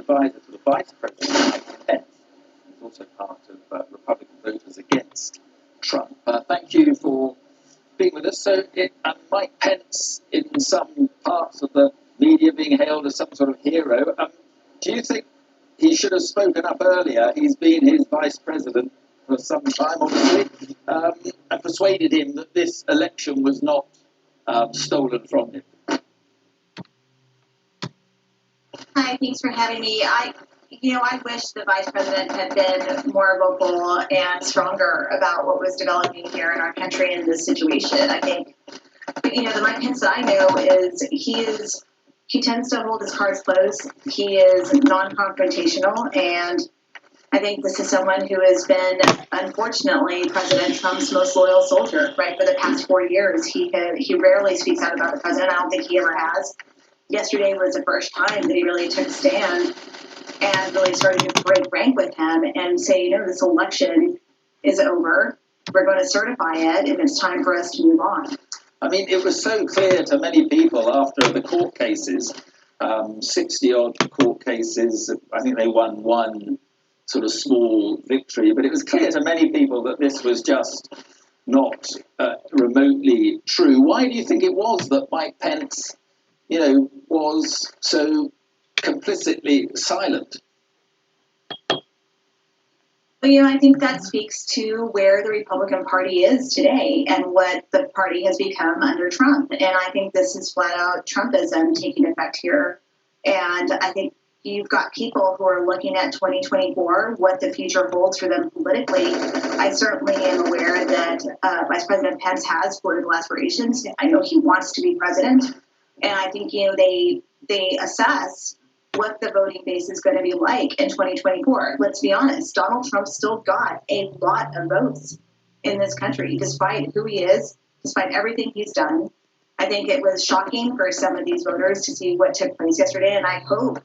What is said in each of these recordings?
advisor to the Vice President, Mike Pence. He's also part of Republican voters against Trump. Thank you for being with us. So, Mike Pence, in some parts of the media, being hailed as some sort of hero. Do you think he should have spoken up earlier? He's been his vice president for some time, obviously, and persuaded him that this election was not stolen from him. Hi, thanks for having me. I wish the vice president had been more vocal and stronger about what was developing here in our country in this situation. I think, the Mike Pence that I know he tends to hold his cards close. He is non-confrontational, and I think this is someone who has been, unfortunately, President Trump's most loyal soldier, right? For the past 4 years, he rarely speaks out about the president. I don't think he ever has. Yesterday was the first time that he really took a stand and really started to break rank with him and say, this election is over. We're going to certify it, and it's time for us to move on. I mean, it was so clear to many people after the court cases, 60-odd court cases. I think they won one sort of small victory, but it was clear to many people that this was just not remotely true. Why do you think it was that Mike Pence, was so complicitly silent? Well, I think that speaks to where the Republican Party is today and what the party has become under Trump. And I think this is flat out Trumpism taking effect here. And I think you've got people who are looking at 2024, what the future holds for them politically. I certainly am aware that Vice President Pence has political aspirations. I know he wants to be president. And I think, they assess what the voting base is going to be like in 2024. Let's be honest, Donald Trump still got a lot of votes in this country, despite who he is, despite everything he's done. I think it was shocking for some of these voters to see what took place yesterday, and I hope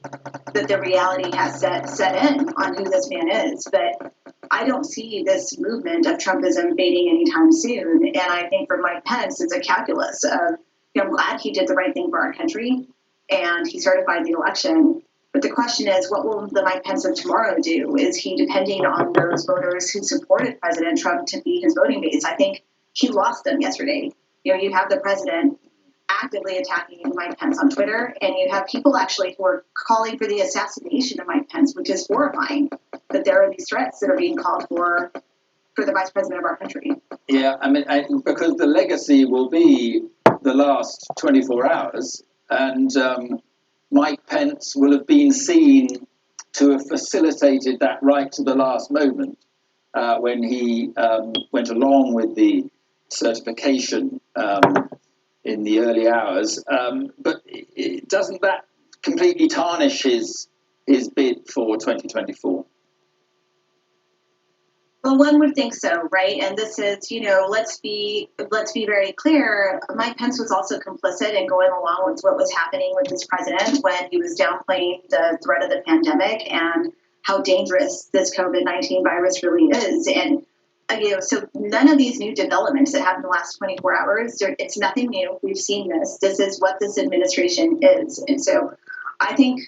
that the reality has set in on who this man is. But I don't see this movement of Trumpism fading anytime soon. And I think for Mike Pence, it's a calculus of, I'm glad he did the right thing for our country and he certified the election. But the question is, what will the Mike Pence of tomorrow do? Is he depending on those voters who supported President Trump to be his voting base? I think he lost them yesterday. You have the president actively attacking Mike Pence on Twitter, and you have people actually who are calling for the assassination of Mike Pence, which is horrifying that there are these threats that are being called for the vice president of our country. Yeah, because the legacy will be the last 24 hours, and Mike Pence will have been seen to have facilitated that right to the last moment when he went along with the certification in the early hours. But doesn't that completely tarnish his bid for 2024? Well, one would think so, right? And this is, let's be very clear. Mike Pence was also complicit in going along with what was happening with his president when he was downplaying the threat of the pandemic and how dangerous this COVID-19 virus really is. And so none of these new developments that happened in the last 24 hours, it's nothing new. We've seen this. This is what this administration is. And so I think,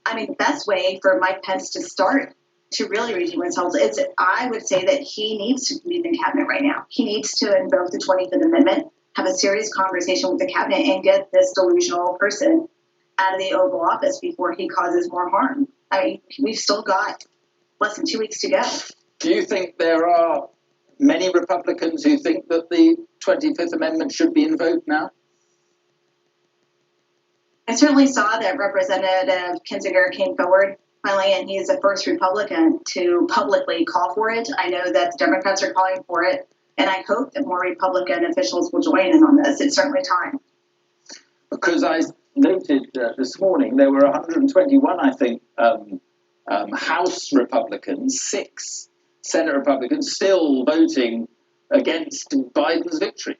the best way for Mike Pence to start to really redeem himself is, I would say that he needs to be in the cabinet right now. He needs to invoke the 25th Amendment, have a serious conversation with the cabinet, and get this delusional person out of the Oval Office before he causes more harm. We've still got less than 2 weeks to go. Do you think there are many Republicans who think that the 25th Amendment should be invoked now? I certainly saw that Representative Kinzinger came forward finally, and he is the first Republican to publicly call for it. I know that the Democrats are calling for it, and I hope that more Republican officials will join in on this. It's certainly time. Because I noted this morning there were 121, I think, House Republicans, 6 Senate Republicans still voting against Biden's victory.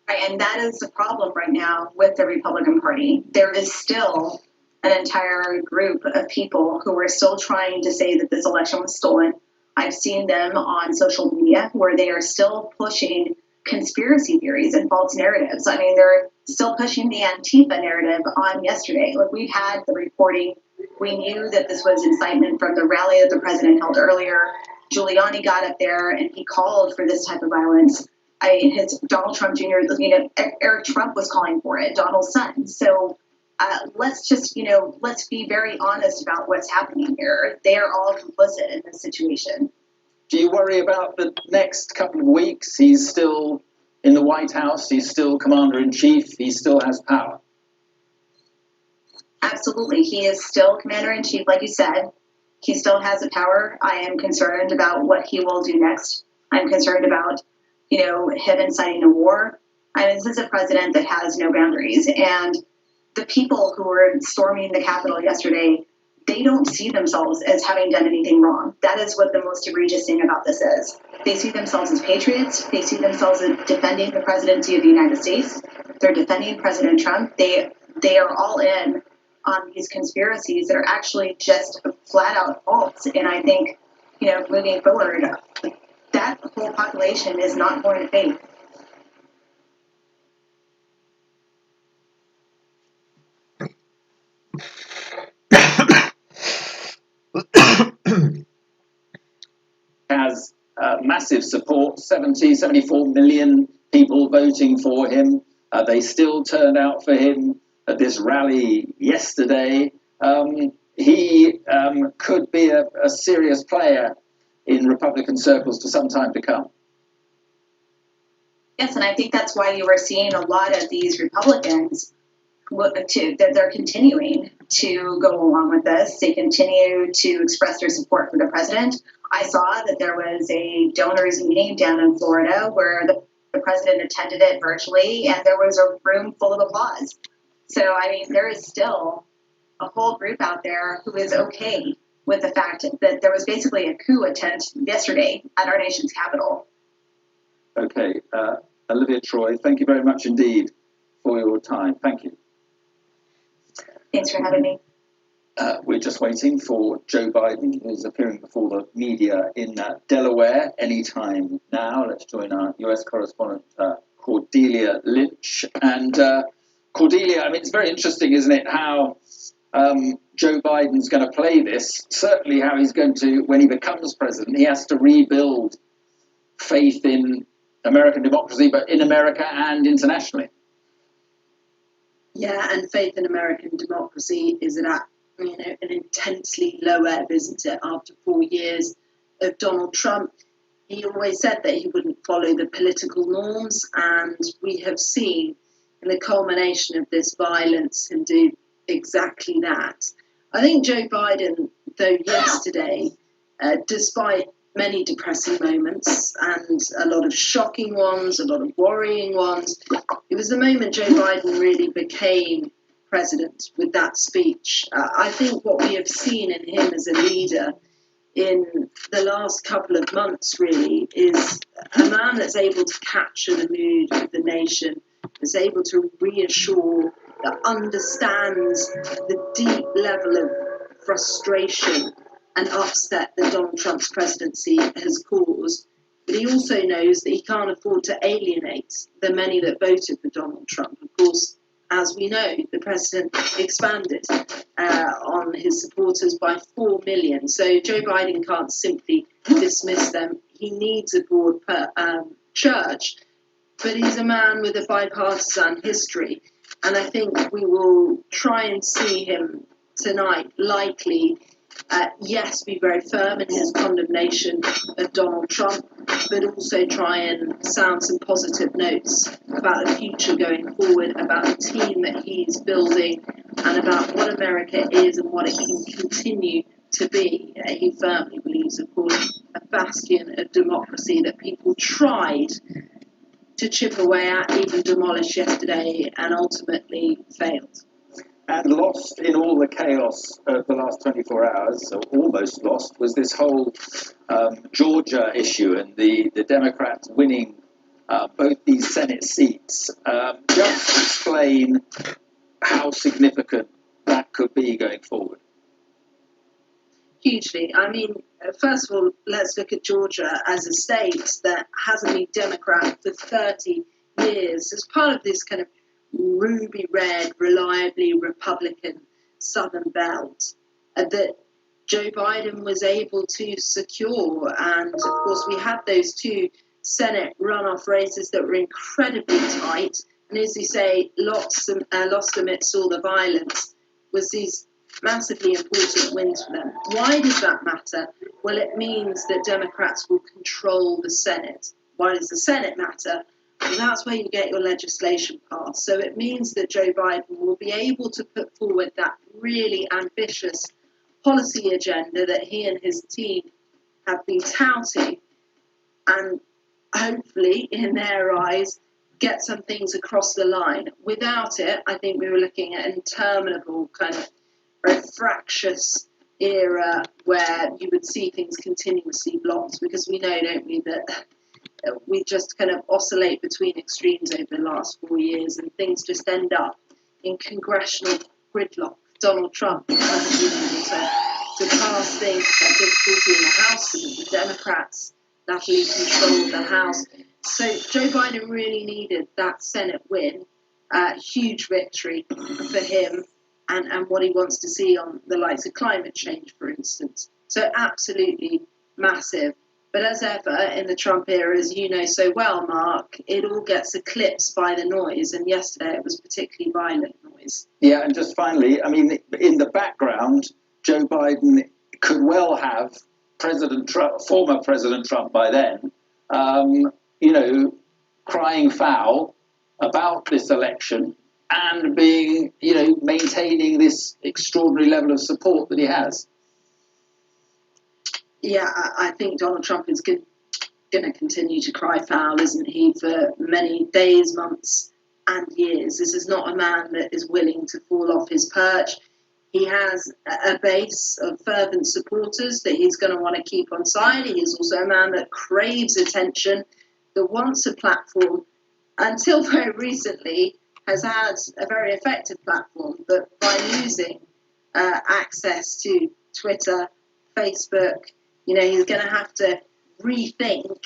Right, and that is the problem right now with the Republican Party. There is still an entire group of people who are still trying to say that this election was stolen. I've seen them on social media where they are still pushing conspiracy theories and false narratives. I mean, they're still pushing the Antifa narrative on yesterday. Look, we had the reporting. We knew that this was incitement from the rally that the president held earlier. Giuliani got up there and he called for this type of violence. I mean, Donald Trump Jr., Eric Trump was calling for it, Donald's son. So let's just, let's be very honest about what's happening here. They are all complicit in this situation. Do you worry about the next couple of weeks? He's still in the White House. He's still commander-in-chief. He still has power. Absolutely. He is still commander-in-chief, like you said. He still has the power. I am concerned about what he will do next. I'm concerned about, him inciting a war. I mean, this is a president that has no boundaries. And the people who were storming the Capitol yesterday, they don't see themselves as having done anything wrong. That is what the most egregious thing about this is. They see themselves as patriots. They see themselves as defending the presidency of the United States. They're defending President Trump. They are all in on these conspiracies that are actually just flat out false. And I think, moving forward, that whole population is not going to fade. Has massive support, 74 million people voting for him. They still turned out for him at this rally yesterday. He could be a serious player in Republican circles for some time to come. Yes, and I think that's why you were seeing a lot of these Republicans that they're continuing to go along with this. They continue to express their support for the president. I saw that there was a donors meeting down in Florida where the president attended it virtually, and there was a room full of applause. So, I mean, there is still a whole group out there who is okay with the fact that there was basically a coup attempt yesterday at our nation's capital. Okay. Olivia Troy, thank you very much indeed for your time. Thank you. Thanks for having me. We're just waiting for Joe Biden, who's appearing before the media in Delaware anytime now. Let's join our US correspondent, Cordelia Lynch. And Cordelia, I mean, it's very interesting, isn't it, how Joe Biden's going to play this. Certainly how he's going to, when he becomes president, he has to rebuild faith in American democracy, but in America and internationally. Yeah, and faith in American democracy is an intensely low ebb, isn't it? After 4 years of Donald Trump, he always said that he wouldn't follow the political norms, and we have seen in the culmination of this violence him do exactly that. I think Joe Biden, though yesterday, despite many depressing moments and a lot of shocking ones, a lot of worrying ones, it was the moment Joe Biden really became president with that speech. I think what we have seen in him as a leader in the last couple of months really is a man that's able to capture the mood of the nation, is able to reassure, that understands the deep level of frustration and upset that Donald Trump's presidency has caused. But he also knows that he can't afford to alienate the many that voted for Donald Trump. Of course, as we know, the president expanded on his supporters by 4 million. So Joe Biden can't simply dismiss them. He needs a broad church, but he's a man with a bipartisan history. And I think we will try and see him tonight, likely, yes, be very firm in his condemnation of Donald Trump, but also try and sound some positive notes about the future going forward, about the team that he's building, and about what America is and what it can continue to be. He firmly believes, of course, a bastion of democracy that people tried to chip away at, even demolish yesterday, and ultimately failed. And lost in all the chaos of the last 24 hours, or almost lost, was this whole Georgia issue and the Democrats winning both these Senate seats. Just explain how significant that could be going forward. Hugely. I mean, first of all, let's look at Georgia as a state that hasn't been Democrat for 30 years. As part of this kind of ruby red, reliably Republican Southern belt that Joe Biden was able to secure. And of course, we had those two Senate runoff races that were incredibly tight. And as you say, lost amidst all the violence, was these massively important wins for them. Why does that matter? Well, it means that Democrats will control the Senate. Why does the Senate matter? Well, that's where you get your legislation passed. So it means that Joe Biden will be able to put forward that really ambitious policy agenda that he and his team have been touting, and hopefully, in their eyes, get some things across the line. Without it, I think we were looking at an interminable kind of very fractious era where you would see things continuously blocked, because we know, don't we, that we just kind of oscillate between extremes over the last 4 years, and things just end up in congressional gridlock. Donald Trump hasn't been able to pass things, that difficulty in the House because the Democrats latterly controlled the House. So Joe Biden really needed that Senate win, huge victory for him, and what he wants to see on the likes of climate change, for instance. So absolutely massive. But as ever in the Trump era, as you know so well, Mark, it all gets eclipsed by the noise. And yesterday it was particularly violent noise. Yeah, and just finally, I mean, in the background, Joe Biden could well have President Trump, former President Trump by then, crying foul about this election and being, maintaining this extraordinary level of support that he has. Yeah, I think Donald Trump is going to continue to cry foul, isn't he, for many days, months, and years. This is not a man that is willing to fall off his perch. He has a base of fervent supporters that he's going to want to keep on side. He is also a man that craves attention, that wants a platform. Until very recently, has had a very effective platform, but by losing access to Twitter, Facebook, he's going to have to rethink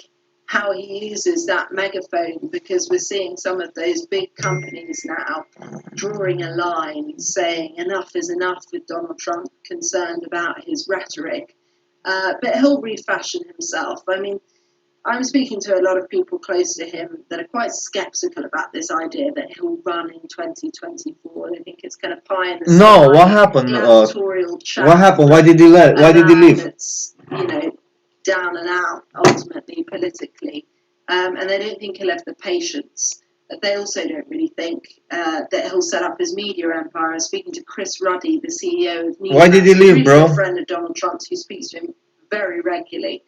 how he uses that megaphone, because we're seeing some of those big companies now drawing a line, saying enough is enough with Donald Trump, concerned about his rhetoric. But he'll refashion himself. I mean, I'm speaking to a lot of people close to him that are quite sceptical about this idea that he'll run in 2024. They think it's kind of pie in the sky. No, what happened? What happened? Why did he leave? It's, down and out, ultimately, politically. And they don't think he'll have the patience. They also don't really think that he'll set up his media empire. I was speaking to Chris Ruddy, the CEO of Newsmax. Why did he leave, bro? A friend of Donald Trump's who speaks to him very regularly.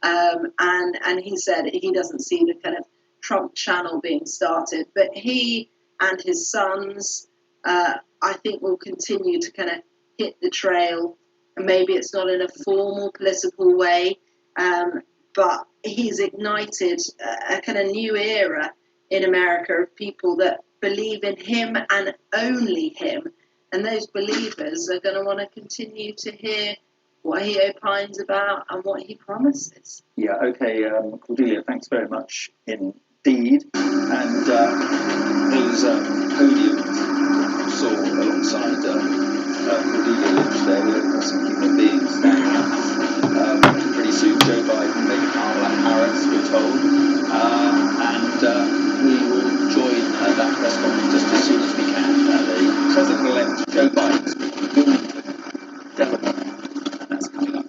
And he said he doesn't see the kind of Trump channel being started. But he and his sons, I think, will continue to kind of hit the trail. And maybe it's not in a formal political way, but he's ignited a kind of new era in America of people that believe in him and only him. And those believers are going to want to continue to hear what he opines about and what he promises. Yeah, okay, Cordelia, thanks very much indeed. And those podiums you saw alongside Cordelia Lynch there, with some human beings standing up. Pretty soon Joe Biden may power like Paris, we're told. And we will join that press conference just as soon as we can. The President-elect Joe Biden speaking to Delaware. That's coming up.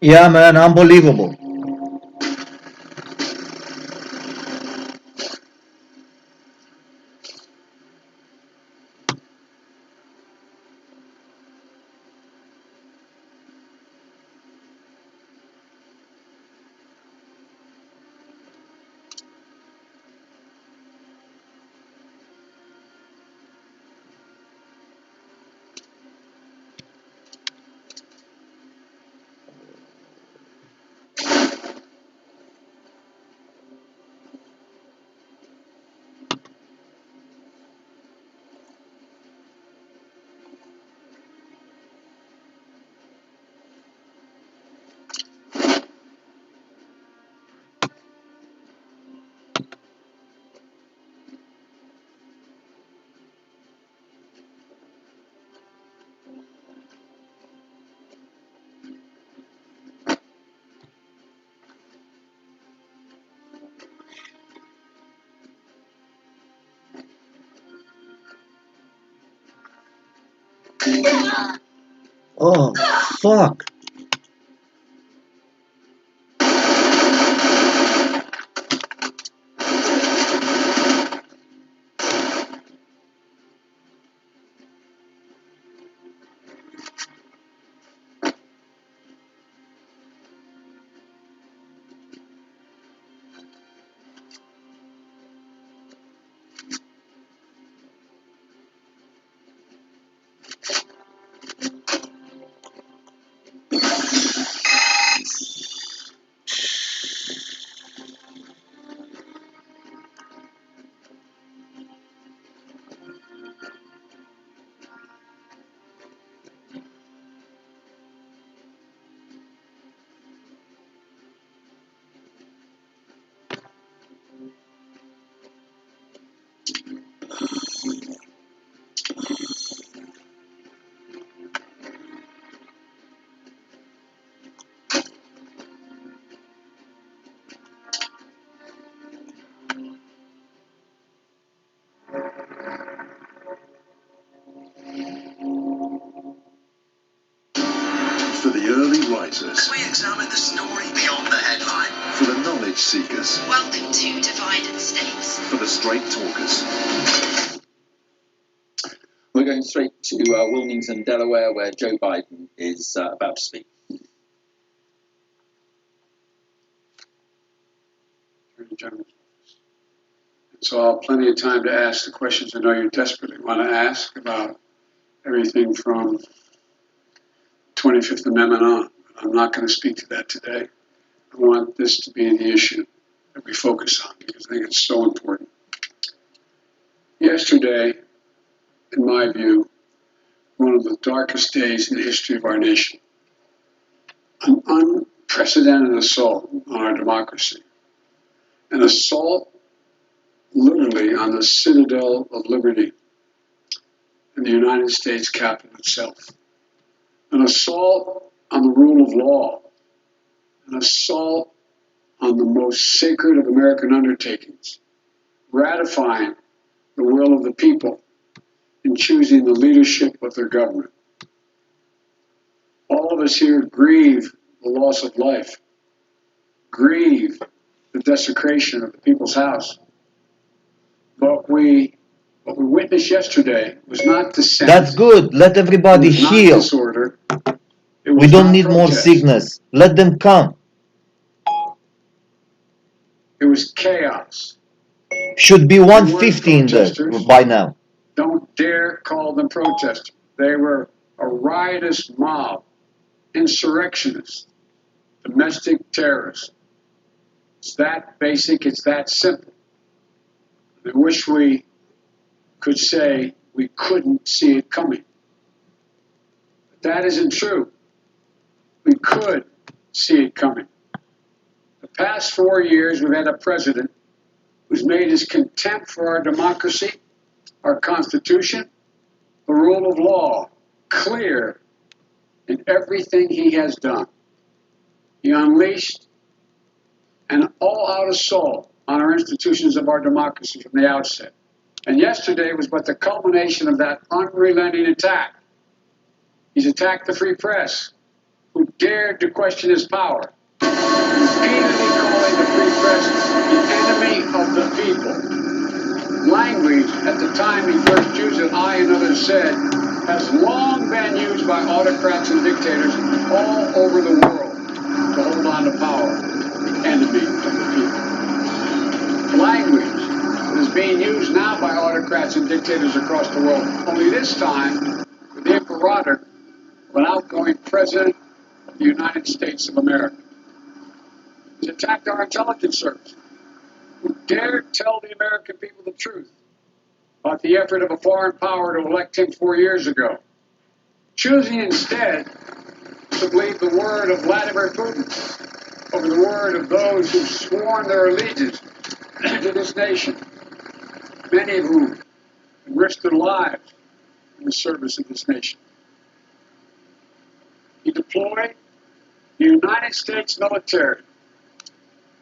Yeah, man, unbelievable. Oh, fuck. For the early risers. We examine the story beyond the headline. For the knowledge seekers. Welcome to Divided States. For the straight talkers. We're going straight to Wilmington, Delaware, where Joe Biden is about to speak. Attorney General's office. And so I'll have plenty of time to ask the questions I know you desperately want to ask about everything from 25th Amendment on. I'm not going to speak to that today. I want this to be the issue that we focus on because I think it's so important. Yesterday, in my view, one of the darkest days in the history of our nation. An unprecedented assault on our democracy. An assault literally on the citadel of liberty in the United States Capitol itself. An assault on the rule of law. An assault on the most sacred of American undertakings, ratifying the will of the people in choosing the leadership of their government. All of us here grieve the loss of life, grieve the desecration of the people's house. But what we witnessed yesterday was not dissent. That's good. Let everybody It was not heal. disorder. It was We don't not need more protest. sickness. Let them come. It was chaos. Should be They weren't 150 in there protesters. by now. Don't dare call them protesters. They were a riotous mob, insurrectionists, domestic terrorists. It's that basic, it's that simple. I wish we could say we couldn't see it coming. But that isn't true. We could see it coming. The past 4 years, we've had a president who's made his contempt for our democracy, our Constitution, the rule of law clear in everything he has done. He unleashed an all-out assault on our institutions of our democracy from the outset. And yesterday was but the culmination of that unrelenting attack. He's attacked the free press, who dared to question his power, repeatedly calling the free press the enemy of the people. Language at the time he first used it, I and others said, has long been used by autocrats and dictators all over the world to hold on to power, the enemy of the people. Language that is being used now by autocrats and dictators across the world, only this time with the imperator of an outgoing president of the United States of America. He's attacked our intelligence service, who dared tell the American people the truth about the effort of a foreign power to elect him 4 years ago, choosing instead to believe the word of Vladimir Putin over the word of those who've sworn their allegiance to this nation, many of whom risked their lives in the service of this nation. He deployed the United States military,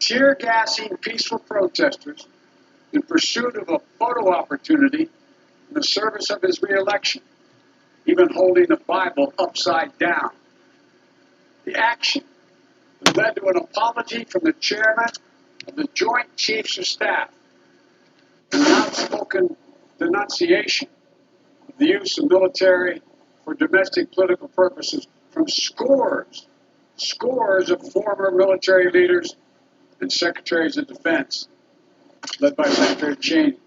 tear gassing peaceful protesters in pursuit of a photo opportunity in the service of his re-election. even holding the Bible upside down. The action led to an apology from the chairman of the Joint Chiefs of Staff, and an outspoken denunciation of the use of military for domestic political purposes from scores of former military leaders and secretaries of defense, led by Secretary Cheney.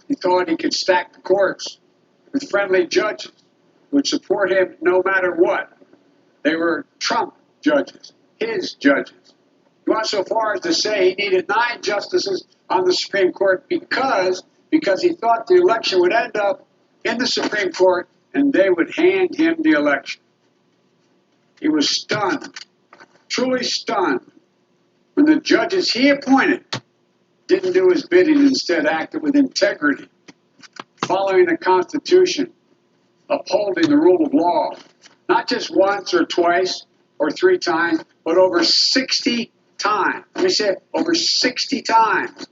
He thought he could stack the courts with friendly judges who would support him no matter what. They were Trump judges, his judges. He went so far as to say he needed 9 justices on the Supreme Court because he thought the election would end up in the Supreme Court and they would hand him the election. He was stunned, truly stunned, when the judges he appointed didn't do his bidding, instead acted with integrity, following the Constitution, upholding the rule of law, not just once or twice or 3 times, but over 60 times. Let me say it, over 60 times.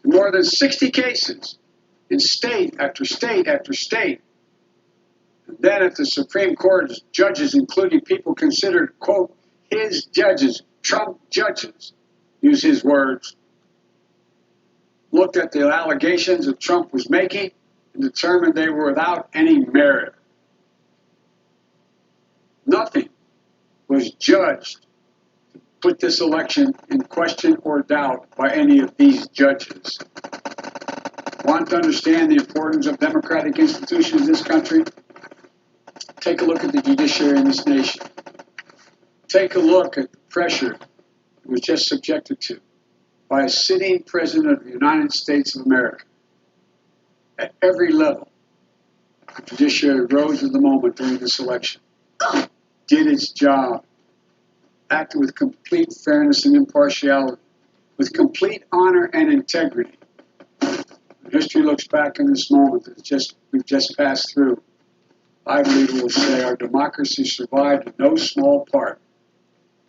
More than 60 cases in state after state after state. And then at the Supreme Court, judges, including people considered, quote, his judges, Trump judges, use his words, looked at the allegations that Trump was making and determined they were without any merit. Nothing was judged to put this election in question or doubt by any of these judges. Want to understand the importance of democratic institutions in this country? Take a look at the judiciary in this nation. Take a look at the pressure it was just subjected to by a sitting president of the United States of America. At every level, the judiciary rose to the moment during this election, did its job, acted with complete fairness and impartiality, with complete honor and integrity. When history looks back in this moment that we've just passed through, I believe it will say our democracy survived in no small part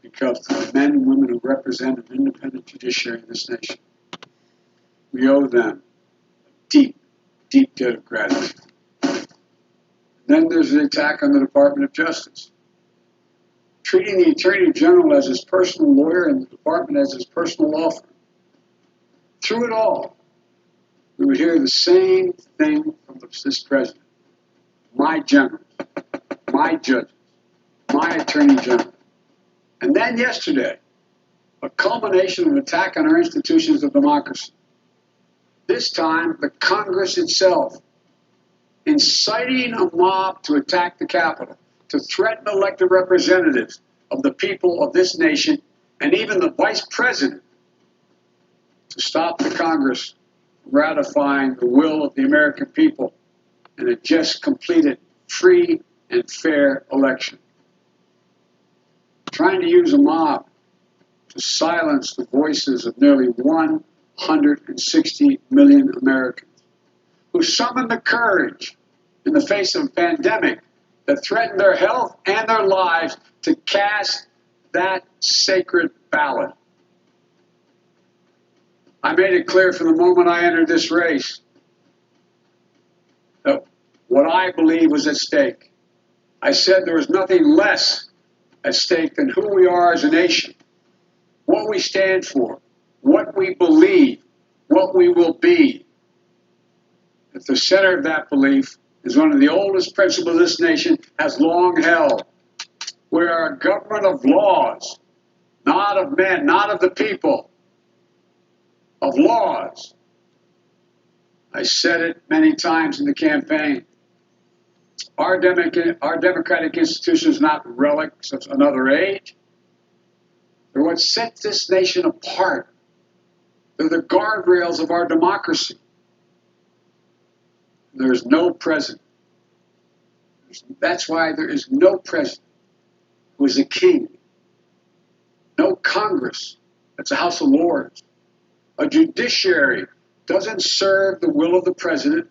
because of the men and women who represent an independent judiciary in this nation. We owe them a deep, deep debt of gratitude. Then there's the attack on the Department of Justice. Treating the Attorney General as his personal lawyer and the department as his personal law firm. Through it all, we would hear the same thing from this president. My generals, my judges, my Attorney General. And then yesterday, a culmination of an attack on our institutions of democracy. This time, the Congress itself, inciting a mob to attack the Capitol, to threaten elected representatives of the people of this nation, and even the Vice President, to stop the Congress from ratifying the will of the American people in a just completed free and fair election. Trying to use a mob to silence the voices of nearly 160 million Americans who summoned the courage in the face of a pandemic that threatened their health and their lives to cast that sacred ballot. I made it clear from the moment I entered this race that what I believe was at stake. I said there was nothing less at stake than who we are as a nation, what we stand for, what we believe, what we will be. At the center of that belief is one of the oldest principles this nation has long held. We are a government of laws, not of men, not of the people, of laws. I said it many times in the campaign. Our democratic institutions are not relics of another age. They're what sets this nation apart. They're the guardrails of our democracy. There's no president. That's why there is no president who is a king. No Congress. That's a House of Lords. A judiciary doesn't serve the will of the president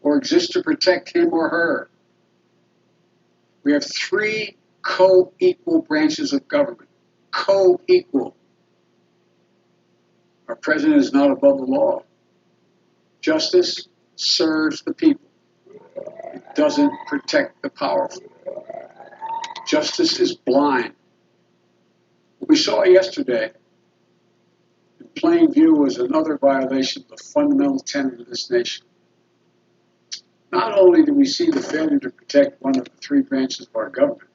or exist to protect him or her. We have 3 co-equal branches of government. Co-equal. Our president is not above the law. Justice serves the people. It doesn't protect the powerful. Justice is blind. What we saw yesterday, in plain view, was another violation of the fundamental tenet of this nation. Not only do we see the failure to protect one of the three branches of our government,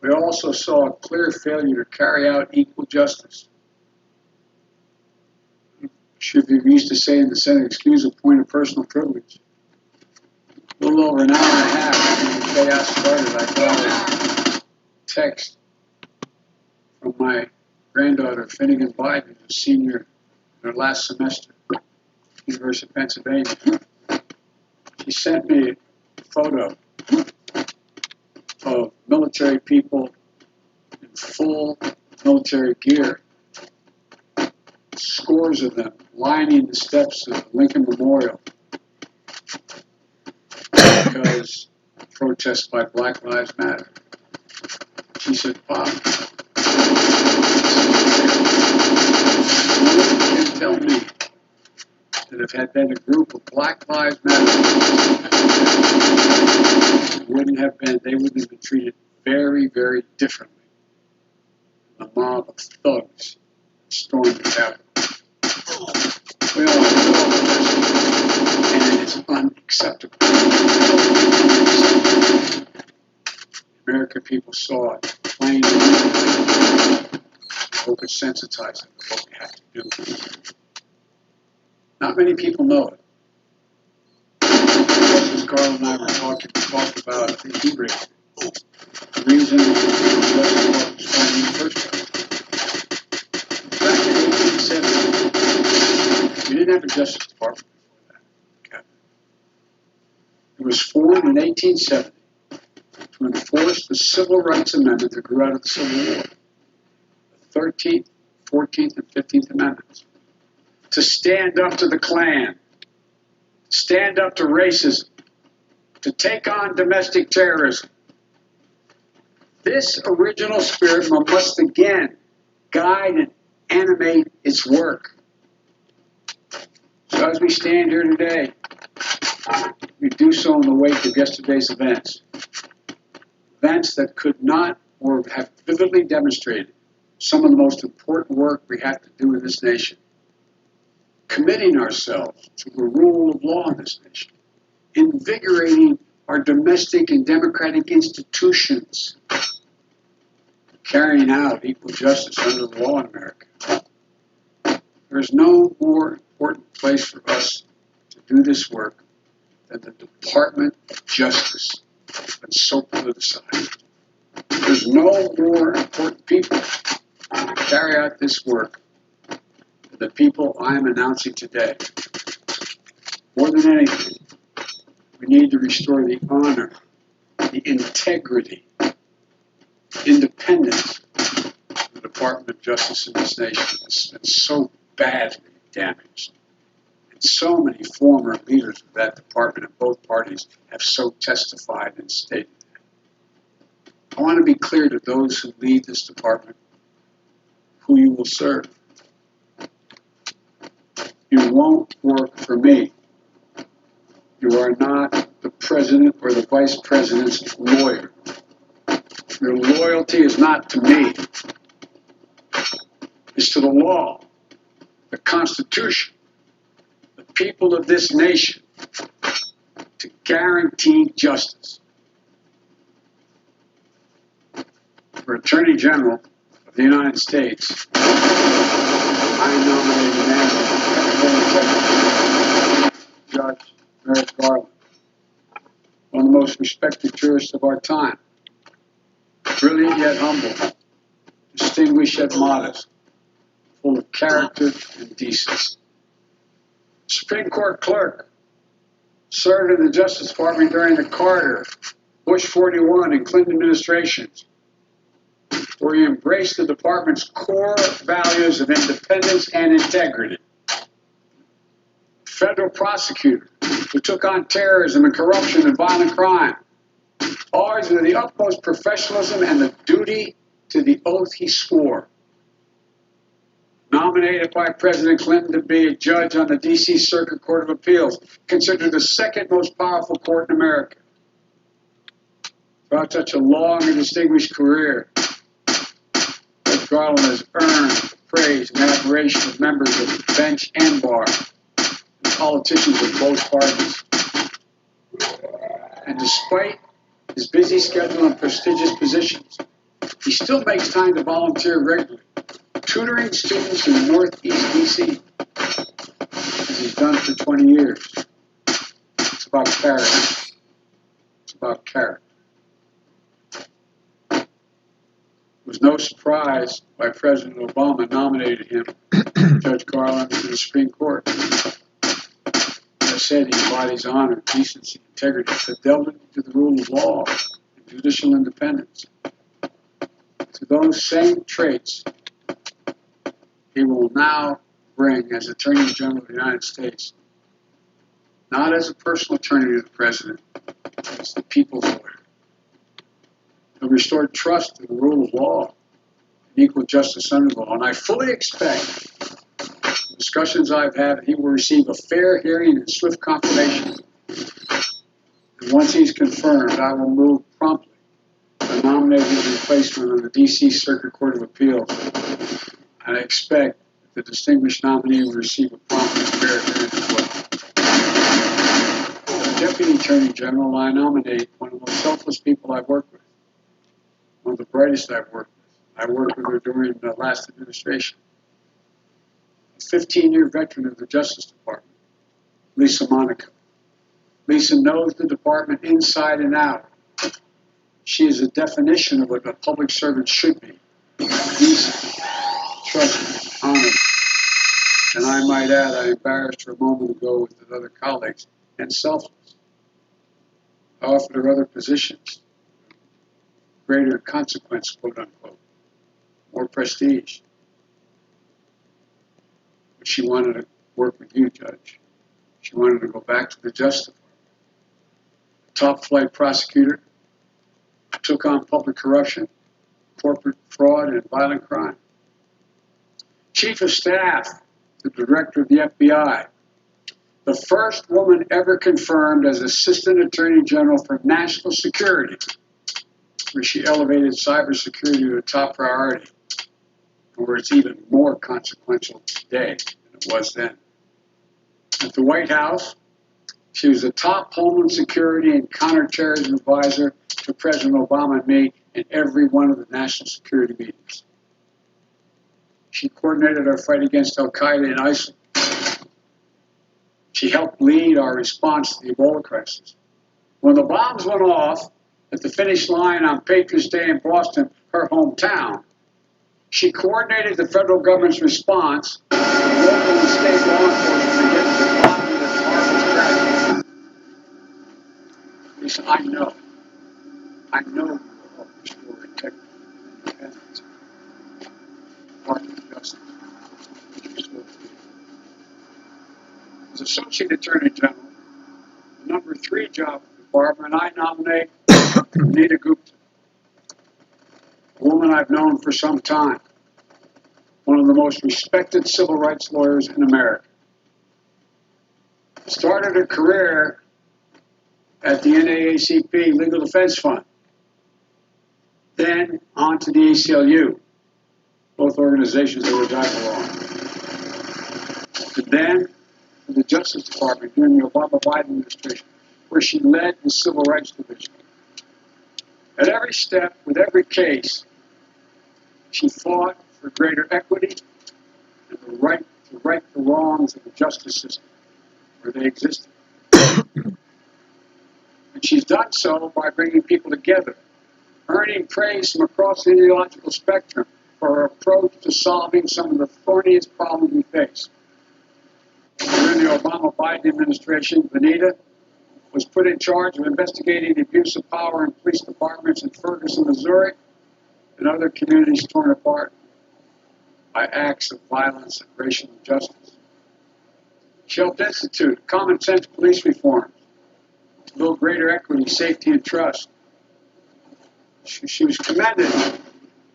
we also saw a clear failure to carry out equal justice. Should be used to say in the Senate, excuse a point of personal privilege. A little over an hour and a half after the chaos started, I got a text from my granddaughter, Finnegan Biden, who's a senior in her last semester at the University of Pennsylvania. She sent me a photo of military people in full military gear, scores of them lining the steps of the Lincoln Memorial because protests by Black Lives Matter. She said, Bob, no one can tell me that if had been a group of Black Lives Matter, they wouldn't have been treated very, very differently than the mob of thugs that stormed the Capitol. We all know this, and it is unacceptable. The American people saw it plainly. I hope it's sensitizing to what we have to do. Not many people know it. As Carl and I were talked about, I think he raised it. The reason the Justice Department was founded in the first place. Back in 1870, we didn't have a Justice Department before that. Okay. It was formed in 1870 to enforce the Civil Rights Amendment that grew out of the Civil War. The 13th, 14th, and 15th Amendments. To stand up to the Klan, stand up to racism, to take on domestic terrorism. This original spirit must again guide and animate its work. So as we stand here today, we do so in the wake of yesterday's events. Events that could not or have vividly demonstrated some of the most important work we have to do in this nation. Committing ourselves to the rule of law in this nation, invigorating our domestic and democratic institutions, carrying out equal justice under the law in America. There is no more important place for us to do this work than the Department of Justice that's so politicized. There's no more important people to carry out this work than the people I'm announcing today. More than anything, we need to restore the honor, the integrity, independence of the Department of Justice in this nation. It's been so badly damaged. And so many former leaders of that department in both parties have so testified and stated that. I want to be clear to those who lead this department who you will serve. You won't work for me. You are not the president or the vice president's lawyer. Your loyalty is not to me. It's to the law, the Constitution, the people of this nation, to guarantee justice. For Attorney General of the United States, I nominate Judge Merrick Garland, one of the most respected jurists of our time, brilliant yet humble, distinguished yet modest, full of character and decency. Supreme Court clerk, served in the Justice Department during the Carter, Bush 41, and Clinton administrations, where he embraced the department's core values of independence and integrity. Federal prosecutor who took on terrorism and corruption and violent crime, always with the utmost professionalism and the duty to the oath he swore. Nominated by President Clinton to be a judge on the D.C. Circuit Court of Appeals, considered the second most powerful court in America. Throughout such a long and distinguished career, Judge Garland has earned praise and admiration of members of the bench and bar, and politicians of both parties. And despite his busy schedule and prestigious positions, he still makes time to volunteer regularly, tutoring students in Northeast D.C., as he's done for 20 years. It's about character. It's about character. It was no surprise why President Obama nominated him, Judge Garland, to the Supreme Court. As I said, he embodies honor, decency, integrity, fidelity to the rule of law, and judicial independence. To those same traits, he will now bring as Attorney General of the United States, not as a personal attorney to the President, but as the people's lawyer. He'll restore trust in the rule of law and equal justice under law. And I fully expect, the discussions I've had, that he will receive a fair hearing and swift confirmation. And once he's confirmed, I will move promptly to nominate his replacement on the D.C. Circuit Court of Appeals. And I expect that the distinguished nominee will receive a prompt and fair hearing as well. As Deputy Attorney General, I nominate one of the most selfless people I've worked with, one of the brightest I've worked with. I worked with her during the last administration. A 15-year veteran of the Justice Department, Lisa Monaco. Lisa knows the department inside and out. She is a definition of what a public servant should be. Decent, trusted, honored. And I might add, I embarrassed her a moment ago with the other colleagues, and selfless. I offered her other positions, greater consequence, quote unquote, more prestige. But she wanted to work with you, Judge. She wanted to go back to the Justice Department. A top flight prosecutor, took on public corruption, corporate fraud, and violent crime. Chief of Staff, the Director of the FBI, the first woman ever confirmed as Assistant Attorney General for National Security, where she elevated cybersecurity to a top priority, and where it's even more consequential today than it was then. At the White House, she was the top Homeland Security and counterterrorism advisor to President Obama and me in every one of the national security meetings. She coordinated our fight against Al-Qaeda and ISIL. She helped lead our response to the Ebola crisis. When the bombs went off at the finish line on Patriots Day in Boston, her hometown, she coordinated the federal government's response, local and state law enforcement to get to the bottom of this horrible tragedy. Lisa, I know you will help restore integrity and independence. Department of Justice. As Associate Attorney General, the number 3 job in the department, I nominate Anita Gupta, a woman I've known for some time, one of the most respected civil rights lawyers in America. Started her career at the NAACP Legal Defense Fund, then on to the ACLU, both organizations in which I belong. And then to the Justice Department during the Obama-Biden administration, where she led the Civil Rights Division. At every step, with every case, she fought for greater equity and the right to right the wrongs of the justice system where they existed. And she's done so by bringing people together, earning praise from across the ideological spectrum for her approach to solving some of the thorniest problems we face. During the Obama-Biden administration, Anita was put in charge of investigating the abuse of power in police departments in Ferguson, Missouri, and other communities torn apart by acts of violence and racial injustice. She helped institute common sense police reforms to build greater equity, safety, and trust. She was commended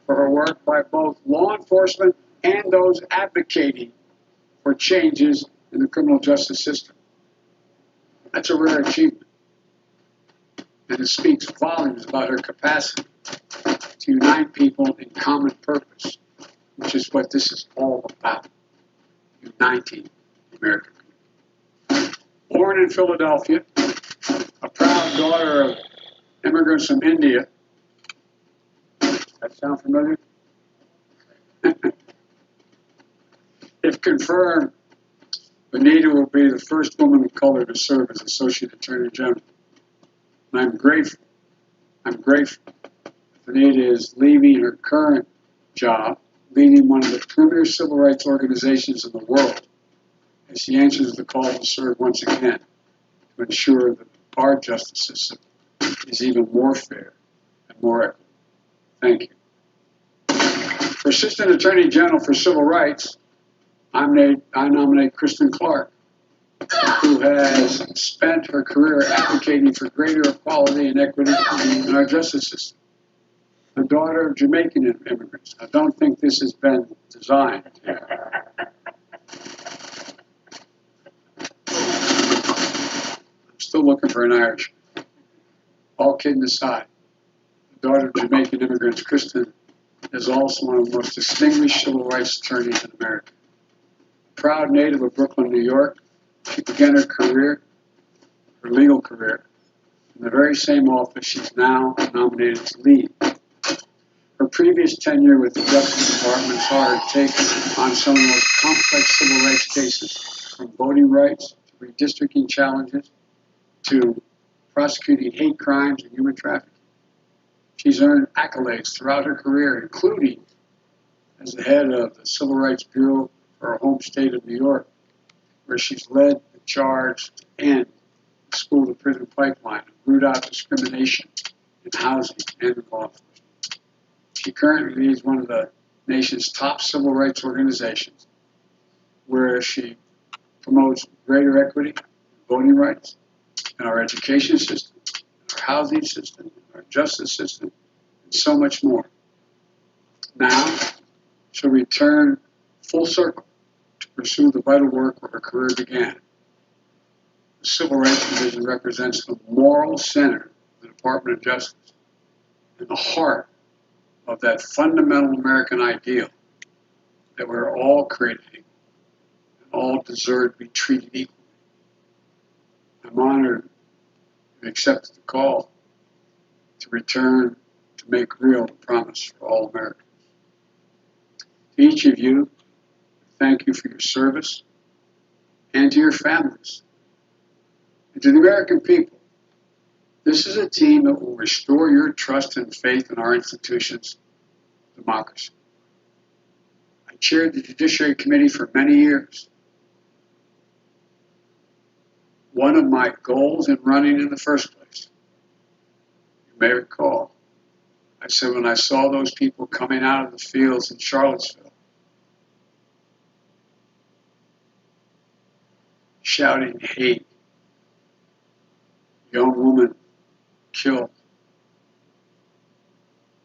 for her work by both law enforcement and those advocating for changes in the criminal justice system. That's a rare achievement. And it speaks volumes about her capacity to unite people in common purpose, which is what this is all about, uniting the American people. Born in Philadelphia, a proud daughter of immigrants from India. That sound familiar? If confirmed, Benita will be the first woman of color to serve as Associate Attorney General. And I'm grateful Benita is leaving her current job, leading one of the premier civil rights organizations in the world, as she answers the call to serve once again to ensure that our justice system is even more fair and more equitable. Thank you. For Assistant Attorney General for Civil Rights, I nominate Kristen Clark, who has spent her career advocating for greater equality and equity in our justice system. The daughter of Jamaican immigrants. I don't think this has been designed here. I'm still looking for an Irish. All kidding aside, the daughter of Jamaican immigrants, Kristen, is also one of the most distinguished civil rights attorneys in America. Proud native of Brooklyn, New York, she began her legal career, in the very same office she's now nominated to lead. Her previous tenure with the Justice Department saw her take on some of the most complex civil rights cases, from voting rights to redistricting challenges to prosecuting hate crimes and human trafficking. She's earned accolades throughout her career, including as the head of the Civil Rights Bureau for her home state of New York, where she's led the charge to end the school-to-prison pipeline and root out discrimination in housing and in law enforcement. She currently leads one of the nation's top civil rights organizations, where she promotes greater equity in voting rights in our education system, in our housing system, in our justice system, and so much more. Now, she'll return full circle to pursue the vital work where her career began. The Civil Rights Division represents the moral center of the Department of Justice and the heart of that fundamental American ideal that we're all created equal and all deserve to be treated equally. I'm honored to accept the call to return to make real the promise for all Americans. To each of you, thank you for your service, and to your families. And to the American people, this is a team that will restore your trust and faith in our institutions' democracy. I chaired the Judiciary Committee for many years. One of my goals in running in the first place, you may recall, I said when I saw those people coming out of the fields in Charlottesville, shouting hate, young woman killed.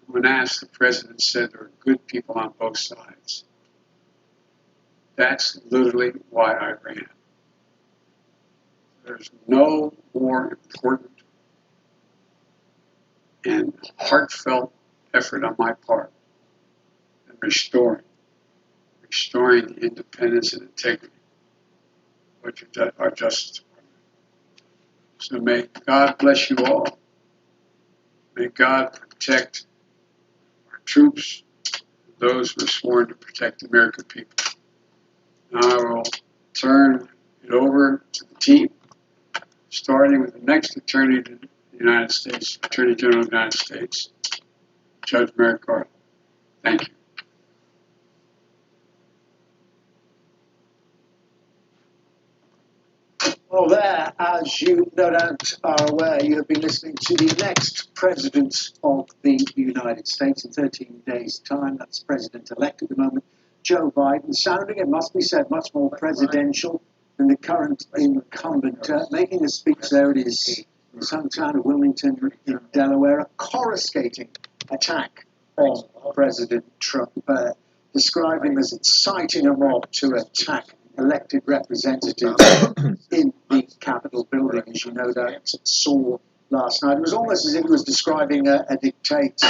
When asked, the president said there are good people on both sides. That's literally why I ran. There's no more important and heartfelt effort on my part than restoring the independence and integrity of our Justice Department. So may God bless you all. May God protect our troops, those who are sworn to protect the American people. Now I will turn it over to the team, starting with the next Attorney to the United States, Attorney General of the United States, Judge Merrick Garland. Thank you. Well, there, as you no doubt are aware, you have been listening to the next President of the United States in 13 days' time. That's President-elect at the moment, Joe Biden, sounding, it must be said, much more presidential than the current incumbent. Making a speech there, it is in his hometown of Wilmington in Delaware, a coruscating attack on President Trump. describing as inciting a mob to attack elected representatives in the Capitol building, as you no doubt saw last night. It was almost as if he was describing a dictator. So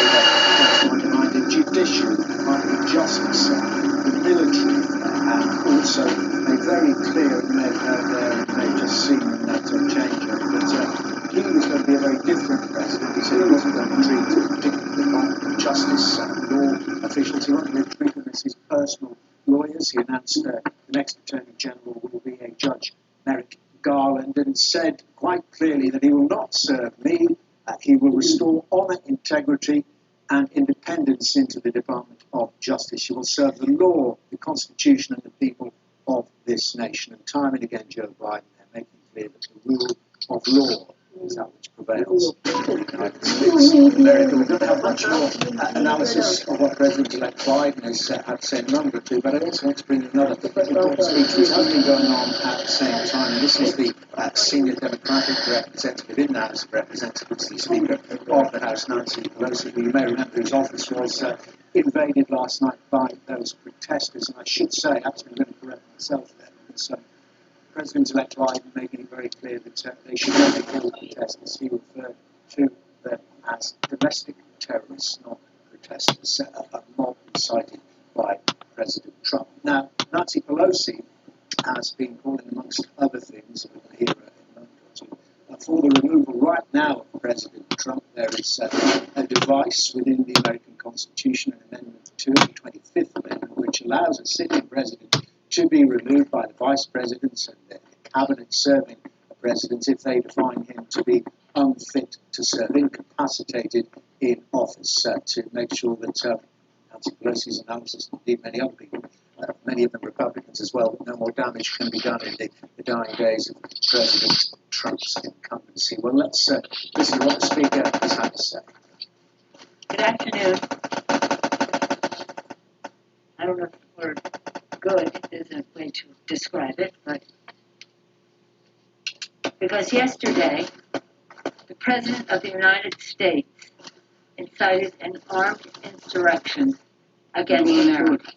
they undermined the judiciary, the justice, the military, and also made very clear, you may have heard there, you may have just seen in that changeover, that he was going to be a very different president. He said he wasn't going to treat particularly justice and law officials. He wanted to treat them as his personal lawyers. He announced the next Attorney General will be a Judge Merrick Garland, and said quite clearly that he will not serve me. He will restore honour, integrity and independence into the Department of Justice. He will serve the law, the Constitution and the people of this nation. And time and again, Joe Biden, they're making clear that the rule of law is that which prevails in the United States of America. We don't have much more analysis of what President-elect Biden has had to say in a number or two, but I also want to bring another important speech which has been going on at the same time. And this is the senior Democratic representative in the House of Representatives, the Speaker of the House, Nancy Pelosi, who you may remember whose office was invaded last night by those protesters. And I should say, actually, I'm going to correct myself there, because President-elect Biden making it very clear that they should not be called protesters. He referred to them as domestic terrorists, not protesters, a mob incited by President Trump. Now, Nancy Pelosi has been calling, amongst other things, we'll hear in a moment or two, for the removal right now of President Trump. There is a device within the American Constitution, an Amendment 2, the 25th Amendment, which allows a sitting president to be removed by the vice presidents and the cabinet serving the president if they define him to be unfit to serve, incapacitated in office, to make sure that Nancy Pelosi's analysis, and indeed many other people, many of them Republicans as well, that no more damage can be done in the dying days of President Trump's incumbency. Well, let's listen to what the Speaker has had to say. Good afternoon. I don't know if the word good is a way to describe it, but because yesterday, the President of the United States incited an armed insurrection against America.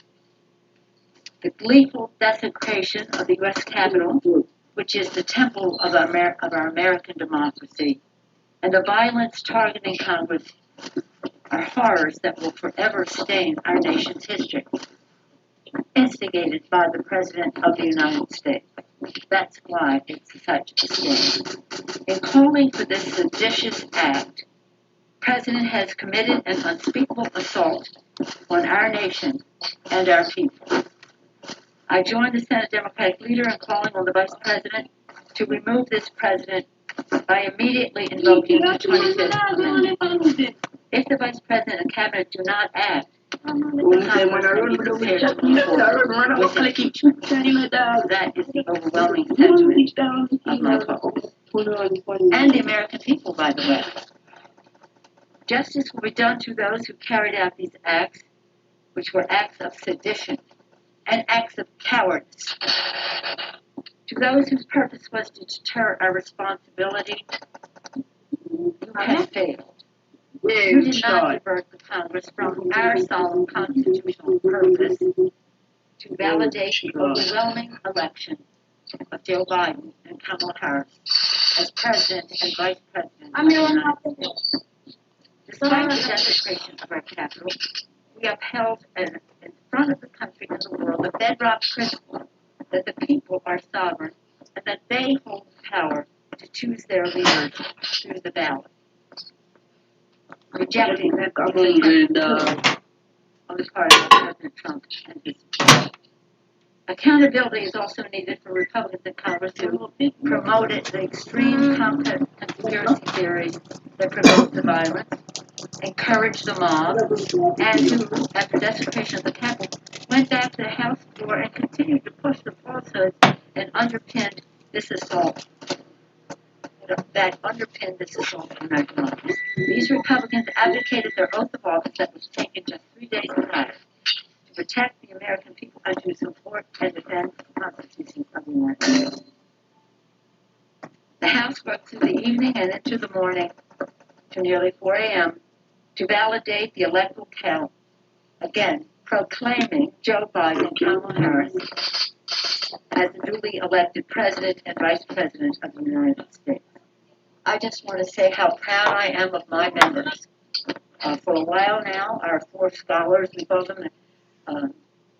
The gleeful desecration of the U.S. Capitol, which is the temple of our American democracy, and the violence targeting Congress are horrors that will forever stain our nation's history, instigated by the President of the United States. That's why it's such a stain. In calling for this seditious act, the President has committed an unspeakable assault on our nation and our people. I join the Senate Democratic leader in calling on the Vice President to remove this President by immediately invoking the 25th Amendment. If the Vice President and Cabinet do not act, the Congress can be prepared to move forward with impeachment. That is the overwhelming sentiment of my vote. And the American people, by the way. Justice will be done to those who carried out these acts, which were acts of sedition and acts of cowardice. To those whose purpose was to deter our responsibility, you have failed. You did not divert the Congress from our solemn constitutional purpose to validate the overwhelming election of Joe Biden and Kamala Harris as President and Vice President of the United States. Despite the desecration of our Capitol, we upheld in front of the country and the world the bedrock principle that the people are sovereign and that they hold the power to choose their leaders through the ballot. Rejecting the on the part of President Trump and his supporters. Accountability is also needed for Republicans in Congress who promoted the extreme conspiracy theories that provoked the violence, encouraged the mob, and who, after desecration of the Capitol, went back to the House floor and continued to push the falsehoods and underpinned this assault. That underpinned this assault on our democracy. These Republicans abdicated their oath of office that was taken just 3 days prior to protect the American people and to support and defend the Constitution of the United States. The House worked through the evening and into the morning to nearly 4 a.m. to validate the electoral count again, proclaiming Joe Biden and Kamala Harris as the newly elected President and Vice President of the United States. I just want to say how proud I am of my members. For a while now, our four scholars, we call them,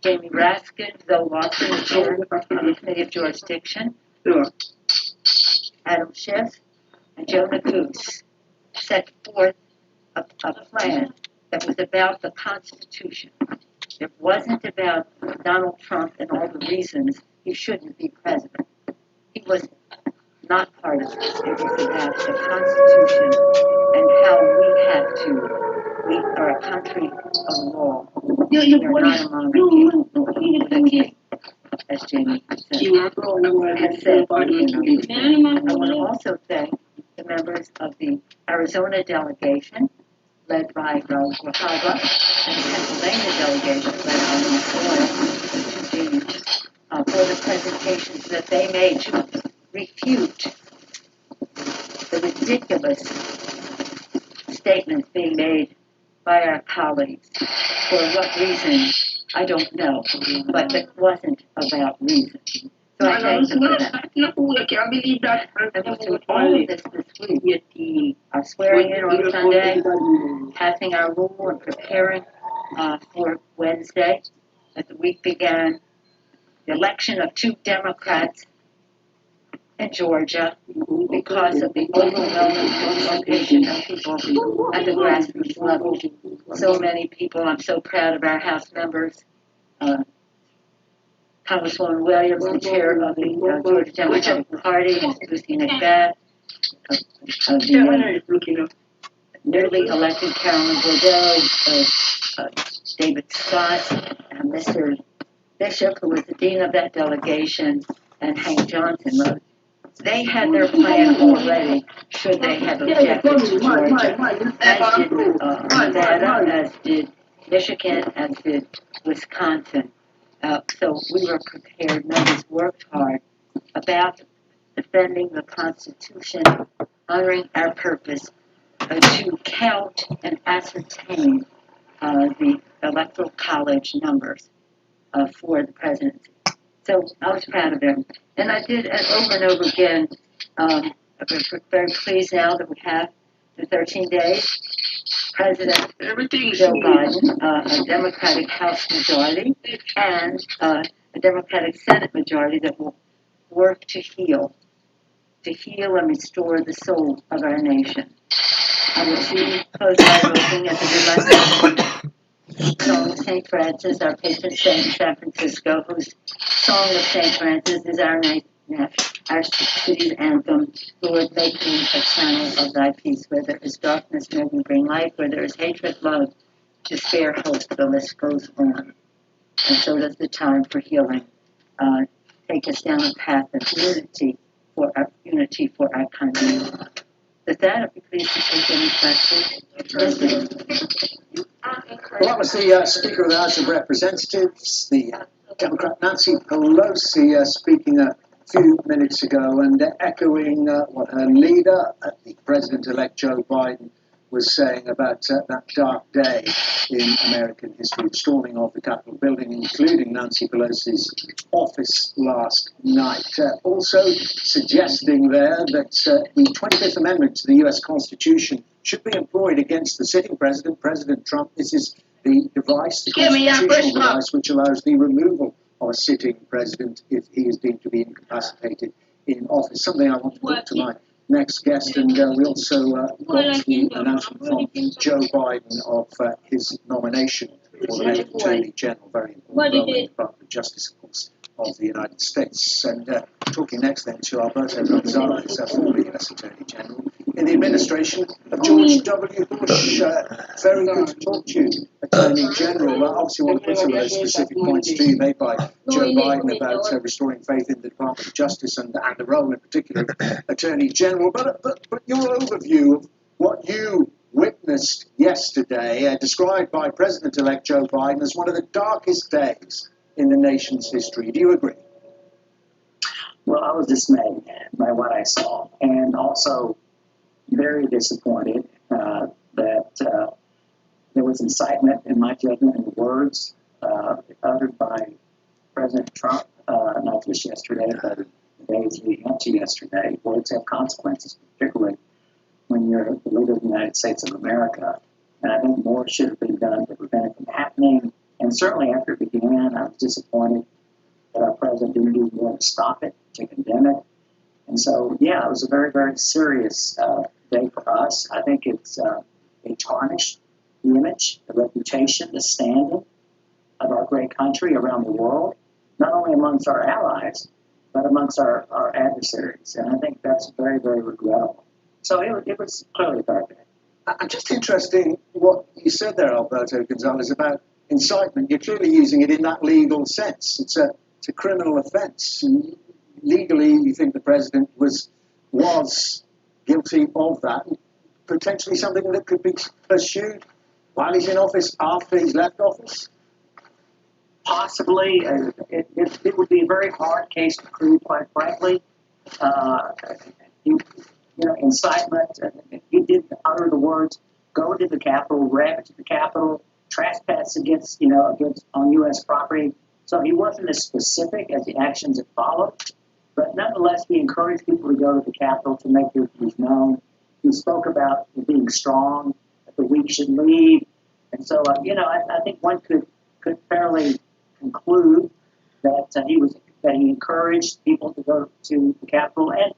Jamie Raskin, Zoe Watson, the chair of the Committee of Jurisdiction, Adam Schiff, and Jonah Goose, set forth a plan that was about the Constitution. It wasn't about Donald Trump and all the reasons he shouldn't be president. He was not part of this. It was about the Constitution and how we are a country of law. We are not a monarchy, as Jamie said. I want to also thank the members of the Arizona delegation, led by Royale, and the Pennsylvania delegation, led by Royale, for the presentations that they made to refute the ridiculous statements being made by our colleagues. For what reason, I don't know, but it wasn't about reason. So I thank them for that. And we'll do all of this week. Our swearing in on Sunday, passing our rule and preparing for Wednesday, as the week began. The election of two Democrats in Georgia because of the overwhelming participation of people at the grassroots level. So many people. I'm so proud of our House members. Congresswoman Williams, the chair of the Georgia Democratic Party, Lucy McBath, of the newly elected Carolyn Bordeaux, David Scott, Mr. Bishop, who was the dean of that delegation, and Hank Johnson. They had their plan already, should they have objected to Georgia, as did Nevada, as did Michigan, as did Wisconsin. So we were prepared, members worked hard about defending the Constitution, honoring our purpose to count and ascertain the Electoral College numbers for the presidency. So I was proud of them. And I did over and over again. I'm very pleased now that we have the 13 days. President Joe Biden, a Democratic House majority, and a Democratic Senate majority that will work to heal and restore the soul of our nation. I will close by looking at the song of St. Francis, our patron saint in San Francisco, whose song of St. Francis is our city's anthem. Lord, make me a channel of thy peace. Where there is darkness, may we bring light. Where there is hatred, love, despair, hope. The list goes on. And so does the time for healing. Take us down a path of unity for our country. With that, I'd be pleased to take any questions. Well, that was the Speaker of the House of Representatives, the Democrat Nancy Pelosi, speaking a few minutes ago and echoing what her leader, the President-elect Joe Biden, was saying about that dark day in American history, the storming of the Capitol building, including Nancy Pelosi's office last night. Also suggesting there that the 25th Amendment to the U.S. Constitution should be employed against the sitting president, President Trump. This is the device, the constitutional device, which allows the removal of a sitting president if he is deemed to be incapacitated in office. Something I want to put to my next guest, and we also got the announcement from Joe Biden of his nomination for the next Attorney General, very important role in the Department of Justice, of course, of the United States. And talking next then to Alberto Gonzalez, former U.S. Attorney General in the administration of George W. Bush. Very good to talk to you, Attorney General. Obviously, want to put some of those specific points to you made by Joe Biden about restoring faith in the Department of Justice and the role in particular of Attorney General. But your overview of what you witnessed yesterday, described by President-elect Joe Biden as one of the darkest days in the nation's history. Do you agree? Well, I was dismayed by what I saw, and also very disappointed that there was was incitement, in my judgment, in the words uttered by President Trump, not just yesterday, but the days leading up to yesterday. Words have consequences, particularly when you're the leader of the United States of America. And I think more should have been done to prevent it from happening. And certainly after it began, I was disappointed that our president didn't do more to stop it, to condemn it. And so, yeah, it was a very, very serious day for us. I think it tarnished the image, the reputation, the standing of our great country around the world, not only amongst our allies, but amongst our adversaries. And I think that's very, very regrettable. So it was clearly a bad day. I'm just interested in what you said there, Alberto Gonzalez, about incitement. You're clearly using it in that legal sense. It's a criminal offence. Legally, you think the president was guilty of that, potentially something that could be pursued while he's in office, after he's left office? Possibly. It would be a very hard case to prove, quite frankly. Incitement. He did utter the words, go to the Capitol, ravage the Capitol, trespass against on U.S. property. So he wasn't as specific as the actions that followed. But nonetheless, he encouraged people to go to the Capitol to make their views known. He spoke about being strong, that the weak should lead. And so, I think one could fairly conclude that he encouraged people to go to the Capitol, and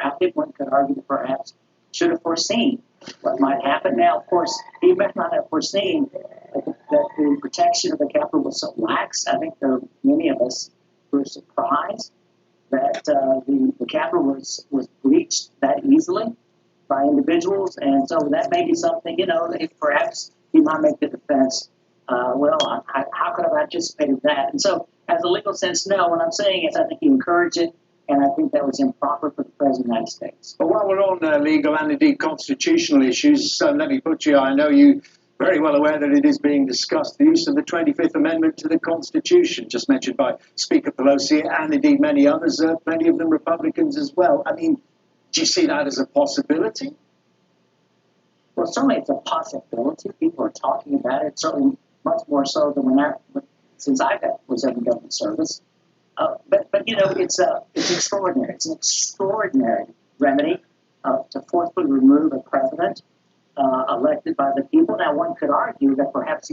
I think one could argue that perhaps should have foreseen what might happen. Now, of course, he might not have foreseen that the protection of the Capitol was so lax. I think many of us were surprised that the Capitol was breached that easily by individuals, and so that may be something, if perhaps he might make the defense, how could I have anticipated that? And so, as a legal sense, no. What I'm saying is I think he encouraged it, and I think that was improper for the President of the United States. Well, while we're on legal and indeed constitutional issues, let me put you, I know you very well aware that it is being discussed, the use of the 25th Amendment to the Constitution, just mentioned by Speaker Pelosi and indeed many others, many of them Republicans as well. I mean, do you see that as a possibility? Well, certainly it's a possibility. People are talking about it, certainly much more so than since I was in government service. But it's extraordinary. It's an extraordinary remedy to forcefully remove a president elected by the people. Now, one could argue that perhaps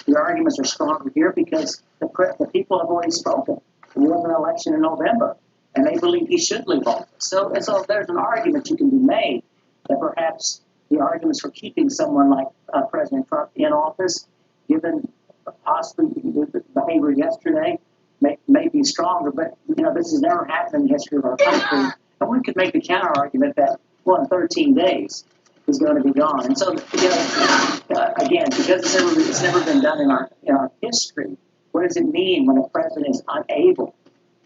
the arguments are stronger here because the people have already spoken. There was an election in November, and they believe he should leave office. So there's an argument you can be made that perhaps the arguments for keeping someone like President Trump in office, given possibly the behavior yesterday, may be stronger. But this has never happened in the history of our country, and one could make the counter argument that in 13 days is going to be gone. And so again, because it's never been done in our history, what does it mean when a president is unable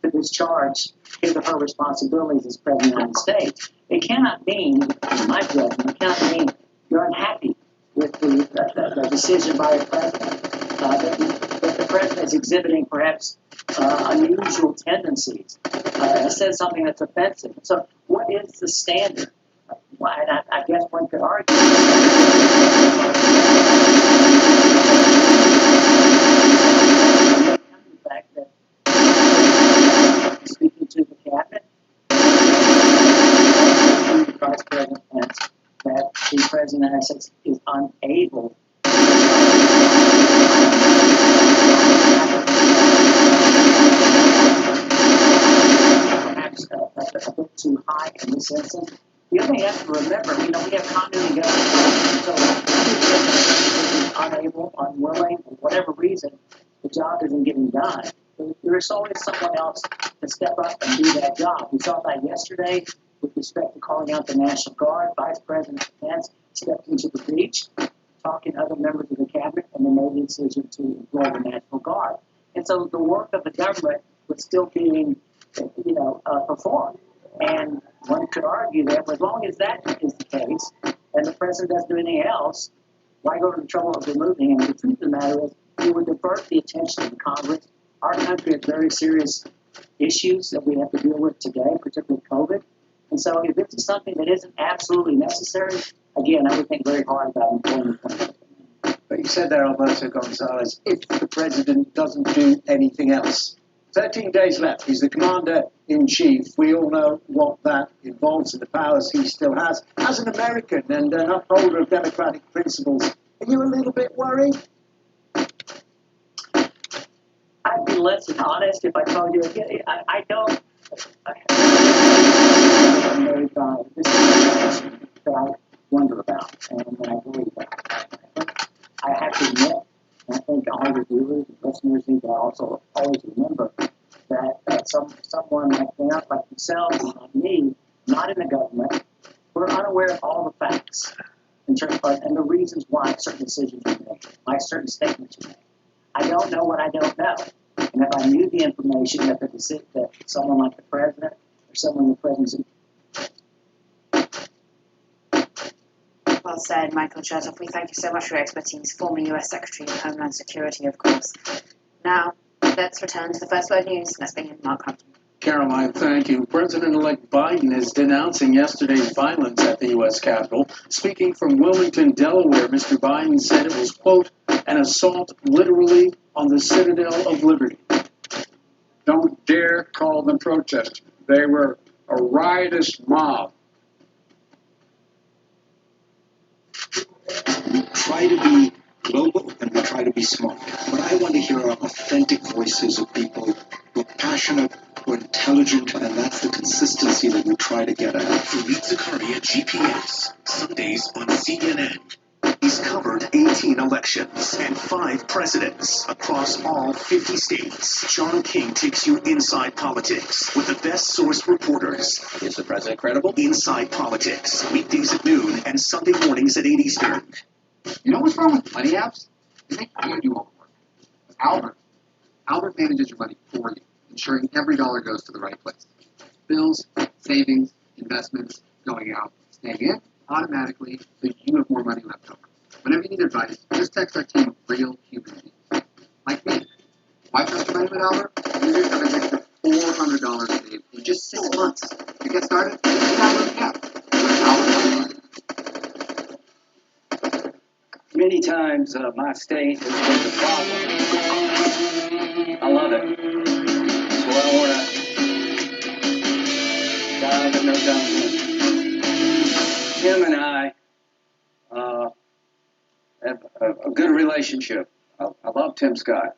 to discharge his or her responsibilities as president of the United States? It cannot mean, in my judgment, it cannot mean you're unhappy with the decision by a president, that the president is exhibiting perhaps unusual tendencies. He says something that's offensive. So what is the standard? And I guess one could argue the fact that speaking to the cabinet, the Vice President Pence, that the President of the United States is unable perhaps a bit too high in this instance. The other thing you have to remember, we have continuity government, so if the president is unable, unwilling, for whatever reason, the job isn't getting done. There is always someone else to step up and do that job. We saw that yesterday with respect to calling out the National Guard. Vice President Pence stepped into the breach, talking to other members of the cabinet, and they made the decision to employ the National Guard. And so the work of the government was still being, performed. And one could argue that as long as that is the case, and the president doesn't do anything else, why go to the trouble of removing him? The truth of the matter is, it would divert the attention of the Congress. Our country has very serious issues that we have to deal with today, particularly COVID. And so if this is something that isn't absolutely necessary, again, I would think very hard about employing the But said there, Alberto Gonzalez, if the president doesn't do anything else. 13 days left. He's the commander-in-chief. We all know what that involves and the powers he still has. As an American and an upholder of democratic principles, are you a little bit worried? I'd be less than honest if I told you. I don't. This is that I wonder about and that I worry about. I have to admit, and I think all the viewers and listeners need to also always remember that someone like yourself and like me, not in the government, we're unaware of all the facts in terms of, and the reasons why certain decisions are made, why certain statements are made. I don't know what I don't know. And if I knew the information that someone like the president or someone in the presidency. Well said, Michael Chertoff. We thank you so much for your expertise, former US Secretary of Homeland Security, of course. Now, let's return to the first word news. Let's begin with Mark Hampton. Caroline, thank you. President-elect Biden is denouncing yesterday's violence at the U.S. Capitol. Speaking from Wilmington, Delaware, Mr. Biden said it was, quote, an assault literally on the citadel of liberty. Don't dare call them protesters. They were a riotous mob. We try to be global and we try to be smart. But I want to hear authentic voices of people who are passionate, who are intelligent, and that's the consistency that we try to get at. Fareed Zakaria at GPS, Sundays on CNN. He's covered 18 elections and 5 presidents across all 50 states. John King takes you inside politics with the best sourced reporters. Is the president credible? Inside Politics, weekdays at noon and Sunday mornings at 8 Eastern. You know what's wrong with money apps? They make you do all the work. Albert manages your money for you, ensuring every dollar goes to the right place. Bills, savings, investments, going out, staying in, automatically, so you have more money left over. Whenever you need advice, just text our team of real human beings. Like me. Why trust your money with Albert? Users have an extra $400 saved in just 6 months. To get started, download the app. Many times my state has been the problem. I love it. That's what I want to dive in no government. Tim and I have a good relationship. I love Tim Scott.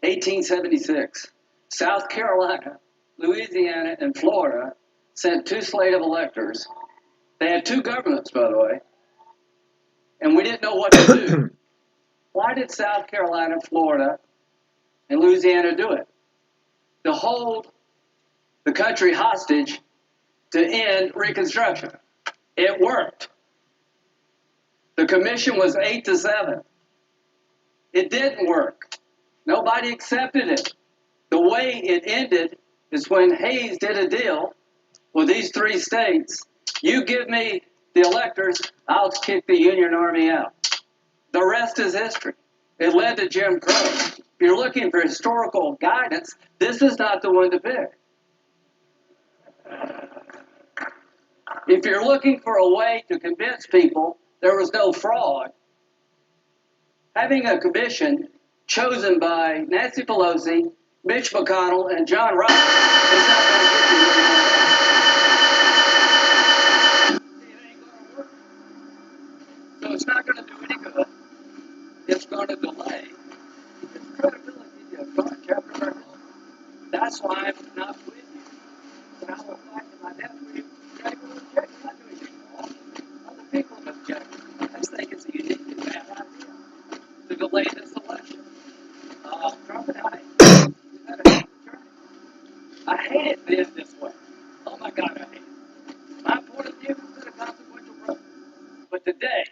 1876, South Carolina, Louisiana, and Florida sent 2 slate of electors. They had 2 governments, by the way. And we didn't know what to do. Why did South Carolina, Florida, and Louisiana do it? To hold the country hostage to end Reconstruction. It worked. The commission was 8-7. It didn't work. Nobody accepted it. The way it ended is when Hayes did a deal with these 3 states. You give me the electors, I'll kick the Union Army out. The rest is history. It led to Jim Crow. If you're looking for historical guidance, this is not the one to pick. If you're looking for a way to convince people there was no fraud, having a commission chosen by Nancy Pelosi, Mitch McConnell, and John Roberts is not going to get you where you want to go. So it's not going to do any good. It's going to delay its credibility of Captain America. That's why I'm not with you. When I went back to my desk, we not doing it wrong. Other people have objected. I just think it's a uniquely bad idea to delay this election. Trump and I had a journey. I hate it being this way. Oh my God, I hate it. My point of view is a consequential road. But today,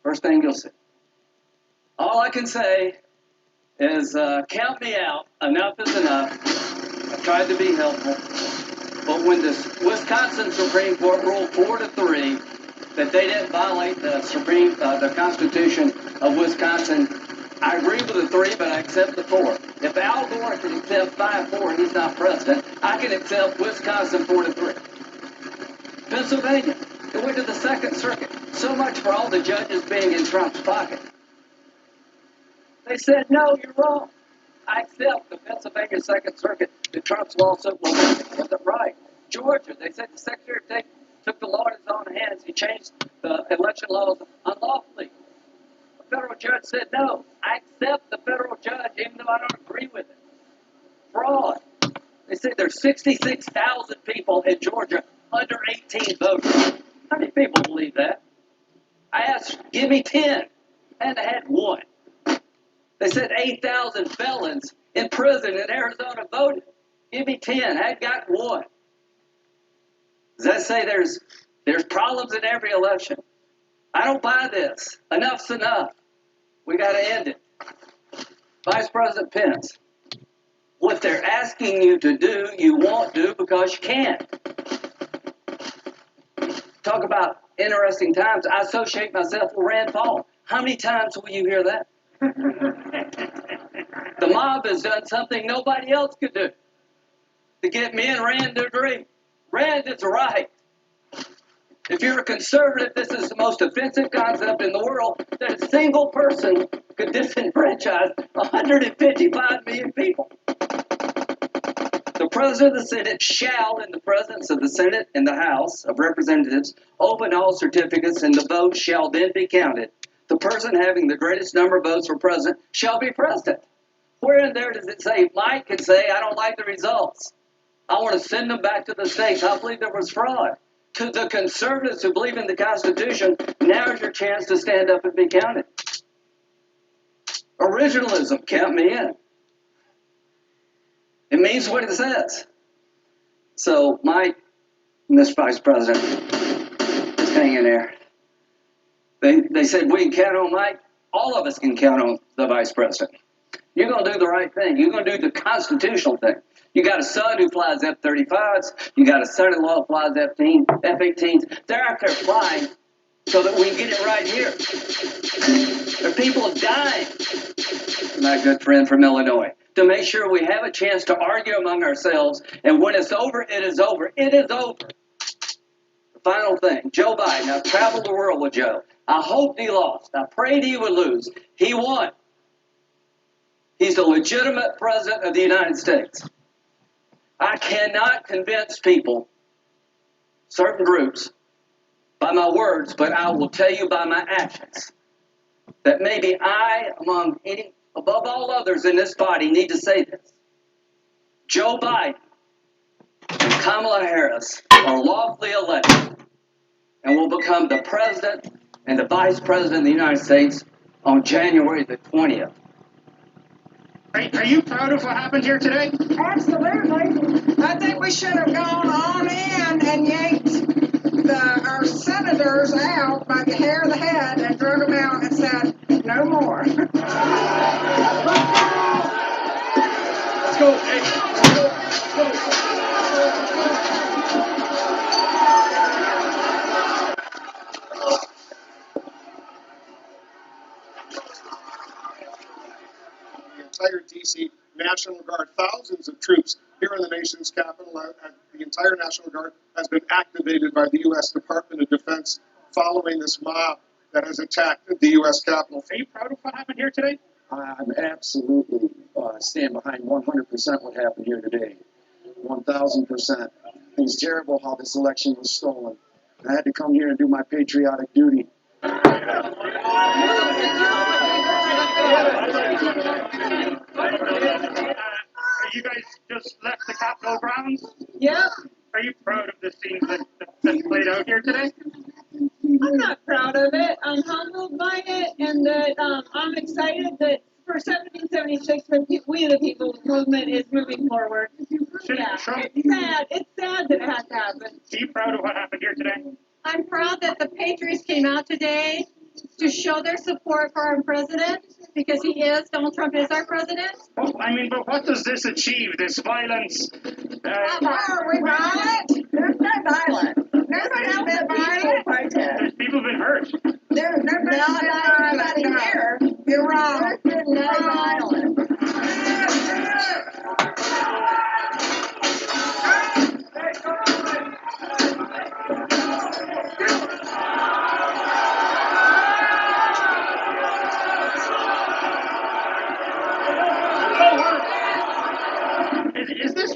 first thing you'll see. All I can say is count me out. Enough is enough. I've tried to be helpful. But when the Wisconsin Supreme Court ruled 4-3 that they didn't violate the Constitution of Wisconsin, I agree with the 3, but I accept the 4. If Al Gore can accept 5-4 and he's not president, I can accept Wisconsin 4-3. Pennsylvania, it went to the Second Circuit. So much for all the judges being in Trump's pocket. They said, no, you're wrong. I accept the Pennsylvania Second Circuit that Trump's lawsuit wasn't right. Georgia, they said the Secretary of State took the law in his own hands. He changed the election laws unlawfully. The federal judge said, no, I accept the federal judge even though I don't agree with it. Fraud. They said there's 66,000 people in Georgia under 18 voting. How many people believe that? I asked, give me 10, and I had one. They said 8,000 felons in prison in Arizona voted. Give me 10, I got one. Does that say there's problems in every election? I don't buy this. Enough's enough. We got to end it. Vice President Pence, what they're asking you to do, you won't do because you can't. Talk about interesting times. I associate myself with Rand Paul. How many times will you hear that? The mob has done something nobody else could do to get me and Rand to agree. Rand is right. If you're a conservative, this is the most offensive concept in the world that a single person could disenfranchise 155 million people. The President of the Senate shall, in the presence of the Senate and the House of Representatives, open all certificates, and the vote shall then be counted. The person having the greatest number of votes for president shall be president. Where in there does it say Mike can say, I don't like the results? I want to send them back to the states. I believe there was fraud. To the conservatives who believe in the Constitution, now's your chance to stand up and be counted. Originalism, count me in. It means what it says. So, Mike, Mr. Vice President, just hang in there. They said we can count on Mike. All of us can count on the Vice President. You're going to do the right thing. You're going to do the constitutional thing. You got a son who flies F-35s. You got a son-in-law who flies F-18s. They're out there flying so that we can get it right here. There are people dying. My good friend from Illinois. To make sure we have a chance to argue among ourselves. And when it's over, it is over. It is over. The final thing. Joe Biden. I've traveled the world with Joe. I hoped he lost. I prayed he would lose. He won. He's a legitimate president of the United States. I cannot convince people, certain groups, by my words, but I will tell you by my actions, that maybe I, above all others in this body, need to say this. Joe Biden and Kamala Harris are lawfully elected and will become the president and the vice president of the United States on January the 20th. Are you proud of what happened here today? Absolutely. I think we should have gone on in and yanked our senators out by the hair of the head and drug them out and said, no more. Let's go. Hey, let's go. Entire DC National Guard, thousands of troops here in the nation's capital. The entire National Guard has been activated by the U.S. Department of Defense following this mob that has attacked the U.S. Capitol. Are you proud of what happened here today? I'm absolutely stand behind 100% what happened here today. 1,000%. It's terrible how this election was stolen. I had to come here and do my patriotic duty. You guys just left the Capitol grounds? Yeah. Are you proud of the scenes that played out here today? I'm not proud of it. I'm humbled by it, and that I'm excited that for 1776, we the people movement is moving forward. Yeah, it's sad. It's sad that it has to happen. Are you proud of what happened here today? I'm proud that the Patriots came out today to show their support for our president, because Donald Trump is our president. Well, I mean, but what does this achieve, this violence? Are we violent? There's no violence. There's no violent protest. People have been hurt. There's nobody here. You're wrong. There's no violence.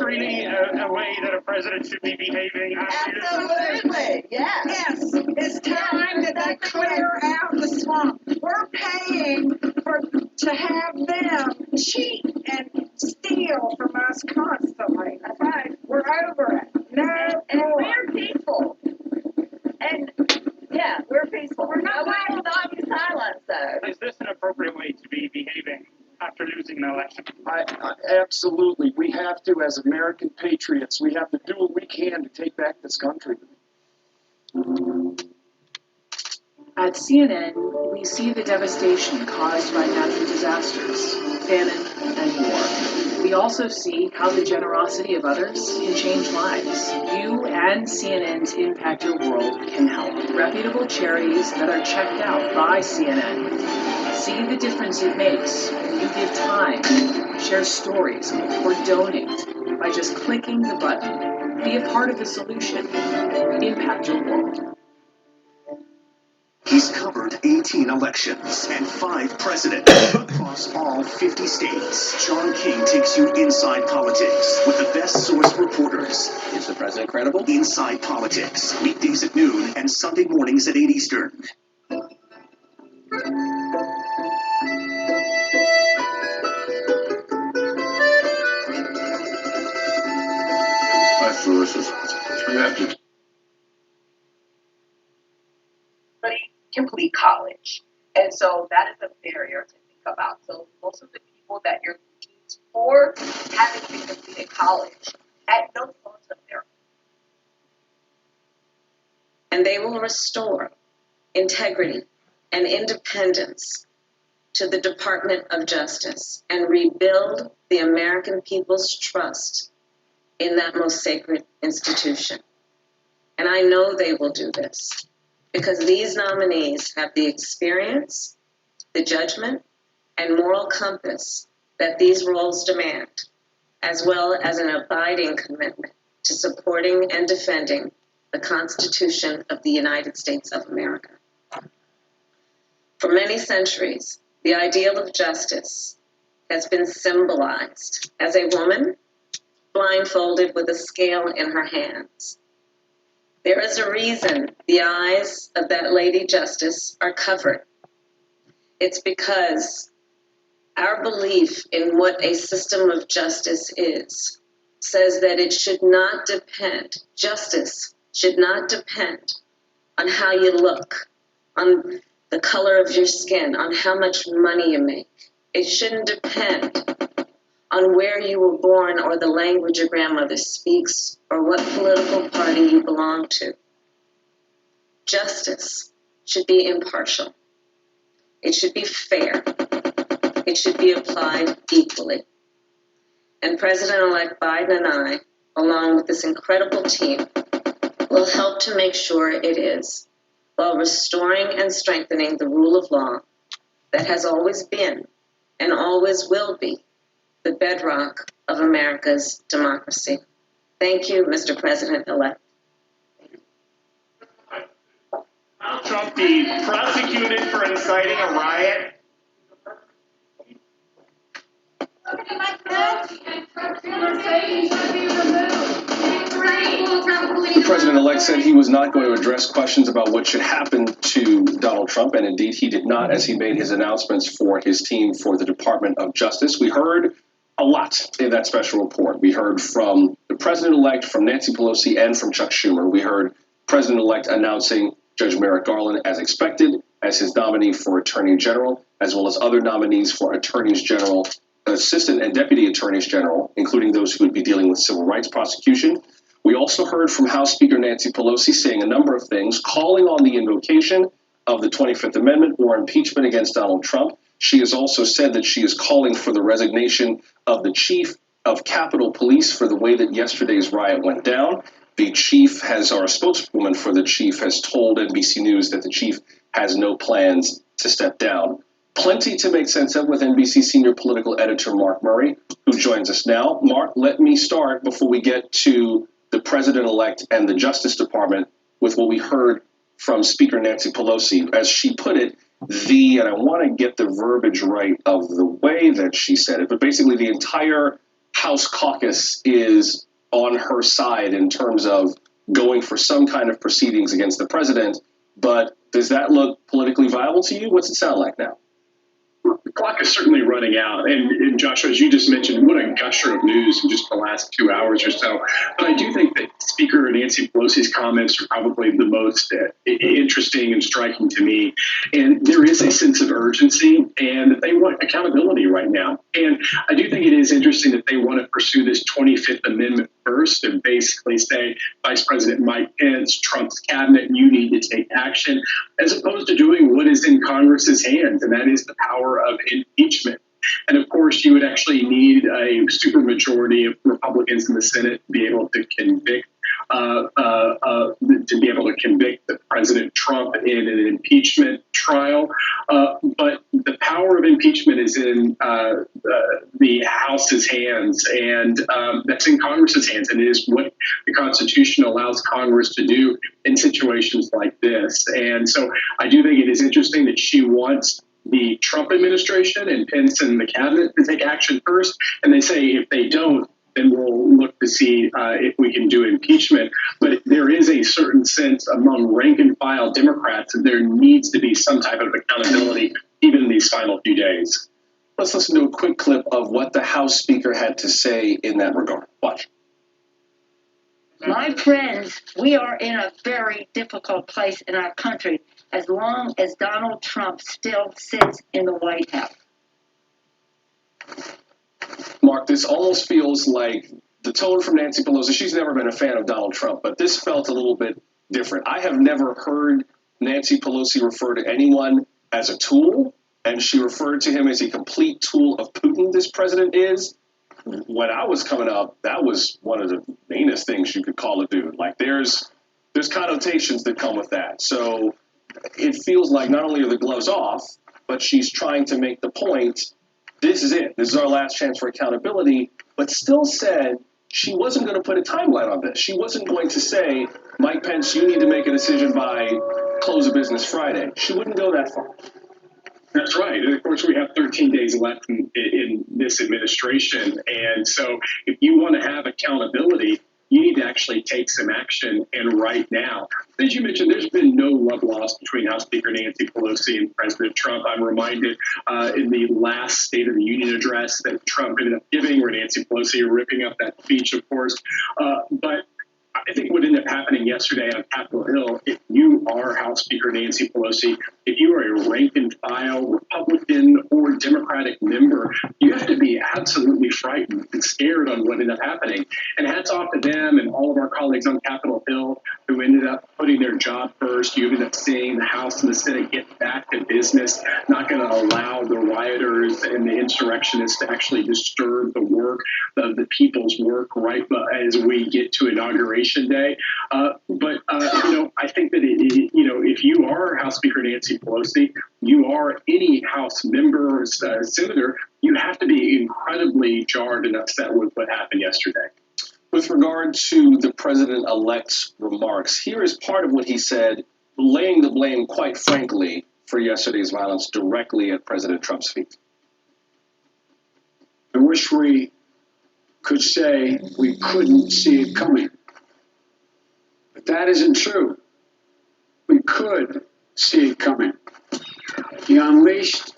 really a way that a president should be behaving? Absolutely, yes. Yes, it's time that they clear out the swamp. We're paying to have them cheat and steal from us constantly. That's right. We're over it. No and more. We're peaceful. And yeah, we're peaceful. We're not going to be silent, though. Is this an appropriate way to be behaving after losing an election? Absolutely. We have to, as American patriots, we have to do what we can to take back this country. At CNN, we see the devastation caused by natural disasters, famine, and war. We also see how the generosity of others can change lives. You and CNN's Impact Your World can help. Reputable charities that are checked out by CNN. See the difference it makes when you give time, share stories, or donate by just clicking the button. Be a part of the solution. Impact Your World. He's covered 18 elections and 5 presidents across all 50 states. John King takes you inside politics with the best source reporters. Is the president credible? Inside Politics, weekdays at noon and Sunday mornings at 8 Eastern. I feel this is drafted. Complete college. And so that is a barrier to think about. So most of the people that you're looking for haven't even completed college at no point of their. And they will restore integrity and independence to the Department of Justice and rebuild the American people's trust in that most sacred institution. And I know they will do this, because these nominees have the experience, the judgment, and moral compass that these roles demand, as well as an abiding commitment to supporting and defending the Constitution of the United States of America. For many centuries, the ideal of justice has been symbolized as a woman blindfolded with a scale in her hands. There is a reason the eyes of that Lady Justice are covered. It's because our belief in what a system of justice is says that it should not depend, justice should not depend on how you look, on the color of your skin, on how much money you make. It shouldn't depend on where you were born or the language your grandmother speaks or what political party you belong to. Justice should be impartial. It should be fair. It should be applied equally. And President-elect Biden and I, along with this incredible team, will help to make sure it is, while restoring and strengthening the rule of law that has always been and always will be the bedrock of America's democracy. Thank you, Mr. President-elect. Donald Trump be prosecuted for inciting a riot? The president-elect said he was not going to address questions about what should happen to Donald Trump, and indeed he did not as he made his announcements for his team for the Department of Justice. We heard a lot in that special report. We heard from the president-elect, from Nancy Pelosi, and from Chuck Schumer. We heard president-elect announcing Judge Merrick Garland as expected as his nominee for Attorney General, as well as other nominees for Attorneys General, Assistant and Deputy Attorneys General, including those who would be dealing with civil rights prosecution. We also heard from House Speaker Nancy Pelosi saying a number of things, calling on the invocation of the 25th Amendment or impeachment against Donald Trump. She has also said that she is calling for the resignation of the chief of Capitol Police for the way that yesterday's riot went down. The chief has, or a spokeswoman for the chief has told NBC News that the chief has no plans to step down. Plenty to make sense of with NBC senior political editor Mark Murray, who joins us now. Mark, let me start before we get to the president-elect and the Justice Department with what we heard from Speaker Nancy Pelosi. As she put it, and I want to get the verbiage right of the way that she said it, but basically the entire House caucus is on her side in terms of going for some kind of proceedings against the president. But does that look politically viable to you? What's it sound like now? The clock is certainly running out. And Josh, as you just mentioned, what a gusher of news in just the last 2 hours or so. But I do think that Speaker Nancy Pelosi's comments are probably the most interesting and striking to me. And there is a sense of urgency, and they want accountability right now. And I do think it is interesting that they want to pursue this 25th Amendment first and basically say, Vice President Mike Pence, Trump's cabinet, you need to take action, as opposed to doing what is in Congress's hands, and that is the power of impeachment. And of course, you would actually need a supermajority of Republicans in the Senate to be able to convict President Trump in an impeachment trial. But the power of impeachment is in the House's hands, and that's in Congress's hands, and it is what the Constitution allows Congress to do in situations like this. And so I do think it is interesting that she wants the Trump administration and Pence and the cabinet to take action first. And they say if they don't, then we'll look to see if we can do impeachment. But there is a certain sense among rank and file Democrats that there needs to be some type of accountability even in these final few days. Let's listen to a quick clip of what the House Speaker had to say in that regard. Watch. My friends, we are in a very difficult place in our country as long as Donald Trump still sits in the White House. Mark, this almost feels like the tone from Nancy Pelosi. She's never been a fan of Donald Trump, but this felt a little bit different. I have never heard Nancy Pelosi refer to anyone as a tool, and she referred to him as a complete tool of Putin, this president is. When I was coming up, that was one of the meanest things you could call a dude. Like, there's connotations that come with that. So it feels like not only are the gloves off, but she's trying to make the point, this is it. This is our last chance for accountability, but still said she wasn't going to put a timeline on this. She wasn't going to say, Mike Pence, you need to make a decision by close of business Friday. She wouldn't go that far. That's right. And of course, we have 13 days left in this administration. And so if you want to have accountability, you need to actually take some action, and right now. As you mentioned, there's been no love lost between House Speaker Nancy Pelosi and President Trump. I'm reminded in the last State of the Union address that Trump ended up giving, where Nancy Pelosi ripping up that speech, of course. But I think what ended up happening yesterday on Capitol Hill, if you are House Speaker Nancy Pelosi, if you are a rank and file Republican or Democratic member, you have to be absolutely frightened and scared on what ended up happening. And hats off to them and all of our colleagues on Capitol Hill who ended up putting their job first. You ended up seeing the House and the Senate get back to business, not going to allow the rioters and the insurrectionists to actually disturb the work, the people's work, right as we get to inauguration day. But I think that, if you are House Speaker Nancy Pelosi, you are any House member or senator, you have to be incredibly jarred and upset with what happened yesterday. With regard to the president-elect's remarks, here is part of what he said, laying the blame, quite frankly, for yesterday's violence directly at President Trump's feet. I wish we could say we couldn't see it coming. But that isn't true. We could see it coming. He unleashed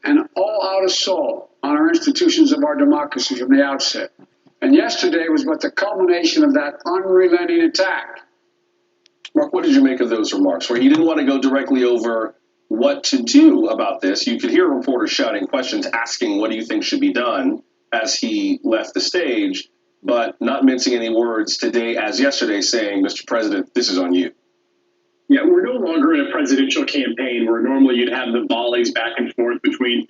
an all-out assault on our institutions of our democracy from the outset. And yesterday was but the culmination of that unrelenting attack. Mark, what did you make of those remarks, where he didn't want to go directly over what to do about this? You could hear reporters shouting questions, asking what do you think should be done as he left the stage, but not mincing any words today as yesterday, saying, Mr. President, this is on you. Yeah, we're no longer in a presidential campaign where normally you'd have the volleys back and forth between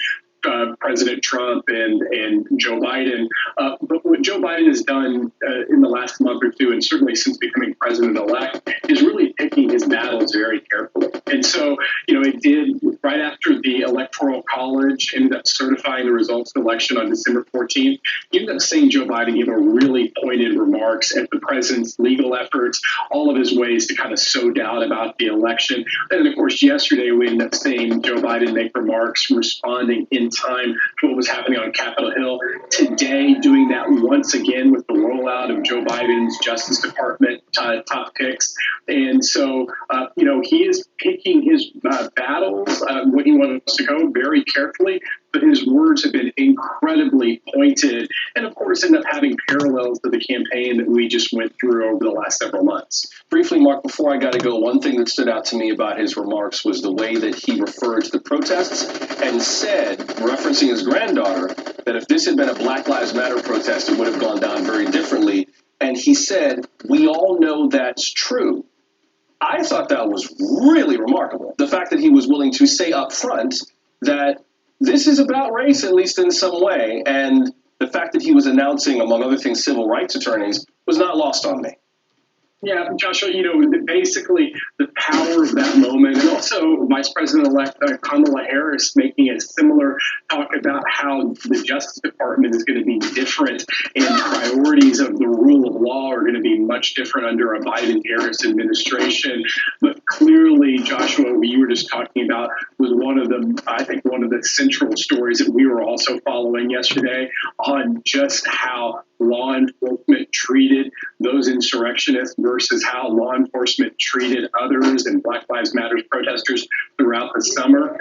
President Trump and Joe Biden. But what Joe Biden has done in the last month or two, and certainly since becoming president-elect, is really picking his battles very carefully. And so, it did, right after the Electoral College ended up certifying the results of the election on December 14th, you ended up seeing Joe Biden give a really pointed remarks at the president's legal efforts, all of his ways to kind of sow doubt about the election. And then, of course, yesterday we ended up seeing Joe Biden make remarks responding in time to what was happening on Capitol Hill. Today, doing that once again with the rollout of Joe Biden's Justice Department top picks. And so, he is picking his battles, when he wants to go, very carefully, but his words have been incredibly pointed and, of course, end up having parallels to the campaign that we just went through over the last several months. Briefly, Mark, before I got to go, one thing that stood out to me about his remarks was the way that he referred to the protests and said, referencing his granddaughter, that if this had been a Black Lives Matter protest, it would have gone down very differently. And he said, we all know that's true. I thought that was really remarkable. The fact that he was willing to say up front that this is about race, at least in some way, and the fact that he was announcing, among other things, civil rights attorneys was not lost on me. Yeah, Joshua, basically the power of that moment, and also Vice President-elect Kamala Harris making a similar talk about how the Justice Department is going to be different and priorities of the rule of law are going to be much different under a Biden-Harris administration. But clearly, Joshua, what you were just talking about was one of the central stories that we were also following yesterday on just how law enforcement treated those insurrectionists versus how law enforcement treated others and Black Lives Matter protesters throughout the summer.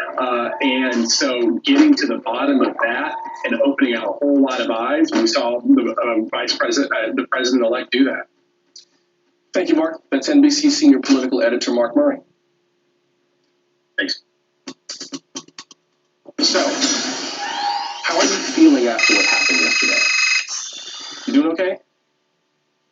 And so getting to the bottom of that and opening out a whole lot of eyes, we saw the president-elect do that. Thank you, Mark. That's NBC Senior Political Editor Mark Murray. Thanks. So, how are you feeling after what happened yesterday? You doing okay?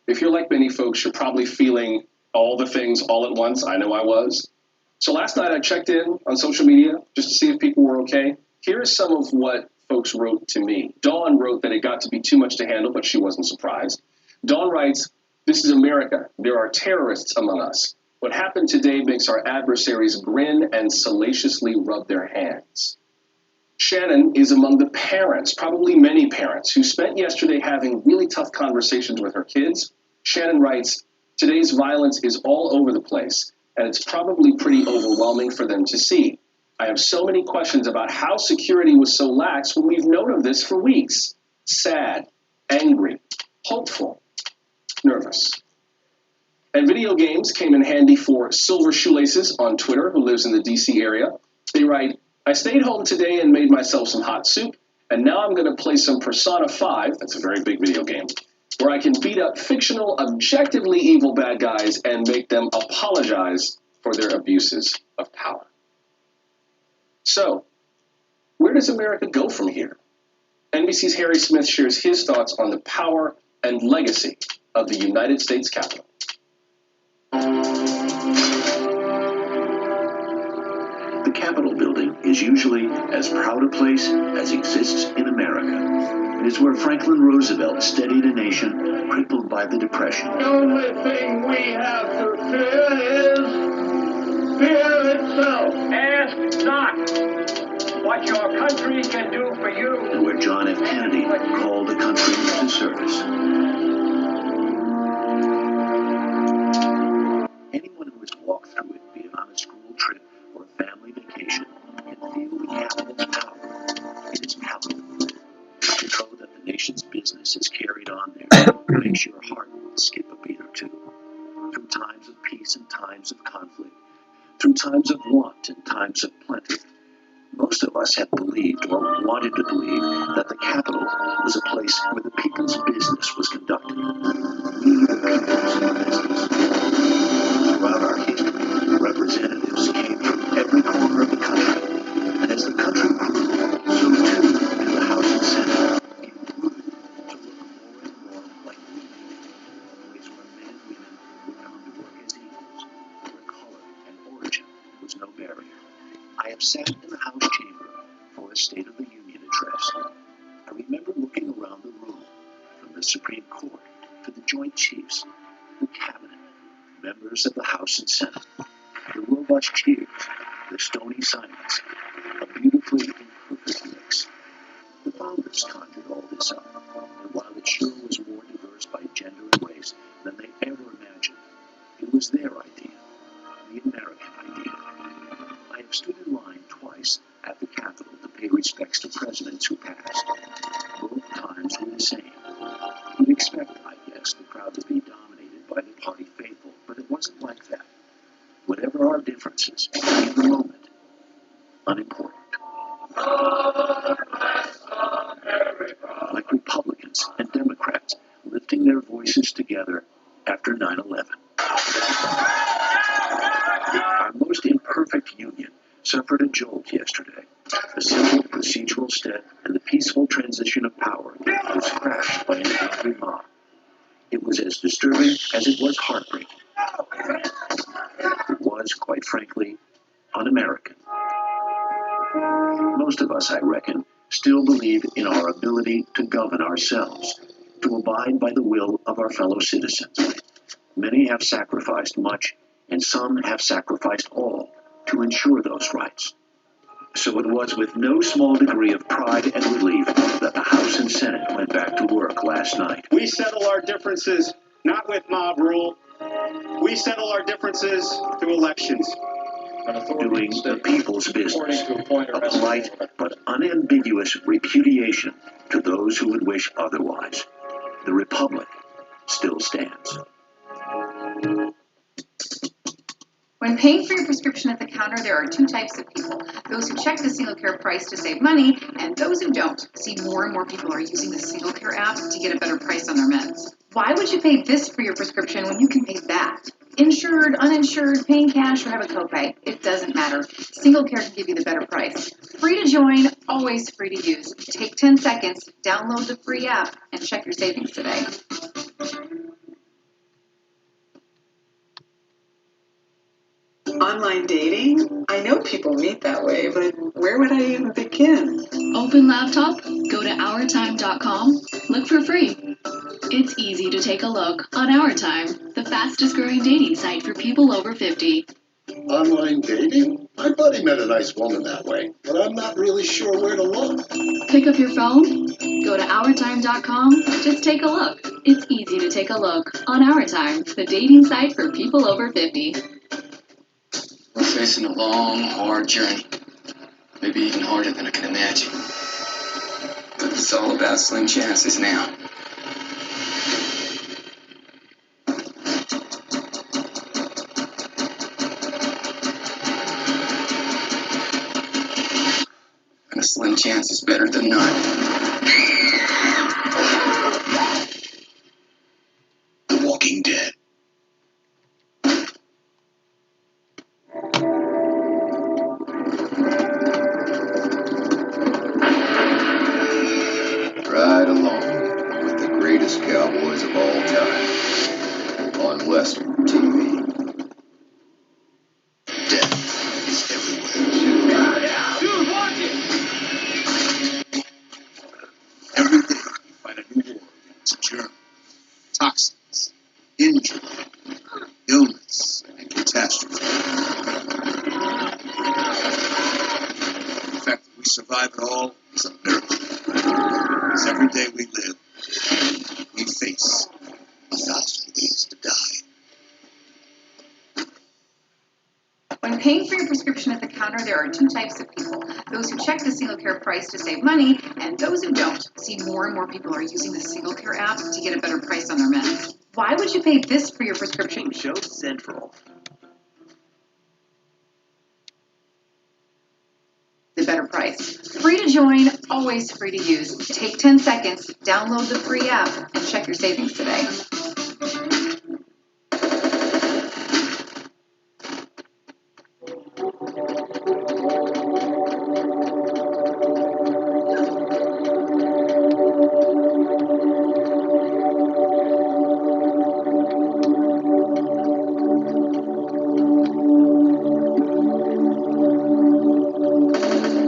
If you're like many folks, you're probably feeling all the things all at once. I know I was. So last night I checked in on social media just to see if people were okay. Here's some of what folks wrote to me. Dawn wrote that it got to be too much to handle, but she wasn't surprised. Dawn writes, "This is America. There are terrorists among us. What happened today makes our adversaries grin and salaciously rub their hands." Shannon is among the parents, probably many parents, who spent yesterday having really tough conversations with her kids. Shannon writes, "Today's violence is all over the place, and it's probably pretty overwhelming for them to see. I have so many questions about how security was so lax when we've known of this for weeks. Sad, angry, hopeful, nervous." And video games came in handy for Silver Shoelaces on Twitter, who lives in the DC area. They write, "I stayed home today and made myself some hot soup, and now I'm going to play some Persona 5, that's a very big video game, where I can beat up fictional, objectively evil bad guys and make them apologize for their abuses of power." So, where does America go from here? NBC's Harry Smith shares his thoughts on the power and legacy of the United States Capitol. The Capitol building is usually as proud a place as exists in America. It is where Franklin Roosevelt steadied a nation crippled by the Depression. The only thing we have to fear is fear itself. Ask not what your country can do for you. And where John F. Kennedy called the country to service. Anyone who has walked through it, be it on a school trip or a family vacation, can feel the Capitol's power. It is palpable. To know that the nation's business is carried on there makes your heart skip a beat or two. Through times of peace and times of conflict, through times of want and times of plenty, most of us have believed or wanted to believe that the Capitol was a place where the people's business was conducted. We, the people's business. Throughout our history, representatives came from every corner of the country, and as the country grew, so too did the House and Senate. It grew to look more and more like we, a place where men and women would come to work as equals, where color and origin was no barrier. I have sat in the House chamber for a State of the Union address. I remember looking around the room, from the Supreme Court to the Joint Chiefs, the Cabinet, members of the House and Senate, the robust cheers, the stony silence, a beautifully imperfect mix. The founders conjured all this up, and while it sure was more diverse by gender and race than they ever imagined, it was their idea, the American idea. I have stood in line twice at the Capitol to pay respects to presidents who passed. Both times were the same. You'd expect, I guess, to be dominated by the party faithful, but it wasn't like that. Whatever our differences, in the moment, unimportant. Like Republicans and Democrats lifting their voices together after 9/11. Our most imperfect union suffered a jolt yesterday. The simple procedural step and the peaceful transition of power was crashed by an angry mob. It was as disturbing as it was heartbreaking. It was, quite frankly, un-American. Most of us, I reckon, still believe in our ability to govern ourselves, to abide by the will of our fellow citizens. Many have sacrificed much, and some have sacrificed all to ensure those rights. So it was with no small degree of pride and relief that the House and Senate went back to work last night. We settle our differences not with mob rule. We settle our differences through elections. Doing the people's business, a polite but unambiguous repudiation to those who would wish otherwise. The Republic still stands. When paying for your prescription at the counter, there are two types of people. Those who check the single care price to save money, and those who don't. See, more and more people are using the single care app to get a better price on their meds. Why would you pay this for your prescription when you can pay that? Insured, uninsured, paying cash, or have a copay. It doesn't matter. Single care can give you the better price. Free to join, always free to use. Take 10 seconds, download the free app, and check your savings today. Online dating? I know people meet that way, but where would I even begin? Open laptop, go to OurTime.com, look for free. It's easy to take a look on Our Time, the fastest growing dating site for people over 50. Online dating? My buddy met a nice woman that way, but I'm not really sure where to look. Pick up your phone, go to OurTime.com, just take a look. It's easy to take a look on Our Time, the dating site for people over 50. We're facing a long, hard journey. Maybe even harder than I can imagine. But it's all about slim chances now. And a slim chance is better than none. The Walking Dead. Ride along with the greatest cowboys of all time on Western TV. Death is everywhere. Dude, watch it! Every day we fight a new war against germs, toxins, injury, illness, and catastrophe. The fact that we survive it all is a miracle. Because every day we live, we face 1,000 ways to die. When paying for your prescription at the counter, there are two types of people. Those who check the single care price to save money, and those who don't. See, more and more people are using the single care app to get a better price on their meds. Why would you pay this for your prescription? Show Central. The better price. Free to join, always free to use. Take 10 seconds, download the free app, and check your savings today.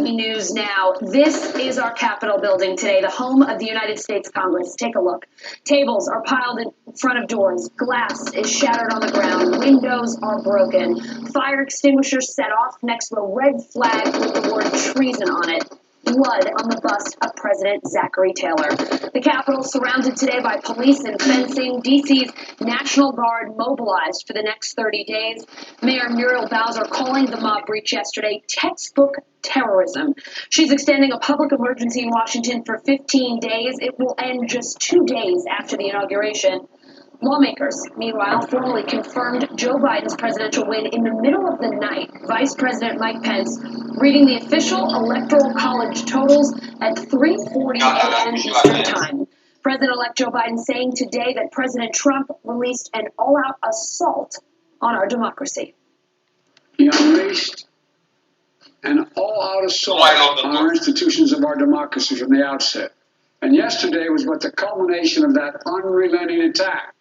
News now. This is our Capitol building today, the home of the United States Congress. Take a look. Tables are piled in front of doors. Glass is shattered on the ground. Windows are broken. Fire extinguishers set off next to a red flag with the word treason on it. Blood on the bust of President Zachary Taylor. The Capitol surrounded today by police and fencing. D.C.'s National Guard mobilized for the next 30 days. Mayor Muriel Bowser calling the mob breach yesterday textbook terrorism. She's extending a public emergency in Washington for 15 days. It will end just 2 days after the inauguration. Lawmakers, meanwhile, formally confirmed Joe Biden's presidential win in the middle of the night. Vice President Mike Pence reading the official Electoral College totals at 3:40 a.m. Eastern Time. President-elect Joe Biden saying today that President Trump released an all-out assault on our democracy. He unleashed an all-out assault on our institutions of our democracy from the outset. And yesterday was but the culmination of that unrelenting attack.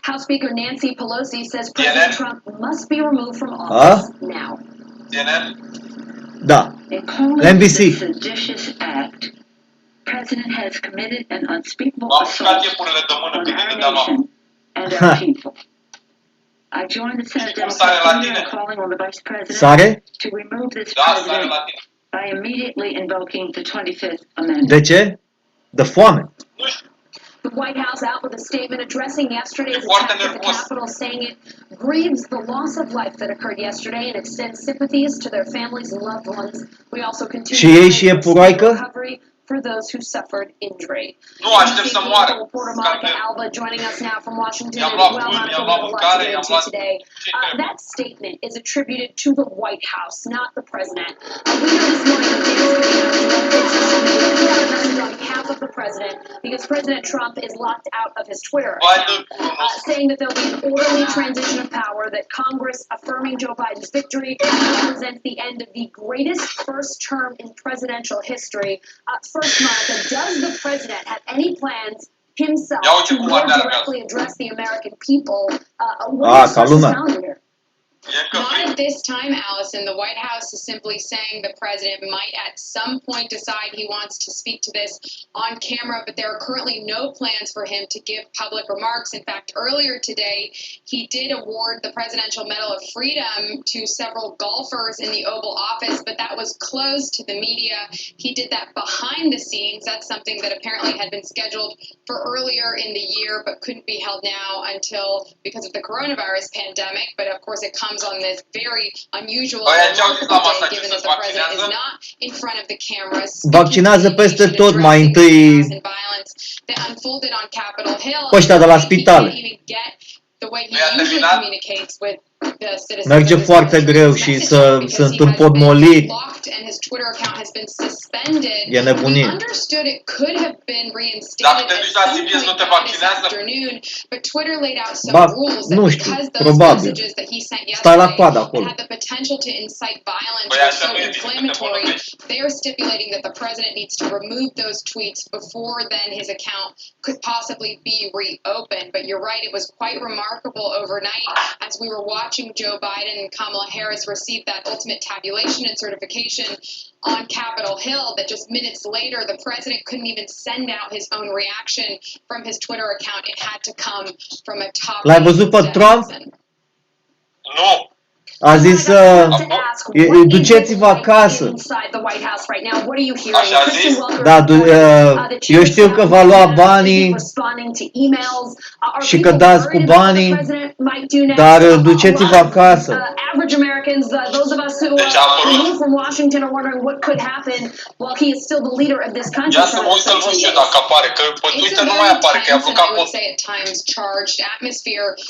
House Speaker Nancy Pelosi says President Trump must be removed from office now. Da. In calling NBC. this seditious act, President has committed an unspeakable assault on our nation and our people. I join the Senate Democrats in calling on the Vice President Sare? to remove this president by immediately invoking the 25th Amendment. De ce? De foame. The White House out with a statement addressing yesterday's attack at the Capitol, saying it grieves the loss of life that occurred yesterday and extends sympathies to their families and loved ones. We also continue to pray for recovery for those who suffered injury. Reporter Monica Alba joining us now from Washington. Well, Monica, we have a lot to get into today. That statement is attributed to the White House, not the president. We know this morning that a message on behalf of the president because President Trump is locked out of his Twitter account, saying that there'll be an orderly transition of power, that Congress affirming Joe Biden's victory represents the end of the greatest first term in presidential history. First, Monica, does the president have any plans himself to more directly address the American people? What is the calendar here? Not at this time, Allison. The White House is simply saying the president might at some point decide he wants to speak to this on camera, but there are currently no plans for him to give public remarks. In fact, earlier today, he did award the Presidential Medal of Freedom to several golfers in the Oval Office, but that was closed to the media. He did that behind the scenes. That's something that apparently had been scheduled for earlier in the year, but couldn't be held now until because of the coronavirus pandemic. But of course, it comes on this very unusual day, given that the president is not in front of the cameras. Vaccinează peste tot, mai întâi that unfolded on Capitol Hill. ăștia de la spitale. The way he usually communicates with the citizens. Merge foarte greu și sunt împotmolit. And his Twitter account has been suspended. E nebunie. Understood it could have been reinstated this afternoon, but Twitter laid out some rules that because those messages that he sent yesterday had the potential to incite violence or so inflammatory, they are stipulating that the president needs to remove those tweets before then his account could possibly be reopened. But you're right, it was quite remarkable overnight as we were watching Joe Biden and Kamala Harris receive that ultimate tabulation and certification on Capitol Hill, that just minutes later the president couldn't even send out his own reaction from his Twitter account. It had to come from a top. L-ai văzut pe Trump? Nu. A zis, duceți-vă acasă. Da, eu știu că va lua banii și că dați cu banii, dar duceți-vă acasă. Average Americans, those of us who moved from Washington are wondering what could happen while he is still the leader of this country. Ia să mă uit să-l văd și eu dacă apare, că pe Twitter nu mai apare, că i-a blocat contul.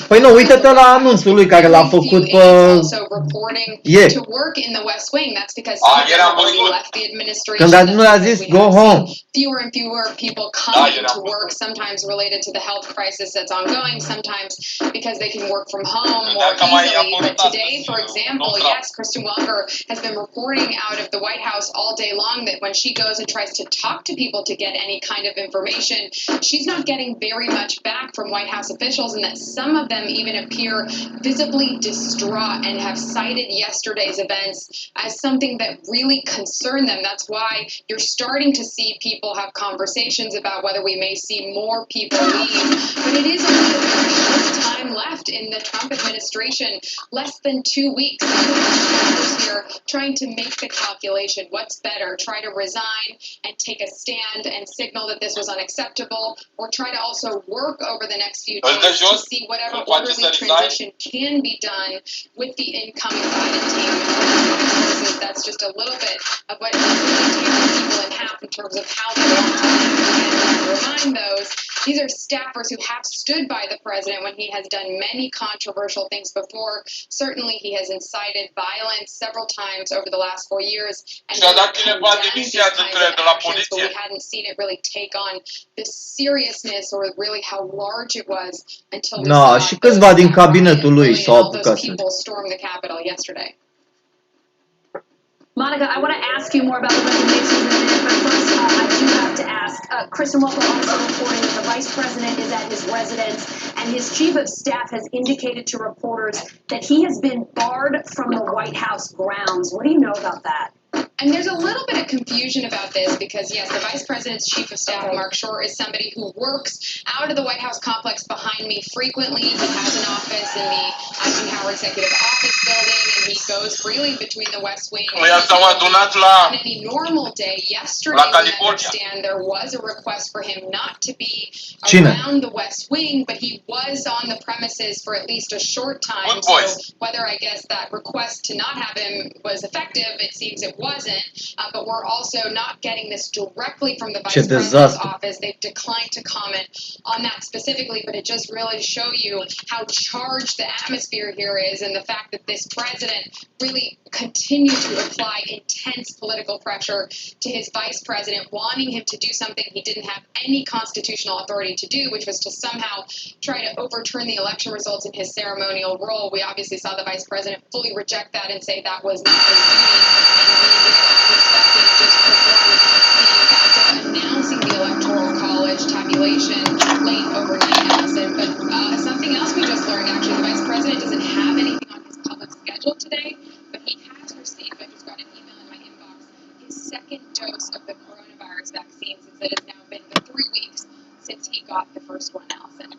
Păi nu, uite-te la anunțul lui care l-a făcut pe ieri. Ieri am văzut. Când nu a zis go home. Fewer and fewer people coming to work, sometimes related to the health crisis that's ongoing, sometimes because they can work from home more easily. But today, for example, yes, Kristen Welker has been reporting out of the White House all day long that when she goes and tries to talk to people to get any kind of information, she's not getting very much back from White House officials, and that some of them even appear visibly distraught and have cited yesterday's events as something that really concern them. That's why you're starting to see people have conversations about whether we may see more people leave. But it is only a very short time left in the Trump administration, less than 2 weeks. Here trying to make the calculation. What's better? Try to resign and take a stand and signal that this was unacceptable, or try to also work over the next few days to see whatever orderly transition can be done with the incoming Biden team. That's just a little bit of what really tears people in half in terms of how they want to remind those These are staffers who have stood by the president when he has done many controversial things before. Certainly, he has incited violence several times over the last 4 years, and we condemned these kinds of actions, but we hadn't seen it really take on the seriousness or really how large it was until we saw și câțiva din cabinetul lui s-au all those apucat să... people storm the Capitol yesterday. Monica, I want to ask you more about the resignations in a minute, but first I do have to ask, Kristen Welker also reporting that the vice president is at his residence and his chief of staff has indicated to reporters that he has been barred from the White House grounds. What do you know about that? And there's a little bit of confusion about this because, yes, the Vice President's Chief of Staff, Mark Short, is somebody who works out of the White House complex behind me frequently. He has an office in the Eisenhower Executive Office building, and he goes freely between the West Wing and on any normal day. Yesterday, we understand there was a request for him not to be around the West Wing, but he was on the premises for at least a short time. So whether, I guess, that request to not have him was effective, it seems it wasn't. But we're also not getting this directly from the Vice President's office. They've declined to comment on that specifically, but it just really show you how charged the atmosphere here is and the fact that this president really continued to apply intense political pressure to his vice president, wanting him to do something he didn't have any constitutional authority to do, which was to somehow try to overturn the election results in his ceremonial role. We obviously saw the vice president fully reject that and say that was not his duty, and he did, as expected, just perform the act of announcing the Electoral College tabulation late overnight, Allison. But something else we just learned, actually, the vice president doesn't have anything on his public schedule today, but he has received, I just got an email in my inbox, his second dose of the coronavirus vaccine, since it has now been 3 weeks since he got the first one, Allison.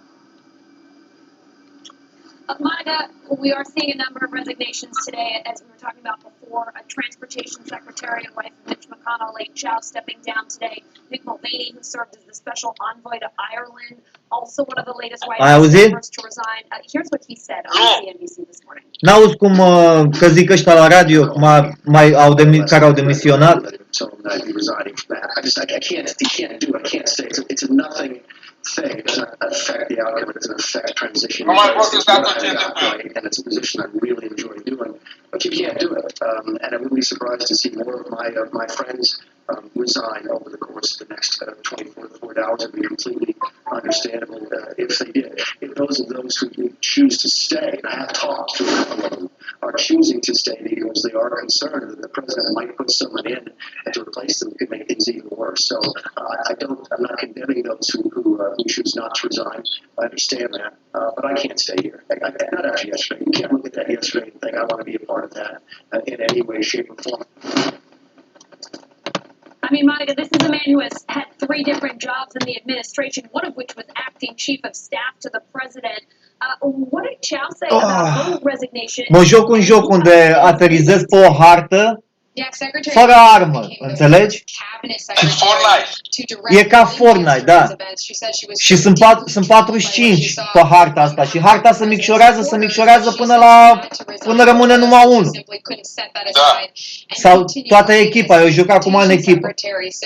Monica, we are seeing a number of resignations today, as we were talking about before. A transportation secretary and wife of Mitch McConnell, Lane Chow, stepping down today. Mick Mulvaney, who served as the special envoy to Ireland, also one of the latest White House members to resign. Here's what he said on CNBC this morning. N-auzi cum că zic ăștia la radio care au demisionat? Thing. It doesn't affect the outcome. It doesn't affect transition. And it's a position I really enjoy doing. But you can't do it. And I wouldn't be surprised to see more of my friends resign over the course of the next 24 to 48 hours. It would be completely understandable if they did. If those of those who choose to stay, and I have talked to a couple of them, are choosing to stay because they are concerned that the president might put someone in to replace them could make things even worse. So I'm not condemning those who choose not to resign. I understand that, but I can't stay here. Not after yesterday. You can't look at that yesterday and think I want to be a part of that in any way, shape, or form. I mean, Monica, this is a man who has had 3 different jobs in the administration, one of which was acting chief of staff to the president. What did Chow say about her resignation? Mă joc un joc unde aterizez pe o hartă fără armă, înțelegi? E ca Fortnite, da. Și sunt 45 pe harta asta și harta se micșorează până rămâne numai unul. Sau toată echipa, eu joc acum în echipă.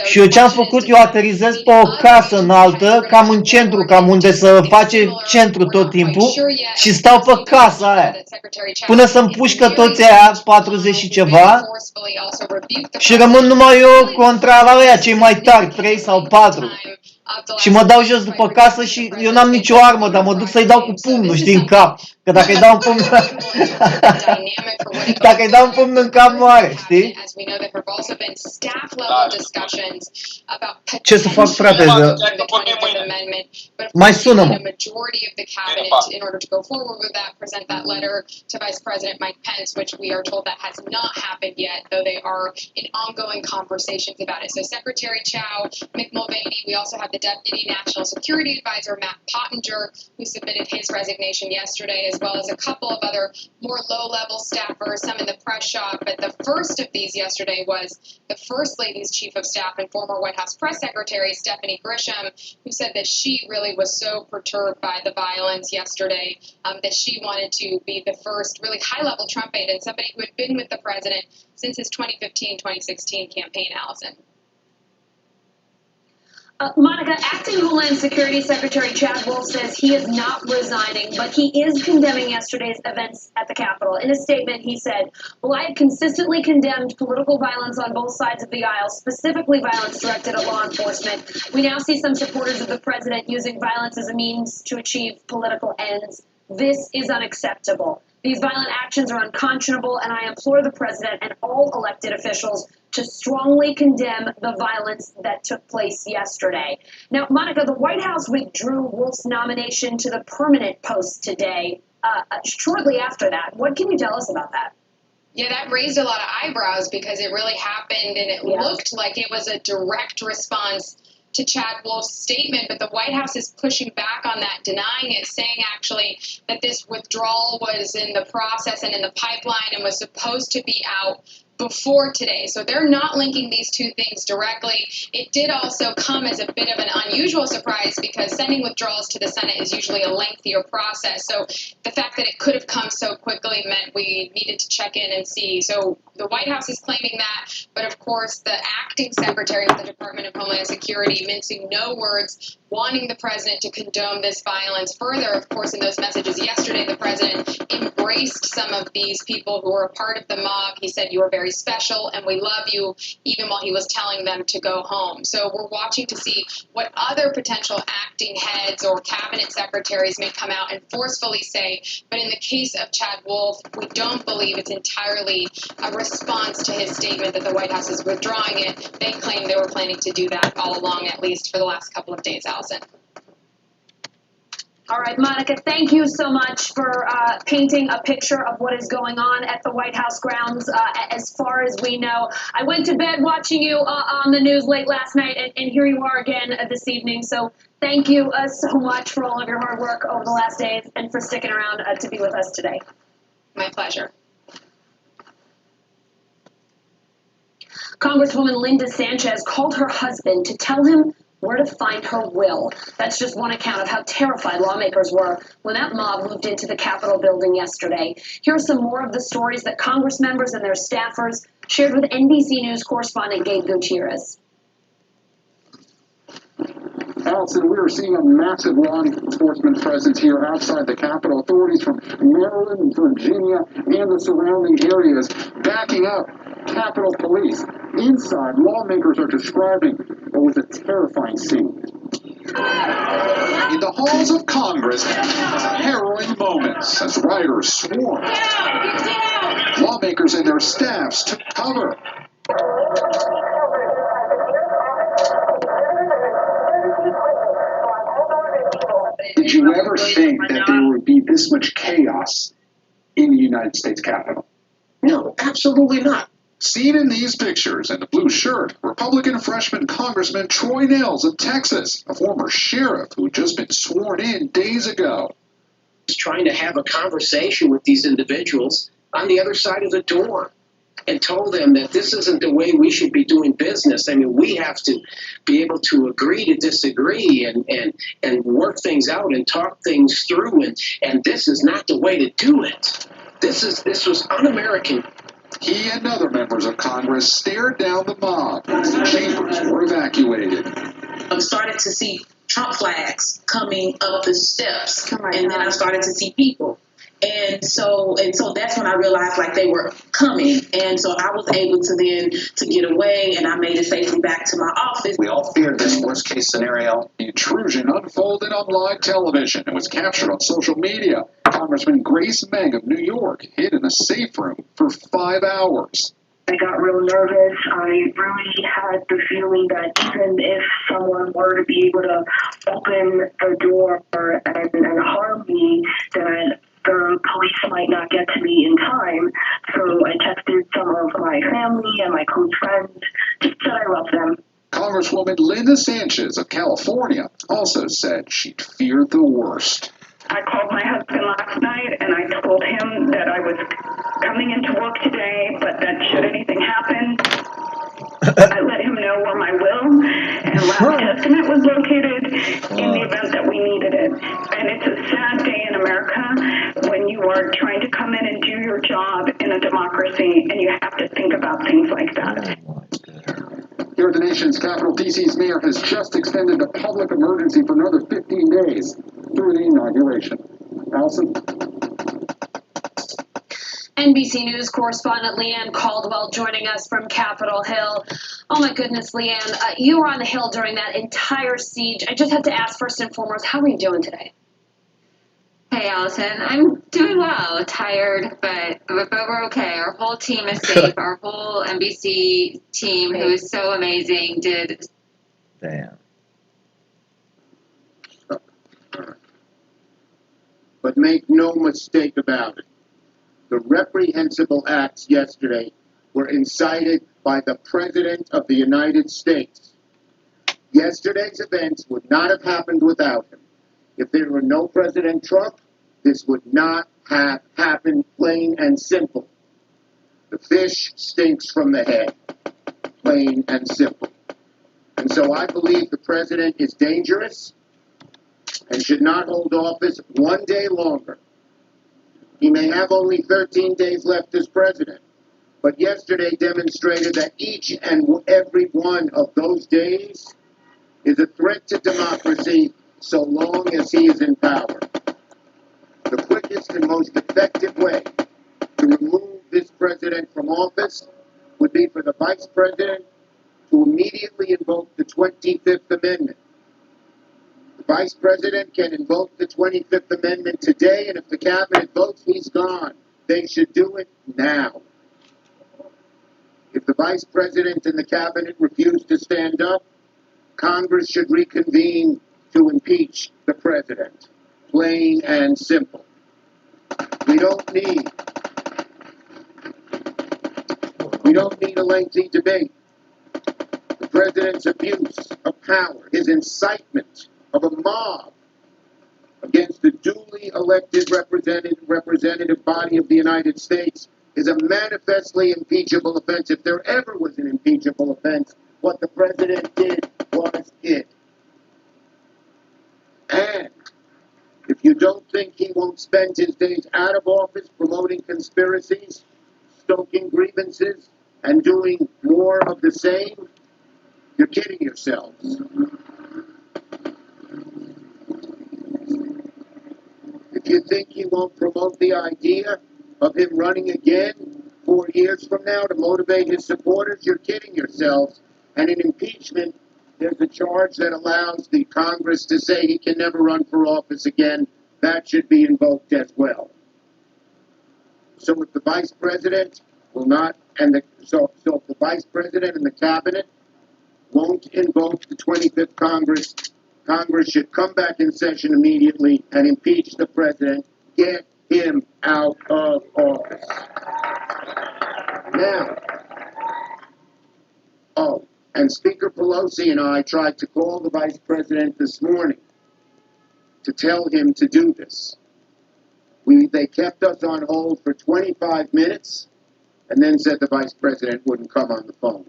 Și eu ce-am făcut, eu aterizez pe o casă înaltă, cam în centru, cam unde se face centru tot timpul și stau pe casa aia. Până să-mi pușcă toți aia, 40 și ceva, și rămân numai eu contra la ăia, cei mai tari, 3 sau 4. Și mă dau jos după casă și eu n-am nicio armă, dar mă duc să-i dau cu pumnul, știi, în cap. Că dacă îi dau un pumn, dacă îi dau un pumn în cap, moare, știi? Ce să fac, frate? Mai sună-mă. So Secretary Chow, Mick Mulvaney, we also have the Deputy National Security Advisor, Matt Pottinger, who submitted his resignation yesterday, as well as a couple of other more low-level staffers, some in the press shop. But the first of these yesterday was the First Lady's Chief of Staff and former White House Press Secretary, Stephanie Grisham, who said that she really was so perturbed by the violence yesterday that she wanted to be the first really high-level Trump aide and somebody who had been with the president since his 2015-2016 campaign, Allison. Monica, Acting Homeland Security Secretary Chad Wolf says he is not resigning, but he is condemning yesterday's events at the Capitol. In a statement, he said, "Well, I have consistently condemned political violence on both sides of the aisle, specifically violence directed at law enforcement. We now see some supporters of the president using violence as a means to achieve political ends. This is unacceptable. These violent actions are unconscionable, and I implore the president and all elected officials to strongly condemn the violence that took place yesterday." Now, Monica, the White House withdrew Wolf's nomination to the permanent post today, shortly after that. What can you tell us about that? Yeah, that raised a lot of eyebrows because it really happened and it looked like it was a direct response to Chad Wolf's statement, but the White House is pushing back on that, denying it, saying actually that this withdrawal was in the process and in the pipeline and was supposed to be out before today. So they're not linking these two things directly. It did also come as a bit of an unusual surprise because sending withdrawals to the Senate is usually a lengthier process. So the fact that it could have come so quickly meant we needed to check in and see. So the White House is claiming that, but of course the acting secretary of the Department of Homeland Security mincing no words, wanting the president to condone this violence. Further, of course, in those messages yesterday, the president embraced some of these people who were a part of the mob. He said, "You are very special and we love you," even while he was telling them to go home. So we're watching to see what other potential acting heads or cabinet secretaries may come out and forcefully say. But in the case of Chad Wolf, we don't believe it's entirely a response to his statement that the White House is withdrawing it. They claim they were planning to do that all along, at least for the last couple of days, Allison. All right, Monica, thank you so much for painting a picture of what is going on at the White House grounds. As far as we know, I went to bed watching you on the news late last night, and here you are again this evening. So thank you so much for all of your hard work over the last days and for sticking around to be with us today. My pleasure. Congresswoman Linda Sanchez called her husband to tell him where to find her will. That's just one account of how terrified lawmakers were when that mob moved into the Capitol building yesterday. Here are some more of the stories that Congress members and their staffers shared with NBC News correspondent Gabe Gutierrez. Allison, we are seeing a massive law enforcement presence here outside the Capitol. Authorities from Maryland, Virginia, and the surrounding areas backing up Capitol Police. Inside, lawmakers are describing what was a terrifying scene. In the halls of Congress, harrowing moments as rioters swarmed. Lawmakers and their staffs took cover. Did you ever think that there would be this much chaos in the United States Capitol? No, absolutely not. Seen in these pictures in the blue shirt, Republican freshman Congressman Troy Nehls of Texas, a former sheriff who had just been sworn in days ago. He's trying to have a conversation with these individuals on the other side of the door and told them that this isn't the way we should be doing business. I mean, we have to be able to agree to disagree and work things out and talk things through, and this is not the way to do it. This was un-American. He and other members of Congress stared down the mob as the chambers were evacuated. I started to see Trump flags coming up the steps, and then I started to see people. And so that's when I realized like they were coming. And so I was able to get away, and I made it safely back to my office. We all feared this worst case scenario. The intrusion unfolded on live television and was captured on social media. Congressman Grace Meng of New York hid in a safe room for 5 hours. I got real nervous. I really had the feeling that even if someone were to be able to open the door and harm me, that the police might not get to me in time. So I texted some of my family and my close friends, just said I love them. Congresswoman Linda Sanchez of California also said she'd feared the worst. I called my husband last night and I told him that I was coming into work today, but that should anything happen, I let him know where my will and last testament was located in the event that we needed it. And it's a sad day in America when you are trying to come in and do your job in a democracy and you have to think about things like that. Here at the nation's conditions, Capital DC's mayor has just extended the public emergency for another 15 days through the inauguration. Allison? NBC News correspondent Leanne Caldwell joining us from Capitol Hill. Oh my goodness, Leanne, you were on the Hill during that entire siege. I just have to ask first and foremost, how are you doing today? Hey, Allison. I'm doing well. Tired, but we're okay. Our whole team is safe. Our whole NBC team, who is so amazing, did. Damn. But make no mistake about it. The reprehensible acts yesterday were incited by the President of the United States. Yesterday's events would not have happened without him. If there were no President Trump, this would not have happened, plain and simple. The fish stinks from the head, plain and simple. And so I believe the President is dangerous and should not hold office one day longer. He may have only 13 days left as president, but yesterday demonstrated that each and every one of those days is a threat to democracy so long as he is in power. The quickest and most effective way to remove this president from office would be for the vice president to immediately invoke the 25th Amendment. The vice president can invoke the 25th Amendment today, and if the cabinet votes he's gone, they should do it now. If the vice president and the cabinet refuse to stand up, Congress should reconvene to impeach the president. Plain and simple. We don't need a lengthy debate. The president's abuse of power, his incitement of a mob against the duly elected representative body of the United States is a manifestly impeachable offense. If there ever was an impeachable offense, what the president did was it. And if you don't think he won't spend his days out of office promoting conspiracies, stoking grievances, and doing more of the same, you're kidding yourselves. If you think he won't promote the idea of him running again 4 years from now to motivate his supporters, you're kidding yourselves. And in impeachment, there's a charge that allows the Congress to say he can never run for office again. That should be invoked as well. So if the vice president will not, so if the vice president and the cabinet won't invoke the 25th Congress, Congress should come back in session immediately and impeach the president. Get him out of office. Now, and Speaker Pelosi and I tried to call the vice president this morning to tell him to do this. They kept us on hold for 25 minutes and then said the vice president wouldn't come on the phone.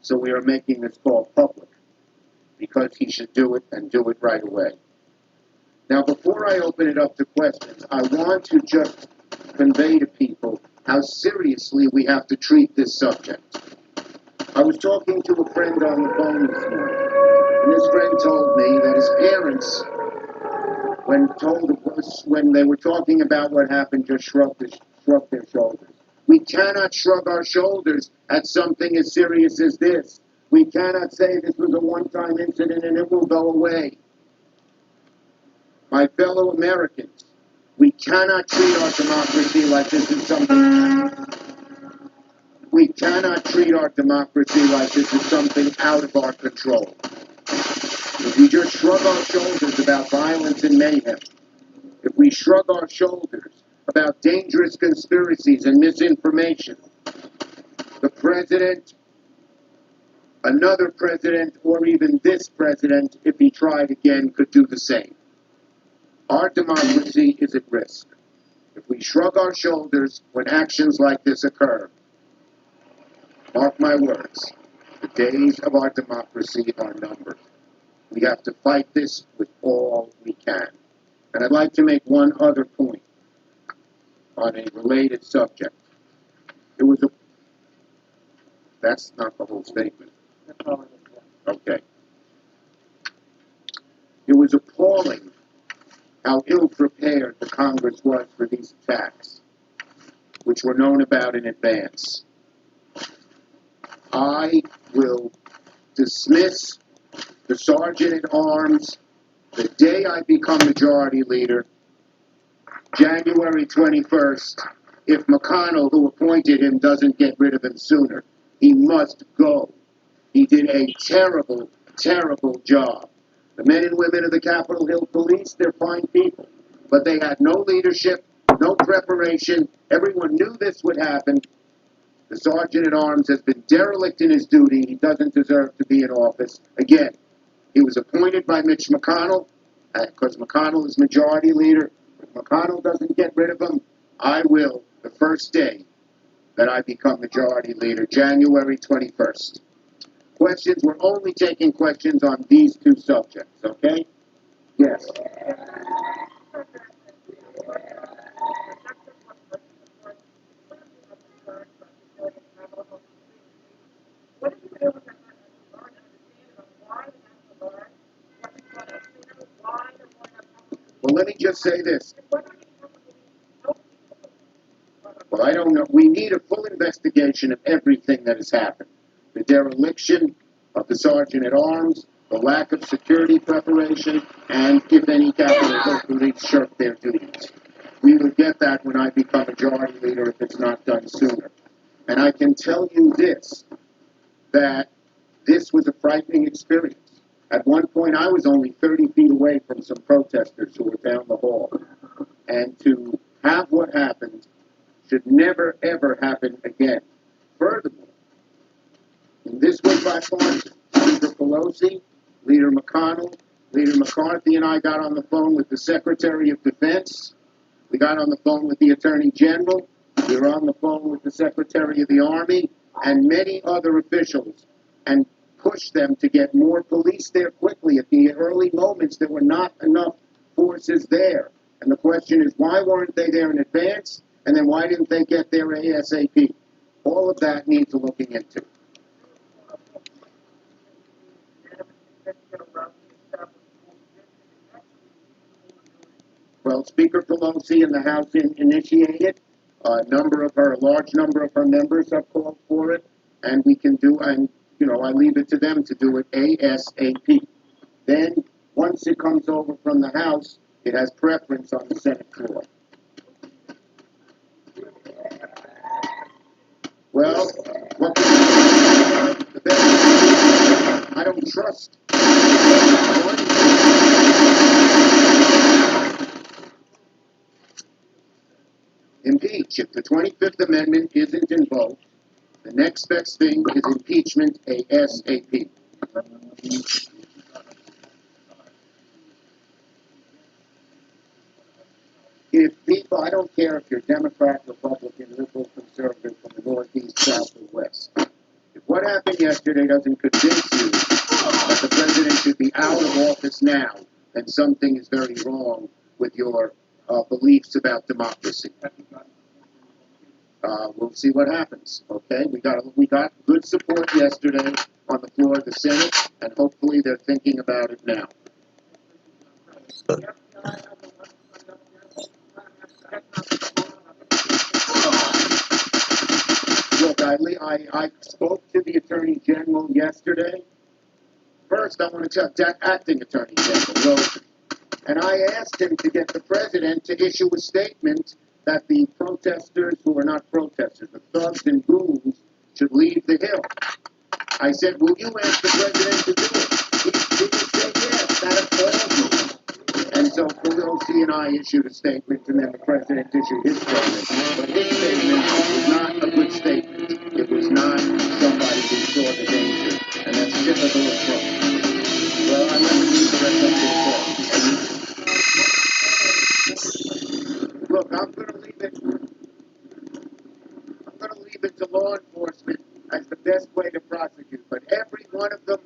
So we are making this call public because he should do it and do it right away. Now, before I open it up to questions, I want to just convey to people how seriously we have to treat this subject. I was talking to a friend on the phone this morning, and this friend told me that his parents, when they were talking about what happened, just shrugged their shoulders. We cannot shrug our shoulders at something as serious as this. We cannot say this was a one-time incident and it will go away. My fellow Americans, we cannot treat our democracy like this is something. We cannot treat our democracy like this is something out of our control. If we just shrug our shoulders about violence and mayhem, if we shrug our shoulders about dangerous conspiracies and misinformation, the president, another president, or even this president, if he tried again, could do the same. Our democracy is at risk. If we shrug our shoulders when actions like this occur, mark my words, the days of our democracy are numbered. We have to fight this with all we can. And I'd like to make one other point on a related subject. That's not the whole statement. Okay. It was appalling how ill-prepared the Congress was for these attacks, which were known about in advance. I will dismiss the Sergeant at Arms the day I become Majority Leader, January 21st, if McConnell, who appointed him, doesn't get rid of him sooner. He must go. He did a terrible, terrible job. The men and women of the Capitol Hill Police, they're fine people. But they had no leadership, no preparation. Everyone knew this would happen. The Sergeant at Arms has been derelict in his duty. He doesn't deserve to be in office. Again, he was appointed by Mitch McConnell, because McConnell is Majority Leader. If McConnell doesn't get rid of him, I will, the first day that I become Majority Leader, January 21st. Questions, we're only taking questions on these two subjects, okay? Yes. Well, let me just say this. Well, I don't know. We need a full investigation of everything that has happened. The dereliction of the Sergeant at Arms, the lack of security preparation, and if any Capitol Hill Police shirk their duties. We will get that when I become Majority Leader if it's not done sooner. And I can tell you this, that this was a frightening experience. At one point, I was only 30 feet away from some protesters who were down the hall. And to have what happened should never, ever happen again. Furthermore, and this was bipartisan. Speaker Pelosi, Leader McConnell, Leader McCarthy and I got on the phone with the Secretary of Defense. We got on the phone with the Attorney General. We were on the phone with the Secretary of the Army and many other officials and pushed them to get more police there quickly. At the early moments, there were not enough forces there. And the question is, why weren't they there in advance? And then why didn't they get there ASAP? All of that needs looking into. Well, Speaker Pelosi and the House initiated. A large number of her members have called for it, and we can do, and I leave it to them to do it ASAP. Then, once it comes over from the House, it has preference on the Senate floor. Well, what the best, I don't trust. Impeach. If the 25th Amendment isn't invoked, the next best thing is impeachment ASAP. If people, I don't care if you're Democrat, Republican, liberal, conservative, from the Northeast, South, or West. If what happened yesterday doesn't convince you that the president should be out of office now, then something is very wrong with your beliefs about democracy. We'll see what happens. Okay, we got good support yesterday on the floor of the Senate, and hopefully they're thinking about it now. Look, I spoke to the Attorney General yesterday. First, I want to tell Acting Attorney General Rosen, and I asked him to get the president to issue a statement that the protesters who are not protesters, the thugs and goons, should leave the Hill. I said, will you ask the president to do it? He said yes, that appalls me. And so Pelosi and I issued a statement, and then the president issued his statement. But his statement was not a good statement. It was not somebody who saw the danger, and that's typical of Trump. Well, I let him leave the rest up to the court. Look, I'm going to leave it to law enforcement as the best way to prosecute. But every one of them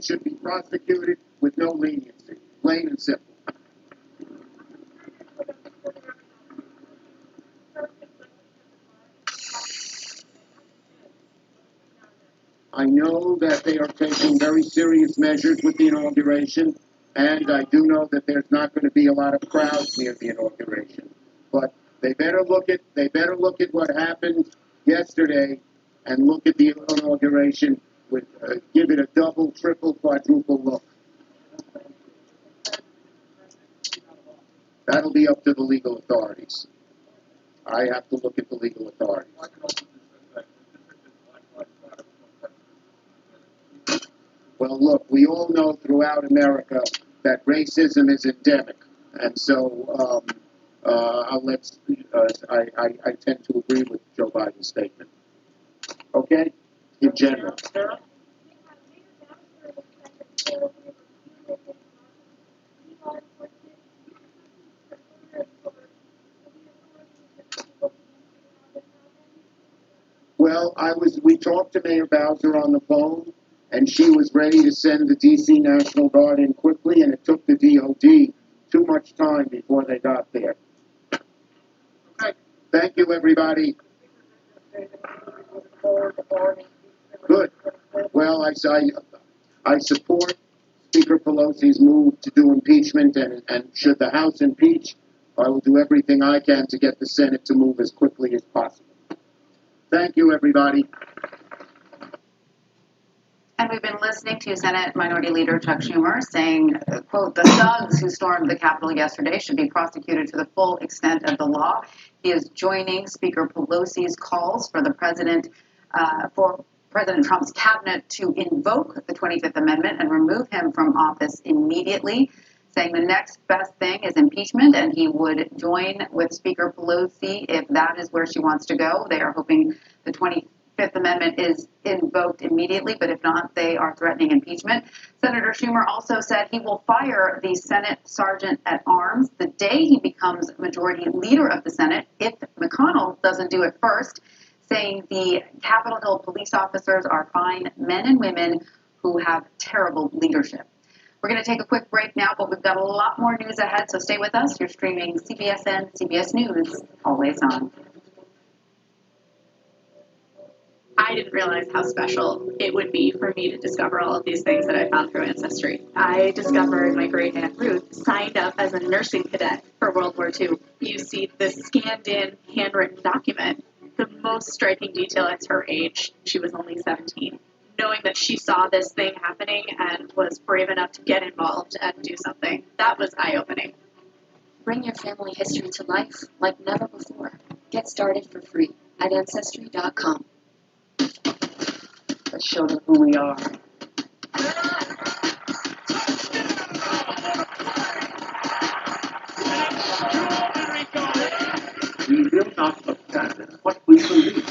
should be prosecuted with no leniency, plain and simple. I know that they are taking very serious measures with the inauguration, and I do know that there's not going to be a lot of crowds near the inauguration. But they better look at what happened yesterday, and look at the inauguration with give it a double, triple, quadruple look. That'll be up to the legal authorities. I have to look at the legal authorities. Well, look, we all know throughout America that racism is endemic, and so I tend to agree with Joe Biden's statement. Okay, in general. Well, we talked to Mayor Bowser on the phone, and she was ready to send the D.C. National Guard in quickly, and it took the DOD too much time before they got there. Okay. Thank you, everybody. Good. Well, I support Speaker Pelosi's move to do impeachment, and should the House impeach, I will do everything I can to get the Senate to move as quickly as possible. Thank you, everybody. And we've been listening to Senate Minority Leader Chuck Schumer saying, quote, the thugs who stormed the Capitol yesterday should be prosecuted to the full extent of the law. He is joining Speaker Pelosi's calls for President Trump's cabinet to invoke the 25th Amendment and remove him from office immediately, saying the next best thing is impeachment, and he would join with Speaker Pelosi if that is where she wants to go. They are hoping the 25th Amendment is invoked immediately, but if not, they are threatening impeachment. Senator Schumer also said he will fire the Senate Sergeant at Arms the day he becomes majority leader of the Senate if McConnell doesn't do it first, saying the Capitol Hill police officers are fine men and women who have terrible leadership. We're going to take a quick break now, but we've got a lot more news ahead, so stay with us. You're streaming CBSN, CBS News, always on. I didn't realize how special it would be for me to discover all of these things that I found through Ancestry. I discovered my great aunt Ruth signed up as a nursing cadet for World War II. You see this scanned-in, handwritten document. The most striking detail is her age. She was only 17. Knowing that she saw this thing happening and was brave enough to get involved and do something, that was eye-opening. Bring your family history to life like never before. Get started for free at Ancestry.com. Let's show them who we are. We will not abandon what we believe.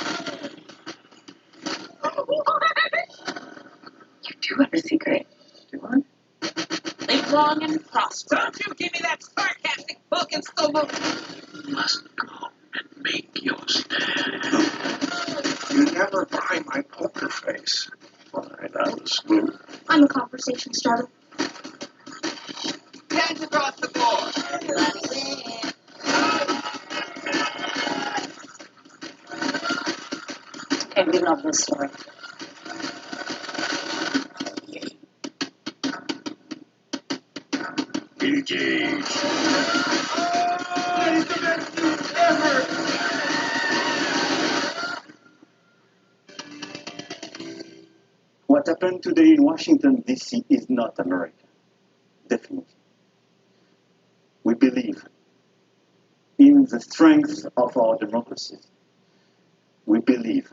You do have a secret. Do I? Live long and prosper. Don't you give me that sarcastic book and Scoble. You must go and make your stand. You never buy my poker face. Why, that was smooth. I'm a conversation starter. Hands across the board. And we love this story. Engage. Oh, it's the best news ever. What happened today in Washington, D.C. is not America. Definitely. We believe in the strength of our democracies. We believe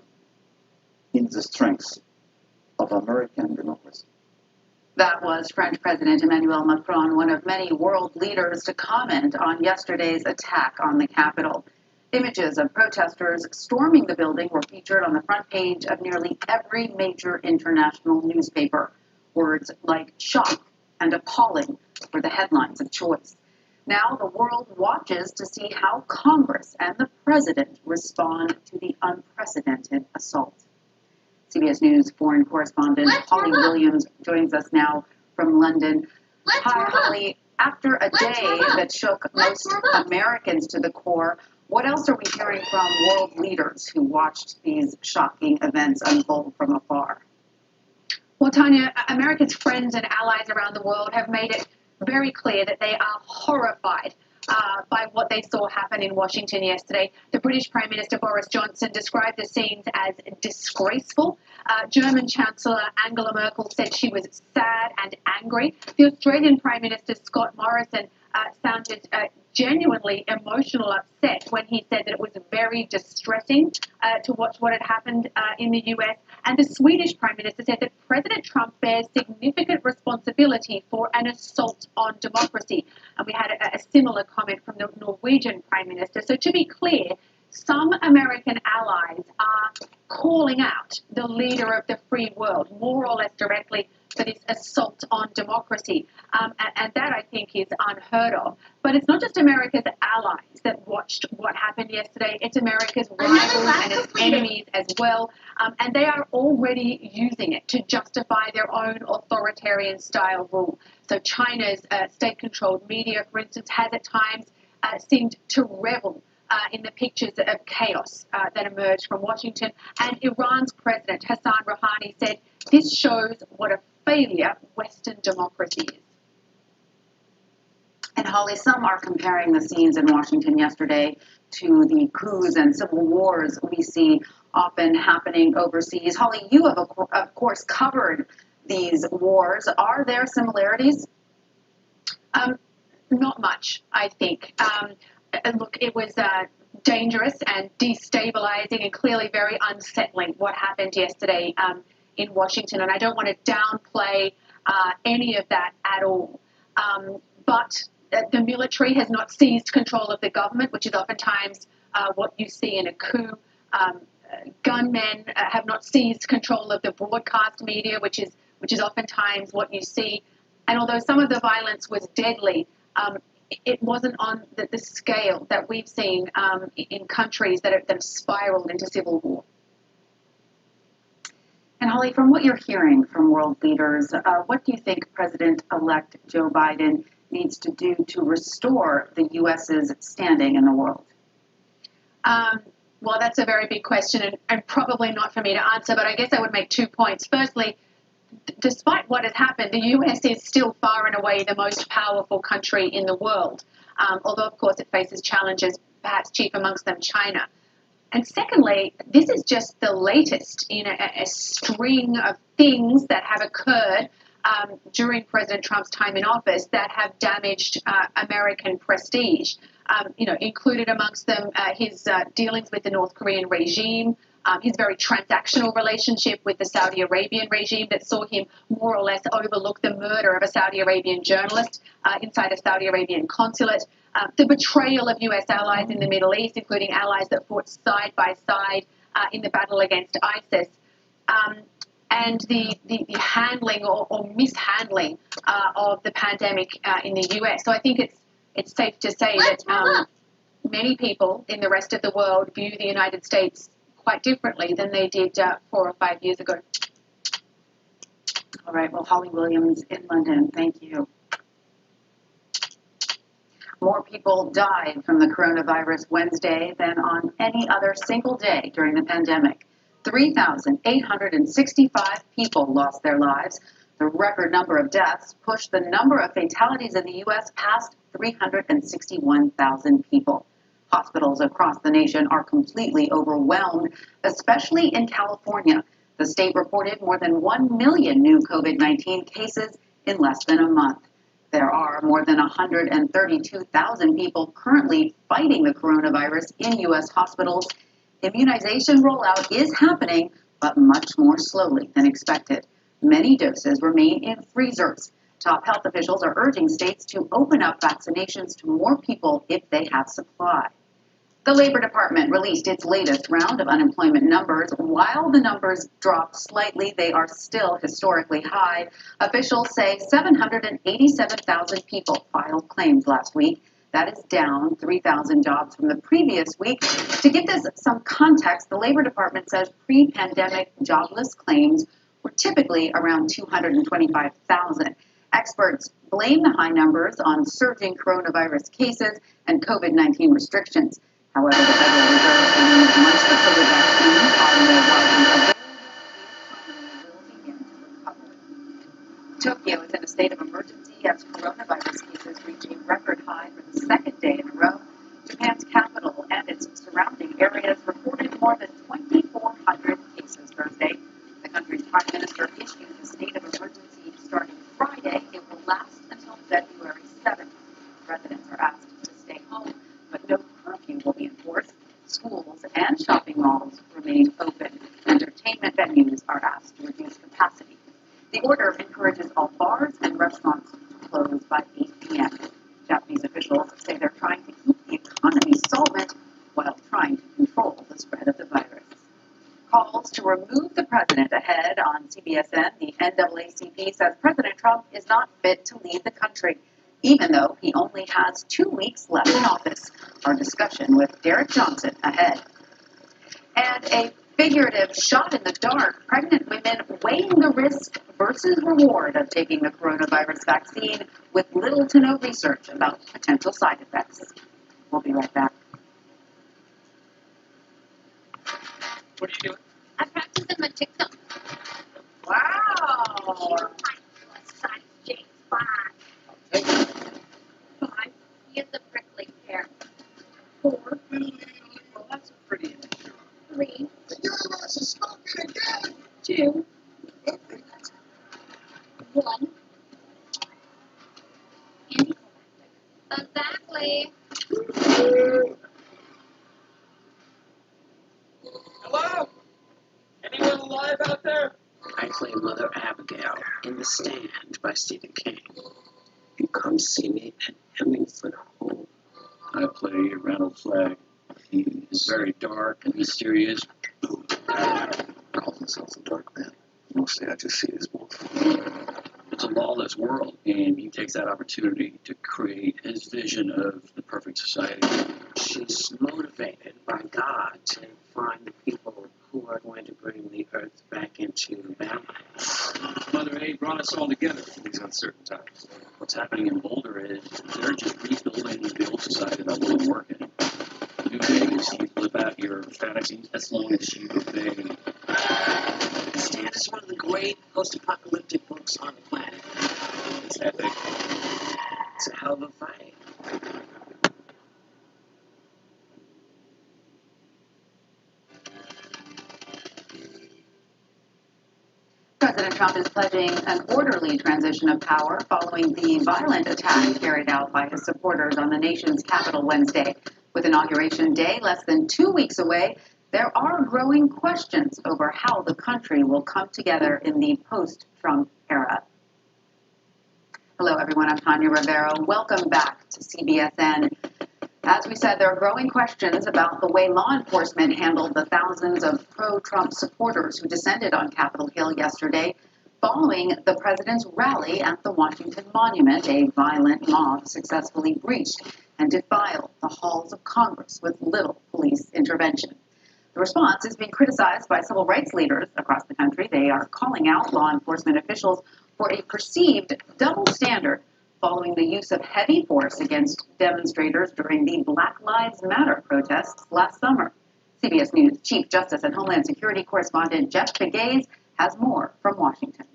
in the strength of American democracy. That was French President Emmanuel Macron, one of many world leaders to comment on yesterday's attack on the Capitol. Images of protesters storming the building were featured on the front page of nearly every major international newspaper. Words like shock and appalling were the headlines of choice. Now the world watches to see how Congress and the president respond to the unprecedented assault. CBS News foreign correspondent Holly Williams joins us now from London. Hi, Holly. After a day that shook most Americans to the core, what else are we hearing from world leaders who watched these shocking events unfold from afar? Well, Tanya, America's friends and allies around the world have made it very clear that they are horrified by what they saw happen in Washington yesterday. The British Prime Minister Boris Johnson described the scenes as disgraceful. German Chancellor Angela Merkel said she was sad and angry. The Australian Prime Minister Scott Morrison sounded genuinely emotional upset when he said that it was very distressing to watch what had happened in the US. And the Swedish Prime Minister said that President Trump bears significant responsibility for an assault on democracy. And we had a similar comment from the Norwegian Prime Minister. So to be clear, some American allies are calling out the leader of the free world, more or less directly, for this assault on democracy. And that, I think, is unheard of. But it's not just America's allies that watched what happened yesterday. It's America's rivals and its enemies as well. And they are already using it to justify their own authoritarian style rule. So China's state-controlled media, for instance, has at times seemed to revel in the pictures of chaos that emerged from Washington. And Iran's president, Hassan Rouhani, said this shows what a failure Western democracy is. And Holly, some are comparing the scenes in Washington yesterday to the coups and civil wars we see often happening overseas. Holly, you have, of course, covered these wars. Are there similarities? Not much, I think. Look, it was dangerous and destabilizing and clearly very unsettling what happened yesterday in Washington. And I don't want to downplay any of that at all. But the military has not seized control of the government, which is oftentimes what you see in a coup. Gunmen have not seized control of the broadcast media, which is oftentimes what you see. And although some of the violence was deadly, it wasn't on the scale that we've seen in countries that have spiraled into civil war. And Holly, from what you're hearing from world leaders, what do you think President-elect Joe Biden needs to do to restore the U.S.'s standing in the world? Well, that's a very big question and probably not for me to answer, but I guess I would make 2 points. Firstly, despite what has happened, the U.S. is still far and away the most powerful country in the world, although, of course, it faces challenges, perhaps chief amongst them China. And secondly, this is just the latest in a string of things that have occurred during President Trump's time in office that have damaged American prestige. Included amongst them his dealings with the North Korean regime, his very transactional relationship with the Saudi Arabian regime that saw him more or less overlook the murder of a Saudi Arabian journalist inside a Saudi Arabian consulate, the betrayal of U.S. allies in the Middle East, including allies that fought side by side in the battle against ISIS, and the handling or mishandling of the pandemic in the U.S. So I think it's safe to say that many people in the rest of the world view the United States quite differently than they did 4 or 5 years ago. All right. Well, Holly Williams in London, thank you. More people died from the coronavirus Wednesday than on any other single day during the pandemic. 3,865 people lost their lives. The record number of deaths pushed the number of fatalities in the U.S. past 361,000 people. Hospitals across the nation are completely overwhelmed, especially in California. The state reported more than 1 million new COVID-19 cases in less than a month. There are more than 132,000 people currently fighting the coronavirus in U.S. hospitals. Immunization rollout is happening, but much more slowly than expected. Many doses remain in freezers. Top health officials are urging states to open up vaccinations to more people if they have supply. The Labor Department released its latest round of unemployment numbers. While the numbers dropped slightly, they are still historically high. Officials say 787,000 people filed claims last week. That is down 3,000 jobs from the previous week. To give this some context, the Labor Department says pre-pandemic jobless claims were typically around 225,000. Experts blame the high numbers on surging coronavirus cases and COVID-19 restrictions. However, the Federal Reserve believes once the COVID vaccines are more widely available, the economy will begin to recover. Tokyo is in a state of emergency as coronavirus cases reach a record high for the second day in a row. Japan's capital and its surrounding areas reported more than 2,400 cases Thursday. The country's prime minister issued a state of emergency starting Friday. It will last until February 7th. Residents are asked to stay home, but no curfew will be enforced. Schools and shopping malls remain open. Entertainment venues are asked to reduce capacity. The order encourages all bars and restaurants to close by 8 p.m. Japanese officials say they're trying to keep the economy solvent while trying to control the spread of the virus. Calls to remove the president ahead on CBSN. The NAACP says President Trump is not fit to lead the country, even though he only has 2 weeks left in office. Our discussion with Derek Johnson ahead. And a figurative shot in the dark, pregnant women weighing the risk versus reward of taking the coronavirus vaccine with little to no research about potential side effects. We'll be right back. What are you doing? I'm practicing my TikTok. Wow. Size James Bond. 5. He has a prickly hair. 4. Well, that's a pretty image. 3. You're smoking again. 2. 1. Exactly. Hello? Anyone alive out there? I play Mother Abigail in The Stand by Stephen King. You come see me at Hemingford Home. I play Randall Flagg. He is very dark and mysterious. Calls himself a dark man. Mostly I just see his wolf. It's a lawless world, and he takes that opportunity to create his vision of the perfect society. She's motivated by God to find the people who are going to bring the earth back into balance. Mother A brought us all together in these uncertain times. What's happening in Boulder is they're just rebuilding the old society that wasn't working. The new day is you live out your fantasies as long as you obey. The Stand is one of the great post-apocalyptic books on the planet. It's epic. It's a hell of a fight. President Trump is pledging an orderly transition of power following the violent attack carried out by his supporters on the nation's capital Wednesday. With Inauguration Day less than 2 weeks away, there are growing questions over how the country will come together in the post-Trump era. Hello, everyone. I'm Tanya Rivera. Welcome back to CBSN. As we said, there are growing questions about the way law enforcement handled the thousands of pro-Trump supporters who descended on Capitol Hill yesterday following the president's rally at the Washington Monument. A violent mob successfully breached and defiled the halls of Congress with little police intervention. The response is being criticized by civil rights leaders across the country. They are calling out law enforcement officials for a perceived double standard following the use of heavy force against demonstrators during the Black Lives Matter protests last summer. CBS News Chief Justice and Homeland Security correspondent Jeff Pegues has more from Washington.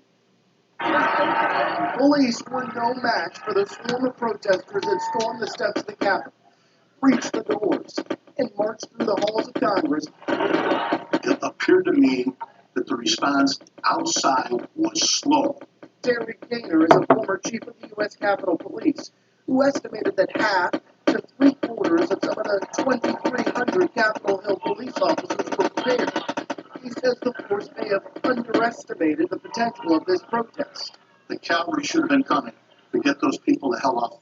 Police were no match for the swarm of protesters that stormed the steps of the Capitol, breached the doors, and marched through the halls of Congress. It appeared to me that the response outside was slow. Derek Gaynor is a former chief of the U.S. Capitol Police, who estimated that half to three-quarters of some of the 2,300 Capitol Hill police officers were prepared. He says the force may have underestimated the potential of this protest. The cavalry should have been coming to get those people the hell off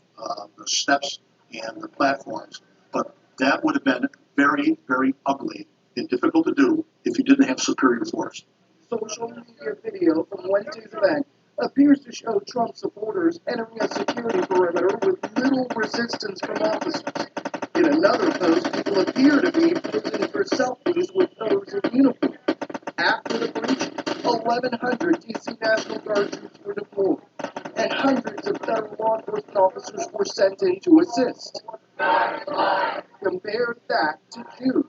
the steps and the platforms. But that would have been very, very ugly and difficult to do if you didn't have superior force. Social media video from Wednesday's event appears to show Trump supporters entering a security perimeter with little resistance from officers. In another post, people appear to be posing for selfies with those in uniform. After the breach, 1,100 D.C. National Guard troops were deployed, and hundreds of federal law enforcement officers were sent in to assist. Compare that to June,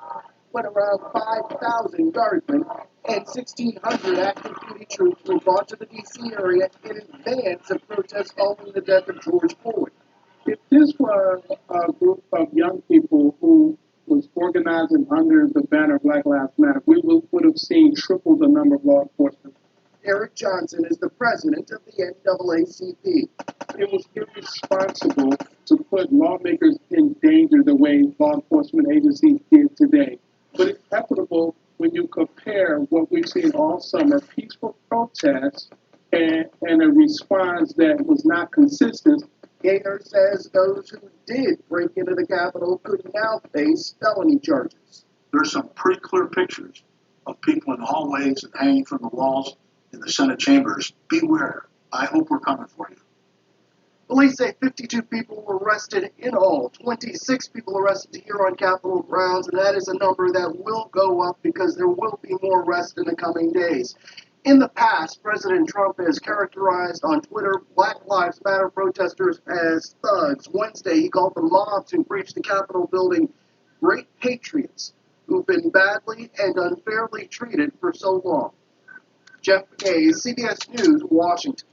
when around 5,000 guardsmen and 1,600 active city troops were brought to the D.C. area in advance of protests following the death of George Floyd. If this were a group of young people who was organizing under the banner Black Lives Matter, we would have seen triple the number of law enforcement. Eric Johnson is the president of the NAACP. It was irresponsible to put lawmakers in danger the way law enforcement agencies did today. But it's equitable when you compare what we've seen all summer, peaceful protests, and a response that was not consistent. Gaynor says those who did break into the Capitol could now face felony charges. There's some pretty clear pictures of people in hallways and hanging from the walls in the Senate chambers. Beware. I hope we're coming for you. Police say 52 people were arrested in all, 26 people arrested here on Capitol grounds, and that is a number that will go up because there will be more arrests in the coming days. In the past, President Trump has characterized on Twitter Black Lives Matter protesters as thugs. Wednesday, he called the mobs who breached the Capitol building great patriots who've been badly and unfairly treated for so long. Jeff Hayes, CBS News, Washington.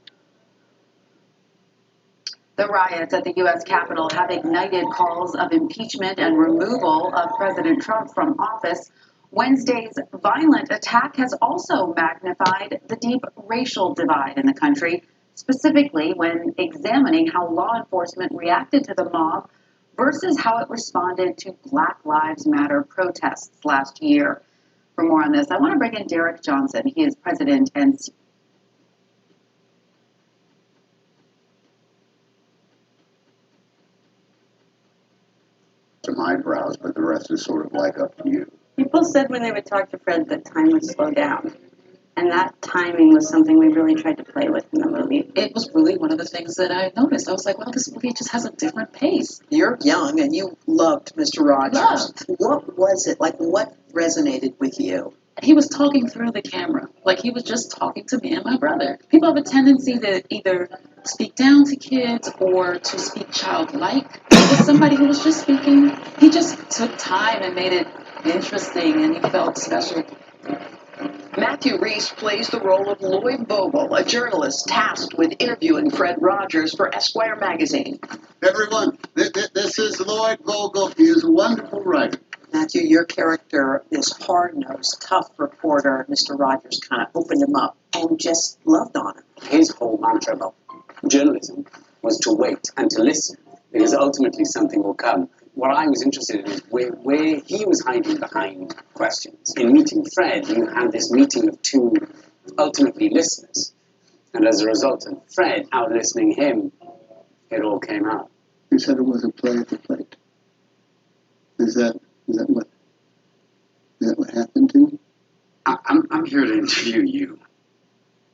The riots at the U.S. Capitol have ignited calls of impeachment and removal of President Trump from office. Wednesday's violent attack has also magnified the deep racial divide in the country, specifically when examining how law enforcement reacted to the mob versus how it responded to Black Lives Matter protests last year. For more on this, I want to bring in Derek Johnson. He is president and some eyebrows, but the rest is sort of like up to you. People said when they would talk to Fred that time would slow down. And that timing was something we really tried to play with in the movie. It was really one of the things that I noticed. I was like, wow, this movie just has a different pace. You're young and you loved Mr. Rogers. Loved. What was it? Like, what resonated with you? He was talking through the camera. Like, he was just talking to me and my brother. People have a tendency to either speak down to kids or to speak childlike. It was somebody who was just speaking. He just took time and made it interesting, and he felt special. Matthew Reese plays the role of Lloyd Vogel, a journalist tasked with interviewing Fred Rogers for Esquire magazine. Everyone, this is Lloyd Vogel. He is a wonderful writer. Matthew, your character, this hard-nosed, tough reporter, Mr. Rogers kind of opened him up and just loved on him. His whole mantra about journalism was to wait and to listen, because ultimately something will come. What I was interested in is where he was hiding behind questions. In meeting Fred, you had this meeting of two ultimately listeners. And as a result of Fred out-listening him, it all came out. You said it was a play at the plate. Is that what happened to you? I'm here to interview you,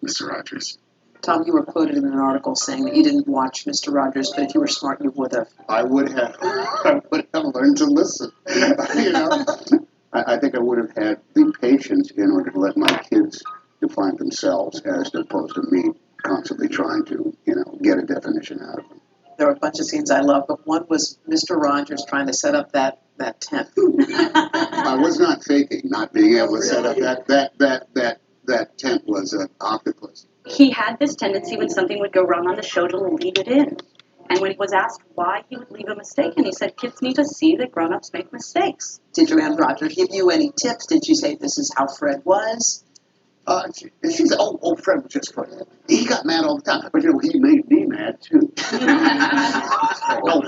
Mr. Rogers. Tom, you were quoted in an article saying that you didn't watch Mr. Rogers, but if you were smart, you would have. I would have learned to listen. You know, I think I would have had the patience in order to let my kids define themselves as opposed to me constantly trying to, get a definition out of them. There were a bunch of scenes I love, but one was Mr. Rogers trying to set up that tent. I was not faking not being able to set up that tent was an octopus. He had this tendency when something would go wrong on the show to leave it in. And when he was asked why he would leave a mistake in, he said, kids need to see that grown-ups make mistakes. Did Joanne Rogers give you any tips? Did she say this is how Fred was? She said, Fred was just funny. He got mad all the time. But, he made me mad, too.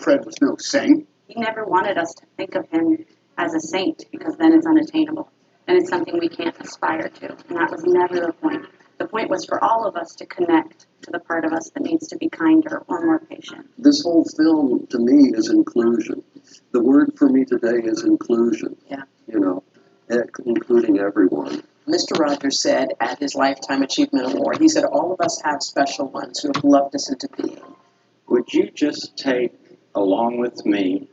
Fred was no saint. He never wanted us to think of him as a saint, because then it's unattainable. And it's something we can't aspire to. And that was never the point. The point was for all of us to connect to the part of us that needs to be kinder or more patient. This whole film, to me, is inclusion. The word for me today is inclusion. Yeah. Including everyone. Mr. Rogers said at his Lifetime Achievement Award, he said, all of us have special ones who have loved us into being. Would you just take, along with me,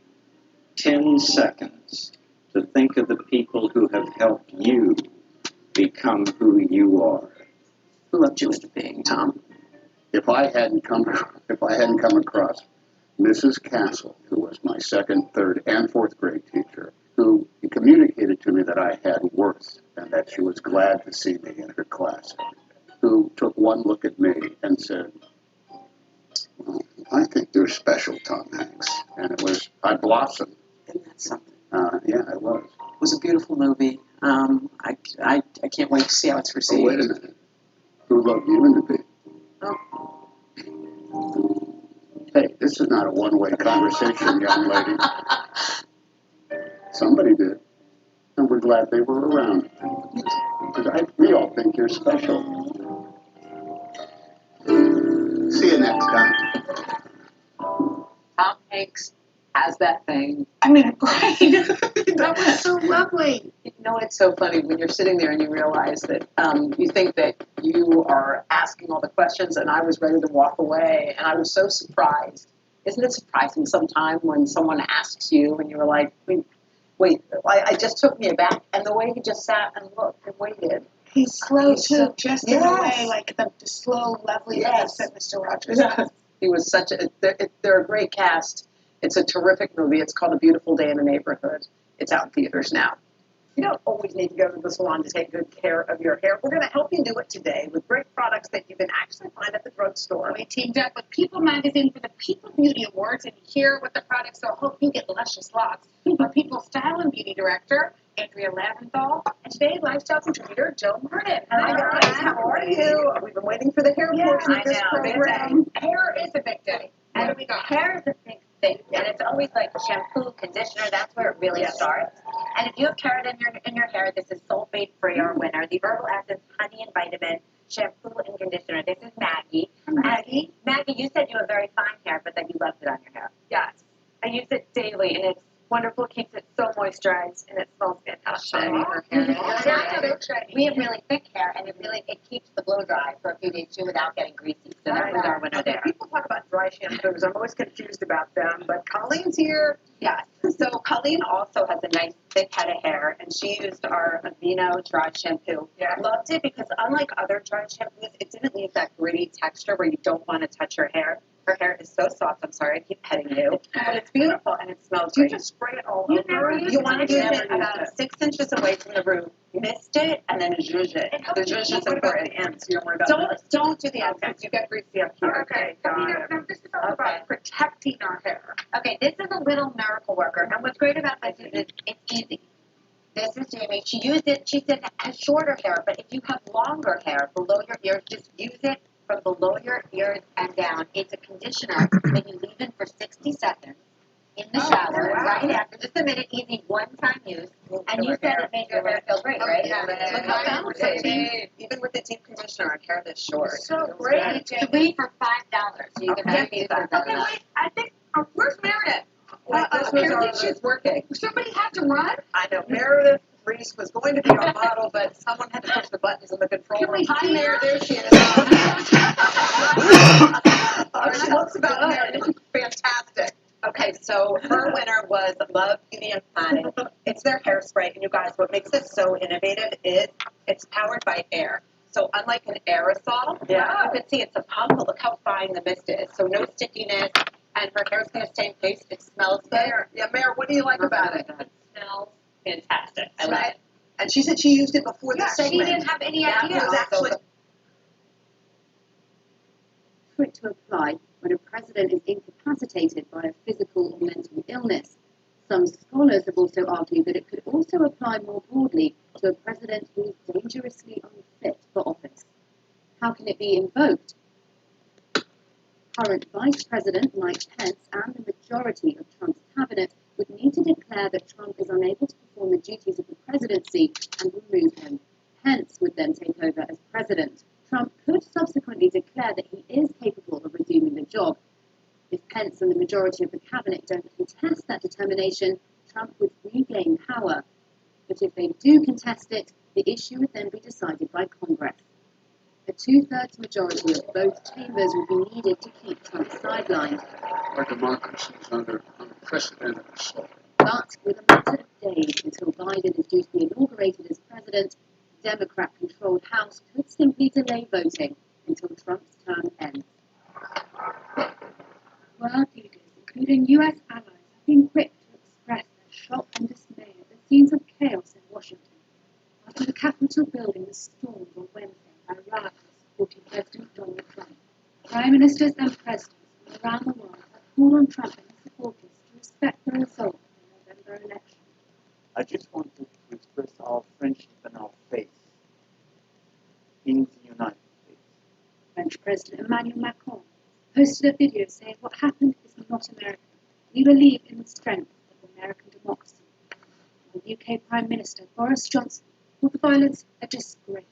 10 seconds to think of the people who have helped you become who you are? Who loved you into being, Tom? If I hadn't come across Mrs. Castle, who was my second, third, and fourth grade teacher, who communicated to me that I had worth and that she was glad to see me in her class. who took one look at me and said, well, I think you're special, Tom Hanks. And I blossomed. Isn't that something? Yeah, it was. It was a beautiful movie. I can't wait to see how it's received. Oh, wait a minute. Who wrote you into be? Oh. Hey, this is not a one-way conversation, young lady. Somebody did. And we're glad they were around. We all think you're special. See you next time. Tom Hanks has that thing. I mean, great. That was so lovely. You know, it's so funny when you're sitting there and you realize that you think that you are asking all the questions, and I was ready to walk away, and I was so surprised. Isn't it surprising sometimes when someone asks you and you're like, wait, I just took me aback, and the way he just sat and looked and waited. He's slow He's too, so- just yes. in a way, like the slow, lovely Yes. face that Mr. Rogers Yes. has. He was such a. They're a great cast. It's a terrific movie. It's called A Beautiful Day in the Neighborhood. It's out in theaters now. You don't always need to go to the salon to take good care of your hair. We're going to help you do it today with great products that you can actually find at the drugstore. We teamed up with People Magazine for the People Beauty Awards, and here with the products that'll help you get luscious locks. Our People Style and Beauty Director, Andrea Laventhal, and today's lifestyle contributor, Joe Martin. Hi guys, how are you? We've been waiting for the hair portion of this program. Hair is a big day. And we got hair is a big thing, and it's always like shampoo, conditioner. That's where it really starts. And if you have keratin in your hair, this is sulfate-free, our winner. The herbal essence, honey and vitamin, shampoo and conditioner. This is Maggie. Maggie. Maggie, you said you have very fine hair, but that you loved it on your hair. Yes. I use it daily, and it's wonderful. It keeps it so moisturized, and it smells fantastic. We have really thick hair, and it keeps the blow dry for a few days too without getting greasy. So that was our winner there. People talk about dry shampoos. I'm always confused about them, but Colleen's here. Yes. So Colleen also has a nice thick head of hair, and she used our Aveeno dry shampoo. Yeah. Loved it because unlike other dry shampoos, it didn't leave that gritty texture where you don't want to touch her hair. Her hair is so soft. I'm sorry, I keep petting you, but it's beautiful and it smells great. You just spray it all You over. never use You it. want I to use use it about 6 inches away from the root. Missed it and then zhuzh it. The zhuzh is important. Ends. You don't worry about that. Don't do the ends. You get greasy up here. Okay, got it. Now, this is all about protecting our hair. Okay, this is a little miracle worker. And what's great about this is it's easy. This is Jamie. She used it. She said it has shorter hair, but if you have longer hair below your ears, just use it from below your ears and down. It's a conditioner that you leave in for 60 seconds in the shower, right after. Just a minute, easy, one-time use. And you said it made your hair feel great, right? Look how balancing. Even with the deep conditioner on hair this short. So great. 3 for $5. So you can have these for Okay, wait. I think, where's Meredith? Apparently she's working. Somebody had to run. I know Meredith Reese was going to be our model, but someone had to push the buttons in the control room. Hi, Meredith. There she is. She looks about Meredith. Fantastic. Okay, so her winner was Love, Beauty, and Planet. It's their hairspray, and you guys, what makes it so innovative is it's powered by air. So unlike an aerosol, you can see it's a pump, but look how fine the mist is. So no stickiness, and her hair's going to stay in place. It smells good. Mayor, what do you like about it? It smells fantastic. I love it. And she said she used it before the segment. She didn't have any idea. That was actually For it to apply when a president is incapacitated by a physical or mental illness. Some scholars have also argued that it could also apply more broadly to a president who is dangerously unfit for office. How can it be invoked? Current Vice President Mike Pence and the majority of Trump's cabinet would need to declare that Trump is unable to perform the duties of the presidency and remove him. Pence would then take over as president. Trump could subsequently declare that he is capable of resuming the job. If Pence and the majority of the cabinet don't contest that determination, Trump would regain power. But if they do contest it, the issue would then be decided by Congress. A two-thirds majority of both chambers would be needed to keep Trump sidelined. Our democracy is under unprecedented assault. But with a matter of days until Biden is due to be inaugurated as president, the Democrat-controlled House could simply delay voting until Trump's term ends. World leaders, including U.S. allies, have been quick to express their shock and dismay at the scenes of chaos in Washington after the Capitol building was stormed on Wednesday by rioters ministers and presidents from around the world have called on Trump and his supporters to respect the result of the November election. I just wanted to express our friendship and our faith in the United States. French President Emmanuel Macron posted a video saying what happened is not American. We believe in the strength of American democracy. The UK Prime Minister Boris Johnson called the violence a disgrace.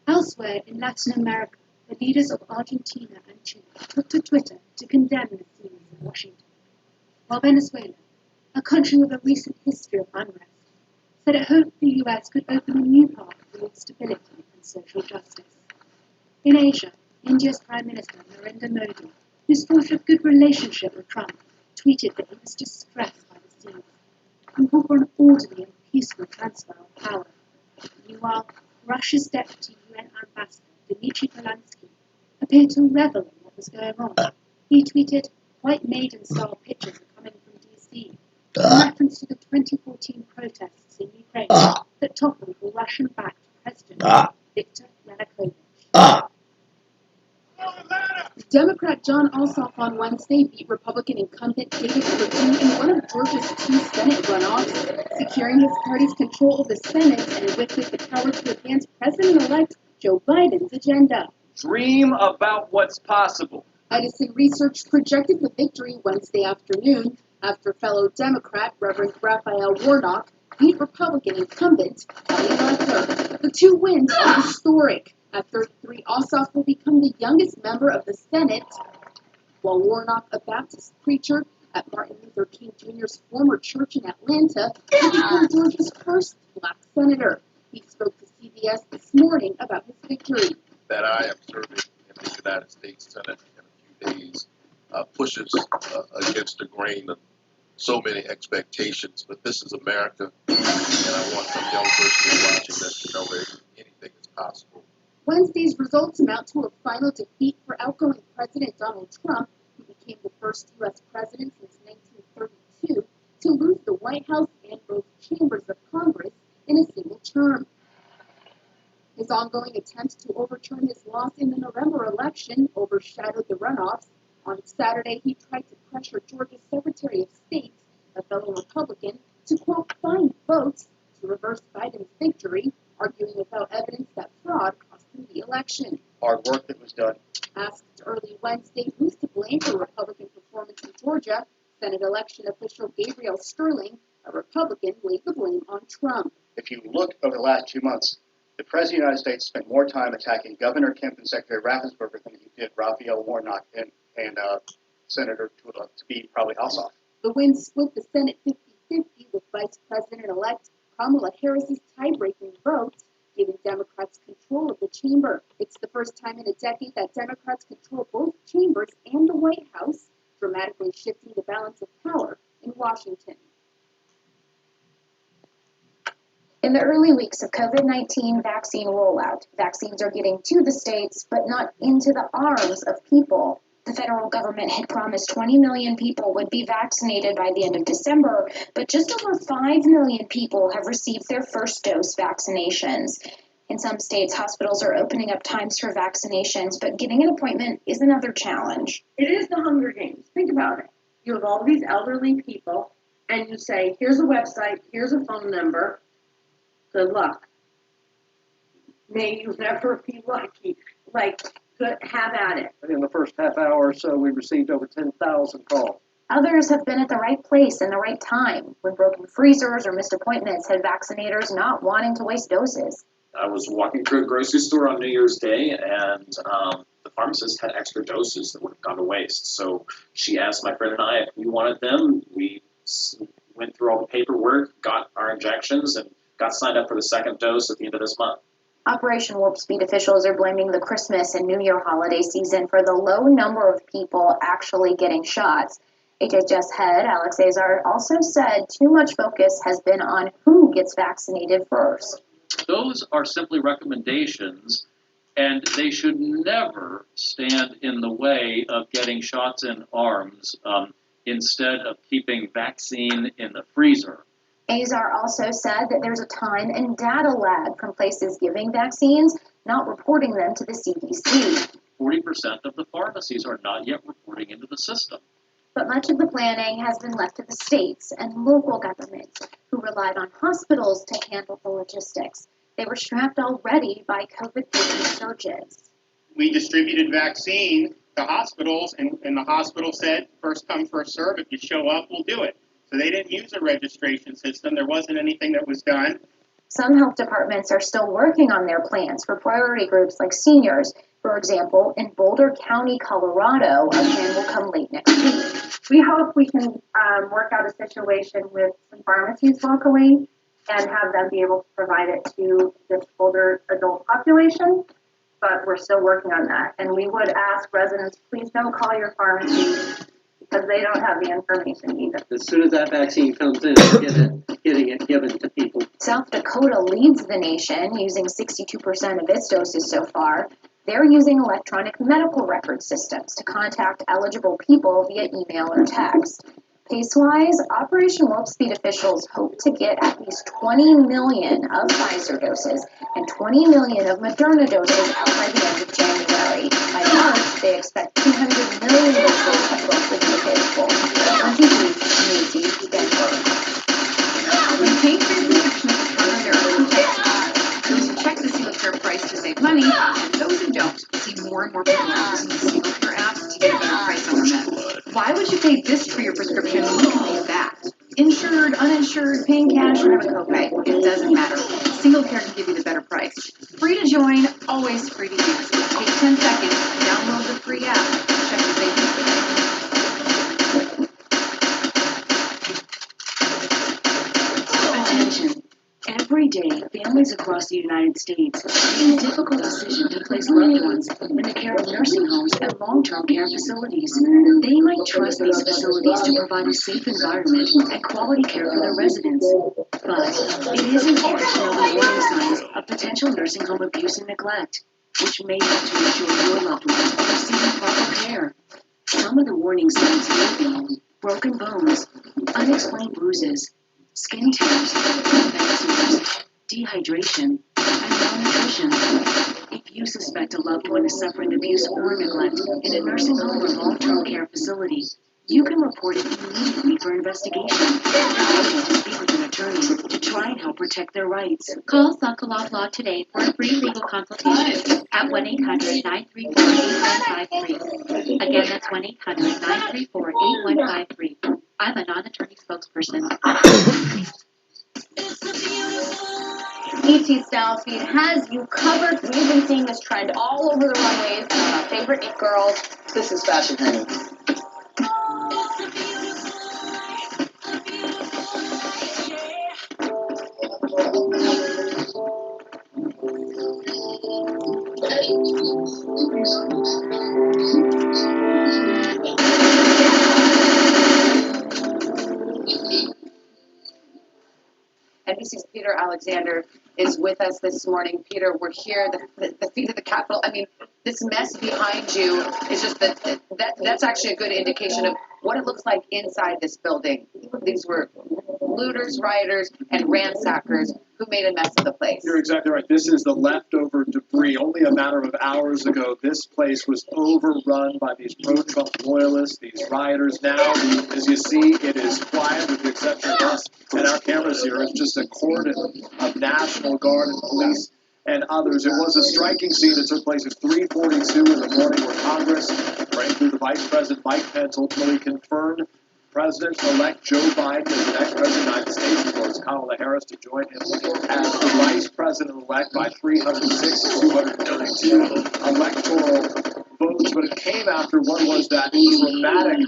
Elsewhere in Latin America, the leaders of Argentina and Chile took to Twitter to condemn the scenes in Washington. While Venezuela, a country with a recent history of unrest, said it hoped the US could open a new path towards stability and social justice. In Asia, India's Prime Minister Narendra Modi, who's forged a good relationship with Trump, tweeted that he was distressed by the scenes and called for an orderly and peaceful transfer of power. Meanwhile, Russia's deputy UN ambassador Dmitry Polansky appeared to revel in what was going on. He tweeted, "White maiden-style pictures are coming from DC," in reference to the 2014 protests in Ukraine that toppled the Russian-backed President Viktor Yanukovych. Democrat John Ossoff on Wednesday beat Republican incumbent David Perdue in one of Georgia's 2 Senate runoffs, securing his party's control of the Senate and with it the power to advance President-elect Joe Biden's agenda. Dream about what's possible. Edison Research projected the victory Wednesday afternoon after fellow Democrat Reverend Raphael Warnock beat Republican incumbent Kelly Loeffler. The 2 wins are historic. At 33, Ossoff will become the youngest member of the Senate, while Warnock, a Baptist preacher at Martin Luther King Jr.'s former church in Atlanta, will become Georgia's first black senator. He spoke to CBS this morning about his victory. That I am serving in the United States Senate in a few days pushes against the grain of so many expectations, but this is America, and I want some young person watching this to know that anything is possible. Wednesday's results amount to a final defeat for outgoing President Donald Trump, who became the first U.S. president since 1932 to lose the White House and both chambers of Congress in a single term. His ongoing attempt to overturn his loss in the November election overshadowed the runoffs. On Saturday, he tried to pressure Georgia's Secretary of State, a fellow Republican, to, quote, find votes to reverse Biden's victory, arguing without evidence that fraud cost him the election. Hard work that was done. Asked early Wednesday who's to blame for Republican performance in Georgia, Senate election official Gabriel Sterling, a Republican, laid the blame on Trump. If you look over the last 2 months, the President of the United States spent more time attacking Governor Kemp and Secretary Raffensperger than he did Raphael Warnock and Senator to be probably Ossoff. The win split the Senate 50-50 with Vice President-elect Kamala Harris's tie-breaking vote, giving Democrats control of the chamber. It's the first time in a decade that Democrats control both chambers and the White House, dramatically shifting the balance of power in Washington. In the early weeks of COVID-19 vaccine rollout, vaccines are getting to the states, but not into the arms of people. The federal government had promised 20 million people would be vaccinated by the end of December, but just over 5 million people have received their first dose vaccinations. In some states, hospitals are opening up times for vaccinations, but getting an appointment is another challenge. It is the Hunger Games. Think about it. You have all these elderly people, and you say, here's a website, here's a phone number. Good luck. May you never be lucky. Have at it. In the first half hour or so, we received over 10,000 calls. Others have been at the right place in the right time. When broken freezers or missed appointments had vaccinators not wanting to waste doses. I was walking through a grocery store on New Year's Day, and the pharmacist had extra doses that would have gone to waste. So she asked my friend and I if we wanted them. We went through all the paperwork, got our injections, and got signed up for the second dose at the end of this month. Operation Warp Speed officials are blaming the Christmas and New Year holiday season for the low number of people actually getting shots. HHS head Alex Azar also said too much focus has been on who gets vaccinated first. Those are simply recommendations, and they should never stand in the way of getting shots in arms instead of keeping vaccine in the freezer. Azar also said that there's a time and data lag from places giving vaccines, not reporting them to the CDC. 40% of the pharmacies are not yet reporting into the system. But much of the planning has been left to the states and local governments, who relied on hospitals to handle the logistics. They were strapped already by COVID case surges. We distributed vaccine to hospitals, and the hospital said, first come, first serve. If you show up, we'll do it. So they didn't use a registration system. There wasn't anything that was done. Some health departments are still working on their plans for priority groups like seniors. For example, in Boulder County, Colorado, a plan will come late next week. We hope we can work out a situation with some pharmacies locally and have them be able to provide it to this older adult population, but we're still working on that. And we would ask residents, please don't call your pharmacy because they don't have the information either. As soon as that vaccine comes in, getting it given to people. South Dakota leads the nation, using 62% of its doses so far. They're using electronic medical record systems to contact eligible people via email or text. Pace-wise, Operation Warp Speed officials hope to get at least 20 million of Pfizer doses and 20 million of Moderna doses out by the end of January. By March, they expect 200 million doses of both will be available. 23 Macy, Denver. When paying for your prescription at the counter, there are two types of people. Those who check the single care price to save money, and those who don't. See more and more people are using the single care app to get a better price on their meds. Why would you pay this for your prescription when you can pay that? Insured, uninsured, paying cash, or have a copay. It doesn't matter. Single care can give you the better price. Free to join, always free to use. Take 10 seconds, download the free app, and check the savings today. Attention. Every day, families across the United States make a difficult decision to place loved ones in the care of nursing homes and long-term care facilities. They might trust these facilities to provide a safe environment and quality care for their residents. But it is important to know the warning signs of potential nursing home abuse and neglect, which may help to ensure your loved ones are receiving proper care. Some of the warning signs may be broken bones, unexplained bruises, skin tears, back sores, dehydration, and malnutrition. If you suspect a loved one is suffering abuse or neglect in a nursing home or long-term care facility, you can report it immediately for investigation and to speak with an attorney to try and help protect their rights. Call Sokolov Law today for a free legal consultation at 1-800-934-8153. Again, that's 1-800-934-8153. I'm a non-attorney spokesperson. ET Style Feed has you covered. We've been seeing this trend all over the runways and on our favorite It girls. This is Fashion Penny. NBC's Peter Alexander is with us this morning. Peter, we're here, the feet of the Capitol. I mean, this mess behind you is just that's actually a good indication of what it looks like inside this building. These were looters, rioters, and ransackers who made a mess of the place. You're exactly right. This is the leftover debris. Only a matter of hours ago, this place was overrun by these pro-Trump loyalists, these rioters. Now, as you see, it is quiet with the exception of us and our cameras here. It's just a cordon of National Guard and police and others. It was a striking scene that took place at 3:42 in the morning where Congress, frankly, the Vice President Mike Pence ultimately confirmed President-elect Joe Biden as the next President of the United States, as well as Kamala Harris to join him as the Vice President-elect by 306 to 232 electoral votes. But it came after what was that dramatic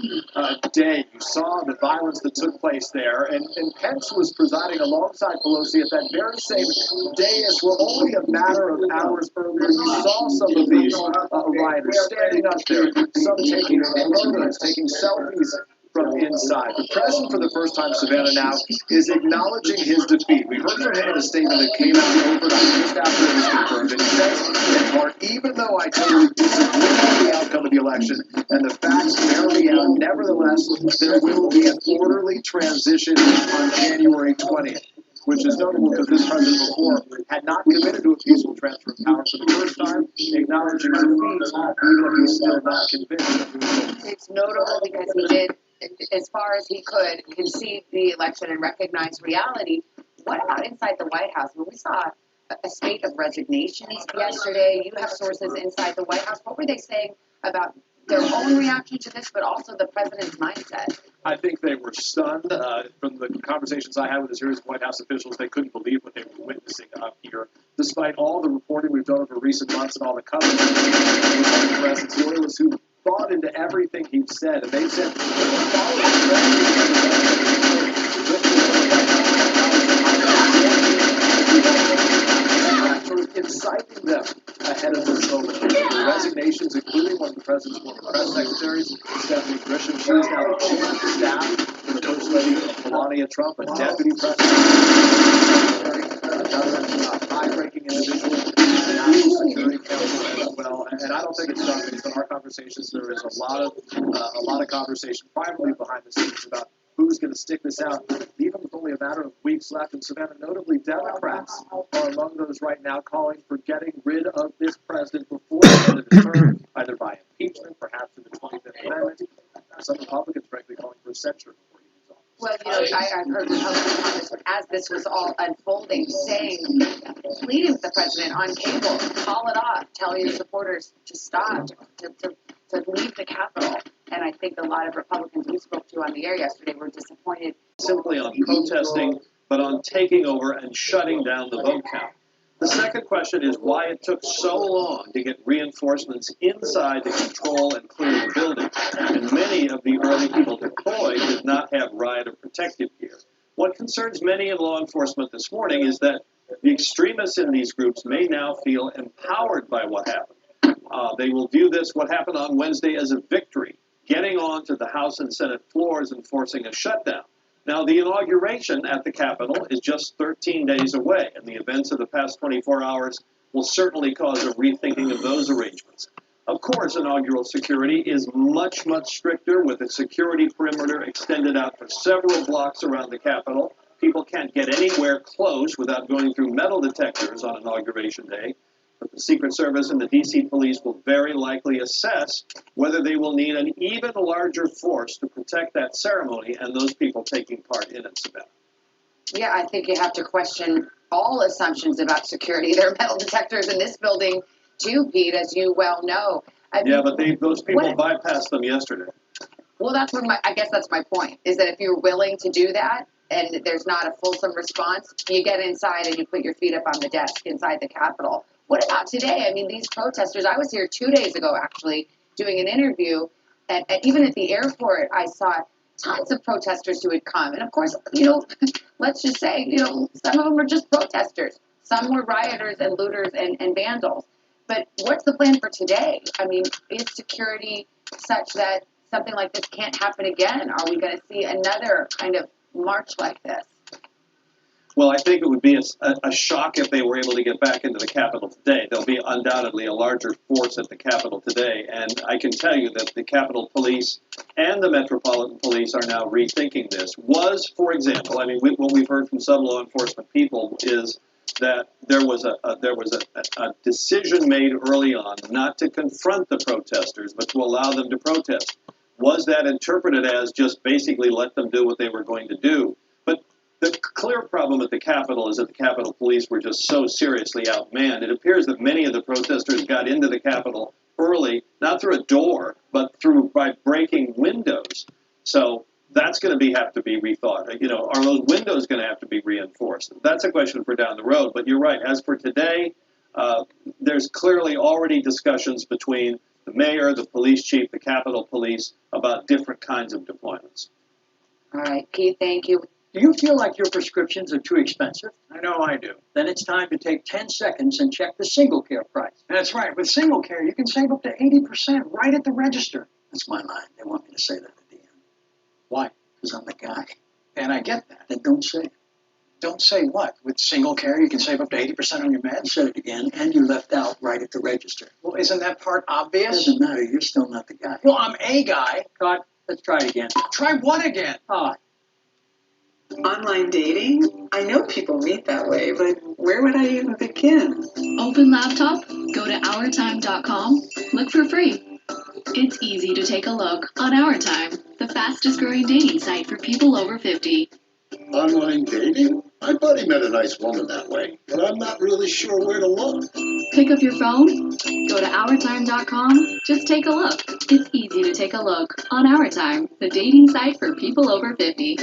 day. You saw the violence that took place there, and Pence was presiding alongside Pelosi at that very same dais where only a matter of hours earlier you saw some of these rioters standing up there, some taking photos, taking selfies from inside. The president, for the first time, Savannah, now is acknowledging his defeat. We heard from him in a statement that came out overnight just after it was confirmed. And he says, in part, even though I totally disagree with the outcome of the election and the facts bear me out, nevertheless, there will be an orderly transition on January 20th. which is notable because this president before had not committed to a peaceful transfer of power for the first time, acknowledging defeat, even if he's still not convinced. It's notable because he did, as far as he could, concede the election and recognize reality. What about inside the White House? When we saw a spate of resignations yesterday, you have sources inside the White House. What were they saying about their own reaction to this, but also the president's mindset? I think they were stunned. From the conversations I had with the series of White House officials, they couldn't believe what they were witnessing up here. Despite all the reporting we've done over recent months and all the coverage with the president's loyalists who bought into everything he said, and they said, inciting them ahead of this moment. The resignations, including one of the president's former press secretaries, Stephanie Grisham. She is now the chief of staff for the First Lady Melania Trump, a deputy press secretary, another high-ranking individual in the National Security Council as well. And I don't think it's done based on our conversations. There is a lot of conversation privately behind the scenes about who's going to stick this out, even with only a matter of weeks left. And Savannah, notably, Democrats are among those right now calling for getting rid of this president before the end of the term, either by impeachment, perhaps in the 25th Amendment. Some Republicans, frankly, calling for censure before he leaves office. Well, I've heard Republican congressmen, as this was all unfolding, pleading with the president on cable, call it off, tell your supporters to stop, to leave the Capitol. And I think a lot of Republicans we spoke to on the air yesterday were disappointed. Simply on protesting, but on taking over and shutting down the vote count. The second question is why it took so long to get reinforcements inside to control and clear the building. And many of the early people deployed did not have riot or protective gear. What concerns many in law enforcement this morning is that the extremists in these groups may now feel empowered by what happened. They will view what happened on Wednesday as a victory, getting onto the House and Senate floors and forcing a shutdown. Now, the inauguration at the Capitol is just 13 days away, and the events of the past 24 hours will certainly cause a rethinking of those arrangements. Of course, inaugural security is much, much stricter, with a security perimeter extended out for several blocks around the Capitol. People can't get anywhere close without going through metal detectors on Inauguration Day. But the Secret Service and the D.C. police will very likely assess whether they will need an even larger force to protect that ceremony and those people taking part in it, Savannah. Yeah, I think you have to question all assumptions about security. There are metal detectors in this building too, Pete, as you well know. But those people bypassed them yesterday. Well, I guess that's my point, is that if you're willing to do that and there's not a fulsome response, you get inside and you put your feet up on the desk inside the Capitol. What about today? I mean, these protesters, I was here 2 days ago, actually, doing an interview, and even at the airport, I saw tons of protesters who had come. And of course, let's just say, some of them were just protesters. Some were rioters and looters and vandals. But what's the plan for today? I mean, is security such that something like this can't happen again? Are we going to see another kind of march like this? Well, I think it would be a shock if they were able to get back into the Capitol today. There'll be undoubtedly a larger force at the Capitol today. And I can tell you that the Capitol Police and the Metropolitan Police are now rethinking this. For example, what we've heard from some law enforcement people is that there was a decision made early on not to confront the protesters, but to allow them to protest. Was that interpreted as just basically let them do what they were going to do? But the clear problem at the Capitol is that the Capitol Police were just so seriously outmanned. It appears that many of the protesters got into the Capitol early, not through a door, but by breaking windows. So that's going to have to be rethought. Are those windows going to have to be reinforced? That's a question for down the road. But you're right. As for today, there's clearly already discussions between the mayor, the police chief, the Capitol Police about different kinds of deployments. All right, Pete, thank you. Do you feel like your prescriptions are too expensive? I know I do. Then it's time to take 10 seconds and check the single care price. That's right. With single care, you can save up to 80% right at the register. That's my line. They want me to say that at the end. Why? Because I'm the guy. And I get that. Then don't say it. Don't say what? With single care, you can save up to 80% on your meds? Said it again, and you left out right at the register. Well, isn't that part obvious? Doesn't matter. You're still not the guy. Well, I'm a guy. God, let's try it again. Try what again? Online dating? I know people meet that way, but where would I even begin? Open laptop, go to OurTime.com, look for free. It's easy to take a look on Our Time, the fastest growing dating site for people over 50. Online dating? I thought he met a nice woman that way, but I'm not really sure where to look. Pick up your phone, go to OurTime.com, just take a look. It's easy to take a look on Our Time, the dating site for people over 50.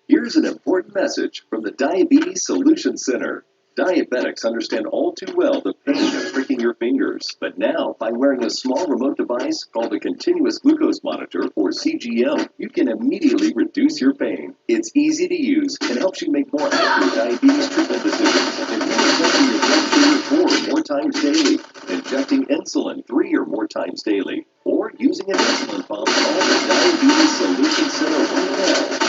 Here's an important message from the Diabetes Solution Center. Diabetics understand all too well the pain of pricking your fingers, but now, by wearing a small remote device called a continuous glucose monitor, or CGM, you can immediately reduce your pain. It's easy to use and helps you make more accurate diabetes treatment decisions. If you're injecting your blood sugar 4 or more times daily, injecting insulin 3 or more times daily, or using an insulin pump, call the Diabetes Solution Center right now.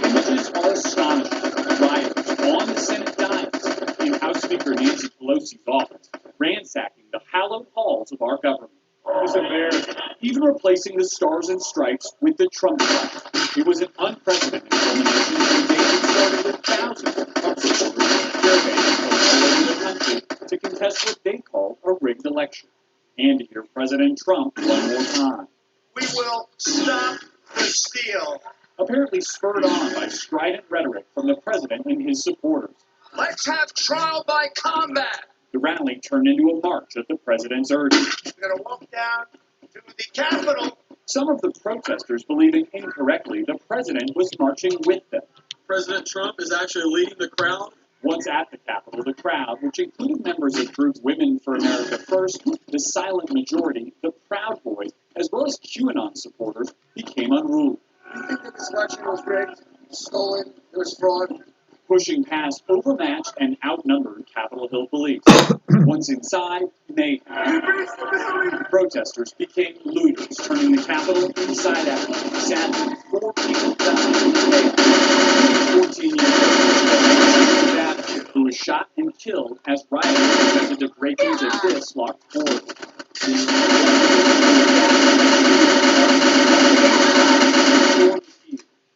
Images are astonishing. Rioters on the Senate dais in House Speaker Nancy Pelosi's office, ransacking the hallowed halls of our government. It was embarrassing, even replacing the stars and stripes with the Trump flag. It was an unprecedented culmination of a day that started with thousands of supporters caravans from all over the country to contest what they called a rigged election, and to hear President Trump one more time. We will stop the steal. Apparently spurred on by strident rhetoric from the president and his supporters. Let's have trial by combat. The rally turned into a march at the president's urging. We're going to walk down to the Capitol. Some of the protesters believing incorrectly the president was marching with them. President Trump is actually leading the crowd. Once at the Capitol, the crowd, which included members of groups Women for America First, the Silent Majority, the Proud Boys, as well as QAnon supporters, became unruly. You think that this election was rigged, stolen, it was fraud? Pushing past overmatched and outnumbered Capitol Hill police. Once inside, mayhem. Protesters became looters, turning the Capitol inside out. Sadly, 4 people died in the chaos. 14-year-old who was shot and killed as rioters attempted to break into this locked corridor.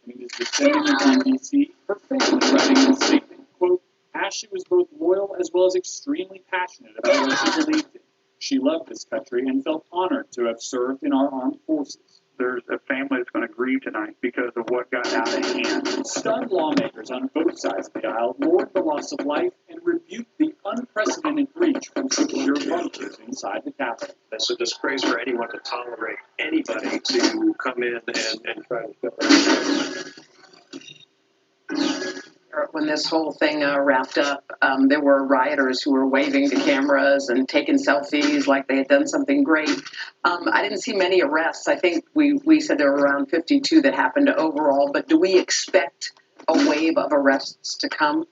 And it is descending upon D.C. Her family writing in a statement, quote, Ashley was both loyal as well as extremely passionate about what she believed in. She loved this country and felt honored to have served in our armed forces. There's a family that's going to grieve tonight because of what got out of hand. Stunned lawmakers on both sides of the aisle mourned the loss of life and rebuked the unprecedented breach from secure bunkers inside the Capitol. It's a disgrace for anyone to tolerate anybody to come in and try to fill it. When this whole thing wrapped up, there were rioters who were waving to cameras and taking selfies like they had done something great. I didn't see many arrests. I think we said there were around 52 that happened overall, but do we expect a wave of arrests to come?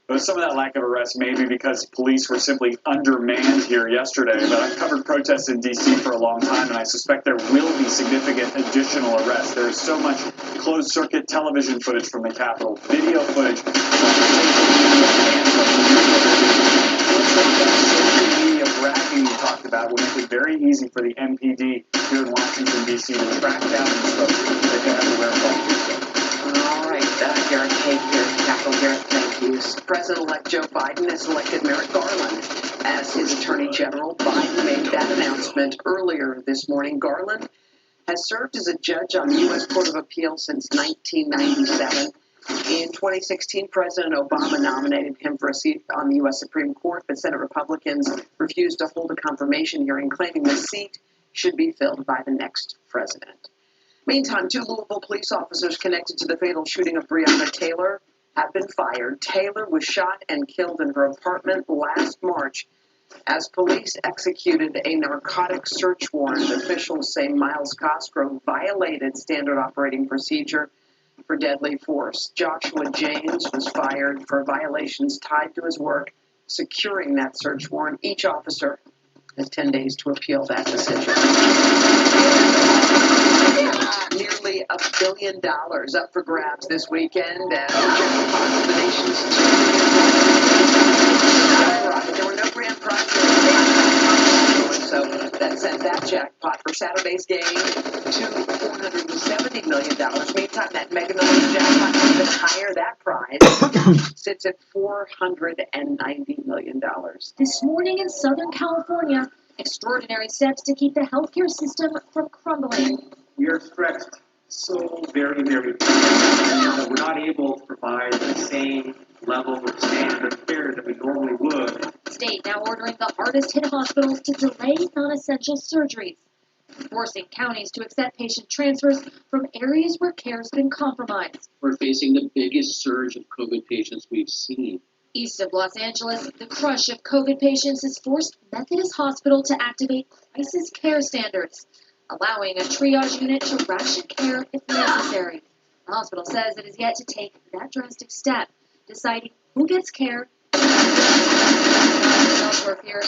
But some of that lack of arrest may be because police were simply undermanned here yesterday. But I've covered protests in D.C. for a long time, and I suspect there will be significant additional arrests. There is so much closed-circuit television footage from the Capitol, video footage. Social media bragging you talked about will make it very easy for the MPD here in Washington, D.C. to track down these folks if they have the wherewithal to do so. All right, Garrett Kate here at Capitol. Garrett, thank you. President-elect Joe Biden has selected Merrick Garland as his Attorney General. Biden made that announcement earlier this morning. Garland has served as a judge on the U.S. Court of Appeal since 1997. In 2016, President Obama nominated him for a seat on the U.S. Supreme Court, but Senate Republicans refused to hold a confirmation hearing, claiming the seat should be filled by the next president. Meantime, 2 Louisville police officers connected to the fatal shooting of Breonna Taylor have been fired. Taylor was shot and killed in her apartment last March. As police executed a narcotic search warrant, officials say Miles Cosgrove violated standard operating procedure for deadly force. Joshua James was fired for violations tied to his work securing that search warrant. Each officer has 10 days to appeal that decision. Nearly $1 billion up for grabs this weekend as the nation's there were no grand prizes, so that sent that jackpot for Saturday's game to $470 million. Meantime, that Mega Millions jackpot is even higher. That prize sits at $490 million. This morning in Southern California, extraordinary steps to keep the healthcare system from crumbling. We are stretched so very, very that we're not able to provide the same level of standard of care that we normally would. State now ordering the hardest hit hospitals to delay non-essential surgeries, forcing counties to accept patient transfers from areas where care has been compromised. We're facing the biggest surge of COVID patients we've seen. East of Los Angeles, the crush of COVID patients has forced Methodist Hospital to activate crisis care standards, allowing a triage unit to ration care if necessary. The hospital says it is yet to take that drastic step, deciding who gets care. Elsewhere fear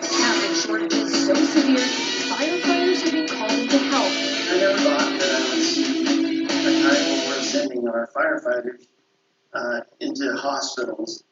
staffing shortages so severe, firefighters are being called into help. I never thought that I would see a time when we're sending our firefighters into hospitals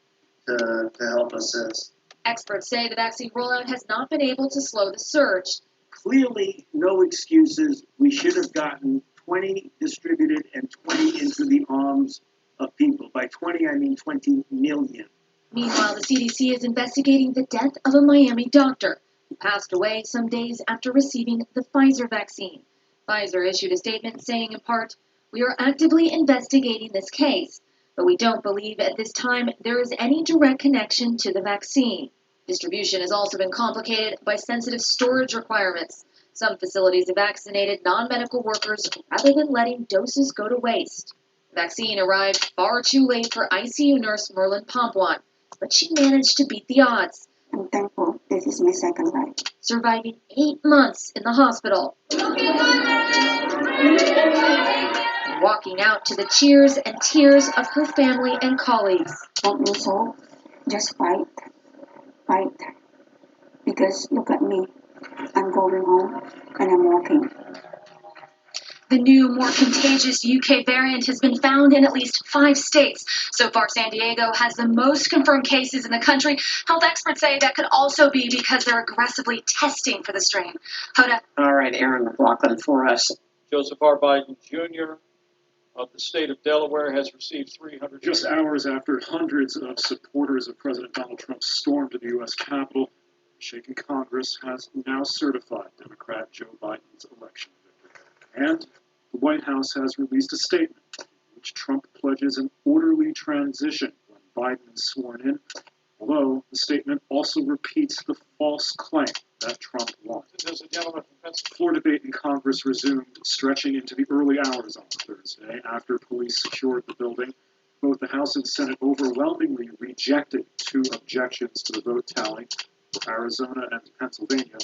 to help assist. Experts say the vaccine rollout has not been able to slow the surge. Clearly, no excuses. We should have gotten 20 distributed and 20 into the arms of people. By 20, I mean 20 million. Meanwhile, the CDC is investigating the death of a Miami doctor who passed away some days after receiving the Pfizer vaccine. Pfizer issued a statement saying, in part, "We are actively investigating this case, but we don't believe at this time there is any direct connection to the vaccine." Distribution has also been complicated by sensitive storage requirements. Some facilities have vaccinated non-medical workers rather than letting doses go to waste. The vaccine arrived far too late for ICU nurse Merlin Pompuan, but she managed to beat the odds. I'm thankful this is my second life. Surviving 8 months in the hospital. Walking out to the cheers and tears of her family and colleagues. Don't lose hope. Just fight. Fight. Because look at me. I'm going home and I'm walking. The new, more contagious UK variant has been found in at least 5 states. So far, San Diego has the most confirmed cases in the country. Health experts say that could also be because they're aggressively testing for the strain. Hoda. All right, Aaron McLaughlin for us. Joseph R. Biden Jr. of the state of Delaware has received 300. Just hours after hundreds of supporters of President Donald Trump stormed the U.S. Capitol, shaking Congress has now certified Democrat Joe Biden's election victory. And the White House has released a statement in which Trump pledges an orderly transition when Biden is sworn in, although the statement also repeats the false claim that Trump won. There's a gentleman from Pennsylvania. Floor debate in Congress resumed, stretching into the early hours on Thursday after police secured the building. Both the House and Senate overwhelmingly rejected 2 objections to the vote tally for Arizona and Pennsylvania,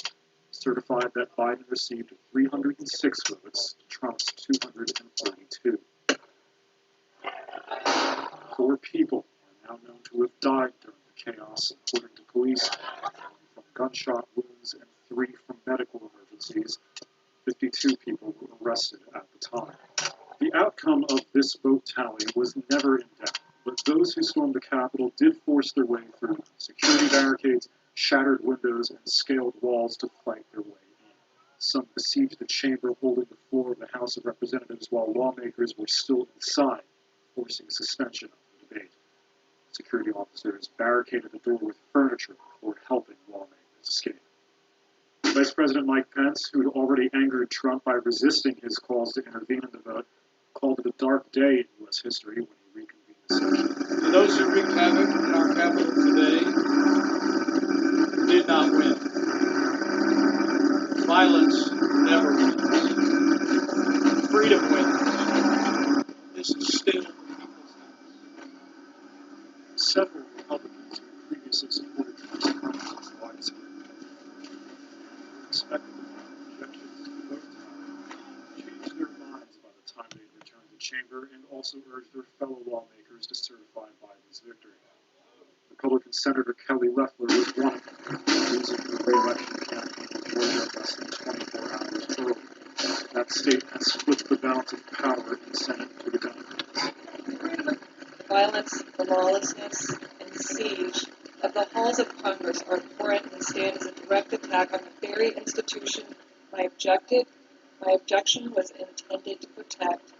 certified that Biden received 306 votes to Trump's 232. 4 people are now known to have died during the chaos, according to police, from gunshot wounds and 3 from medical emergencies. 52 people were arrested at the time. The outcome of this vote tally was never in doubt, but those who stormed the Capitol did force their way through security barricades, shattered windows, and scaled walls to fight their way in. Some besieged the chamber holding the floor of the House of Representatives while lawmakers were still inside, forcing suspension of the debate. Security officers barricaded the door with furniture before helping lawmakers escape. Vice President Mike Pence, who had already angered Trump by resisting his calls to intervene in the vote, called it a dark day in U.S. history when he reconvened the session. To those who wreaked havoc in our Capitol today, did not win. Violence never wins. Freedom wins. This is still the people's house. Several Republicans suspected of objections to the vote tally changed their minds by the time they returned the chamber and also urged their fellow lawmakers to certify Biden's victory. Republican Senator Kelly Loeffler was one of them, losing the re-election campaign in Georgia less than 24 hours early. That state has split the balance of power in the Senate to the Democrats. Violence, the lawlessness, and siege of the halls of Congress are abhorrent and stand as a direct attack on the very institution my objection was intended to protect.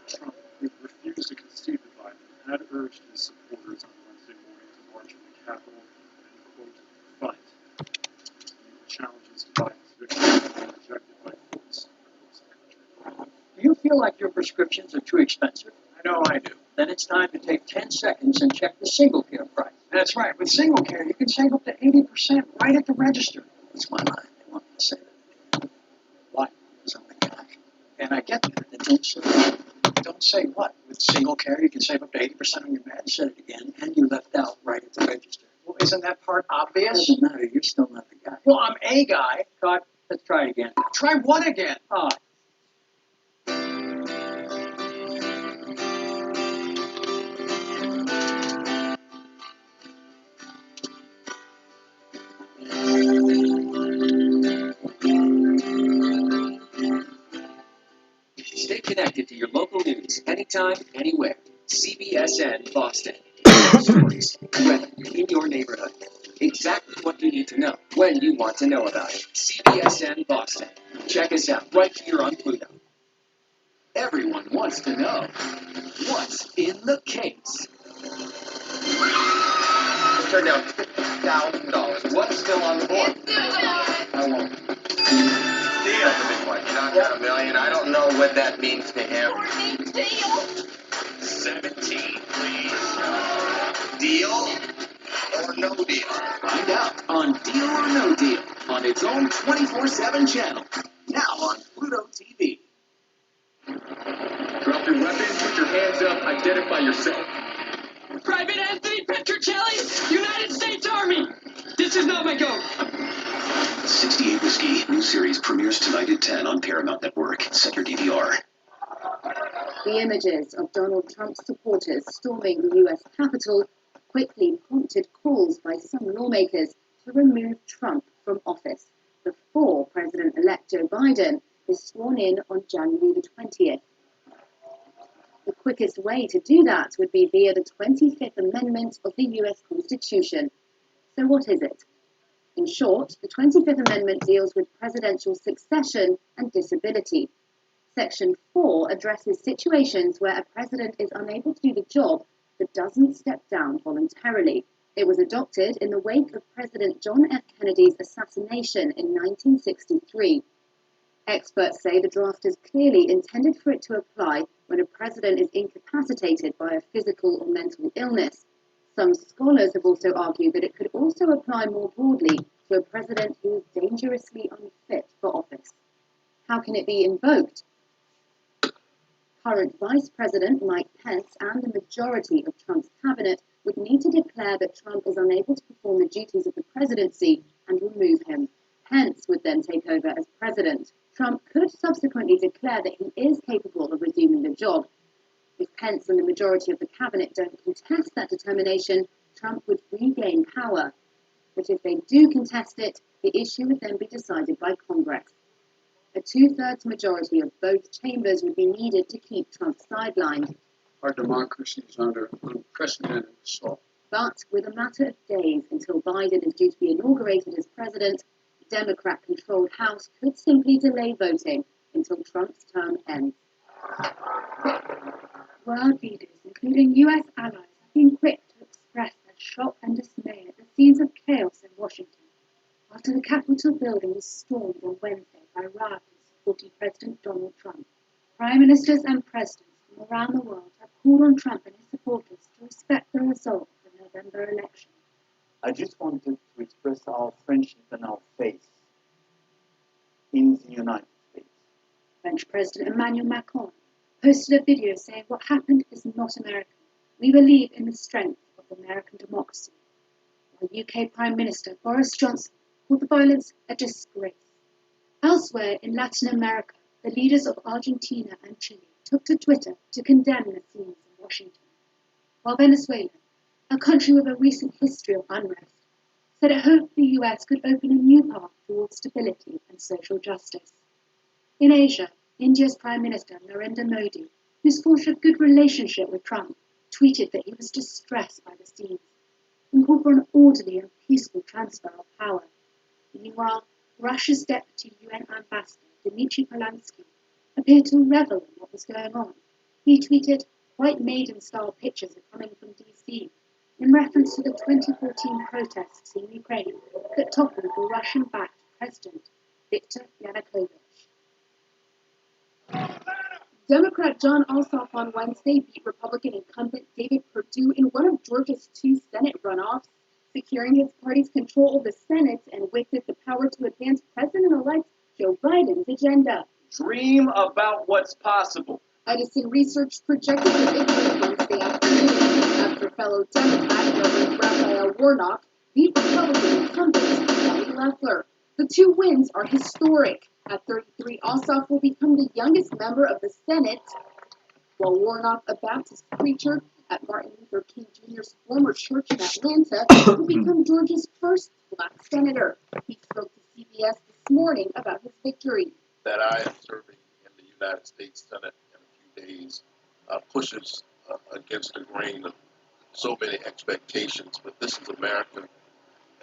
Trump, who refused to concede to Biden, had urged his supporters on Wednesday morning to march on the Capitol and, quote, fight. The challenges to Biden's victory have been rejected by folks across the country. Do you feel like your prescriptions are too expensive? I know I do. Then it's time to take 10 seconds and check the single care price. That's right. With single care, you can save up to 80% right at the register. That's my line. They want me to say that. Why? Because I'm the guy. And I get that. Don't say what? With single care, you can save up to 80% on your med. Said it again. And you left out right at the register. Well, isn't that part obvious? Doesn't matter. You're still not the guy. Well, I'm a guy. God, let's try it again. Try what again? Oh. Stay connected to your local news anytime, anywhere. CBSN Boston. Stories, weather, in your neighborhood. Exactly what you need to know when you want to know about it. CBSN Boston. Check us out right here on Pluto. Everyone wants to know what's in the case. Turned down $50,000. What's still on the board? I won't. Deal. Not got $1 million. I don't know what that means to him. 17, please. Deal or no deal? Find out on Deal or No Deal on its own 24/7 channel. Now on Pluto TV. Drop your weapon, put your hands up, identify yourself. Private Anthony Petrocelli, United States Army. This is not my go. 68 Whiskey, new series premieres tonight at 10 on Paramount Network. Set your DVR. The images of Donald Trump's supporters storming the U.S. Capitol quickly prompted calls by some lawmakers to remove Trump from office before President-elect Joe Biden is sworn in on January the 20th. The quickest way to do that would be via the 25th Amendment of the U.S. Constitution. So what is it? In short, the 25th Amendment deals with presidential succession and disability. Section 4 addresses situations where a president is unable to do the job but doesn't step down voluntarily. It was adopted in the wake of President John F. Kennedy's assassination in 1963. Experts say the draft is clearly intended for it to apply when a president is incapacitated by a physical or mental illness. Some scholars have also argued that it could also apply more broadly to a president who is dangerously unfit for office. How can it be invoked? Current Vice President Mike Pence and the majority of Trump's cabinet would need to declare that Trump is unable to perform the duties of the presidency and remove him. Pence would then take over as president. Trump could subsequently declare that he is capable of resuming the job. If Pence and the majority of the cabinet don't contest that determination, Trump would regain power. But if they do contest it, the issue would then be decided by Congress. A 2/3 majority of both chambers would be needed to keep Trump sidelined. Our democracy is under unprecedented assault. But with a matter of days until Biden is due to be inaugurated as president, the Democrat-controlled House could simply delay voting until Trump's term ends. World leaders, including U.S. allies, have been quick to express their shock and dismay at the scenes of chaos in Washington after the Capitol building was stormed on Wednesday by rioters supporting President Donald Trump. Prime ministers and presidents from around the world have called on Trump and his supporters to respect the result of the November election. I just wanted to express our friendship and our faith in the United States. French President Emmanuel Macron posted a video saying what happened is not American. We believe in the strength of American democracy. While UK Prime Minister Boris Johnson called the violence a disgrace. Elsewhere in Latin America, the leaders of Argentina and Chile took to Twitter to condemn the scenes in Washington, while Venezuela, a country with a recent history of unrest, said it hoped the US could open a new path towards stability and social justice. In Asia, India's Prime Minister Narendra Modi, who's forged a good relationship with Trump, tweeted that he was distressed by the scenes and called for an orderly and peaceful transfer of power. Meanwhile, Russia's deputy UN ambassador Dmitry Polansky appeared to revel in what was going on. He tweeted, "White maiden-style pictures are coming from DC," in reference to the 2014 protests in Ukraine that toppled the Russian-backed President Viktor Yanukovych. Democrat John Ossoff on Wednesday beat Republican incumbent David Perdue in one of Georgia's 2 Senate runoffs, securing his party's control of the Senate and with it the power to advance President-elect Joe Biden's agenda. Dream about what's possible. Edison Research projected the victory Wednesday afternoon after fellow Democrat Reverend Raphael Warnock beat Republican incumbent Kelly Loeffler. The 2 wins are historic. At 33, Ossoff will become the youngest member of the Senate, while Warnock, a Baptist preacher at Martin Luther King Jr.'s former church in Atlanta, will become Georgia's first black senator. He spoke to CBS this morning about his victory. That I am serving in the United States Senate in a few days pushes against the grain of so many expectations, but this is America,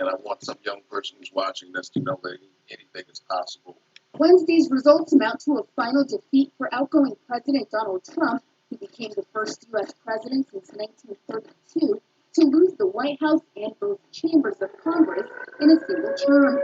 and I want some young person who's watching this to know that anything is possible. Wednesday's results amount to a final defeat for outgoing President Donald Trump, who became the first U.S. president since 1932 to lose the White House and both chambers of Congress in a single term.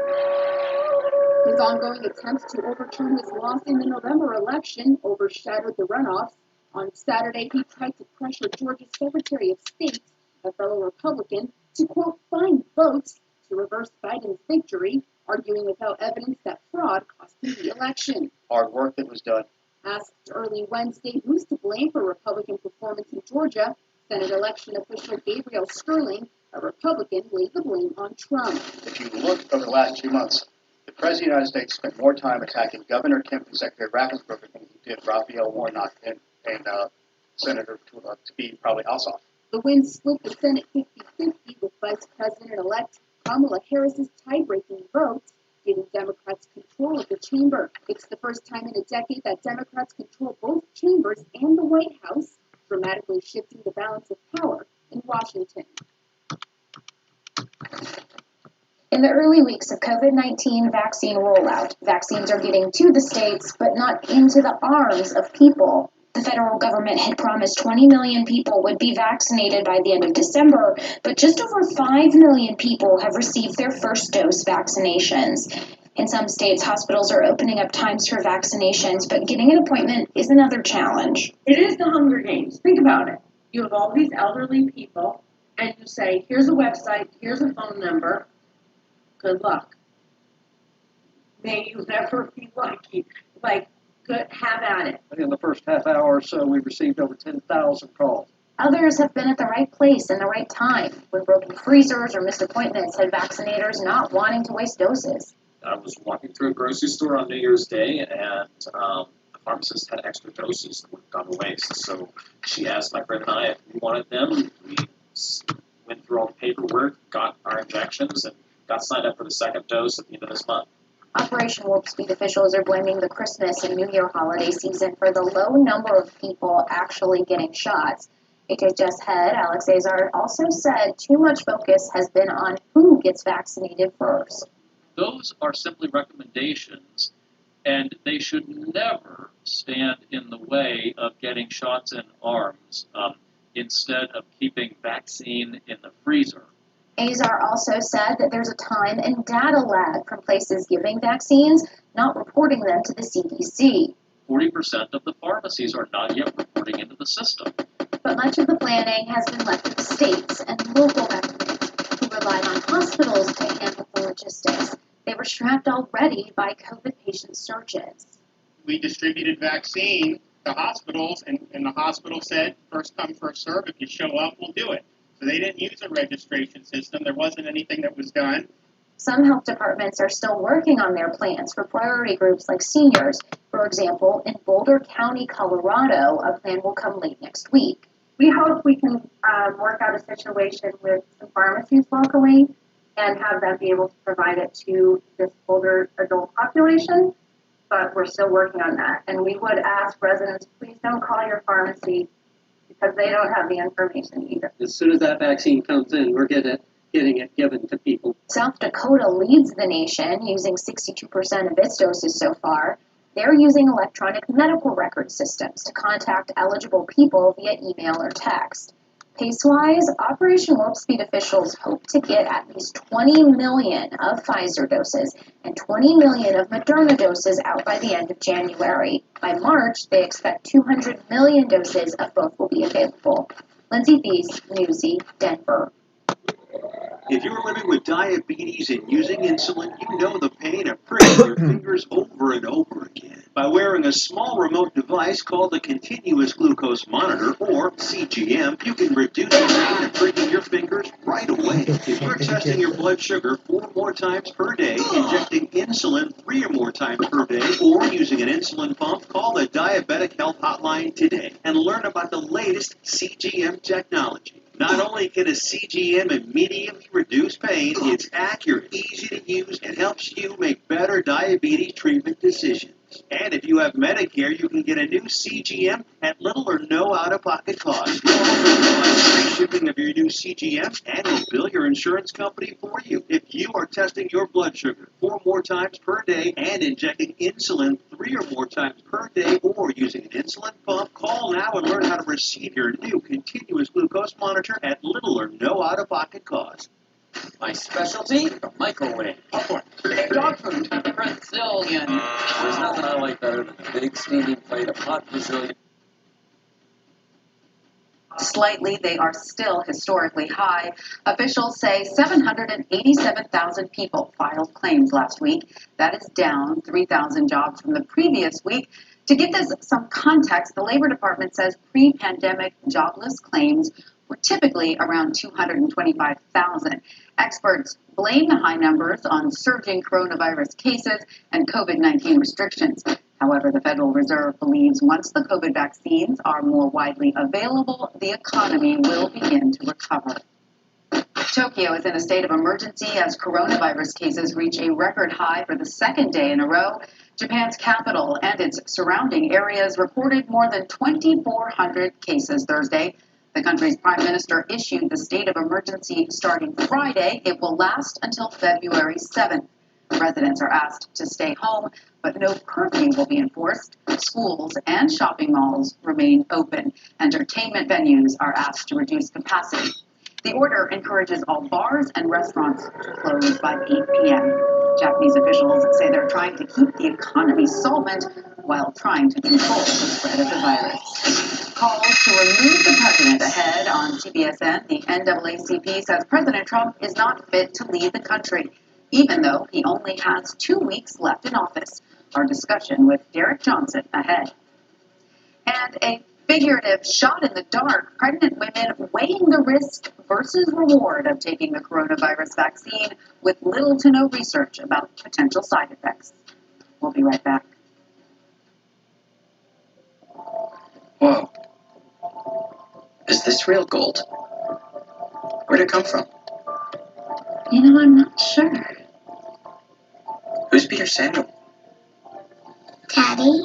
His ongoing attempts to overturn his loss in the November election overshadowed the runoffs. On Saturday, he tried to pressure Georgia's Secretary of State, a fellow Republican, to, quote, find votes to reverse Biden's victory, arguing without evidence that fraud cost him the election. Hard work that was done. Asked early Wednesday who's to blame for Republican performance in Georgia, Senate election official Gabriel Sterling, a Republican, laid the blame on Trump. If you look over the last 2 months, the President of the United States spent more time attacking Governor Kemp and Secretary Raffensperger than he did Raphael Warnock and Senator to be probably Ossoff. The win split the Senate 50-50 with Vice President-elect Kamala Harris's tie-breaking vote, giving Democrats control of the chamber. It's the first time in a decade that Democrats control both chambers and the White House, dramatically shifting the balance of power in Washington. In the early weeks of COVID-19 vaccine rollout, vaccines are getting to the states, but not into the arms of people. The federal government had promised 20 million people would be vaccinated by the end of December, but just over 5 million people have received their first dose vaccinations. In some states, hospitals are opening up times for vaccinations, but getting an appointment is another challenge. It is the Hunger Games. Think about it. You have all these elderly people, and you say, here's a website, here's a phone number. Good luck. May you never be lucky. Good, have at it. In the first half hour or so, we received over 10,000 calls. Others have been at the right place in the right time. When broken freezers or missed appointments had vaccinators not wanting to waste doses. I was walking through a grocery store on New Year's Day, and the pharmacist had extra doses that would have gone to waste. So she asked my friend and I if we wanted them. We went through all the paperwork, got our injections, and got signed up for the second dose at the end of this month. Operation Warp Speed officials are blaming the Christmas and New Year holiday season for the low number of people actually getting shots. HHS head Alex Azar also said too much focus has been on who gets vaccinated first. Those are simply recommendations, and they should never stand in the way of getting shots in arms instead of keeping vaccine in the freezer. Azar also said that there's a time and data lag from places giving vaccines not reporting them to the CDC. 40% of the pharmacies are not yet reporting into the system. But much of the planning has been left to the states and local governments, who relied on hospitals to handle the logistics. They were strapped already by COVID patient surges. We distributed vaccine to hospitals, and the hospital said, first come, first serve. If you show up, we'll do it. So they didn't use a registration system. There wasn't anything that was done. Some health departments are still working on their plans for priority groups like seniors. For example, in Boulder County, Colorado, a plan will come late next week. We hope we can work out a situation with some pharmacies locally and have them be able to provide it to this older adult population, but we're still working on that. And we would ask residents, please don't call your pharmacy because they don't have the information either. As soon as that vaccine comes in, we're getting it given to people. South Dakota leads the nation, using 62% of its doses so far. They're using electronic medical record systems to contact eligible people via email or text. Pace-wise, Operation Warp Speed officials hope to get at least 20 million of Pfizer doses and 20 million of Moderna doses out by the end of January. By March, they expect 200 million doses of both will be available. Lindsay Thies, Newsy, Denver. If you're living with diabetes and using insulin, you know the pain of pricking your fingers over and over again. By wearing a small remote device called the Continuous Glucose Monitor, or CGM, you can reduce the pain of pricking your fingers right away. If you're testing your blood sugar 4 more times per day, injecting insulin 3 or more times per day, or using an insulin pump, call the Diabetic Health Hotline today and learn about the latest CGM technology. Not only can a CGM immediately reduce pain, it's accurate, easy to use, and helps you make better diabetes treatment decisions. And if you have Medicare, you can get a new CGM at little or no out-of-pocket cost. We'll also provide free shipping of your new CGM, and we'll bill your insurance company for you. If you are testing your blood sugar 4 more times per day and injecting insulin 3 or more times per day, or using an insulin pump, call now and learn how to receive your new continuous glucose monitor at little or no out-of-pocket cost. My specialty? Microwave. Popcorn. Dog food. Brazilian. There's nothing I like better than a big steaming plate of hot Brazilian. Slightly, they are still historically high. Officials say 787,000 people filed claims last week. That is down 3,000 jobs from the previous week. To give this some context, the Labor Department says pre-pandemic jobless claims were typically around 225,000. Experts blame the high numbers on surging coronavirus cases and COVID-19 restrictions. However, the Federal Reserve believes once the COVID vaccines are more widely available, the economy will begin to recover. Tokyo is in a state of emergency as coronavirus cases reach a record high for the second day in a row. Japan's capital and its surrounding areas recorded more than 2,400 cases Thursday. The country's prime minister issued the state of emergency starting Friday. It will last until February 7th. Residents are asked to stay home, but no curfew will be enforced. Schools and shopping malls remain open. Entertainment venues are asked to reduce capacity. The order encourages all bars and restaurants to close by 8 p.m. Japanese officials say they're trying to keep the economy solvent while trying to control the spread of the virus. Calls to remove the president ahead on CBSN. The NAACP says President Trump is not fit to lead the country, even though he only has 2 weeks left in office. Our discussion with Derek Johnson ahead. And a figurative shot in the dark, pregnant women weighing the risk versus reward of taking the coronavirus vaccine with little to no research about potential side effects. We'll be right back. Whoa. Is this real gold? Where'd it come from? You know, I'm not sure. Who's Peter Samuel? Daddy?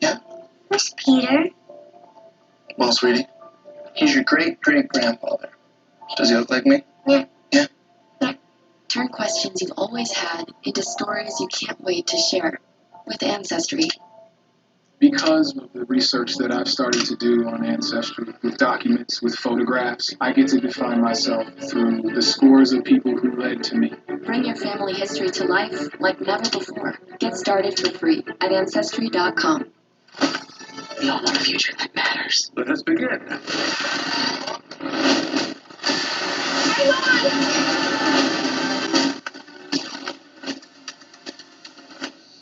Yeah? Who's Peter? Well, sweetie, he's your great-great-grandfather. Does he look like me? Yeah. Yeah? Yeah. Turn questions you've always had into stories you can't wait to share with Ancestry. Because of the research that I've started to do on Ancestry, with documents, with photographs, I get to define myself through the scores of people who led to me. Bring your family history to life like never before. Get started for free at Ancestry.com. We all want a future that matters. Let us begin.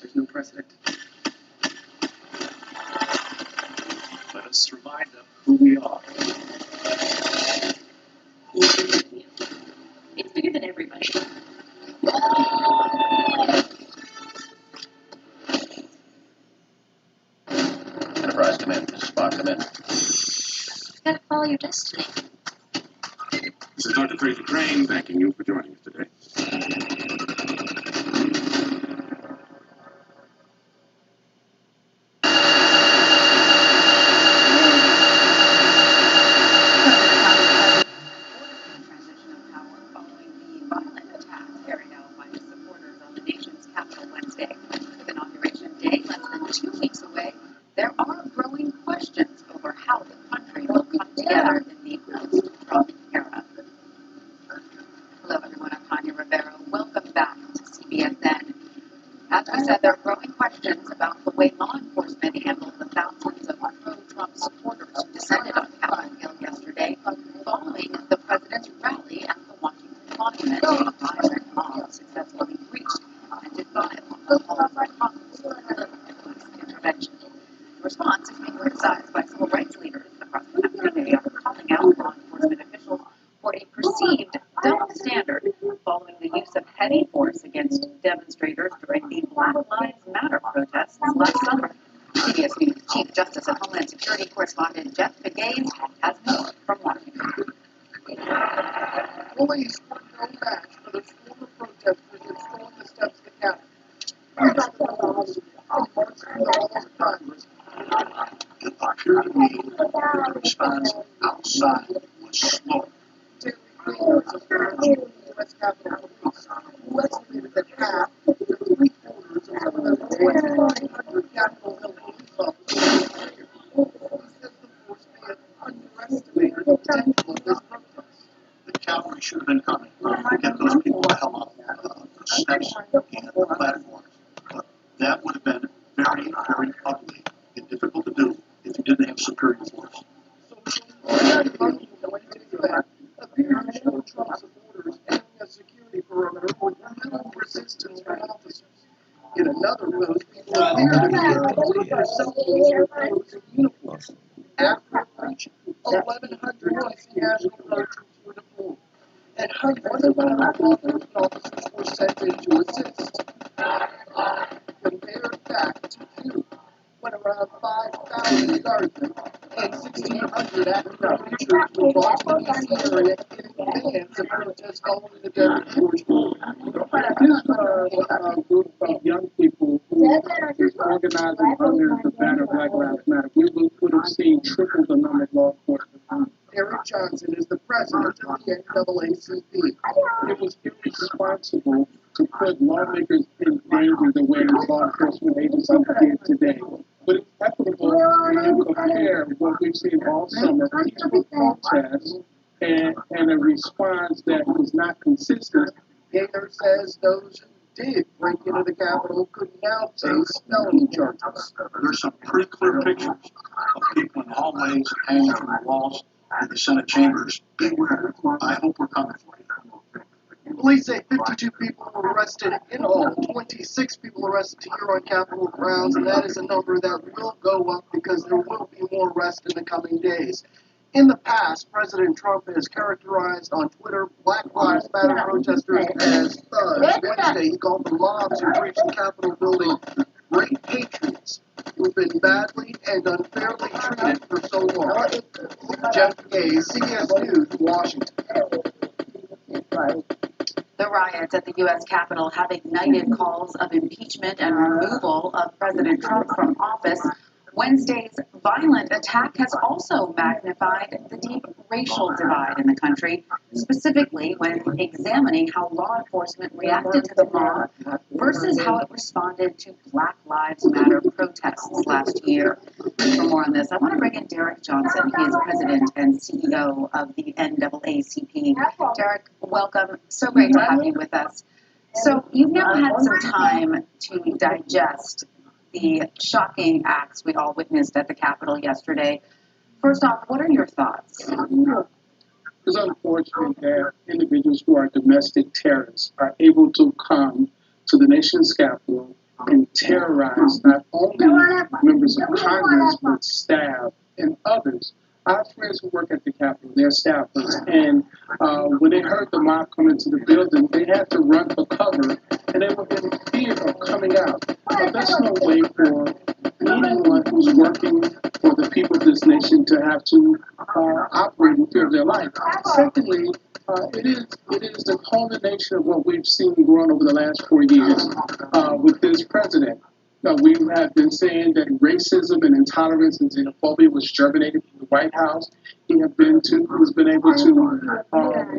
There's no precedent. Let us remind them who we are. It's bigger than everybody. minute. You gotta follow your destiny. This is Dr. Fraser Crane, thanking you for joining us today. Carried out by his supporters on the nation's capital Wednesday. With Inauguration Day less than 2 weeks away, there are growing questions over how the country will come together in the post-Trump era. Hello, everyone. I'm Tanya Rivera. Welcome back to CBSN. As we said, there are growing questions about the way law enforcement handled the thousands of pro-Trump supporters who descended on Capitol Hill yesterday following the president's rally at the Washington Monument. A violent mob successfully breached and defiled the halls of Congress with police intervention. The response is being criticized by civil rights leaders across the country. They are calling out law enforcement officials for a perceived double standard following the use of heavy force against demonstrators during the Black Lives Matter protests last summer. CBS News Chief Justice and Homeland Security correspondent Jeff Pegues has more from Washington. Police were no match for the former protesters that stormed the steps of the Capitol. Here's the rules of marching through the halls of Congress. It appeared to me that the response outside was slow. Terry Cleaners of the U.S. Capitol Police, who estimated that half to three-quarters of some of the 2,900 Capitol Hill police officers were here. He says the force may have underestimated the potential of this protest. The cavalry should have been coming to get those people the hell off the steps and the platforms. But that would have been very, very ugly and difficult to do if you didn't have superior force. Appeared to show Trump supporters entering a security perimeter with little resistance from officers. In another post, people appear to be taking their selfies with those in uniform. After a breach, 1,100 DC National Guard troops were deployed, and hundreds of law enforcement officers were sent in to assist. Compare that to June, when around 5,000 guardsmen and 1,600 active duty troops were brought to the DC area in advance of protests following the death of George Floyd. Here's a group of young people who is organizing under the banner Black Lives Matter. We would have seen triple the number of law enforcement. Eric Johnson is the president of the NAACP. It was irresponsible to put lawmakers in danger the way law enforcement agencies did today. But it's equitable to compare what we've seen all summer, peaceful protests, and a response that was not consistent. Gaynor says those who did break into the Capitol could now face felony charges. There's some pretty clear pictures of people in hallways hanging from the walls in the Senate chambers. Beware. I hope we're coming for you. Police say 52 people were arrested in all, 26 people arrested here on Capitol grounds, and that is a number that will go up because there will be more arrests in the coming days. In the past, President Trump has characterized on Twitter Black Lives Matter protesters as thugs. Wednesday, he called the mobs who breached the Capitol building great patriots who've been badly and unfairly treated for so long. Jeff Pegues, CBS News, Washington. The riots at the U.S. Capitol have ignited calls of impeachment and removal of President Trump from office. Wednesday's violent attack has also magnified the deep racial divide in the country, specifically when examining how law enforcement reacted to the mob versus how it responded to Black Lives Matter protests last year. For more on this, I want to bring in Derek Johnson. He is president and CEO of the NAACP. Derek, welcome. So great to have you with us. So you've now had some time to digest the shocking acts we all witnessed at the Capitol yesterday. First off, what are your thoughts? It's unfortunate that individuals who are domestic terrorists are able to come to the nation's capital and terrorize not only members of Congress, but staff and others. Our friends who work at the Capitol, they're staffers, and when they heard the mob come into the building, they had to run for cover, and they were in fear of coming out. But there's no way for anyone who's working for the people of this nation have to operate in fear of their life. Secondly, it is the culmination of what we've seen growing over the last 4 years with this president. We have been saying that racism and intolerance and xenophobia was germinated in the White House. He has been able to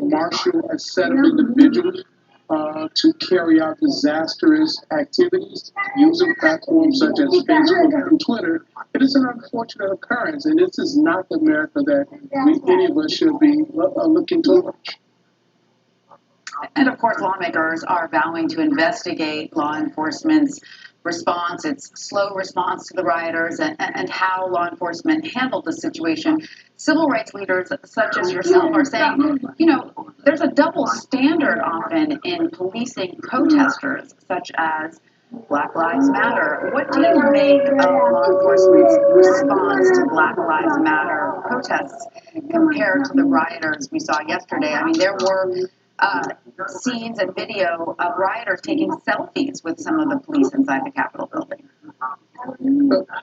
marshal a set of individuals to carry out disastrous activities using platforms such as Facebook and Twitter. It is an unfortunate occurrence, and this is not the America that any of us should be looking towards. And of course, lawmakers are vowing to investigate law enforcement's response, its slow response to the rioters, and how law enforcement handled the situation. Civil rights leaders such as yourself are saying, there's a double standard often in policing protesters, such as Black Lives Matter. What do you make of law enforcement's response to Black Lives Matter protests compared to the rioters we saw yesterday? I mean, there were scenes and video of rioters taking selfies with some of the police inside the Capitol building.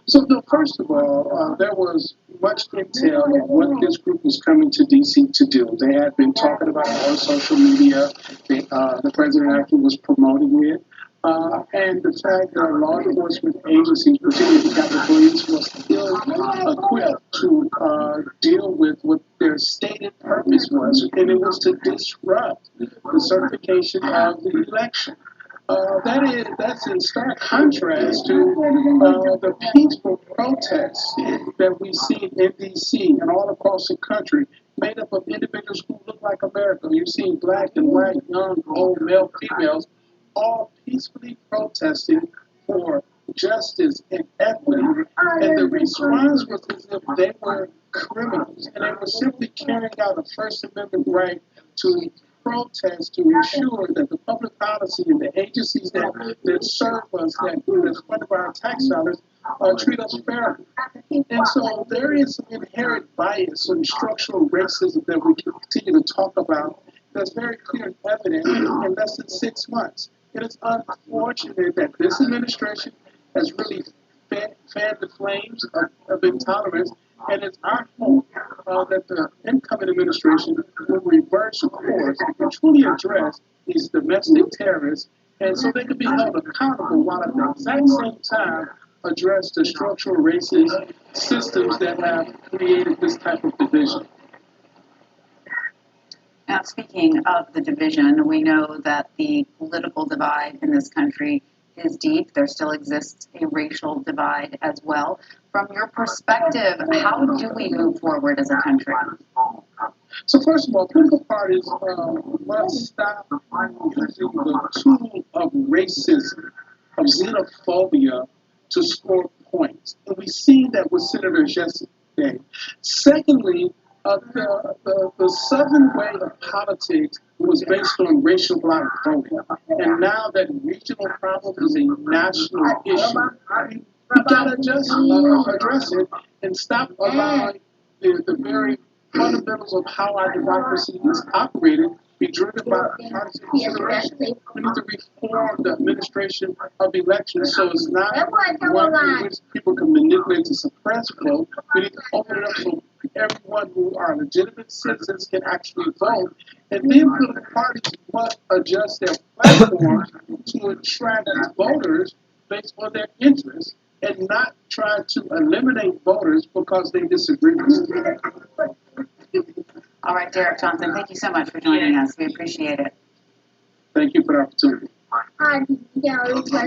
So, first of all, there was much intel of what this group was coming to D.C. to do. They had been talking about it on social media. The president actually was promoting it. And the fact that law enforcement agencies, particularly the Capitol Police, was still equipped to deal with what their stated purpose was, and it was to disrupt the certification of the election. That's in stark contrast to the peaceful protests that we see in D.C. and all across the country, made up of individuals who look like America. You've seen black and white, young, old, male, females, all peacefully protesting for justice and equity, and the response was as if they were criminals, and they were simply carrying out a First Amendment right to protest to ensure that the public policy and the agencies that serve us, that fund our tax dollars, treat us fairly. And so there is some inherent bias, some structural racism that we continue to talk about that's very clear and evident in less than 6 months. It is unfortunate that this administration has really fanned the flames of intolerance, and it's our hope that the incoming administration will reverse course and truly address these domestic terrorists, and so they can be held accountable while at the exact same time address the structural racist systems that have created this type of division. Now, speaking of the division, we know that the political divide in this country is deep. There still exists a racial divide as well. From your perspective, how do we move forward as a country? So first of all, political parties must stop using the tool of racism, of xenophobia, to score points. And we see that with senators yesterday. Secondly, the Southern way of politics was based on racial bloc voting, and now that regional problem is a national issue, we gotta just address it and stop allowing the very fundamentals of how our democracy is operated be driven by partisan considerations. We need to reform the administration of elections so it's not one in which people can manipulate to suppress vote. We need to open it up so everyone who are legitimate citizens can actually vote. And then political parties must adjust their platforms to attract voters based on their interests and not try to eliminate voters because they disagree with them. All right, Derek Johnson, thank you so much for joining us. We appreciate it. Thank you for the opportunity.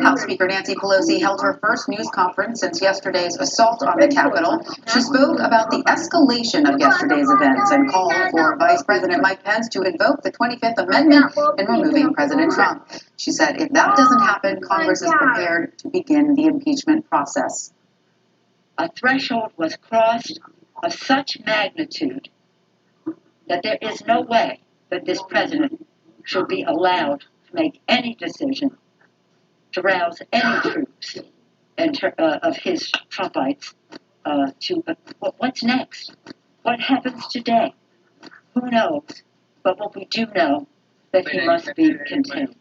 House Speaker Nancy Pelosi held her first news conference since yesterday's assault on the Capitol. She spoke about the escalation of yesterday's events and called for Vice President Mike Pence to invoke the 25th Amendment in removing President Trump. She said if that doesn't happen, Congress is prepared to begin the impeachment process. A threshold was crossed of such magnitude that there is no way that this president should be allowed to make any decision to rouse any troops of his Trumpites what's next? What happens today? Who knows? But what we do know that he must be contained.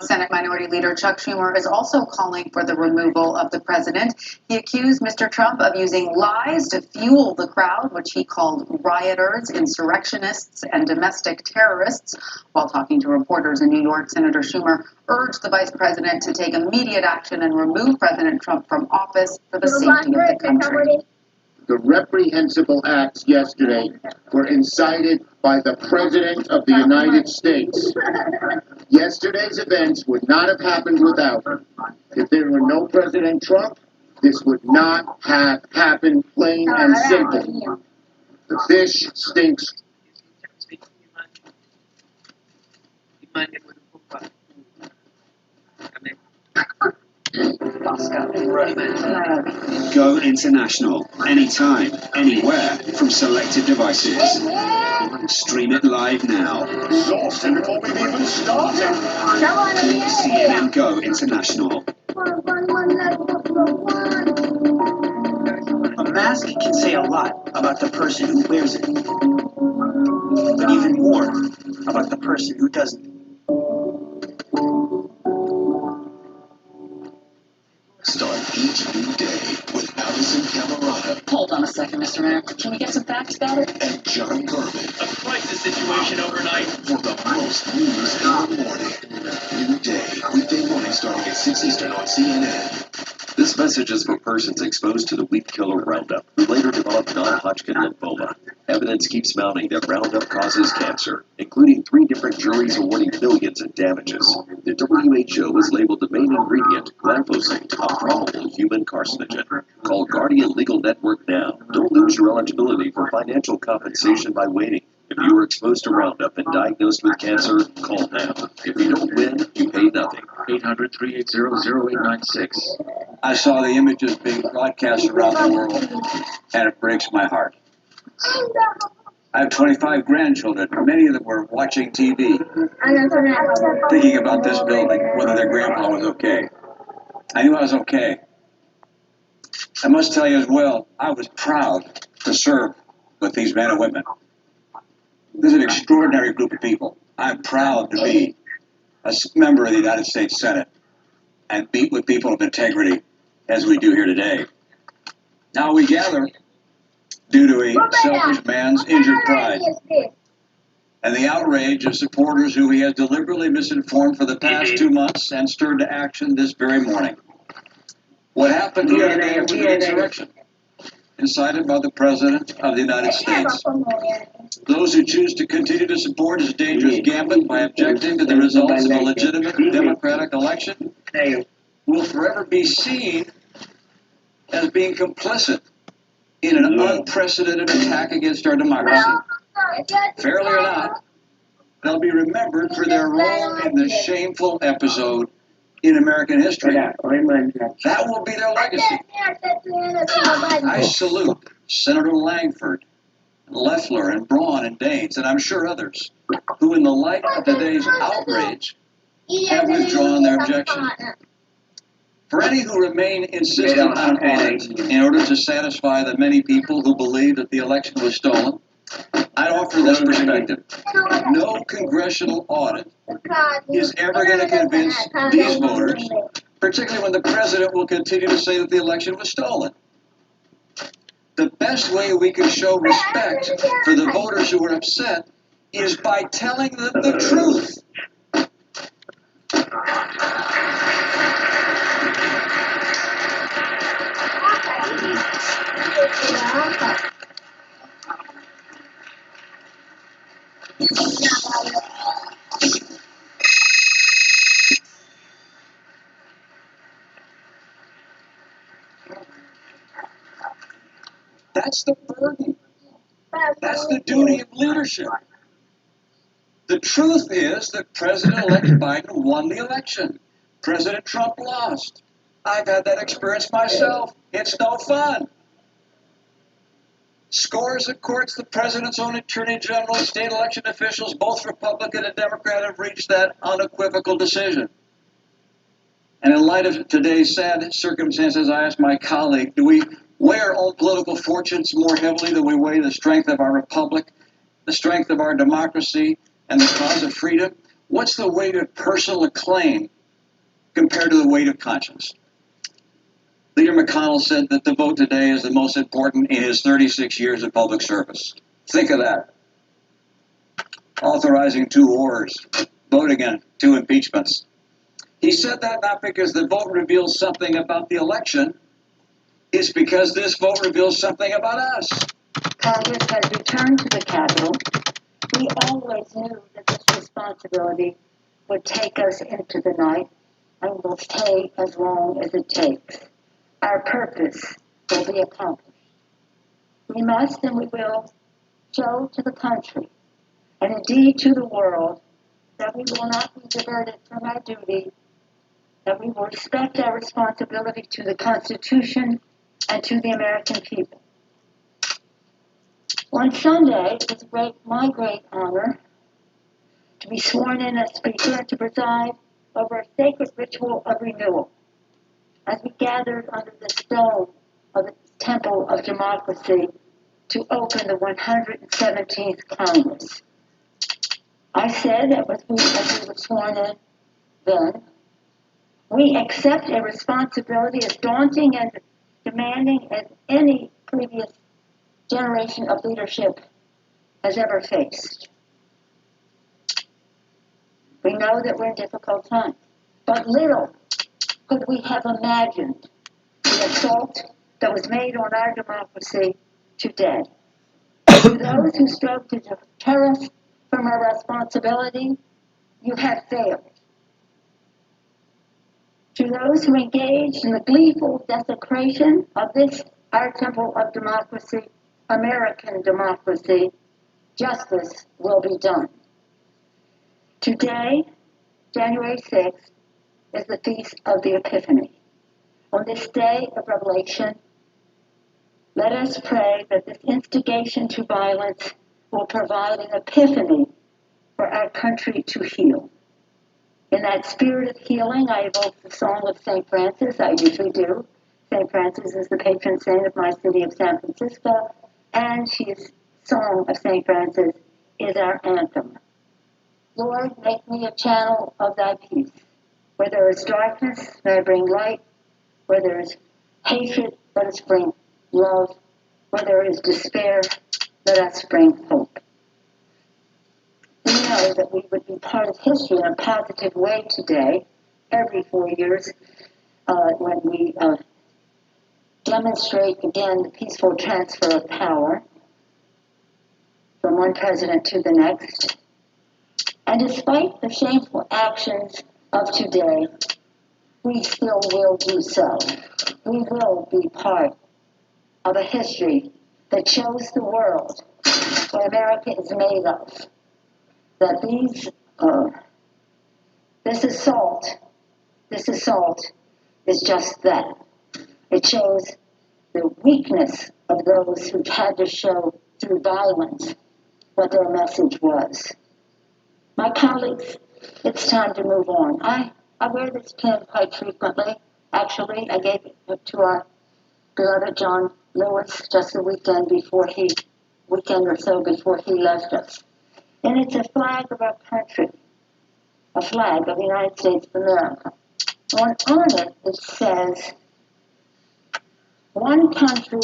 Senate Minority Leader Chuck Schumer is also calling for the removal of the president. He accused Mr. Trump of using lies to fuel the crowd, which he called rioters, insurrectionists, and domestic terrorists. While talking to reporters in New York, Senator Schumer urged the vice president to take immediate action and remove President Trump from office for the safety of the country. The reprehensible acts yesterday were incited by the President of the United States. Yesterday's events would not have happened without him. If there were no President Trump, this would not have happened, plain and simple. The fish stinks. Go international, anytime, anywhere, from selected devices. Stream it live now. Exhausted before we've even started. CNN Go International. A mask can say a lot about the person who wears it, but even more about the person who doesn't. Start each new day with Allison Camerata Hold on a second, Mr. Mayor. Can we get some facts about it? and John Garvin A crisis situation overnight. for the most news in the morning. New day, weekday morning starting at 6 Eastern on CNN. This message is for persons exposed to the weed killer Roundup, who later developed non-Hodgkin lymphoma. Evidence keeps mounting that Roundup causes cancer, including 3 different juries awarding millions in damages. The WHO has labeled the main ingredient, glyphosate, a probable human carcinogen. Call Guardian Legal Network now. Don't lose your eligibility for financial compensation by waiting. If you were exposed to Roundup and diagnosed with cancer, call now. If you don't win, you pay nothing. 800-380-0896. I saw the images being broadcast around the world, and it breaks my heart. I have 25 grandchildren. Many of them were watching TV, thinking about this building, whether their grandpa was okay. I knew I was okay. I must tell you as well, I was proud to serve with these men and women. This is an extraordinary group of people. I'm proud to be a member of the United States Senate and meet with people of integrity as we do here today. Now we gather due to a selfish man's injured pride and the outrage of supporters who he has deliberately misinformed for the past 2 months and stirred to action this very morning. What happened the other day was an insurrection incited by the President of the United States. Those who choose to continue to support his dangerous gambit by objecting to the results of a legitimate democratic election will forever be seen as being complicit in an unprecedented attack against our democracy. Fairly or not, they'll be remembered for their role in the shameful episode in American history. That will be their legacy. I salute Senator Langford, Loeffler, and Braun and Daines, and I'm sure others, who in the light of today's outrage have withdrawn their objection. For any who remain insistent on an audit in order to satisfy the many people who believe that the election was stolen, I'd offer this perspective. No congressional audit is ever going to convince these voters, particularly when the president will continue to say that the election was stolen. The best way we can show respect for the voters who were upset is by telling them the truth. That's the burden. That's the duty of leadership. The truth is that President-elect Biden won the election. President Trump lost. I've had that experience myself. It's no fun. Scores of courts, the president's own attorney general, state election officials, both Republican and Democrat, have reached that unequivocal decision. And in light of today's sad circumstances, I asked my colleague, do we weigh our own political fortunes more heavily than we weigh the strength of our republic, the strength of our democracy, and the cause of freedom? What's the weight of personal acclaim compared to the weight of conscience? Leader McConnell said that the vote today is the most important in his 36 years of public service. Think of that. Authorizing 2 wars, voting on 2 impeachments. He said that not because the vote reveals something about the election, it's because this vote reveals something about us. Congress has returned to the Capitol. We always knew that this responsibility would take us into the night and will stay as long as it takes. Our purpose will be accomplished. We must and we will show to the country, and indeed to the world, that we will not be diverted from our duty, that we will respect our responsibility to the Constitution and to the American people. On Sunday, it was my great honor to be sworn in as Speaker and to preside over a sacred ritual of renewal as we gathered under the dome of the Temple of Democracy to open the 117th Congress. I said as we were sworn in then, we accept a responsibility as daunting and demanding as any previous generation of leadership has ever faced. We know that we're in difficult times, but little could we have imagined the assault that was made on our democracy today. To those who strove to deter us from our responsibility, you have failed. To those who engaged in the gleeful desecration of this, our temple of democracy, American democracy, justice will be done. Today, January 6th, is the Feast of the Epiphany. On this day of revelation, let us pray that this instigation to violence will provide an epiphany for our country to heal. In that spirit of healing, I evoke the song of St. Francis. I usually do. St. Francis is the patron saint of my city of San Francisco, and his song of St. Francis is our anthem. Lord, make me a channel of thy peace. Where there is darkness, may I bring light. Where there is hatred, let us bring love. Where there is despair, let us bring hope. We know that we would be part of history in a positive way today, every 4 years, when we demonstrate again the peaceful transfer of power from one president to the next. And despite the shameful actions of today, we still will do so. We will be part of a history that shows the world what America is made of. That this assault is just that. It shows the weakness of those who had to show through violence what their message was. My colleagues, it's time to move on. I wear this pin quite frequently. Actually, I gave it to our beloved John Lewis just a weekend or so before he left us. And it's a flag of our country, a flag of the United States of America. On it says, one country,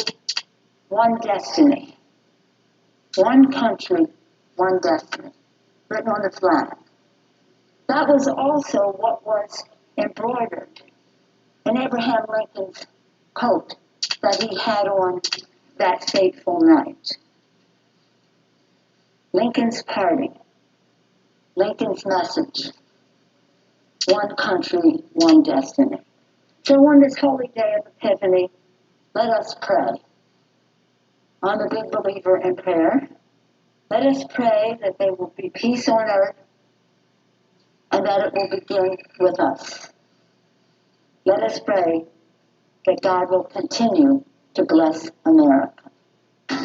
one destiny. One country, one destiny. Written on the flag. That was also what was embroidered in Abraham Lincoln's coat that he had on that fateful night. Lincoln's party, Lincoln's message, one country, one destiny. So on this holy day of Epiphany, let us pray. I'm a big believer in prayer. Let us pray that there will be peace on earth and that it will begin with us. Let us pray that God will continue to bless America.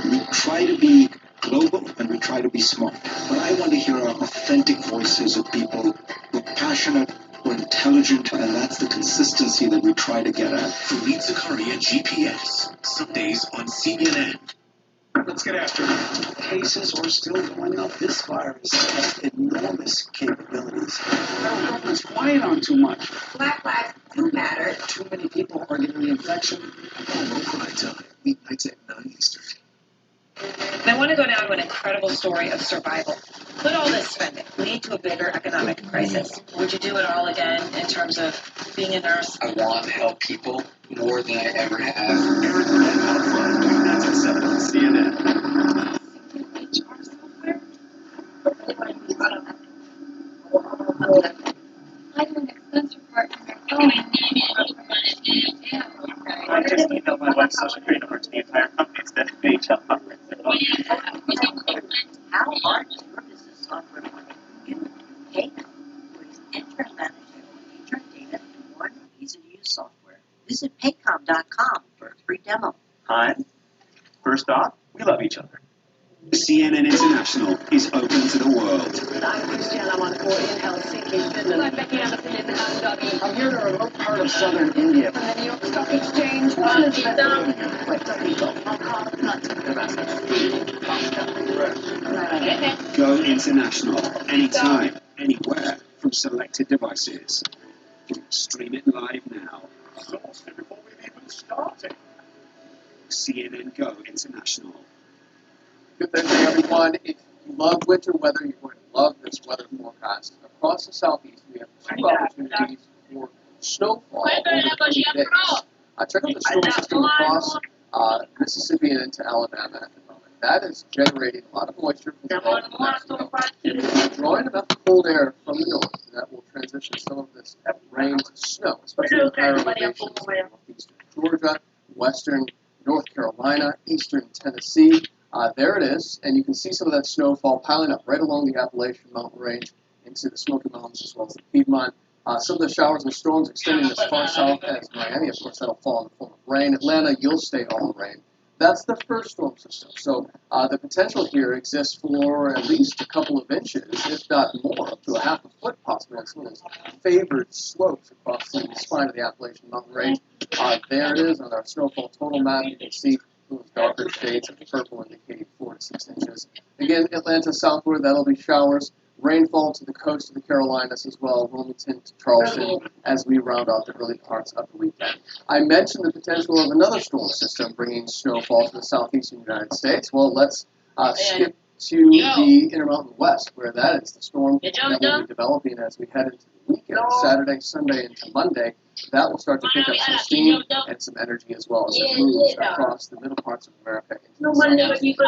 We try to be global and we try to be smart. But I want to hear authentic voices of people who are passionate, who are intelligent, and that's the consistency that we try to get at. Fareed Zakaria, GPS, Sundays on CNN. Let's get after it. Cases are still going up. This virus has enormous capabilities. Our government's quiet on too much. Black lives do matter. Too many people are getting the infection. Almost cry time. Weeknights at 9 Eastern. And I want to go now to an incredible story of survival. Could all this spending lead to a bigger economic crisis? Would you do it all again in terms of being a nurse? I want to help people more than I ever have. That's at 7 on CNN. I just emailed my wife's social security number to the entire company instead of HR. How hard is your business software for you? Paycom, please enter and manage your HR data in one easy-to-use software. Visit paycom.com for a free demo. Hi. First off, we love each other. CNN International is open to the world. I'm Christiana Monfort in Helsinki, Finland. I'm Becky Anderson in Abu Dhabi. I'm here in a remote part of southern India. From the New York Stock Exchange, Puerto Rico, Hong Kong, Go international, anytime, anywhere, from selected devices. Stream it live now. Before we've even started. CNN Go International. Good Thursday, everyone. If you love winter weather, you're going to love this weather forecast. Across the southeast, we have two opportunities for snowfall over the coming days. Check out the storm system across Mississippi and into Alabama at the moment. That is generating a lot of moisture from the Gulf of Mexico. It's drawing enough cold air from the north that will transition some of this rain to snow, especially in higher elevations in northeastern Georgia, western North Carolina, eastern Tennessee. There it is, and you can see some of that snowfall piling up right along the Appalachian Mountain Range into the Smoky Mountains as well as the Piedmont. Some of the showers and storms extending as far south as Miami. Of course, that'll fall in the form of rain. Atlanta, you'll stay all rain. That's the first storm system. So the potential here exists for at least a couple of inches, if not more, up to a half a foot possibly on some of those favored slopes across the spine of the Appalachian Mountain Range. There it is on our snowfall total map. You can see those darker shades of purple indicating 4 to 6 inches. Again, Atlanta southward, that'll be showers. Rainfall to the coast of the Carolinas as well, Wilmington to Charleston, as we round out the early parts of the weekend. I mentioned the potential of another storm system bringing snowfall to the southeastern United States. Well, let's skip to the Intermountain West, where that is the storm that will be developing as we head into the weekend, Saturday, Sunday, into Monday. That will start to pick up some steam and some energy as well as it moves across the middle parts of America into the southeast.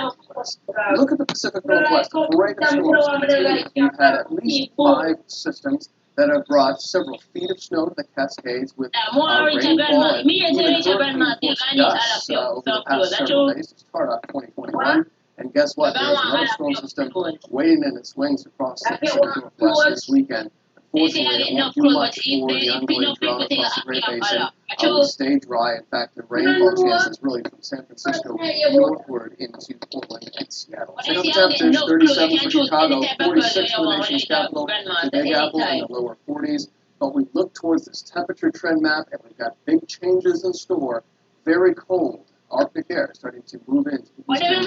Look at the Pacific Northwest. Great storms continue. We've had at least 5 systems that have brought several feet of snow to the Cascades with rainfall and even hurricane-force gusts over the past several days to start off 2021. And guess what? There's another storm system waiting in its wings across the Pacific Northwest this weekend. Unfortunately, it won't do much for the ongoing drought across the Great Basin. It will stay dry. In fact, the rainfall chances really from San Francisco northward into Portland and Seattle. Check out the temperatures, 37 for Chicago, 46 for the nation's capital, the Big Apple in the lower 40s. But we look towards this temperature trend map, and we've got big changes in store. Very cold Arctic air starting to move into the eastern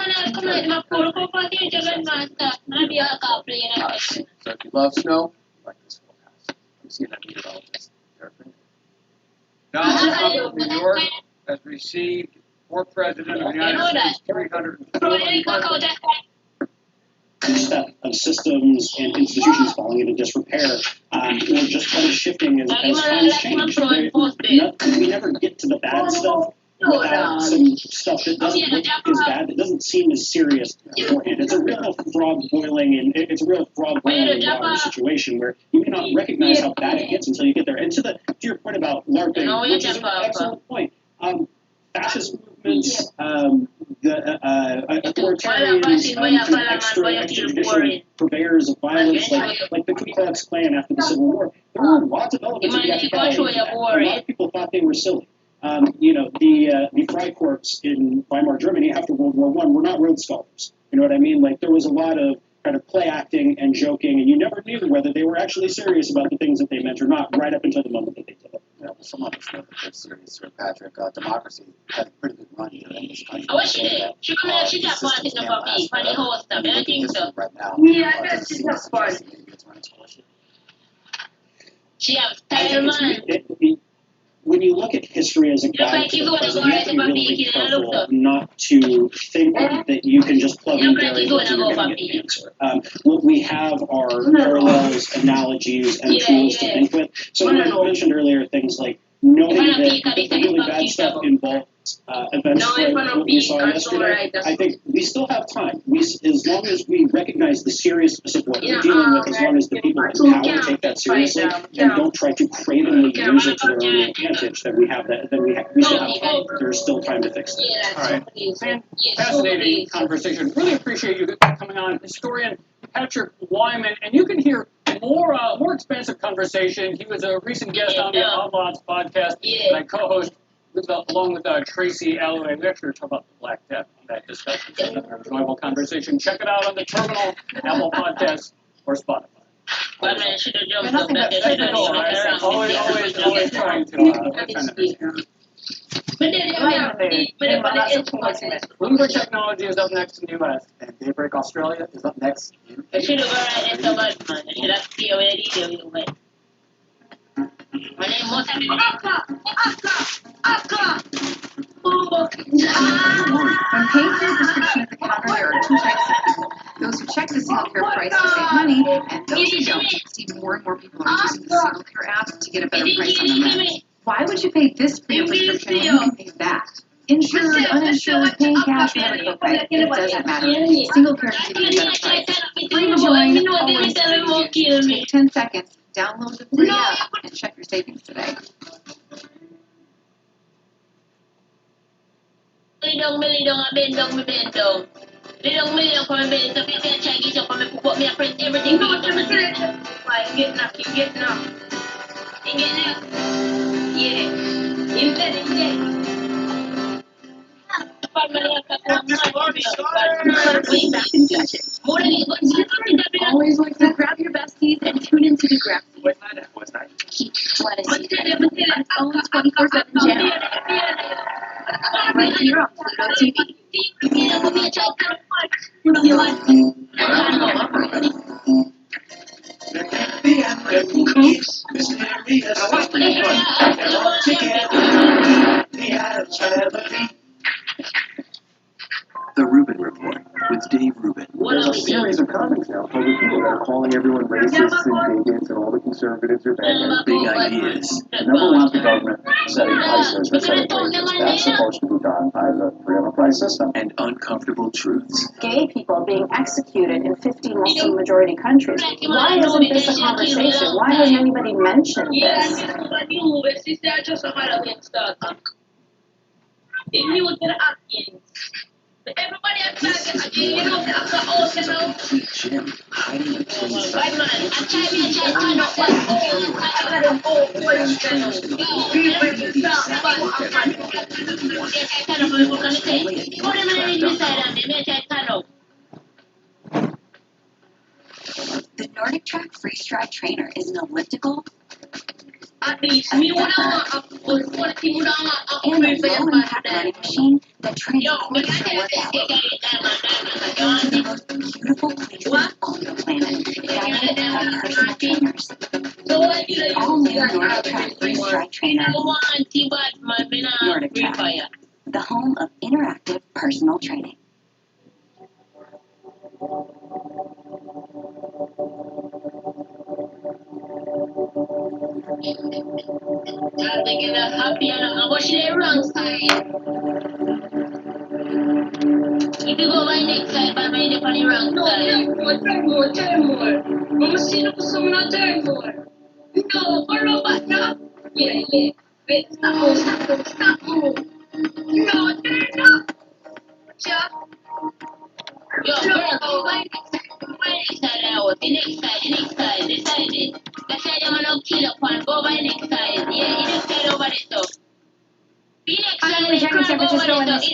So if you love snow, like this forecast. I'm seeing that meteorologist. Donald Trump of New York has received for President of the United States 340 step of systems and institutions falling into disrepair, or just kind of shifting as times change. We never get to the bad stuff without some stuff that doesn't look as bad, that doesn't seem as serious beforehand. It's a real frog boiling water situation where you may not recognize how bad it gets until you get there. And to your point about LARPing, which is an excellent point. Fascist movements, the authoritarians, extrajudicial purveyors of violence, like the Ku Klux Klan after the Civil War. There were lots of elements of theatricality. A lot of people thought they were silly. The Freikorps in Weimar Germany after World War I were not road scholars. You know what I mean? Like, there was a lot of kind of play acting and joking, and you never knew whether they were actually serious about the things that they meant or not, right up until the moment that they did it. some of us know that they're serious here, Patrick. Democracy had a pretty good run here in this country. I wish Say that she could have she got party can't about me, last funny forever. host, When you I look at think history so. right now, Yeah, I does bet it she's seem to not suggest party. that maybe it's running its course here? She has I style, think man. when you look at history as a guide to the present, you have to be really careful not to think that you can just plug in variables and you're going to get an answer. What we have are parallels, analogies, and tools to think with. So you mentioned earlier things like knowing that the really bad stuff involves events like what we saw yesterday. I think we still have time. As long as we recognize the seriousness of what we're dealing with, as long as the people in power take that seriously and don't try to cravenly use it to their own advantage, then we still have time. There's still time to fix it. All right. Fascinating conversation. Really appreciate you coming on, historian Patrick Wyman, and you can hear more expansive conversation. He was a recent guest on the Outlaws podcast, and I co-host along with Tracy Alloway. We actually talk about the Black Death on that discussion. So another enjoyable conversation. Check it out on the Terminal, Apple Podcasts, or Spotify. Always trying to. Bloomberg Technology is up next in the U.S. And Daybreak Australia is up next in I should have gone into Batman. I should have stayed already there with me. My name was When paying for your prescription at the counter, there are two types of people. Those who check the single care price to save money, and those who don't. See, more and more people are using the single care app to get a better price on their meds. Why would you pay this for your prescription when you can pay that? Insured, uninsured, paying cash, or a copay. It doesn't matter. Single care can give you a better price. Free to join, always free to use. Take 10 seconds, download the free app, and check your savings today. Million come and so people can check it up and put me a print everything. Get knocked, you get knocked. You get knocked. Yeah. You said it, Always like to grab your besties and tune into the grab. What's that? Keep letting its own 24/7 channel. Right here on Pluto TV. Coops, mysterious, they're all together, the Adams family. The Rubin Report with Dave Rubin. There's a series of comics now called the people that are calling everyone racist and bigots and all the conservatives are bad. Big ideas. Number one, the government setting prices or setting wages. That's supposed to be done by the free enterprise system. And uncomfortable truths. Gay people being executed in 50 Muslim majority countries. Why isn't this a conversation? Why hasn't anybody mentioned this? Everybody has to Jim hiding the police. The Nordic Track Freeze-Dry Trainer is an elliptical at least me would have and a low-impact running machine that transports your workout. It's the most beautiful places on the planet, guided by personal trainers. The all-new Nordic Track Freeze-Dry Trainer. Nordic Track, the home of interactive personal training. I'm thinking that happy and I'm watching it wrong side. If you go by next side, but by the funny wrong side. Turn more. I'm seeing it for someone I'll turn more. No, follow back now. Yeah. Wait, stop move. No, turn up. Yeah. Yo, go by next side out. The next side. Decided. That's why I'm gonna kill up and go by next side. Yeah, next side over the top. I'm Jack in San Francisco, and this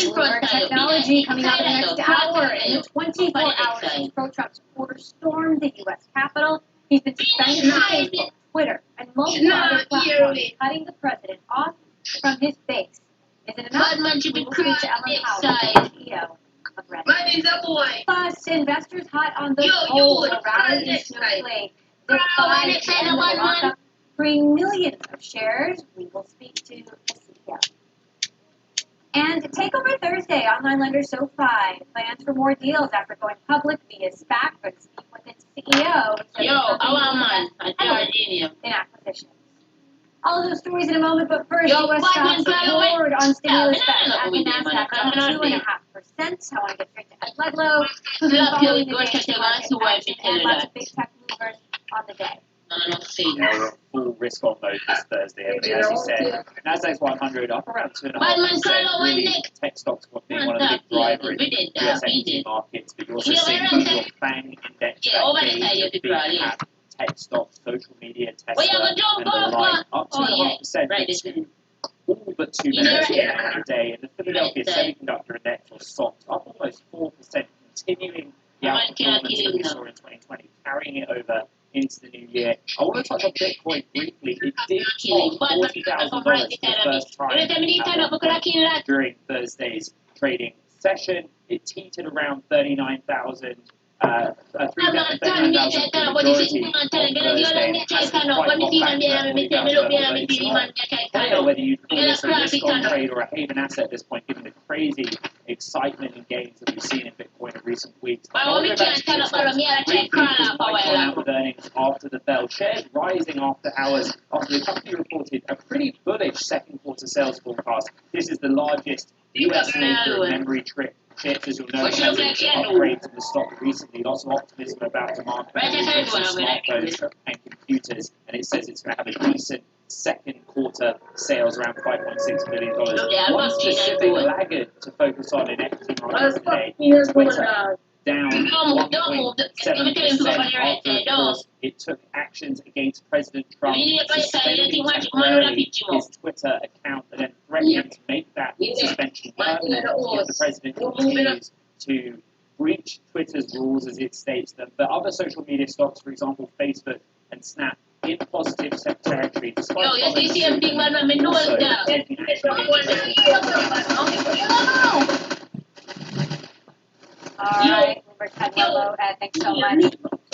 is Bloomberg Technology coming out in the next hour. In the 24 hours, Pro Trump's supporters stormed the U.S. Capitol. He's been suspended for Twitter, and multiple other platforms cutting the president off from his base. Is it enough? We will speak to Ellen Powell, CEO of Garena. Plus, investors hot on the whole rally in Snowflake. The 5 a.m. lockup bring millions of shares. We will speak to the CEO. And Takeover Thursday, online lender SoFi plans for more deals after going public via SPAC, but speak with its CEO. In acquisitions. All of those stories in a moment, but first, U.S. stocks soared on stimulus bets at the NASDAQ, down 2.5%. I want to get straight to Ed Ludlow, who's been following the day's market action and lots of big tech movers on the day. We're full risk on mode this Thursday. As you said, Nasdaq's 100 up around 2.5%. Really, tech stocks being one of the big drivers in US equity markets, but you're also seeing your FANG index big cap tech stocks, social media, Tesla, and the like, up 2.5%. All but 2 minutes at the day, and the Philadelphia Semiconductor Index was soft, up almost 4%, continuing the outperformance that we saw in 2020, carrying it over into the new year. I want to touch on Bitcoin briefly. It did top $40,000 for the first time during Thursday's trading session. It teetered around 39,000. 39,000 for the majority on Thursday, and has been quite compact whether you call this a risk-on trade or a haven asset at this point, given the crazy excitement and gains that we've seen in Bitcoin in recent weeks. Out with earnings after the bell. Shares rising after hours after the company reported a pretty bullish second quarter sales forecast. This is the largest US maker of memory chips, as you'll know, upgrades in the stock recently. Lots of optimism about demand for smartphones and computers, and it says it's going to have a decent second quarter sales around $5.6 billion. One specific laggard to focus on in equity markets today, Twitter, down 1.7% after, of course, it took actions against President Trump, suspending temporarily his Twitter account, and then threatening to make that suspension permanent if the president continues to breach Twitter's rules as it states them. But other social media stocks, for example, Facebook and Snap, in positive territory, despite also taking action. All right, Ed Ludlow, thanks so much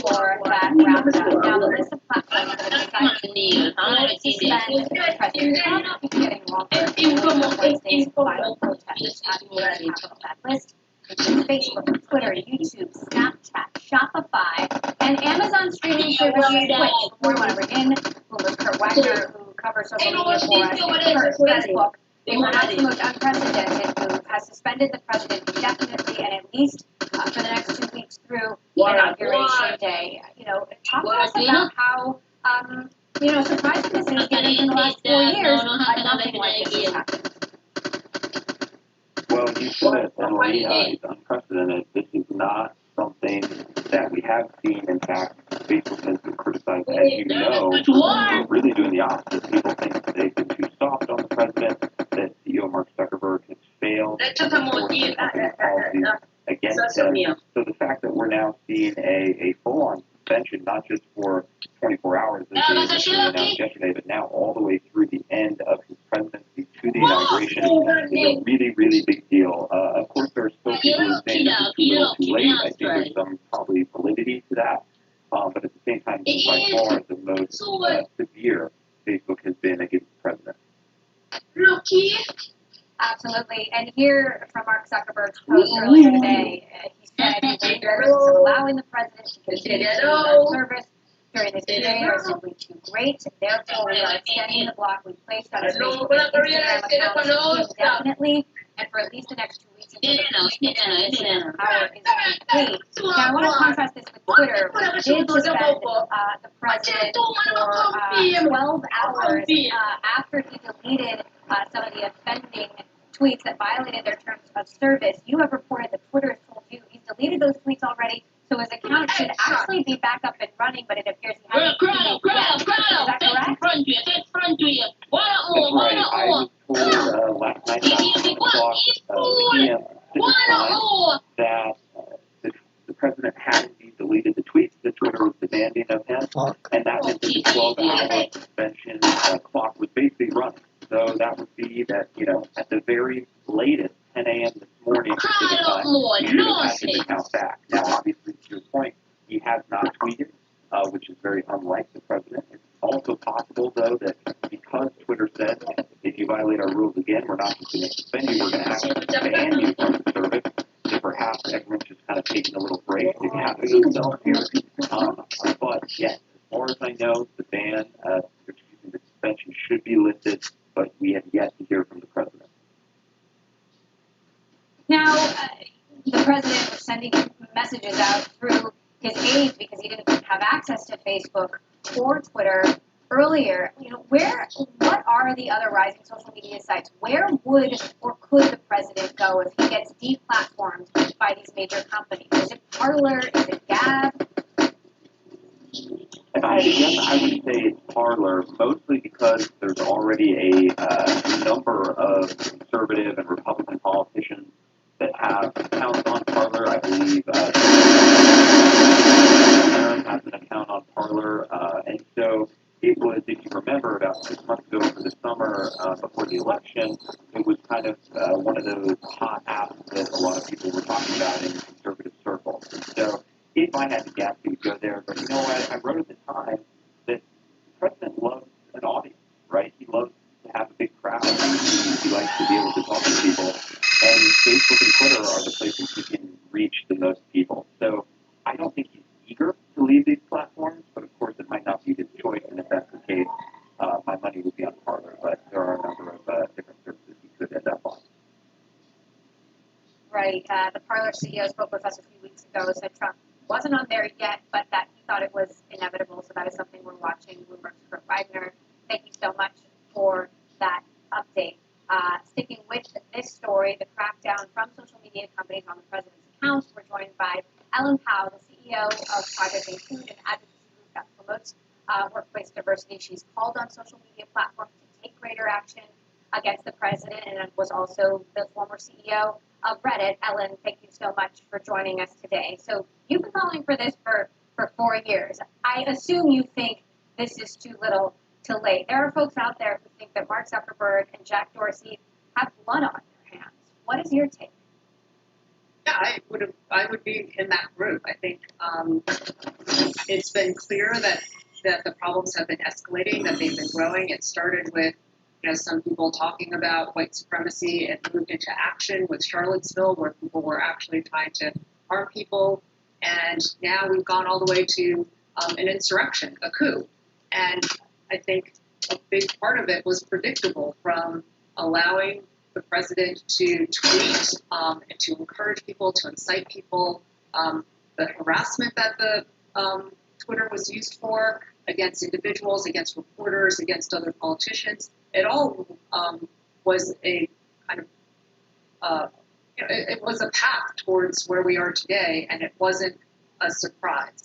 for that roundup. Now, the list of platforms that have decided to suspend President Trump getting longer Wednesday's final protest at the U.S. Capitol. That list includes Facebook, Twitter, YouTube, Snapchat, Shopify, and Amazon streaming service Twitch. We want to bring in Bloomberg's Kurt Wagner, who covers social media for us. Kurt, Facebook, perhaps the most unprecedented move, has suspended the president indefinitely and at least for the next 2 weeks through Inauguration Day. Talk to us about how, surprising this is, given in the last 4 years, nothing like this has happened. Well, you put it, Emily, it's unprecedented. This is not something that we have seen. In fact, Facebook has been criticized, as you know, for really doing the opposite. People think that they've been too soft on the president, that CEO Mark Zuckerberg has failed to enforce the company's policies against him. So the fact that we're now seeing a full-on suspension, not just for 24 hours, as they initially announced yesterday, but now all the way through the end of his presidency to the inauguration, is a really, really big deal. Of course, there are still people who say this is too little too late. I think there's some probably validity to that. But at the same time, this is by far the most severe Facebook has been against the president. Absolutely. And here from Mark Zuckerberg's post earlier today, he said the risks of allowing the president to continue to service during this period are simply too great. Therefore, we are extending the block we placed on his Facebook and Instagram accounts indefinitely and for at least the next 2 weeks until the president's power is complete. Now, I want to contrast this with Twitter, which did suspend the president for 12 hours after he deleted some of the offending tweets that violated their terms of service. You have reported that Twitter has told you he's deleted those tweets already, so his account should actually be back up and running, but it appears he hasn't. Is that correct? That's right. I was told last night at 7 o'clock p.m. that the president had indeed deleted the tweets that Twitter was demanding of him, and that that the 12-hour suspension clock was basically running. So that would be that, at the very latest, 10 a.m. this morning, Pacific time, you should have had his account back. Now, obviously, to your point, he has not tweeted, which is very unlike the president. It's also possible, though, that because Twitter said, if you violate our rules again, we're not just going to suspend you, we're going to actually ban you from the service. So perhaps everyone's just kind of taking a little break to gather themselves here. But yes, as far as I know, the ban, the suspension should be lifted, but we have yet to hear from the president. Now, the president was sending messages out through his aides because he didn't have access to Facebook or Twitter earlier. What are the other rising social media sites? Where would or could the president go if he gets deplatformed by these major companies? Is it Parler? Is it Gab? If I had to guess, I would say it's Parler, mostly because there's already a number of conservative and Republican politicians that have accounts on Parler. I believe Aaron has an account on Parler, and so it was, if you remember, about 6 months ago for the summer before the election, it was kind of one of those hot apps that a lot of people were talking about in conservative circles. And so if I had to guess, he would go there. But I wrote at the time that the president loves an audience, right? He loves to have a big crowd. He likes to be able to talk to people. And Facebook and Twitter are the places he can reach the most people. So I don't think he's eager to leave these platforms, but of course it might not be his choice. And if that's the case, my money would be on Parler. But there are a number of different services he could end up on. Right. The Parler CEO spoke with us a few weeks ago, said Trump wasn't on there yet, but that he thought it was inevitable. So that is something we're watching. Bloomberg's Kurt Wagner, thank you so much for that update. Sticking with this story, the crackdown from social media companies on the president's accounts, we're joined by Ellen Powell, the CEO of Project Include, an advocacy group that promotes workplace diversity. She's called on social media platforms to take greater action against the president and was also the former CEO of Reddit. Ellen, thank you so much for joining us today. So you've been calling for this for 4 years. I assume you think this is too little too late. There are folks out there who think that Mark Zuckerberg and Jack Dorsey have blood on their hands. What is your take? Yeah, I would be in that group. I think it's been clear that the problems have been escalating, that they've been growing. It started with some people talking about white supremacy and moved into action with Charlottesville, where people were actually trying to harm people. And now we've gone all the way to an insurrection, a coup. And I think a big part of it was predictable, from allowing the president to tweet and to encourage people, to incite people, the harassment that the Twitter was used for against individuals, against reporters, against other politicians. It all was a kind of, it was a path towards where we are today, and it wasn't a surprise.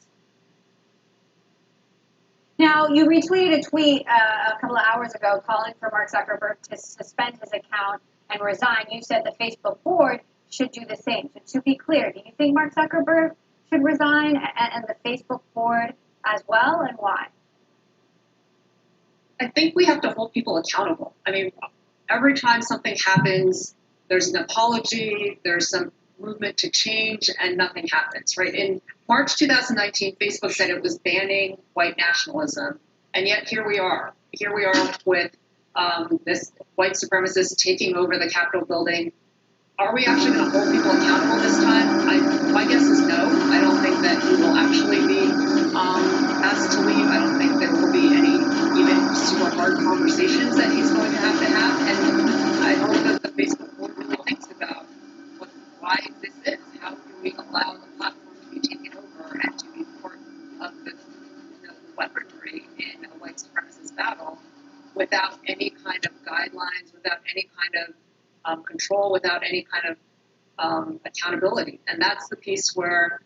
Now, you retweeted a tweet a couple of hours ago calling for Mark Zuckerberg to suspend his account and resign. You said the Facebook board should do the same. So to be clear, do you think Mark Zuckerberg should resign and the Facebook board as well, and why? I think we have to hold people accountable. I mean, every time something happens, there's an apology, there's some movement to change, and nothing happens, right? In March 2019, Facebook said it was banning white nationalism, and yet here we are. Here we are with this white supremacist taking over the Capitol building. Are we actually going to hold people accountable this time? My guess is no. I don't think that he will actually be asked to leave. I don't think there will be any even super hard conversations that he's going to have. And I hope that the Facebook board really thinks about why this is. How do we allow the platform to be taken over and to be part of the weaponry in a white supremacist battle without any kind of guidelines, without any kind of control, without any kind of accountability. And that's the piece where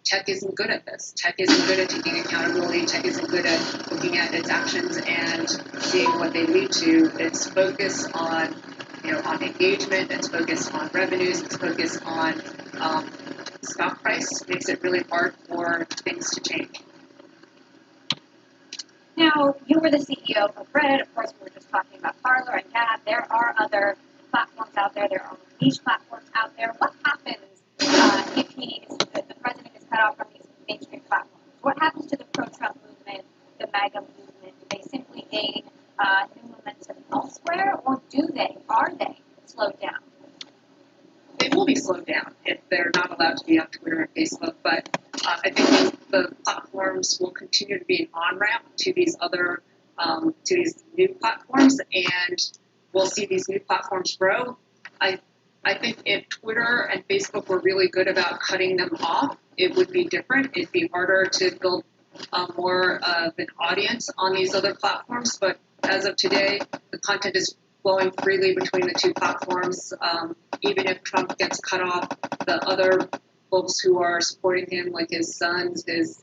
tech isn't good at this. Tech isn't good at taking accountability. Tech isn't good at looking at its actions and seeing what they lead to. It's focused on, on engagement. It's focused on revenues. It's focused on stock price. Makes it really hard for things to change. Now, you were the CEO of Reddit. Of course, we were just talking about Parler and Gab. There are other platforms out there. There are niche platforms out there. What happens if the president is cut off from these mainstream platforms? What happens to the pro-Trump movement, the MAGA movement? Do they simply gain new momentum elsewhere, or are they slowed down? They will be slowed down if they're not allowed to be on Twitter and Facebook. But I think the platforms will continue to be an on-ramp to these other, to these new platforms, and we'll see these new platforms grow. I think if Twitter and Facebook were really good about cutting them off, it would be different. It'd be harder to build more of an audience on these other platforms. But as of today, the content is flowing freely between the two platforms. Even if Trump gets cut off, the other folks who are supporting him, like his sons, his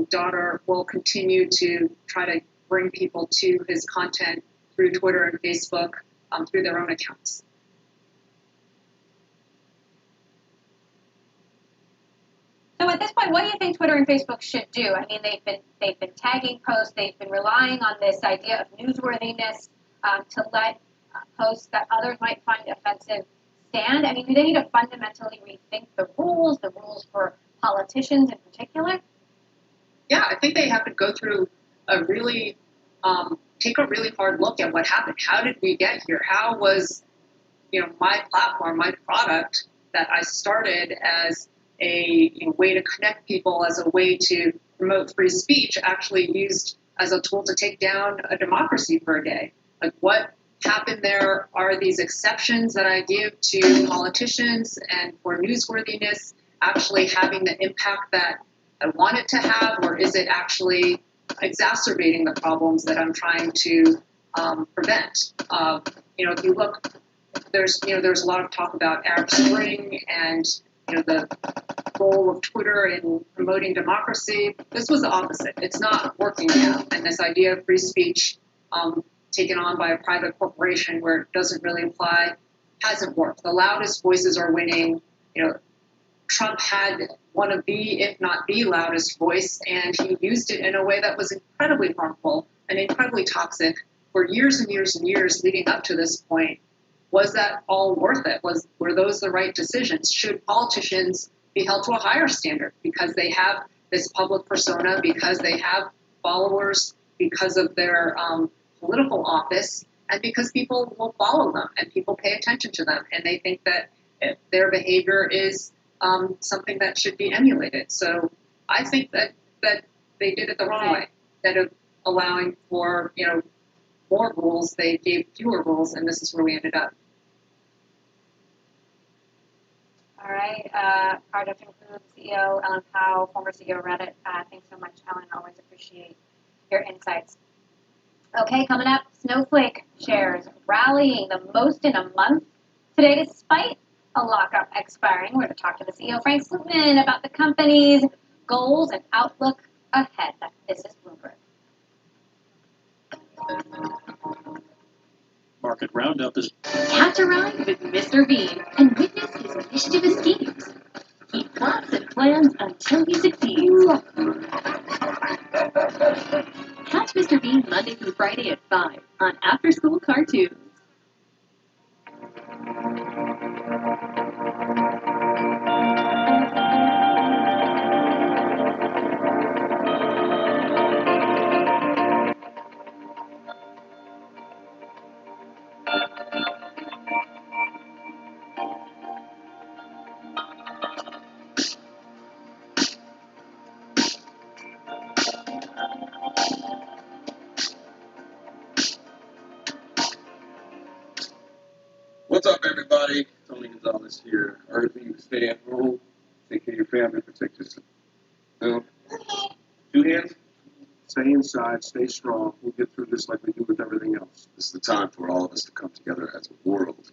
daughter, will continue to try to bring people to his content through Twitter and Facebook, through their own accounts. So at this point, what do you think Twitter and Facebook should do? I mean, they've been tagging posts. They've been relying on this idea of newsworthiness to let posts that others might find offensive stand. I mean, do they need to fundamentally rethink the rules for politicians in particular? Yeah, I think they have to go through a really, take a really hard look at what happened. How did we get here? How was, my platform, my product that I started as a way to connect people, as a way to promote free speech, actually used as a tool to take down a democracy for a day? Like, what happened there? Are these exceptions that I give to politicians and for newsworthiness actually having the impact that I want it to have, or is it actually exacerbating the problems that I'm trying to prevent? If you look, there's a lot of talk about Arab Spring and the role of Twitter in promoting democracy. This was the opposite. It's not working now, and this idea of free speech taken on by a private corporation where it doesn't really apply hasn't worked. The loudest voices are winning. Trump had one of the, if not the loudest voice, and he used it in a way that was incredibly harmful and incredibly toxic for years and years and years leading up to this point. Was that all worth it? Were those the right decisions? Should politicians be held to a higher standard because they have this public persona, because they have followers, because of their political office, and because people will follow them and people pay attention to them and they think that their behavior is something that should be emulated? So I think that they did it the wrong way. Instead of allowing for more rules, they gave fewer rules, and this is where we ended up. All right, our Dr. CEO, Ellen Powell, former CEO of Reddit. Thanks so much, Ellen. Always appreciate your insights. Okay, coming up, Snowflake shares rallying the most in a month today, despite a lockup expiring. We're going to talk to the CEO, Frank Slootman, about the company's goals and outlook ahead. This is Bloomberg. Market Roundup is... Catch a ride with Mr. Bean and witness his mischievous schemes. He plots and plans until he succeeds. Catch Mr. Bean Monday through Friday at 5 on After School Cartoons. What's up, everybody? Tony Gonzalez here, urging you to stay at home, take care of your family, protect yourself. Boom. 2 hands. Stay inside, stay strong. We'll get through this like we do with everything else. This is the time for all of us to come together as a world,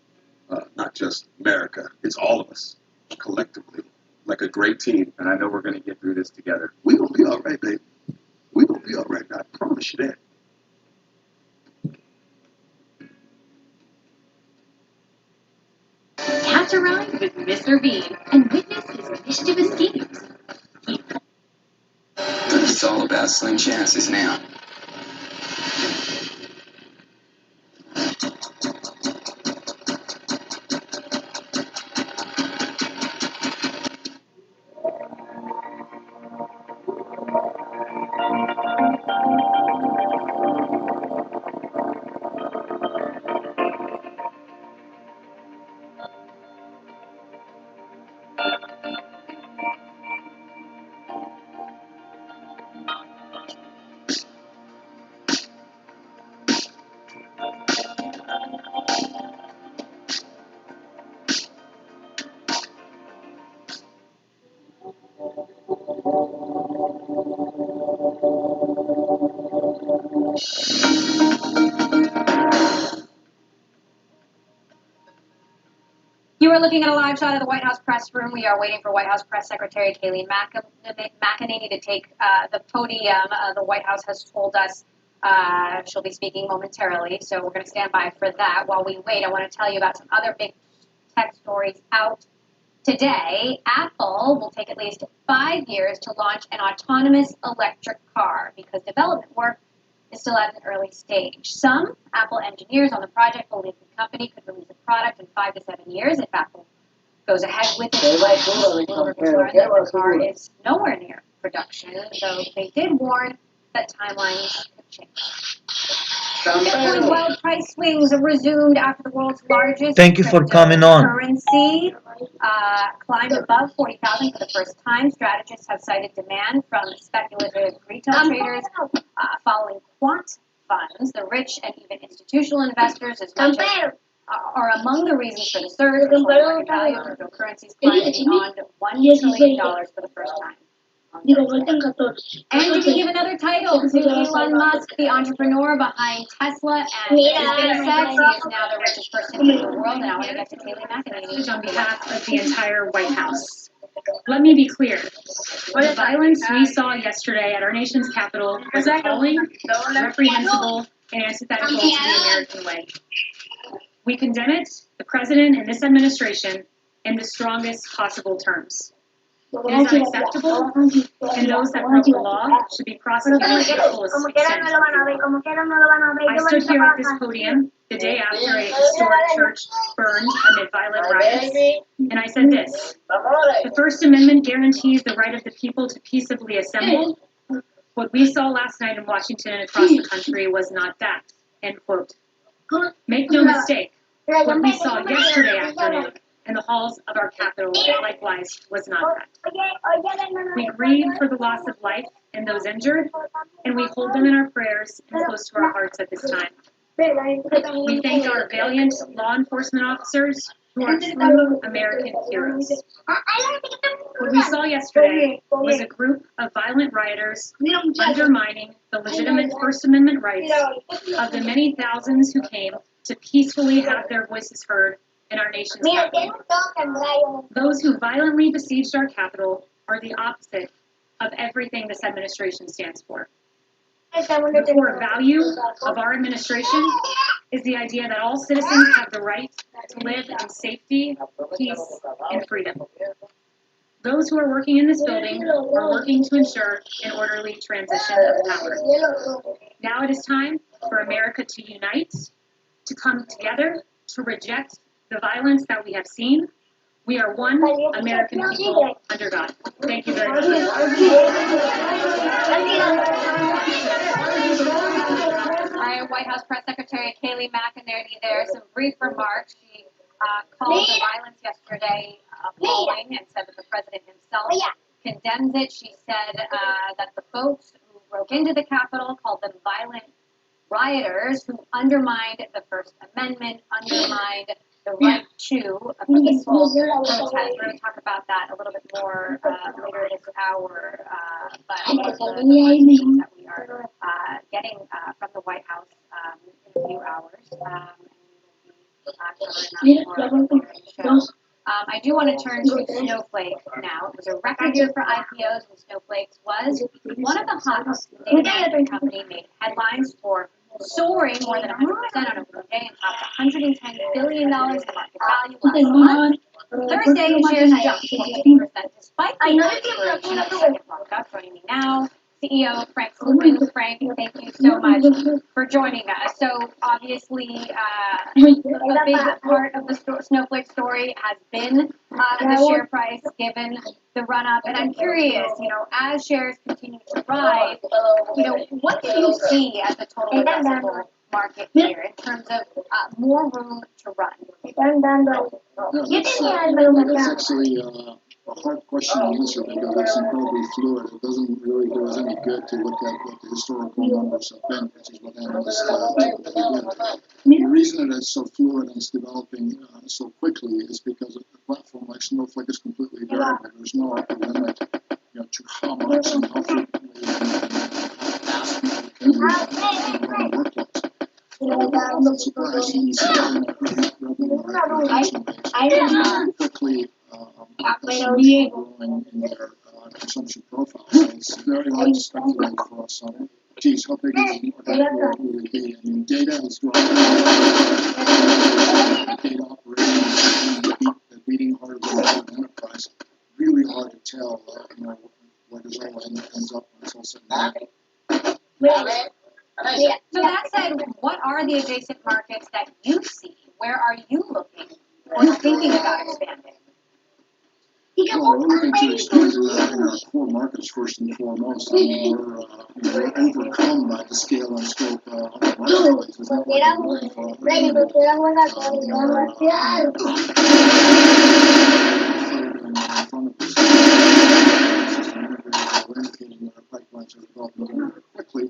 not just America. It's all of us, collectively, like a great team. And I know we're going to get through this together. We will be all right, babe. We will be all right. I promise you that. Catch a ride with Mr. Bean and witness his mischievous schemes. But it's all about slim chances now. we're looking at a live shot of the White House press room. We are waiting for White House Press Secretary Kayleigh McEnany to take the podium. The White House has told us she'll be speaking momentarily, so we're going to stand by for that. While we wait, I want to tell you about some other big tech stories out today. Apple will take at least 5 years to launch an autonomous electric car because development work is still at an early stage. Some Apple engineers on the project believe the company could release a product in 5 to 7 years if Apple goes ahead with it. Bloomberg has learned that the car is nowhere near production, though they did warn that timelines could change. Bitcoin's wild price swings have resumed after the world's largest Thank you for coming on. currency climbed above 40,000 for the first time. Strategists have cited demand from speculative retail traders following quant funds. The rich and even institutional investors as much as are among the reasons for the surge. The market value of cryptocurrencies climbed beyond $1 trillion for the first time. And you can give another title to Elon Musk, the entrepreneur behind Tesla and SpaceX. He is now the richest person in the world. And I want to get to Kayleigh McEnany On behalf of the entire White House. Let me be clear. The violence we saw yesterday at our nation's capital was appalling, reprehensible, and antithetical to the American way. We condemn it, the President and this administration, in the strongest possible terms. It is unacceptable, and those that broke the law should be prosecuted to the fullest extent. I stood here at this podium the day after a historic church burned amid violent riots, and I said this: the First Amendment guarantees the right of the people to peaceably assemble. What we saw last night in Washington and across the country was not that, end quote. Make no mistake, what we saw yesterday afternoon in the halls of our Capitol likewise was not that. We grieve for the loss of life and those injured, and we hold them in our prayers and close to our hearts at this time. We thank our valiant law enforcement officers who are true American heroes. What we saw yesterday was a group of violent rioters undermining the legitimate First Amendment rights of the many thousands who came to peacefully have their voices heard in our nation's capital. Those who violently besieged our capital are the opposite of everything this administration stands for. The core value of our administration is the idea that all citizens have the right to live in safety, peace, and freedom. Those who are working in this building are working to ensure an orderly transition of power. Now it is time for America to unite, to come together, to reject the violence that we have seen. We are one American people under God. Thank you very much. White House Press Secretary Kayleigh McEnany there. Some brief remarks. She called the violence yesterday appalling and said that the president himself condemns it. She said that the folks who broke into the Capitol called them violent rioters who undermined the First Amendment, undermined the right to a peaceful protest. We're going to talk about that a little bit more later this hour. But the things that we are getting from the White House in a few hours. I do want to turn to Snowflake now. It was a record year for IPOs, and Snowflake was one of the hottest data management company made headlines for soaring more than 100% on opening day and topped $110 billion in market value last month. Thursday, shares jumped 14% despite the expiration of the second lockup. Joining me now, CEO Frank Lupin. Frank, thank you so much for joining us. So obviously, a big part of the Snowflake story has been the share price given the run-up. And I'm curious, as shares continue to rise, what do you see as the total addressable market here in terms of more room to run? That's actually a hard question to answer because it's incredibly fluid. It doesn't really do us any good to look at what the historical numbers have been, which is what analysts typically do. The reason it is so fluid and it's developing so quickly is because a platform like Snowflake is completely variable. There's no upper limit to how much and how frequently and how fast people can run workloads. So I'm not surprised to see revenue quickly growing in their consumption profile. So it's very hard to speculate for us on, geez, how big is that will really be? I mean, data is growing. Data operations is beating harder than modern enterprise. Really hard to tell, what is all ends up when it's all said and done. So that said, what are the adjacent markets that you see? Where are you looking or thinking about expanding? Well, we're looking to expand in our core markets first and foremost. I mean, we're overcome by the scale and scope of the marketplace. There's not much room for we're indicating that our pipelines are developing very quickly.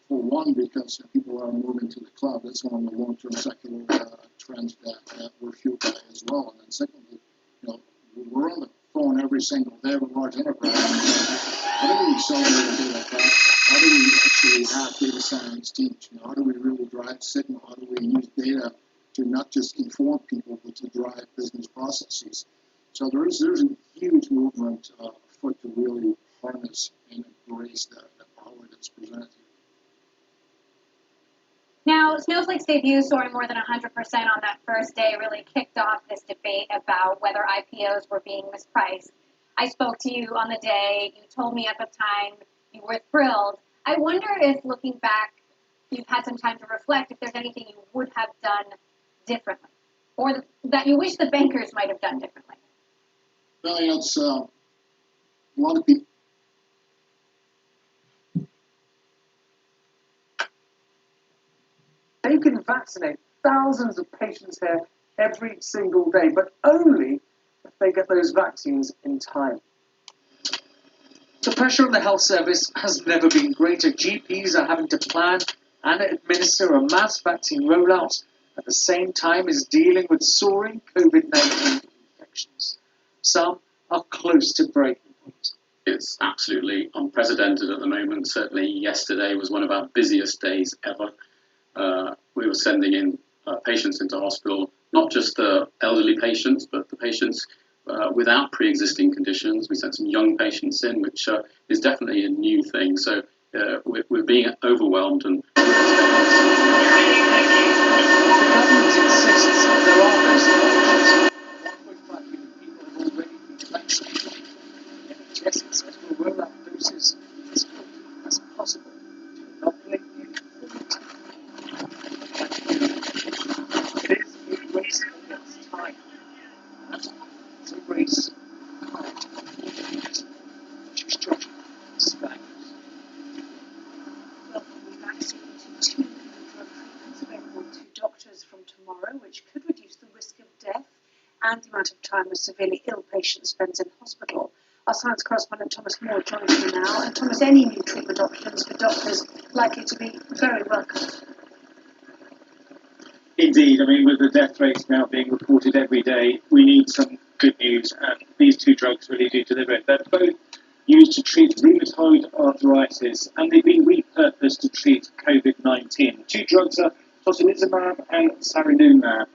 For one, because people are moving to the cloud. That's one of the long-term secular trends that we're fueled by as well. And then secondly, we're on the phone every single day with large enterprises. How do we accelerate a data like that? How do we actually have data science teams? How do we really drive signal? How do we use data to not just inform people, but to drive business processes? So there's a huge movement afoot to really harness and embrace the power that's presented here. Now, Snowflake's debut soaring more than 100% on that first day really kicked off this debate about whether IPOs were being mispriced. I spoke to you on the day. You told me at the time you were thrilled. I wonder if, looking back, you've had some time to reflect if there's anything you would have done differently or that you wish the bankers might have done differently. Well, it's a lot of people. They can vaccinate thousands of patients here every single day, but only if they get those vaccines in time. The pressure on the health service has never been greater. GPs are having to plan and administer a mass vaccine rollout at the same time as dealing with soaring COVID-19 infections. Some are close to breaking point. It's absolutely unprecedented at the moment. Certainly yesterday was one of our busiest days ever. We were sending in patients into hospital, not just the elderly patients, but the patients without pre-existing conditions. We sent some young patients in, which is definitely a new thing. So we're being overwhelmed. And the government insists there are those infections. 1.5 million people have already been vaccinated. NHS says we'll roll out doses as quickly as possible. Not blame you. It is a race against time. It's a race can't she's judging Sky. Well, we've vaccinated 2 new drug treatments available to doctors from tomorrow, which could reduce the risk of death and the amount of time a severely ill patient spends in hospital. Our science correspondent Thomas Moore joins me now. And Thomas, any new treatment options for doctors likely to be very welcome? Indeed, I mean, with the death rates now being reported every day, we need some good news, and these 2 drugs really do deliver it. They're both used to treat rheumatoid arthritis, and they've been repurposed to treat COVID-19. 2 drugs are tocilizumab and sarilumab.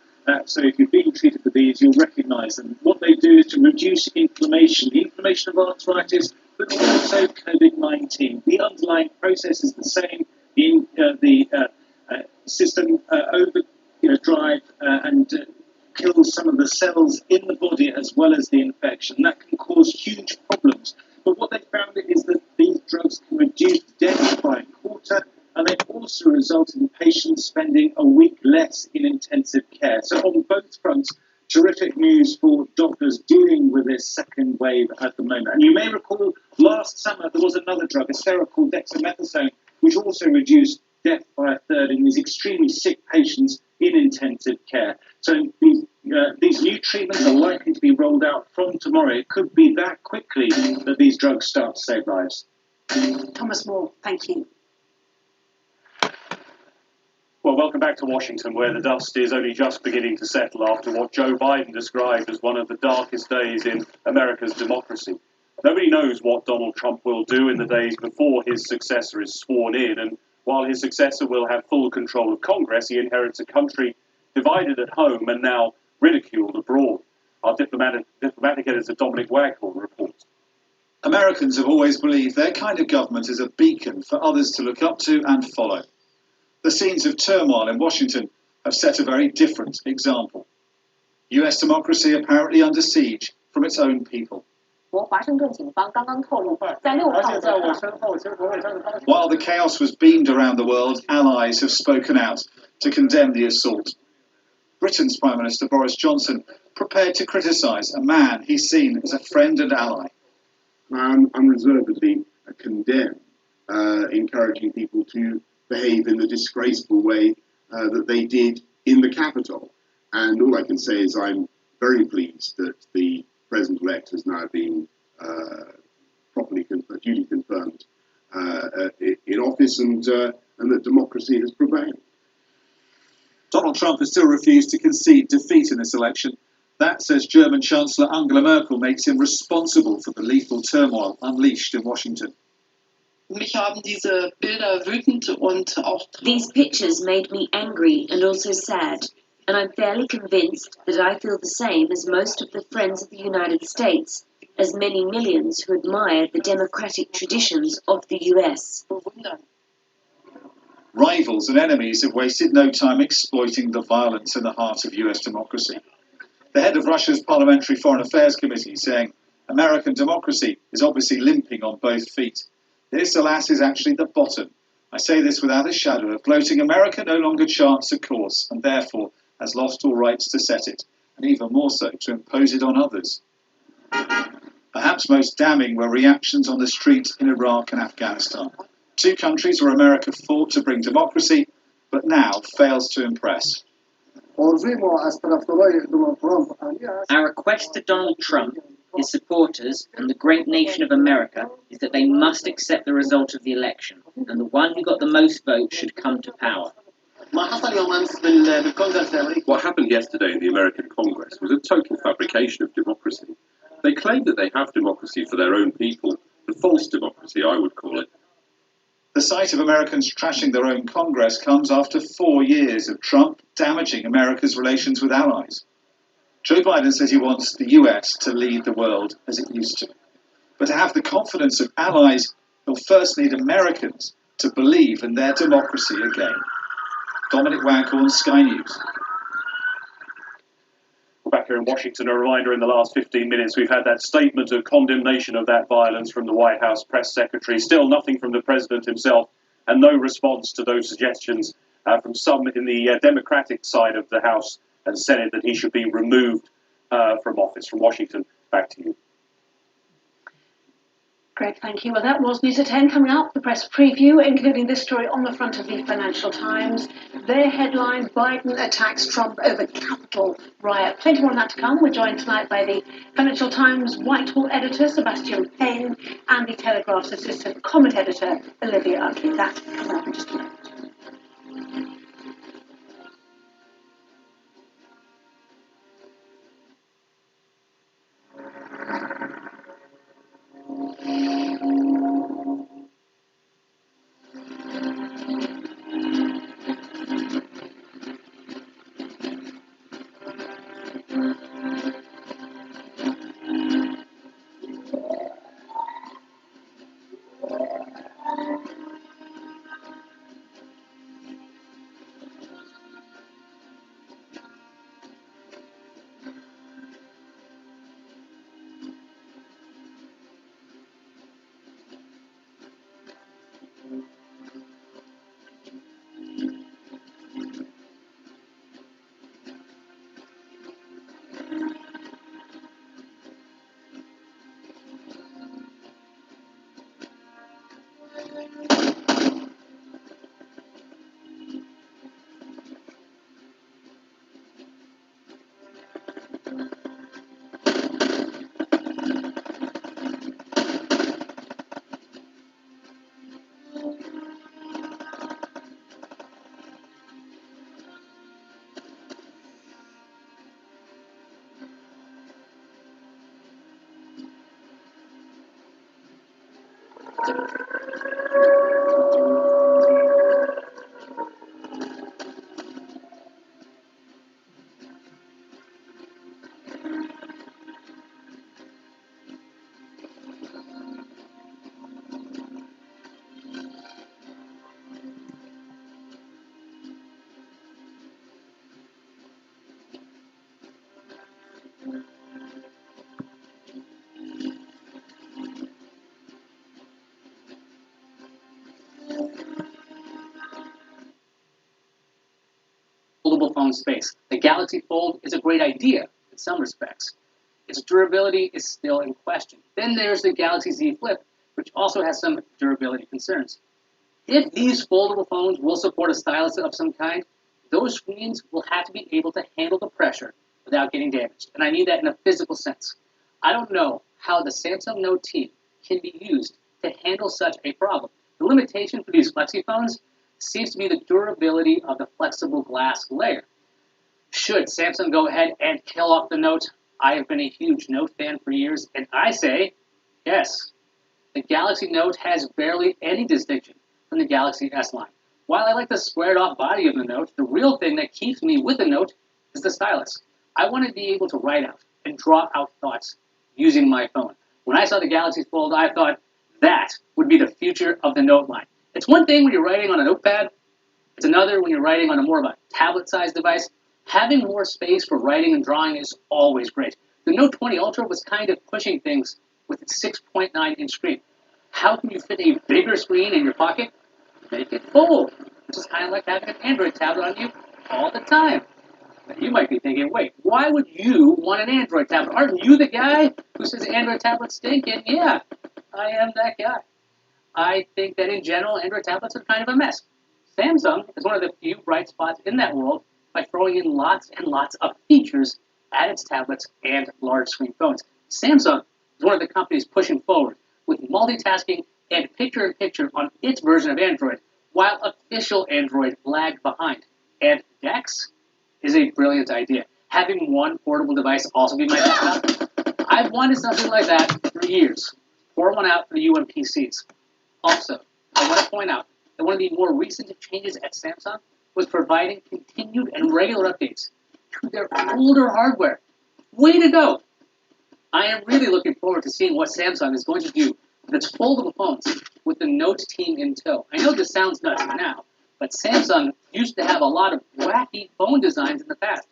So if you're being treated with these, you'll recognise them. What they do is to reduce inflammation, the inflammation of arthritis, but also COVID-19. The underlying process is the same. The system drive and kills some of the cells in the body as well as the infection. That can cause huge problems. But what they found is that these drugs can reduce death by a quarter, and they also result in patients spending a week less in intensive care. So on both fronts, terrific news for doctors dealing with this second wave at the moment. And you may recall last summer there was another drug, a steroid called dexamethasone, which also reduced death by a third in these extremely sick patients in intensive care. So these new treatments are likely to be rolled out from tomorrow. It could be that quickly that these drugs start to save lives. Thomas Moore, thank you. Well, welcome back to Washington, where the dust is only just beginning to settle after what Joe Biden described as one of the darkest days in America's democracy. Nobody knows what Donald Trump will do in the days before his successor is sworn in, and while his successor will have full control of Congress, he inherits a country divided at home and now ridiculed abroad. Our diplomatic editor Dominic Waghorn reports. Americans have always believed their kind of government is a beacon for others to look up to and follow. The scenes of turmoil in Washington have set a very different example. US democracy apparently under siege from its own people. 国华盛顿警方刚刚透露，在6号早上， While the chaos was beamed around the world, allies have spoken out to condemn the assault. Britain's Prime Minister Boris Johnson prepared to criticise a man he's seen as a friend and ally. Unreservedly condemn encouraging people to behave in the disgraceful way that they did in the Capitol. And all I can say is I'm very pleased that the President-elect has now been duly confirmed in office and that democracy has prevailed. Donald Trump has still refused to concede defeat in this election. That, says German Chancellor Angela Merkel, makes him responsible for the lethal turmoil unleashed in Washington. Mich haben diese Bilder wütend und auch. These pictures made me angry and also sad, and I'm fairly convinced that I feel the same as most of the friends of the United States, as many millions who admire the democratic traditions of the US. Rivals and enemies have wasted no time exploiting the violence in the heart of US democracy. The head of Russia's Parliamentary Foreign Affairs Committee saying American democracy is obviously limping on both feet. This, alas, is actually the bottom. I say this without a shadow of gloating. America no longer charts a course and therefore has lost all rights to set it, and even more so to impose it on others. Perhaps most damning were reactions on the streets in Iraq and Afghanistan. Two countries where America fought to bring democracy, but now fails to impress. Our request to Donald Trump, his supporters, and the great nation of America is that they must accept the result of the election, and the one who got the most votes should come to power. What happened yesterday in the American Congress was a total fabrication of democracy. They claim that they have democracy for their own people, a false democracy, I would call it. The sight of Americans trashing their own Congress comes after 4 years of Trump damaging America's relations with allies. Joe Biden says he wants the US to lead the world as it used to. But to have the confidence of allies, you'll first need Americans to believe in their democracy again. Dominic Waghorn, Sky News. Back here in Washington, a reminder in the last 15 minutes, we've had that statement of condemnation of that violence from the White House press secretary. Still nothing from the president himself, and no response to those suggestions from some in the Democratic side of the House and Senate that he should be removed from office. From Washington, back to you. Greg, thank you. Well, that was News at 10. Coming up, the press preview, including this story on the front of the Financial Times. Their headline, Biden attacks Trump over Capitol riot. Plenty more on that to come. We're joined tonight by the Financial Times Whitehall editor, Sebastian Payne, and the Telegraph's assistant comment editor, Olivia Utley. That's coming up in just a minute. Foldable phone space. The Galaxy Fold is a great idea in some respects. Its durability is still in question. Then there's the Galaxy Z Flip, which also has some durability concerns. If these foldable phones will support a stylus of some kind, those screens will have to be able to handle the pressure without getting damaged. And I mean that in a physical sense. I don't know how the Samsung Note T can be used to handle such a problem. The limitation for these Flexi phones seems to be the durability of the flexible glass layer. Should Samsung go ahead and kill off the Note? I have been a huge Note fan for years, and I say yes. The Galaxy Note has barely any distinction from the Galaxy S line. While I like the squared-off body of the Note, the real thing that keeps me with the Note is the stylus. I want to be able to write out and draw out thoughts using my phone. When I saw the Galaxy Fold, I thought that would be the future of the Note line. It's one thing when you're writing on a notepad. It's another when you're writing on a more of a tablet-sized device. Having more space for writing and drawing is always great. The Note 20 Ultra was kind of pushing things with its 6.9-inch screen. How can you fit a bigger screen in your pocket? Make it fold, which is kind of like having an Android tablet on you all the time. Now, you might be thinking, wait, why would you want an Android tablet? Aren't you the guy who says Android tablets stink? And yeah, I am that guy. I think that in general, Android tablets are kind of a mess. Samsung is one of the few bright spots in that world by throwing in lots and lots of features at its tablets and large screen phones. Samsung is one of the companies pushing forward with multitasking and picture-in-picture on its version of Android, while official Android lagged behind. And DeX is a brilliant idea. Having one portable device also be my desktop. I've wanted something like that for years. Pour one out for the UMPCs. Also, I want to point out that one of the more recent changes at Samsung was providing continued and regular updates to their older hardware. Way to go! I am really looking forward to seeing what Samsung is going to do with its foldable phones with the Note team in tow. I know this sounds nuts now, but Samsung used to have a lot of wacky phone designs in the past.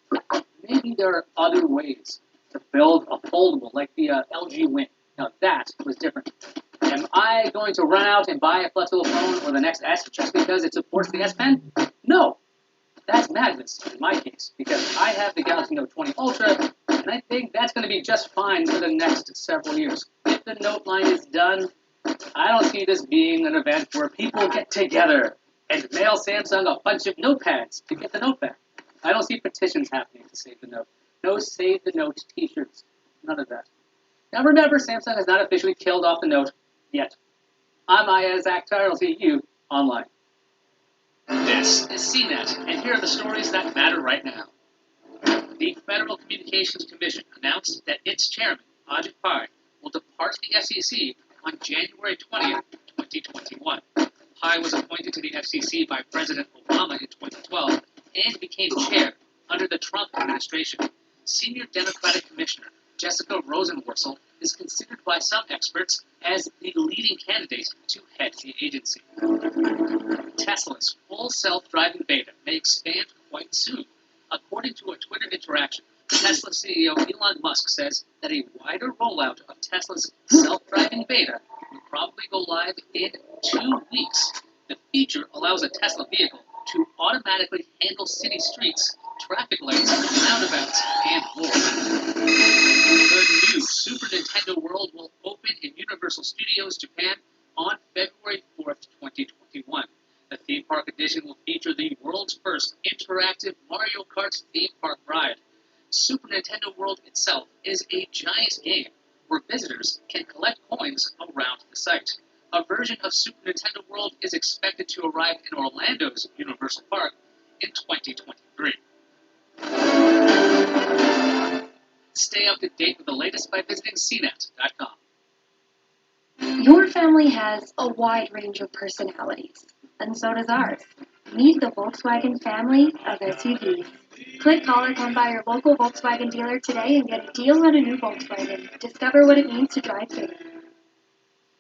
Maybe there are other ways to build a foldable like the LG Wing. Now that was different. Am I going to run out and buy a flexible phone or the next S just because it supports the S Pen? No. That's madness in my case, because I have the Galaxy Note 20 Ultra, and I think that's going to be just fine for the next several years. If the Note line is done, I don't see this being an event where people get together and mail Samsung a bunch of notepads to get the Note back. I don't see petitions happening to save the Note. No Save the Note t-shirts. None of that. Now remember, Samsung has not officially killed off the Note yet. I'm Aya's Actor. I'll see you online. This is CNET, and here are the stories that matter right now. The Federal Communications Commission announced that its chairman, Ajit Pai, will depart the FCC on January 20th, 2021. Pai was appointed to the FCC by President Obama in 2012 and became chair under the Trump administration. Senior Democratic Commissioner Jessica Rosenworcel is considered by some experts as the leading candidate to head the agency. Tesla's full self-driving beta may expand quite soon. According to a Twitter interaction, Tesla CEO Elon Musk says that a wider rollout of Tesla's self-driving beta will probably go live in 2 weeks. The feature allows a Tesla vehicle to automatically handle city streets, traffic lights, roundabouts, and more. The new Super Nintendo World will open in Universal Studios Japan on February 4th, 2021. The theme park edition will feature the world's first interactive Mario Kart theme park ride. Super Nintendo World itself is a giant game where visitors can collect coins around the site. A version of Super Nintendo World is expected to arrive in Orlando's Universal Park in 2023. Stay up to date with the latest by visiting cnet.com. Your family has a wide range of personalities, and so does ours. Meet the Volkswagen family of SUVs. Click Call or come by your local Volkswagen dealer today and get a deal on a new Volkswagen. Discover what it means to drive safe.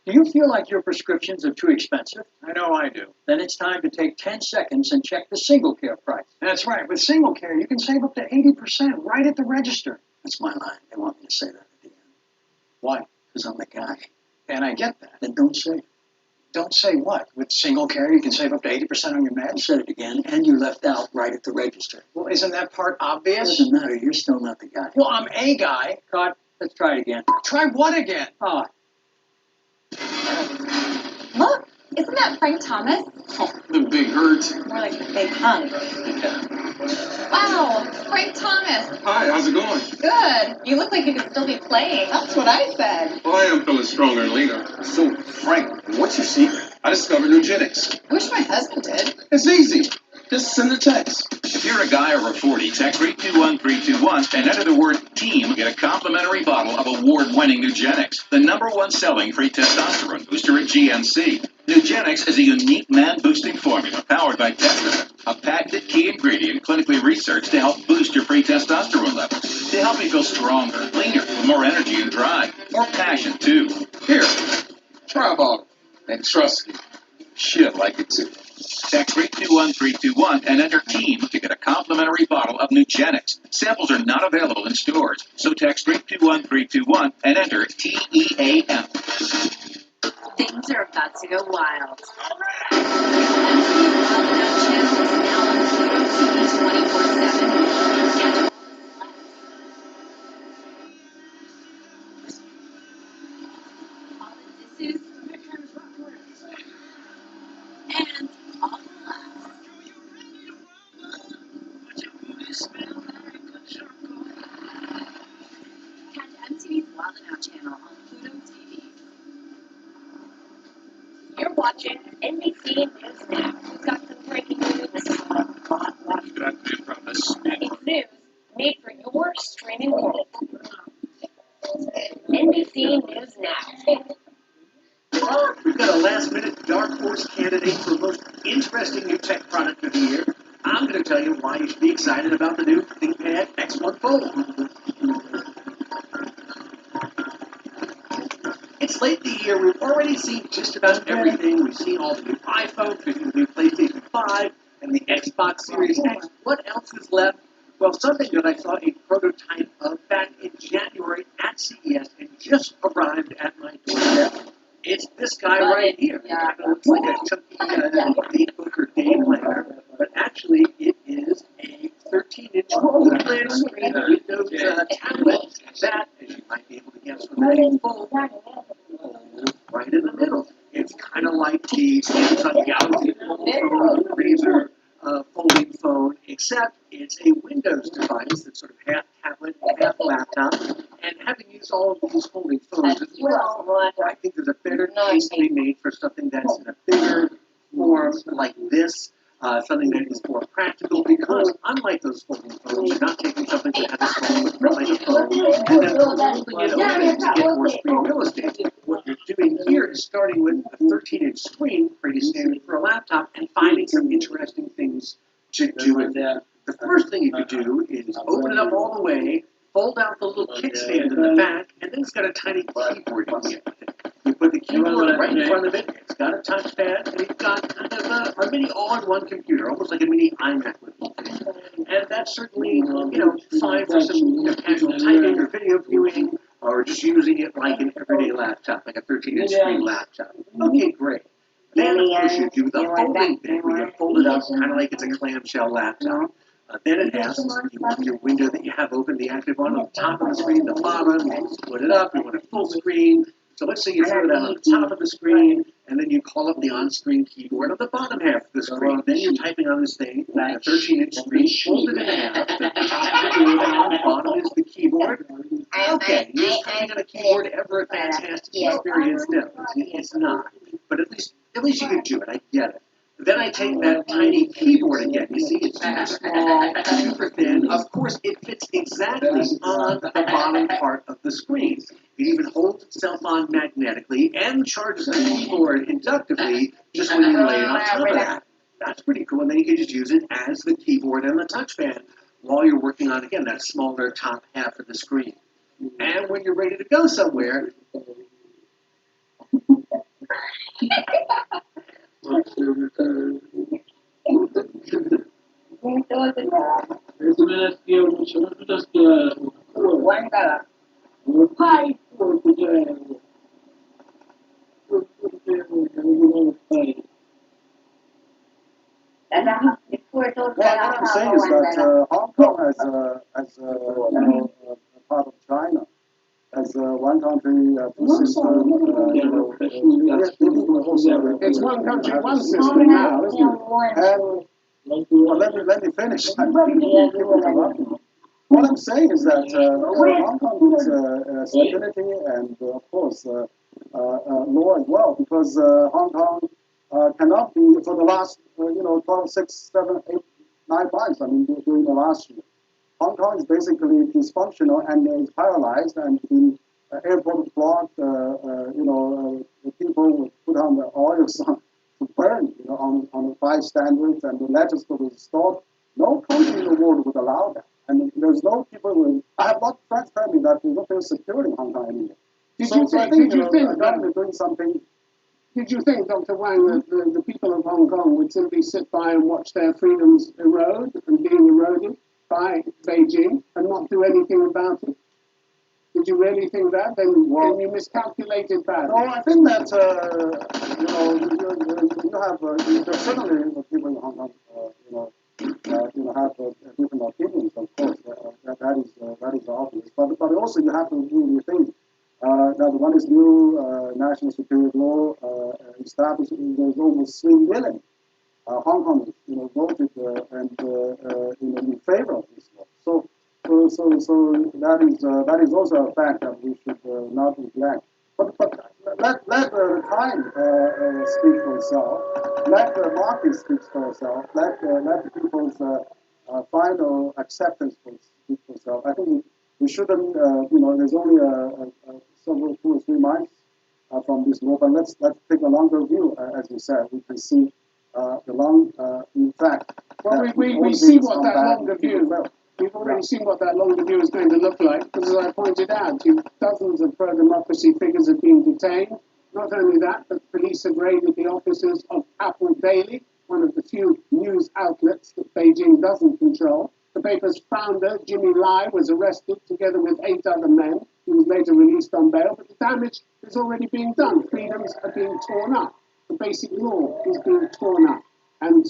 Do you feel like your prescriptions are too expensive? I know I do. Then it's time to take 10 seconds and check the single care price. That's right. With single care, you can save up to 80% right at the register. That's my line. They want me to say that at the end. Why? Because I'm the guy. And I get that. Then don't say it. Don't say what? With single carrier, you can save up to 80% on your You meds? said it again, and you left out right at the register. Well, isn't that part obvious? Doesn't matter. You're still not the guy. Well, I'm a guy. Cut. Let's try it again. Try what again? Oh, Look, isn't that Frank Thomas? Oh, the big hurt. More like a big hunk. Wow, Frank Thomas. Hi, how's it going? Good. You look like you could still be playing. That's what I said. Well, I am feeling stronger and leaner. So, Frank, what's your secret? I discovered Nugenics. I wish my husband did. It's easy. Just send a text. If you're a guy over 40, text 321321 and enter the word TEAM. Get a complimentary bottle of award-winning Nugenics, the #1 selling free testosterone booster at GNC. Nugenics is a unique man-boosting formula powered by Testosterone, a patented key ingredient clinically researched to help boost your free testosterone levels, to help you feel stronger, leaner, with more energy and drive, more passion too. Here, try a bottle. And trust me, she'll like it too. Text 321321 and enter TEAM to get a complimentary bottle of Nugenics. Samples are not available in stores, so text 321321 and enter TEAM. Things are about to go wild. MTV's Wild Out channel is now on Pluto TV 24/7. Catch all the disses and all the laughs. Catch MTV's Wild Out channel on Pluto TV. You're watching NBC News Now. We've got some breaking news. This is what it's news made for your streaming world. NBC News Now. We've got a last-minute dark horse candidate for most interesting new tech product of the year. I'm going to tell you why you should be excited about the new ThinkPad X1 Fold. It's late in the year. We've already seen just about everything. We've seen all the new iPhones, we've seen the new PlayStation 5, and the Xbox Series X. What else is left? Well, something that I saw a prototype of back in January at CES and just arrived at my doorstep. It's this guy right here. It kind of looks like a chunky notebook or day planner, but actually it is a 13-inch full-fledged screen Windows tablet that, as you might be able to guess from the name, folds right in the middle. It's kind of like the Samsung Galaxy phone, Razr folding phone, except it's a Windows device that's sort of half tablet, half laptop. And having used all of these folding phones as well, I think there's a better case to be made for something that's in a bigger form like this, something that is more practical, because unlike those folding phones, you're not taking something that has a small footprint like a phone and then folding it open to get more screen real estate. What you're doing here is starting with a 13-inch screen, pretty standard for a laptop, and finding some interesting things to do with it. The first thing you could do is open it up all the way, fold out the little kickstand in the back, and then it's got a tiny keyboard in it. You put the keyboard right in front of it, it's got a touchpad, and it's got kind of a mini all-in-one computer, almost like a mini iMac with it. And that's certainly, fine for some casual typing or video viewing, or just using it like an everyday laptop, like a 13-inch screen laptop. Okay, great. Then, of course, you do the folding thing, where you fold it up kind of like it's a clamshell laptop. Then it asks you want your window that you have open, the active one, on the top of the screen, the bottom, you split it up, you want a full screen. So let's say you throw that on the top of the screen, and then you call up the on-screen keyboard on the bottom half of the screen. Then you're typing on this thing, a 13-inch screen, folded in half. The top is the keyboard, on the bottom is the keyboard. Okay, is typing on a keyboard ever a fantastic experience? No, it's not. But at least you can do it. I get it. Then I take that tiny keyboard again. You see, it's super small, super thin. Of course, it fits exactly on the bottom part of the screen. It even holds itself on magnetically and charges the keyboard inductively just when you lay it on top of that. That's pretty cool. And then you can just use it as the keyboard and the touchpad while you're working on, again, that smaller top half of the screen. And when you're ready to go somewhere, aguántala. Ay, Well, what I'm saying is that Hong Kong as a part of China, as one country, two system, it's one country, one system now, isn't it? And well, let me finish. What I'm saying is that Hong Kong needs stability and, of course, law as well, because Hong Kong cannot be, for the last, 12, 6, 7, 8, 9 months, I mean, during the last year. Hong Kong is basically dysfunctional and is paralyzed, and the airport is blocked, the people will put on the oil to burn, on the 5 standards, and the legislature is stopped. No country in the world would allow that. And there's no people who, I have a lot of friends telling me that we don't feel secure in Hong Kong anymore. Did you think the government doing something? Did you think, Dr. Wang, that the people of Hong Kong would simply sit by and watch their freedoms erode and being eroded by Beijing and not do anything about it? Did you really think that? Then you miscalculated that. No, I think that, you have, there's certainly people in Hong Kong, have different opinions, of course. That is obvious. But also you have to really think that one is new national security law established. There's almost 3 million Hong Kongers, voted in favor of this law. So that is also a fact that we should not neglect. But let the time speak for itself. Let the market speak for itself. Let the people's final acceptance speak for itself. I think we shouldn't. There's only several 2 or 3 months from this law, but let's take a longer view. As you said, we can see the long effect. Well, we see what that longer view. We've already seen what that longer view is going to look like, because as I pointed out, dozens of pro-democracy figures have been detained. Not only that, but police have raided the offices of Apple Daily, one of the few news outlets that Beijing doesn't control. The paper's founder, Jimmy Lai, was arrested together with 8 other men. He was later released on bail, but the damage is already being done. Freedoms are being torn up. The basic law is being torn up. And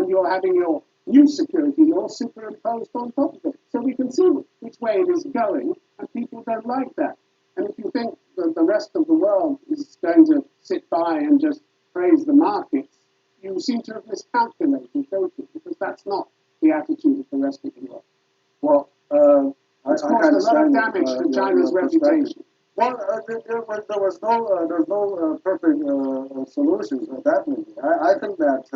you're having your new security law superimposed on top of it. So we can see which way it is going, and people don't like that. And if you think that the rest of the world is going to sit by and just praise the markets, you seem to have miscalculated, don't you? Because that's not the attitude of the rest of the world. Well, it's caused a lot of damage to China's reputation. Well, there's no perfect solutions, definitely. I think that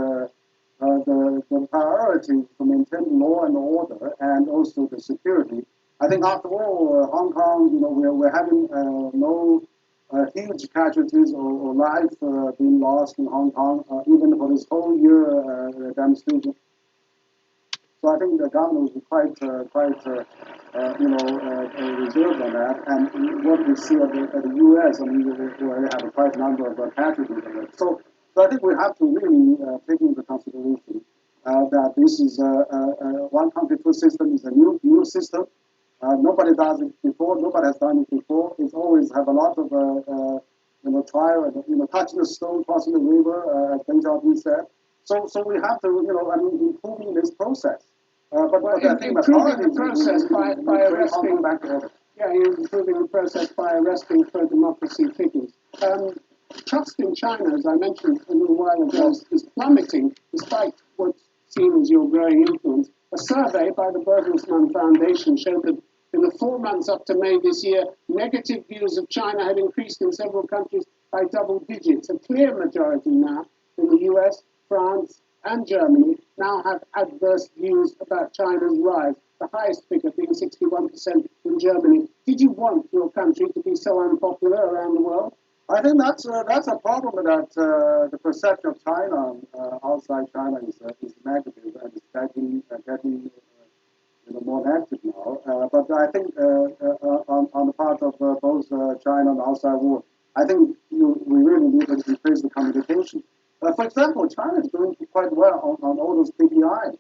the priority to maintain law and order and also the security. I think after all, Hong Kong, we're having no huge casualties or lives being lost in Hong Kong, even for this whole year demonstration. So I think the government will be quite reserved on that. And what we see at the U.S., I mean, we already have quite a number of casualties of it. So I think we have to really take into consideration that this is one country, 2 system is a new system. Nobody does it before. Nobody has done it before. It's always have a lot of trial and touching the stone, crossing the river, as Benjamin said. So we have to improving this process. But I think improving the process by arresting back order. Yeah, improving the process by arresting pro-democracy figures. Trust in China, as I mentioned a little while ago, is plummeting despite what's seen as your growing influence. A survey by the Bertelsmann Foundation showed that in the 4 months up to May this year, negative views of China had increased in several countries by double digits. A clear majority now in the US, France, and Germany now have adverse views about China's rise, the highest figure being 61% in Germany. Did you want your country to be so unpopular around the world? I think that's a problem that the perception of China outside China is negative and it's getting more negative now. But I think on the part of both China and the outside world, I think we really need to increase the communication. For example, China is doing quite well on all those KPIs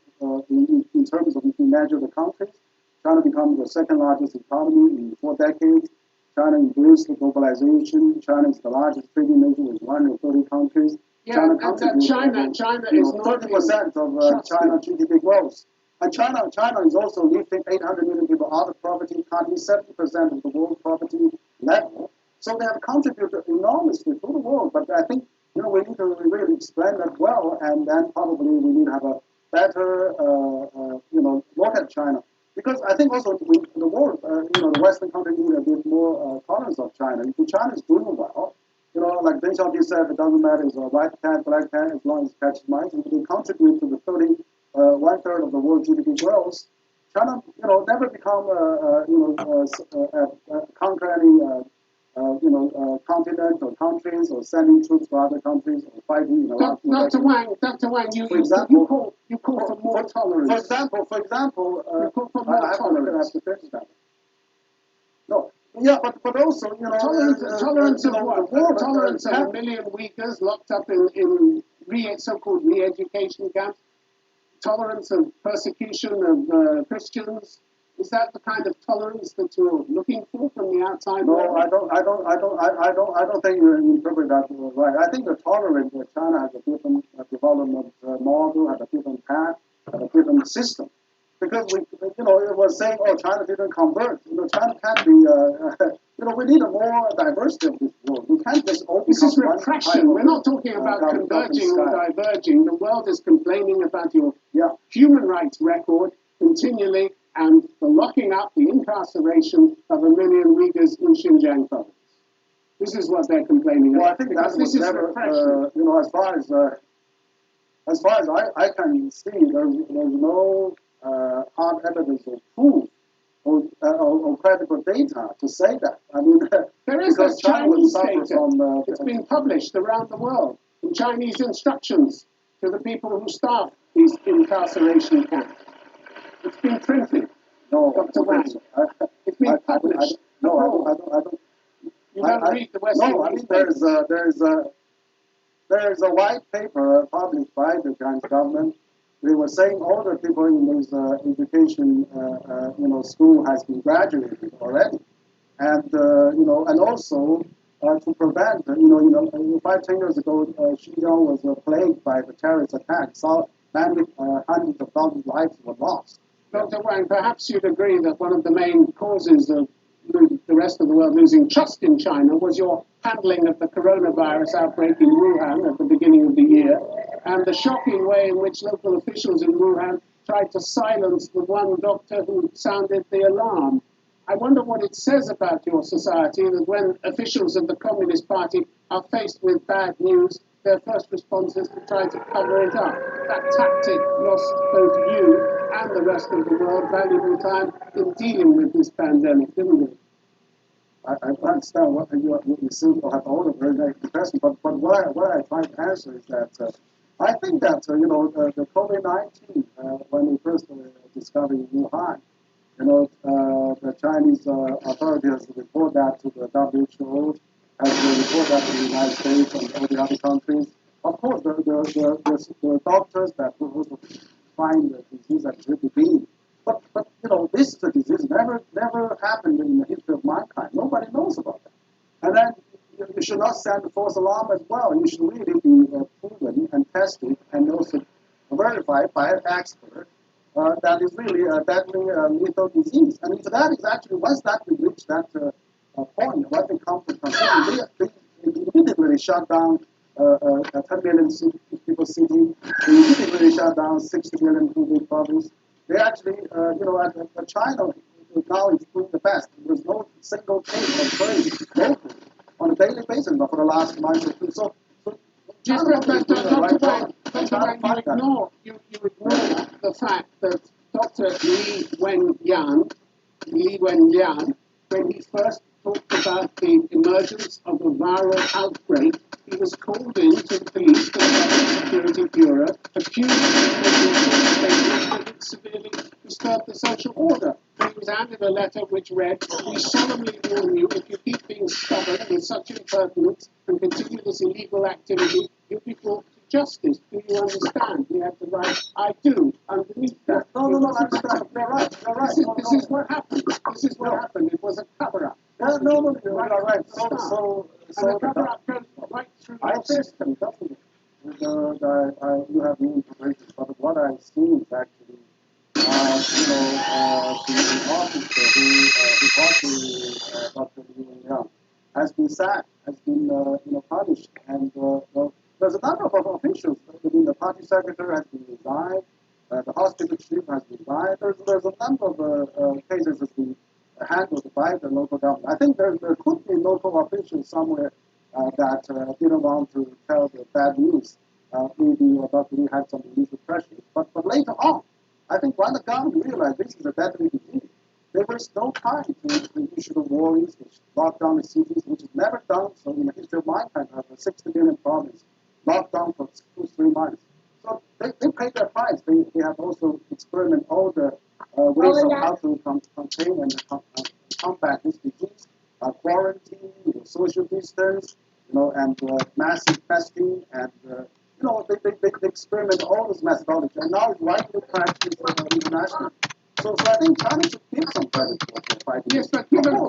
in terms of if you measure the countries. China became the second largest economy in 4 decades. China embraced globalization. China is the largest trading nation with 130 countries. Yeah, China and China is not 30% of China GDP growth. And China is also lifting 800 million people out of poverty, currently 70% of the world poverty level. So they have contributed enormously to the world. But I think we need to really explain that well, and then probably we need to have a better look at China. Because I think also the world, the Western countries need a bit more tolerance of China. If China is doing well, like Deng Xiaoping said, it doesn't matter if it's a white cat, black cat, as long as it catches mice. If they contribute to the 1/3 of the world GDP growth, China, never become conquer any continent or countries or sending troops to other countries or fighting. Dr. Wang, you call for more tolerance. For example, you call for more tolerance. No, yeah, but also tolerance of what? Tolerance of 1 million Uyghurs locked up in so-called re-education camps. Tolerance of persecution of Christians. Is that the kind of tolerance that you're looking for from the outside world? No, I don't think you interpret that right. I think the tolerance that China has a different development model, has a different path, has a different system. Because it was saying, China didn't convert. China can't be. We need a more diversity of this world. We can't just open. This is repression. We're not talking about converging or diverging. The world is complaining about your human rights record continually, and the locking up, the incarceration of 1 million Uyghurs in Xinjiang province. This is what they're complaining about. Well, I think that was never, as far as I can see, there's no hard evidence or proof or credible data to say that. I mean, there is that Chinese data. It's been published around the world in Chinese instructions to the people who staff these incarceration camps. It's been printed. No, Dr. Wang. It's been published. I don't. You don't read the Western No, I mean there's a white paper published by the Chinese government. They were saying all the people in this education, school has been graduated already, and and also to prevent, 5-10 years ago, Xinjiang was plagued by the terrorist attacks. So many hundreds of thousands of lives were lost. Dr. Wang, perhaps you'd agree that one of the main causes of the rest of the world losing trust in China was your handling of the coronavirus outbreak in Wuhan at the beginning of the year, and the shocking way in which local officials in Wuhan tried to silence the one doctor who sounded the alarm. I wonder what it says about your society that when officials of the Communist Party are faced with bad news, their first response is to try to cover it up. That tactic lost both you and the rest of the world valuable time in dealing with this pandemic, didn't it? I understand what you seem to have all a very nice question, but what I try to answer is that I think that the COVID-19 when we first discovered in Wuhan, the Chinese authorities report that to the WHO, as they report that to the United States and all the other countries. Of course, the doctors that were supposed to find the disease at the beginning. But this disease never happened in the history of mankind. Nobody knows about that. And then you should not send false alarm as well. You should really be proven and tested and also verified by an expert that is really a deadly lethal disease. And if that is actually, once that we reach that point, what they come to consider, they immediately shut down a 10 million people city. They immediately shut down 60 million people province. They actually, China now is doing the best. There's no single case of trade locally on a daily basis for the last month or two. So Just you ignore the fact that Dr. Li Wenliang, when he first talked about the emergence of a viral outbreak, he was called in to the police, the Security Bureau, accused of that it severely disturbed the social order. He was handed a letter which read, "We solemnly warn you, if you keep being stubborn with such impertinence and continue this illegal activity, you'll be brought to justice. Do you understand? We have the right. I do. Underneath that. No, I understand. You're right. You're right. This is what happened. This is what happened. It was a cover-up. No, you're right. So the cover-up goes right through your system, doesn't it? You have new information, but what I've seen is actually, the officer who got Dr. Liu Yang has been sacked, has been punished, and there's a number of officials. The party secretary has been resigned, the hospital chief has been resigned. There's a number of cases that's been handled by the local government. I think there could be local officials somewhere that didn't want to tell the bad news. Maybe Dr. Lee had some initial pressure. But later on, I think when the government realized this is a deadly disease, there was no time to issue the warnings, to lock down the cities, which is never done. So in the history of mankind, have a 60 million province locked down for 2-3 months. So they paid their price. They have also experimented all the ways of how to contain and combat this disease, quarantine, social distance, and massive testing, and they experiment all this methodology, and now it's widely practiced internationally. So I think China should give some credit for fighting. Yes, but given the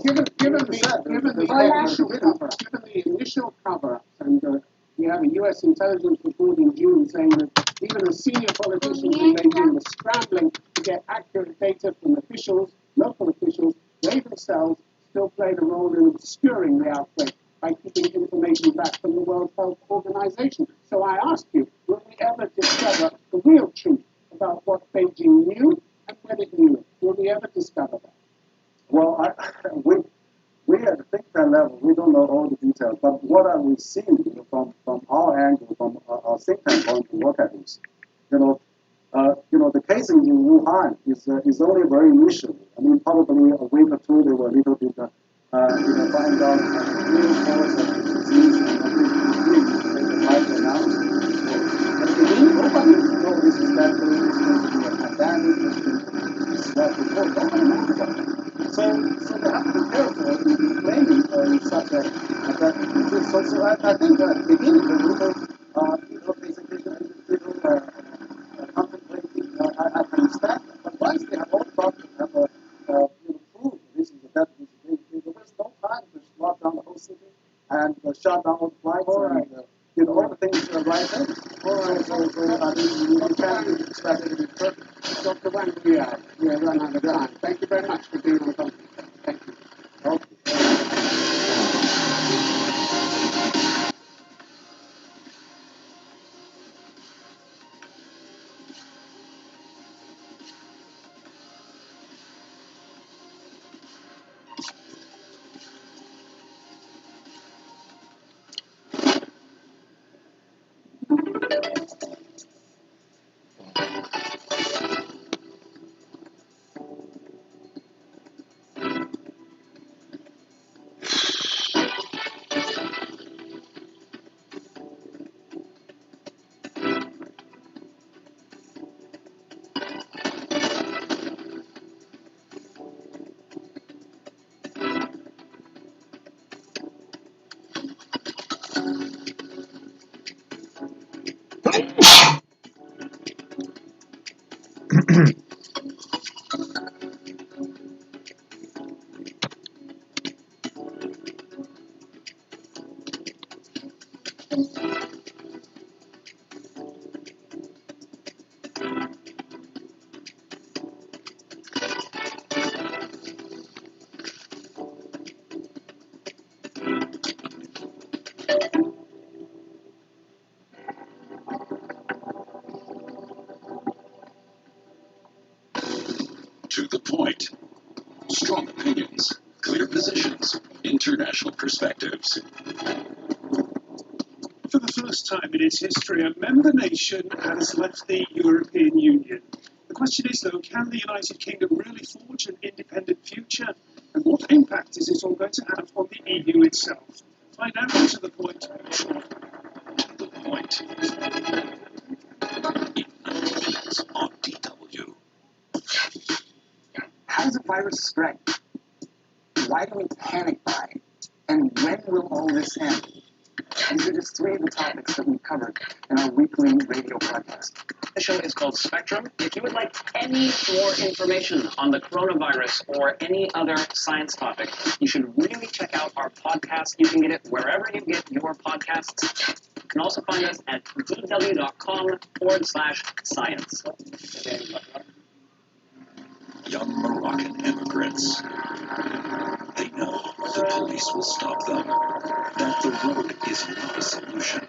initial cover-ups, and we have a U.S. intelligence report in June saying that even the senior politicians in Beijing were scrambling to get accurate data from officials, local officials. They themselves still played a role in obscuring the outbreak by keeping information back from the World Health Organization. So I ask you, will we ever discover the real truth about what Beijing knew and when it knew it? Will we ever discover that? Well, we at the think tank level, we don't know all the details, but what are we seeing from our angle, from our think tank point to look at this? The case in Wuhan is only very initial. I mean, probably a week or two, they were a little bit find out the real cause of the disease and the right announcement. At the beginning, nobody knows this is definitely going to be a pandemic. This is what we know. Nobody knows about it. So they have to be careful in claiming such a disease. So I think at the beginning, the people basically contemplating, I can understand that. But once they have all problems, have proof this is a deadly disease, there was no time to lock down the whole city and shut down all the flights and all the things right then. So I mean, you can't expect it to be perfect. Dr. Wang, we are run out of time. Thank you very much for being on conference. Thank you. Okay. To the point. Strong opinions, clear positions, international perspectives. For the first time in its history, a member nation has left the European Union. The question is, though, can the United Kingdom really forge an independent future? And what impact is this all going to have on the EU itself? Find out. To the point. To the point. In 90 minutes on DW. How does a virus spread? Why do we panic buy? And when will all this end? These are just three of the topics that we covered in our weekly radio podcast. The show is called Spectrum. If you would like any more information on the coronavirus or any other science topic, you should really check out our podcast. You can get it wherever you get your podcasts. You can also find us at dw.com/science. Young Moroccan immigrants. They know the police will stop them, that the road is not a solution,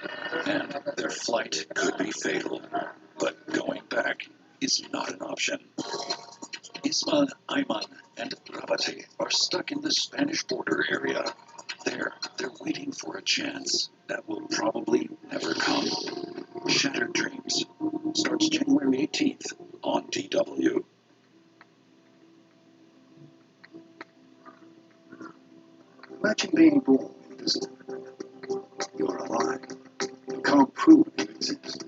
and their flight could be fatal. But going back is not an option. Ismail, Ayman, and Rabate are stuck in the Spanish border area. They're waiting for a chance that will probably never come. Shattered Dreams starts January 18th on DW. Imagine being born invisible. You're alive. You can't prove you exist.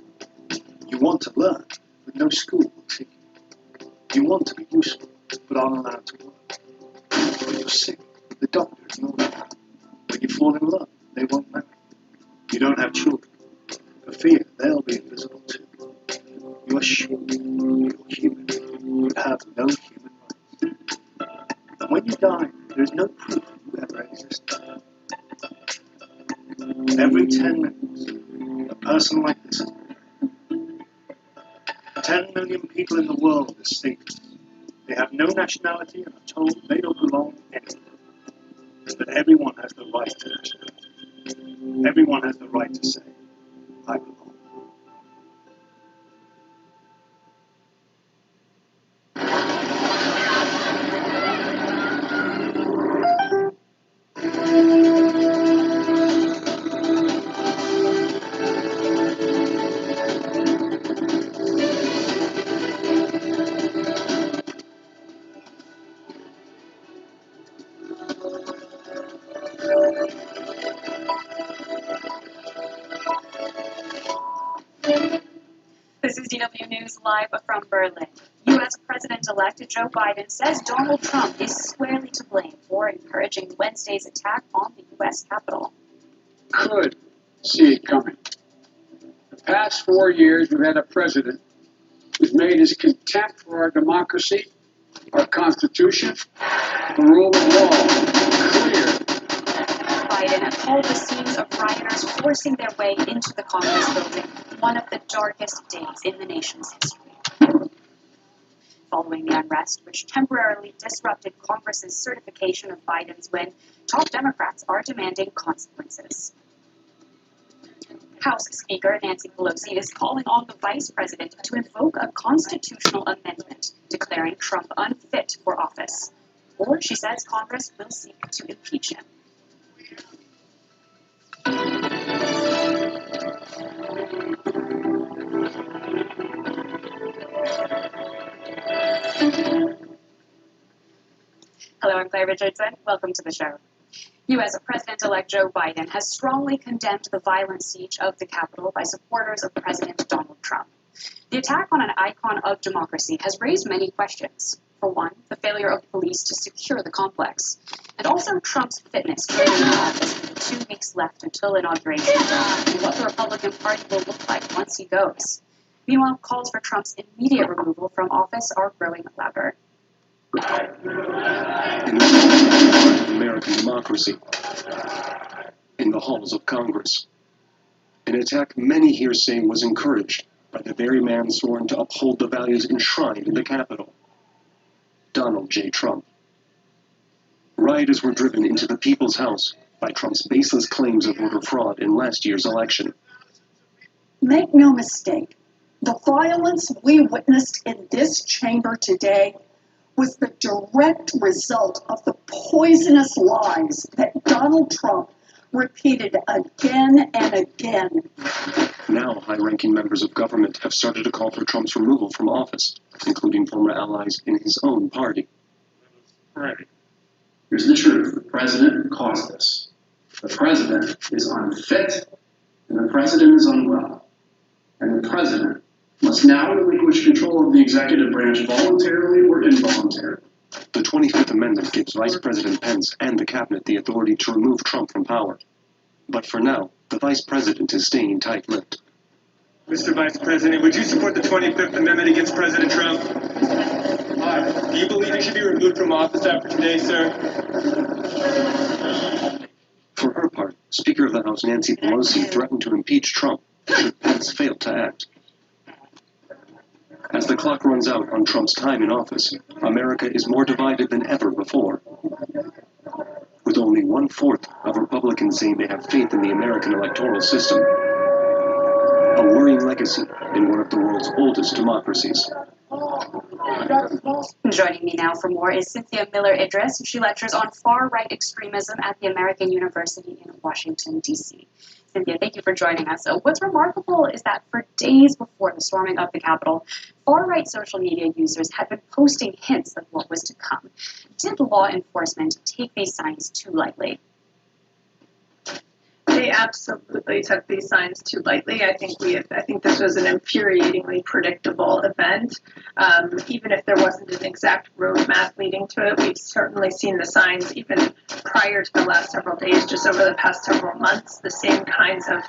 You want to learn, but no school will take you. You want to be useful, but aren't allowed to work. When you're sick, the doctor ignores you. When you fall in love, they won't marry. You don't have children. For fear, they'll be invisible too. You are sure you're human. You have no human rights. And when you die, there is no proof you ever existed. Every 10 minutes, a person like this is born. 10 million people in the world are stateless. They have no nationality and are told they don't belong anywhere. But everyone has the right to nationality. Everyone has the right to say, I belong. This is DW News live from Berlin. U.S. President-elect Joe Biden says Donald Trump is squarely to blame for encouraging Wednesday's attack on the U.S. Capitol. Could see it coming. The past 4 years, we've had a president who's made his contempt for our democracy, our Constitution, the rule of law clear. Biden called the scenes of rioters forcing their way into the Congress building one of the darkest days in the nation's history. Following the unrest, which temporarily disrupted Congress's certification of Biden's win, top Democrats are demanding consequences. House Speaker Nancy Pelosi is calling on the vice president to invoke a constitutional amendment declaring Trump unfit for office. Or, she says, Congress will seek to impeach him. Hello, I'm Claire Richardson. Welcome to the show. U.S. President-elect Joe Biden has strongly condemned the violent siege of the Capitol by supporters of President Donald Trump. The attack on an icon of democracy has raised many questions. For one, the failure of police to secure the complex, and also Trump's fitness during the office with 2 weeks left until inauguration day, and what the Republican Party will look like once he goes. Meanwhile, calls for Trump's immediate removal from office are growing louder. In the American democracy, in the halls of Congress, an attack many here say was encouraged by the very man sworn to uphold the values enshrined in the Capitol, Donald J. Trump. Rioters were driven into the People's House by Trump's baseless claims of voter fraud in last year's election. Make no mistake, the violence we witnessed in this chamber today was the direct result of the poisonous lies that Donald Trump repeated again and again. Now, high-ranking members of government have started to call for Trump's removal from office, including former allies in his own party. Right. Here's the truth. The president caused this. The president is unfit, and the president is unwell. And the president must now relinquish control of the executive branch voluntarily or involuntarily. The 25th Amendment gives Vice President Pence and the cabinet the authority to remove Trump from power. But for now, the Vice President is staying tight-lipped. Mr. Vice President, would you support the 25th Amendment against President Trump? Do you believe he should be removed from office after today, sir? For her part, Speaker of the House Nancy Pelosi threatened to impeach Trump should Pence fail to act. As the clock runs out on Trump's time in office, America is more divided than ever before. With only 1/4 of Republicans saying they have faith in the American electoral system. A worrying legacy in one of the world's oldest democracies. Joining me now for more is Cynthia Miller-Idris. She lectures on far-right extremism at the American University in Washington, D.C. Cynthia, thank you for joining us. What's remarkable is that for days before the storming of the Capitol, far-right social media users had been posting hints of what was to come. Did law enforcement take these signs too lightly? They absolutely took these signs too lightly. I think this was an infuriatingly predictable event. Even if there wasn't an exact roadmap leading to it, we've certainly seen the signs even prior to the last several days, just over the past several months, the same kinds of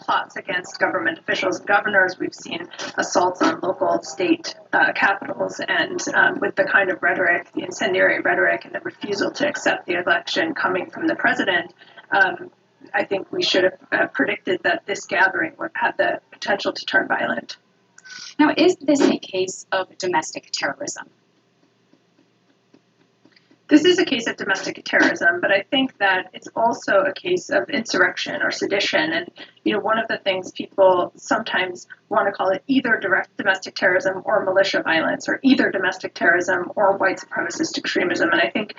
plots against government officials and governors. We've seen assaults on local state capitals, and with the kind of rhetoric, the incendiary rhetoric, and the refusal to accept the election coming from the president, I think we should have predicted that this gathering would have the potential to turn violent. Now, is this a case of domestic terrorism? This is a case of domestic terrorism, but I think that it's also a case of insurrection or sedition. And, one of the things people sometimes want to call it either direct domestic terrorism or militia violence, or either domestic terrorism or white supremacist extremism. And I think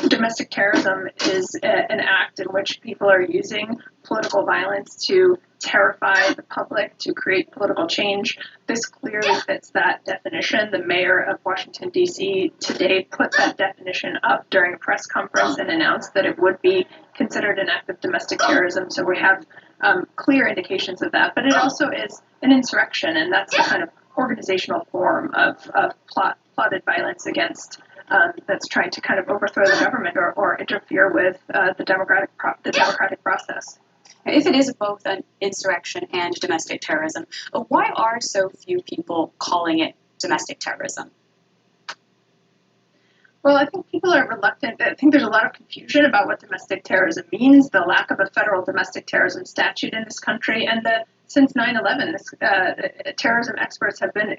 domestic terrorism is an act in which people are using political violence to terrify the public, to create political change. This clearly fits that definition. The mayor of Washington, D.C. today put that definition up during a press conference and announced that it would be considered an act of domestic terrorism. So we have clear indications of that. But it also is an insurrection, and that's the kind of organizational form of plotted violence against that's trying to kind of overthrow the government or interfere with the democratic process. If it is both an insurrection and domestic terrorism, why are so few people calling it domestic terrorism? Well, I think people are reluctant. I think there's a lot of confusion about what domestic terrorism means, the lack of a federal domestic terrorism statute in this country, and since 9/11, terrorism experts have been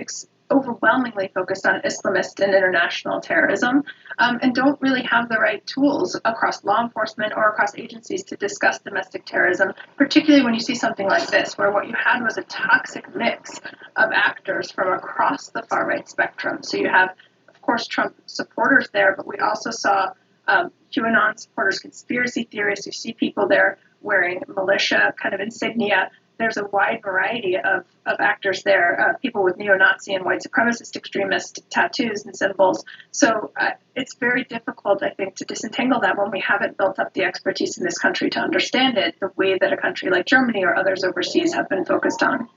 overwhelmingly focused on Islamist and international terrorism, and don't really have the right tools across law enforcement or across agencies to discuss domestic terrorism, particularly when you see something like this, where what you had was a toxic mix of actors from across the far-right spectrum. So you have, of course, Trump supporters there, but we also saw QAnon supporters, conspiracy theorists. You see people there wearing militia kind of insignia. There's a wide variety of actors there, people with neo-Nazi and white supremacist extremist tattoos and symbols. So it's very difficult, I think, to disentangle that when we haven't built up the expertise in this country to understand it the way that a country like Germany or others overseas have been focused on.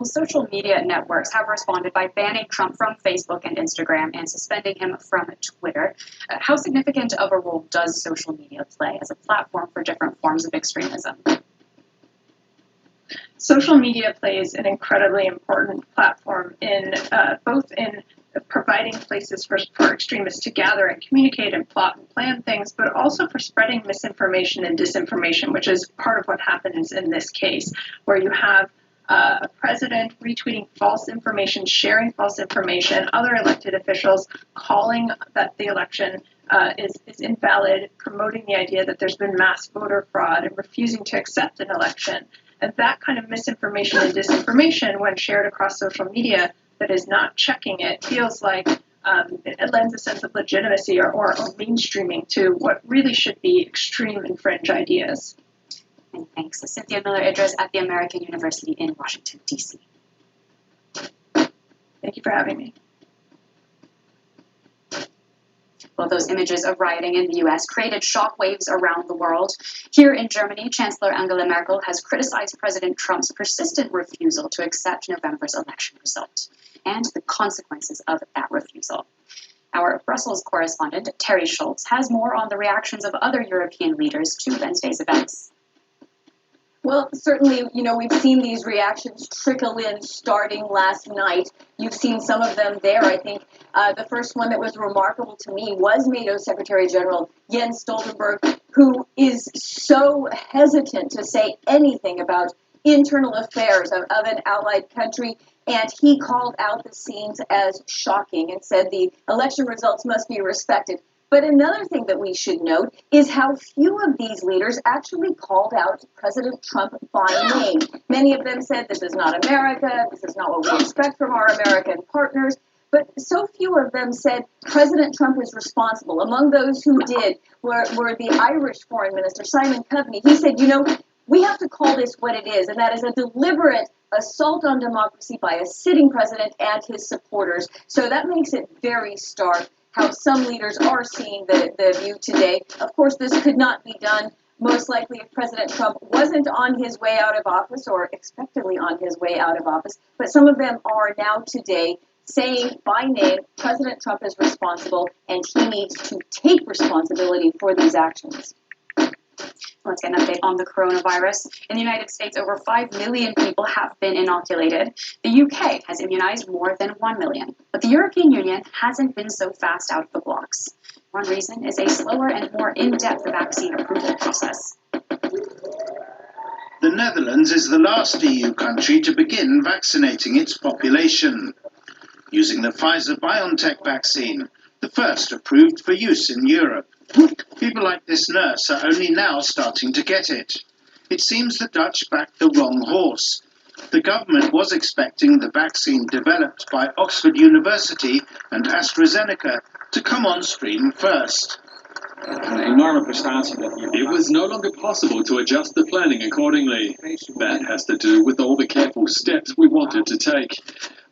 Well, social media networks have responded by banning Trump from Facebook and Instagram and suspending him from Twitter. How significant of a role does social media play as a platform for different forms of extremism? Social media plays an incredibly important platform in both in providing places for extremists to gather and communicate and plot and plan things, but also for spreading misinformation and disinformation, which is part of what happens in this case, where you have a president retweeting false information, sharing false information, other elected officials calling that the election is invalid, promoting the idea that there's been mass voter fraud and refusing to accept an election. And that kind of misinformation and disinformation, when shared across social media that is not checking it, feels like it lends a sense of legitimacy or mainstreaming to what really should be extreme and fringe ideas. And thanks. Cynthia Miller-Idris at the American University in Washington, D.C. Thank you for having me. Well, those images of rioting in the U.S. created shockwaves around the world. Here in Germany, Chancellor Angela Merkel has criticized President Trump's persistent refusal to accept November's election result and the consequences of that refusal. Our Brussels correspondent, Terry Schultz, has more on the reactions of other European leaders to Wednesday's events. Well, certainly, we've seen these reactions trickle in starting last night. You've seen some of them there. I think the first one that was remarkable to me was NATO Secretary General Jens Stoltenberg, who is so hesitant to say anything about internal affairs of an allied country. And he called out the scenes as shocking and said the election results must be respected. But another thing that we should note is how few of these leaders actually called out President Trump by name. Many of them said, this is not America, this is not what we expect from our American partners. But so few of them said President Trump is responsible. Among those who did were the Irish Foreign Minister, Simon Coveney. He said, we have to call this what it is, and that is a deliberate assault on democracy by a sitting president and his supporters. So that makes it very stark how some leaders are seeing the view today. Of course, this could not be done most likely if President Trump wasn't on his way out of office or expectedly on his way out of office. But some of them are now today saying by name, President Trump is responsible and he needs to take responsibility for these actions. Let's get an update on the coronavirus. In the United States, over 5 million people have been inoculated. The UK has immunized more than 1 million. But the European Union hasn't been so fast out of the blocks. One reason is a slower and more in-depth vaccine approval process. The Netherlands is the last EU country to begin vaccinating its population, using the Pfizer-BioNTech vaccine, the first approved for use in Europe. People like this nurse are only now starting to get it. It seems the Dutch backed the wrong horse. The government was expecting the vaccine developed by Oxford University and AstraZeneca to come on stream first. Een enorme prestatie dat hier. It was no longer possible to adjust the planning accordingly. That has to do with all the careful steps we wanted to take.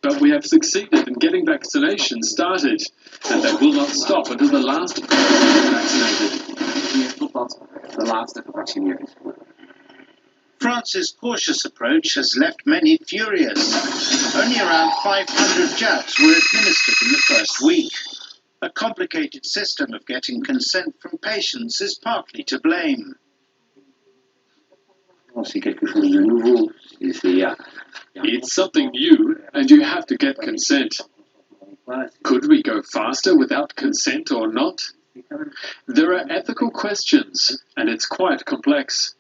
But we have succeeded in getting vaccination started, and they will not stop until the last person is vaccinated. Totdat de laatste gevaccineerd is. France's cautious approach has left many furious. Only around 500 jabs were administered in the first week. A complicated system of getting consent from patients is partly to blame. It's something new, and you have to get consent. Could we go faster without consent or not? There are ethical questions, and it's quite complex.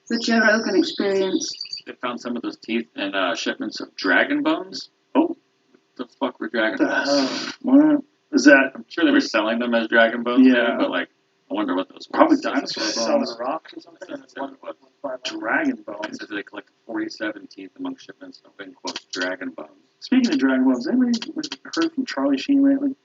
The Joe Rogan Experience. They found some of those teeth in shipments of dragon bones. Oh, what the fuck were dragon bones? What is that? I'm sure they were selling them as dragon bones. Yeah, maybe, but like, I wonder what those were. Probably dinosaur bones. Selling rocks or something. Dragon bones. They collected 47 teeth among shipments of in quotes dragon bones. Speaking of dragon bones, anybody heard from Charlie Sheen lately?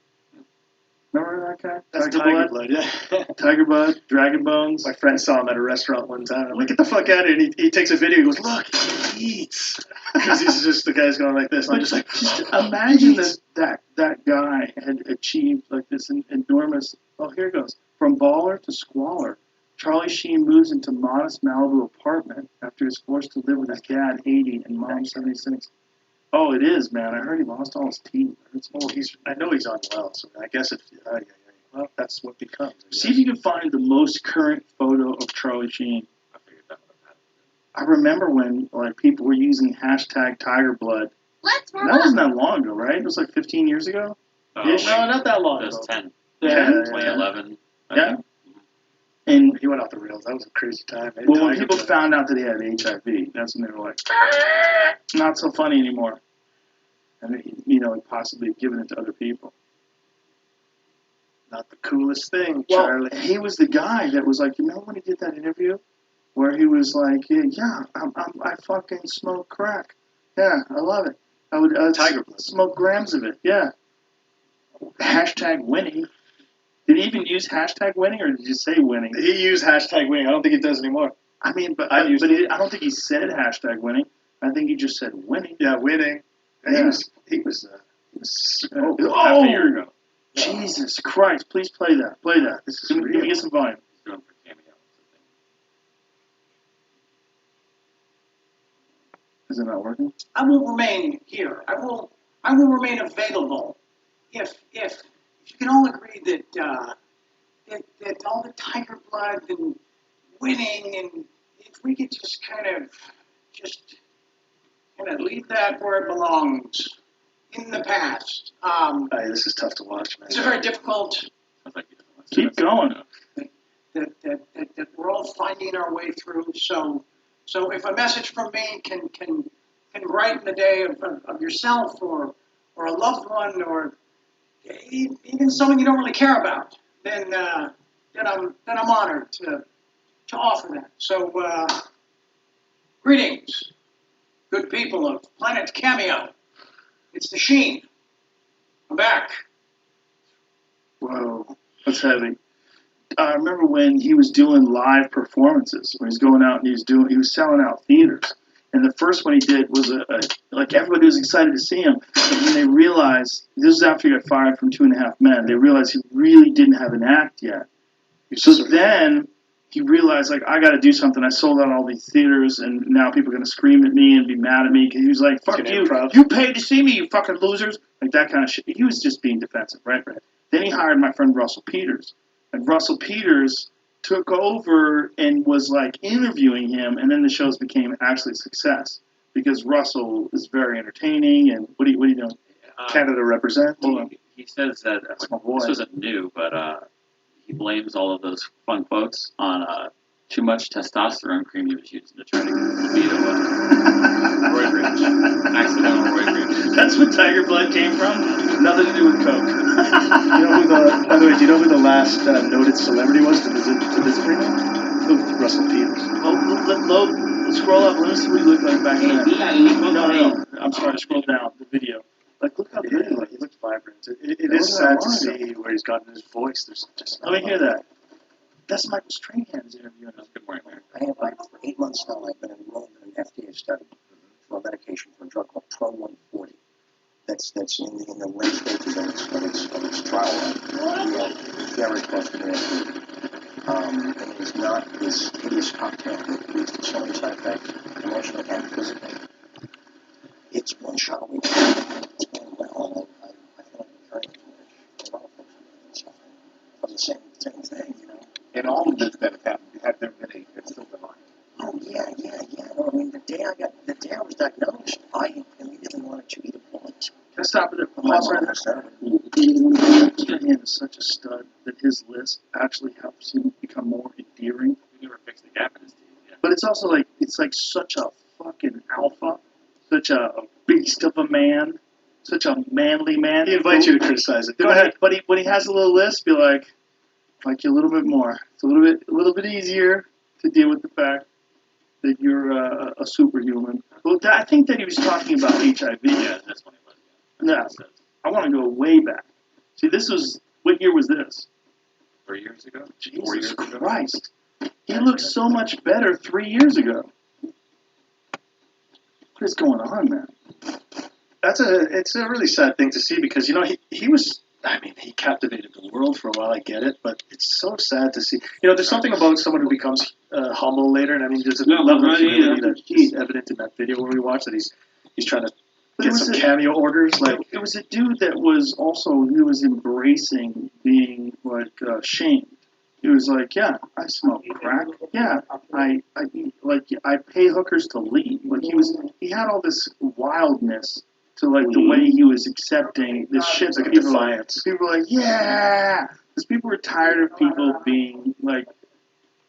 Remember that guy? That's Tiger Blood, yeah. Tiger Blood, Dragon Bones. My friend saw him at a restaurant one time. I'm like, Get the fuck out of here. And he takes a video. He goes, look, he eats. Because he's just, the guy's going like this. I'm just like, imagine that guy had achieved like this enormous, here it goes. From baller to squalor, Charlie Sheen moves into modest Malibu apartment after he's forced to live with his dad, 80, and mom, 76. Oh, it is, man. I heard he lost all his teeth. I know he's unwell, so I guess well, that's what becomes. See if you can find the most current photo of Charlie Sheen. I remember when people were using hashtag Tiger Blood. That wasn't that long ago, right? It was like 15 years ago? No, not that long ago. It was 10. 2011. Yeah. And he went off the rails. That was a crazy time. Well, when people found out that he had HIV, that's when they were like, not so funny anymore. And, he possibly given it to other people. Not the coolest thing, Well, Charlie. he was the guy that was like, when he did that interview? Where he was like, I fucking smoke crack. Yeah, I love it. I would Tiger Blood. Smoke grams of it, yeah. Hashtag winning. Did he even use hashtag winning, or did you say winning? He used hashtag winning. I don't think he does anymore. I mean, I don't think he said hashtag winning. I think he just said winning. Yeah, winning. And Yeah. he was half a year ago. Jesus Christ! Please play that. Play that. This is let me get some volume. Is it not working? I will remain here. I will remain available. If you can all agree that that all the tiger blood and winning, and if we could just kind of leave that where it belongs in the past. This is tough to watch, man. These are very difficult. Keep going. That we're all finding our way through. So if a message from me can brighten the day of yourself or a loved one or even someone you don't really care about, then I'm honored to offer that. So greetings, good people of Planet Cameo. It's the Sheen. I'm back. Whoa, that's heavy. I remember when he was doing live performances, when he was going out and he was selling out theaters. And the first one he did was like everybody was excited to see him. But when they realized, this was after he got fired from 2.5 Men, they realized he really didn't have an act yet. So then he realized, like, I got to do something. I sold out all these theaters, and now people are going to scream at me and be mad at me. Because he was like, fuck you. You paid to see me, you fucking losers. Like that kind of shit. He was just being defensive, right? Then he hired my friend Russell Peters. And Russell Peters took over and was like interviewing him, and then the shows became actually a success because Russell is very entertaining. And what are you doing? Canada represent. He says that this wasn't new, but he blames all of those fun quotes on too much testosterone cream he was using to try to get his libido up. Roid rage. Accidental roid rage. That's what Tiger Blood came from? Nothing to do with Coke. By the way, do you know who the last noted celebrity was to visit Freeman? Russell Peters. Let's scroll up. Let us see what he looked like back then. No. I'm sorry, scroll down. The video. Like, look how good he looked. He looked vibrant. It is sad to see where he's gotten his voice. There's just let me hear that. That's Michael Strahan's interviewing us. Good morning, man. I have, for 8 months now, I've been enrolled in an FDA study for a medication for a drug called Pro 140. That's in the late stages of its trial. Very close to the FDA. And it is not this hideous cocktail that leads to so many side effects, emotionally and physically. It's one shot a week. And well, I feel very encouraged. A lot of folks are suffering from the same thing, you know. And all of this that have happened, had there been it's still been on. Oh yeah. No, I mean, the day I was diagnosed, I immediately wanted to eat a bullet. Let's stop it. Pause right there. Strahan is such a stud that his list actually helps him become more endearing. He never fixed the gap in his teeth. Yeah. But it's also like such a fucking alpha, such a beast of a man, such a manly man. He invites you to criticize it. Go ahead. But when he has a little list, be like you a little bit more. It's a little bit easier to deal with the fact that you're a superhuman. Well, I think that he was talking about HIV. Yeah, that's what he was. No, I want to go way back. See, what year was this? 3 years ago? Jesus Christ. He looked so much better 3 years ago. What is going on, man? It's a really sad thing to see because, you know, he was, I mean, he captivated the world for a while, I get it, but it's so sad to see. You know, there's something about someone who becomes humble later, and I mean, there's a level of humility that's evident in that video where we watched that he's trying to get some cameo orders. Like, it was a dude that was also, he was embracing being, like, shamed. He was like, yeah, I smoke crack. Yeah, I pay hookers to leave. Like, he had all this wildness to, like, the way he was accepting this shit. Like a defiance. People were like, yeah! Because people were tired of people being, like,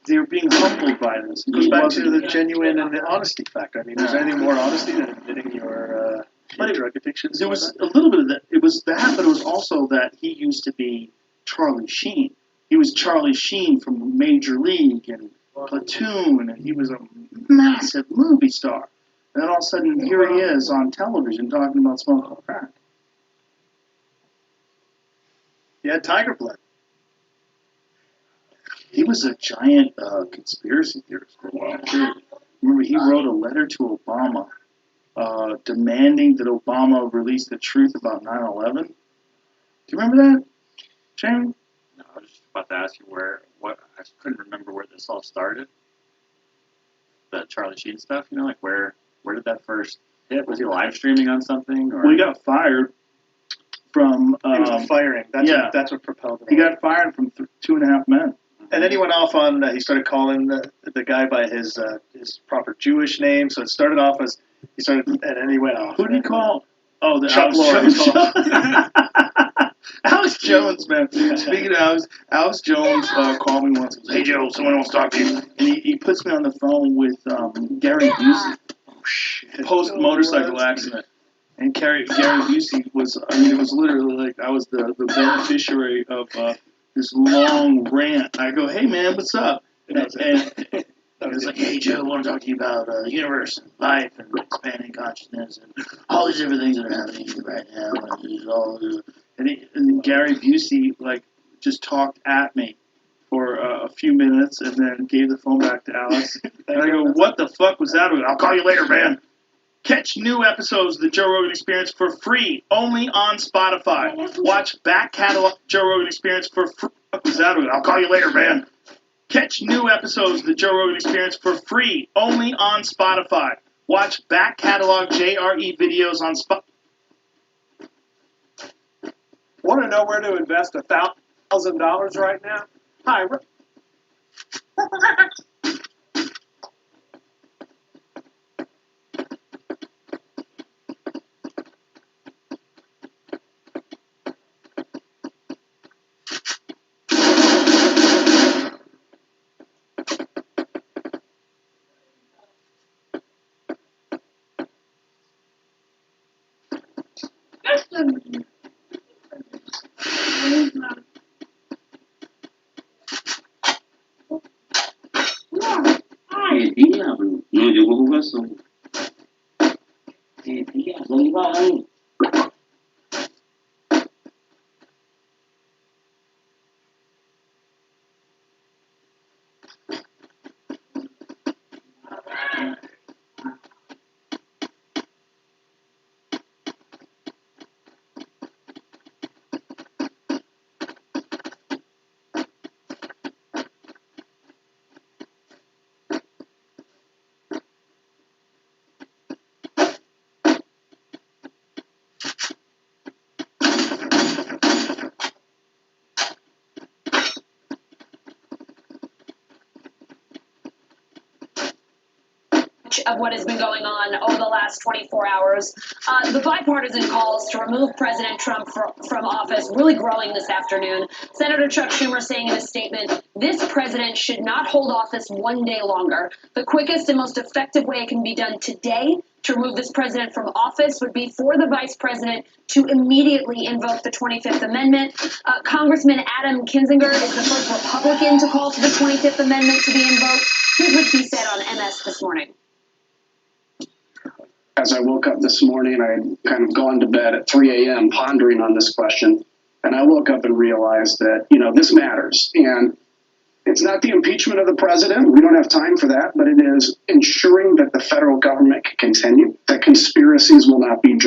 they were being humbled by this. It goes back to the genuine and the honesty factor. I mean, is there anything more honesty than admitting your drug addictions? There was a little bit of that. It was that, but it was also that he used to be Charlie Sheen. He was Charlie Sheen from Major League and Platoon, and he was a massive movie star. And then all of a sudden, here he is on television talking about smoking crack. He had tiger blood. He was a giant conspiracy theorist for a while, too. Remember, he wrote a letter to Obama demanding that Obama release the truth about 9/11. Do you remember that? Shane? No, I was just about to ask you I couldn't remember where this all started. The Charlie Sheen stuff, like where did that first hit? Was he live streaming on something? Or? Well, he got fired from. He was firing. That's what propelled him. He got fired from 2.5 Men. And then he went off on. He started calling the guy by his proper Jewish name. So it started off as and then he went off. Who did he call? Oh, the Chuck Alex Lorre. Jones. Alex Jones, man. Speaking of Alex Jones, called me once. Hey Joe, someone wants to talk to you. And he puts me on the phone with Gary Busey. Oh shit! Post motorcycle accident. And Gary Busey was. It was literally like I was the beneficiary of this long rant. I go, hey man, what's up? And I was like, hey Joe, I want to talk to you about the universe and life and expanding consciousness and all these different things that are happening right now. And Gary Busey just talked at me for a few minutes and then gave the phone back to Alex. And I go, what the fuck was that? I'll call you later, man. Catch new episodes of the Joe Rogan Experience for free, only on Spotify. Watch back catalog Joe Rogan Experience for free. What was that? I'll call you later, man. Catch new episodes of the Joe Rogan Experience for free, only on Spotify. Watch back catalog JRE videos on Spotify. Want to know where to invest $1,000 right now? Hi. No llegó a jugarse. ¿Dónde va ahí? Of what has been going on over the last 24 hours. The bipartisan calls to remove President Trump from office really growing this afternoon. Senator Chuck Schumer saying in a statement, this president should not hold office one day longer. The quickest and most effective way it can be done today to remove this president from office would be for the vice president to immediately invoke the 25th Amendment. Congressman Adam Kinzinger is the first Republican to call for the 25th Amendment to be invoked. Here's what he said on MS this morning. As I woke up this morning, I had kind of gone to bed at 3 a.m. pondering on this question. And I woke up and realized that, this matters. And it's not the impeachment of the president. We don't have time for that. But it is ensuring that the federal government can continue, that conspiracies will not be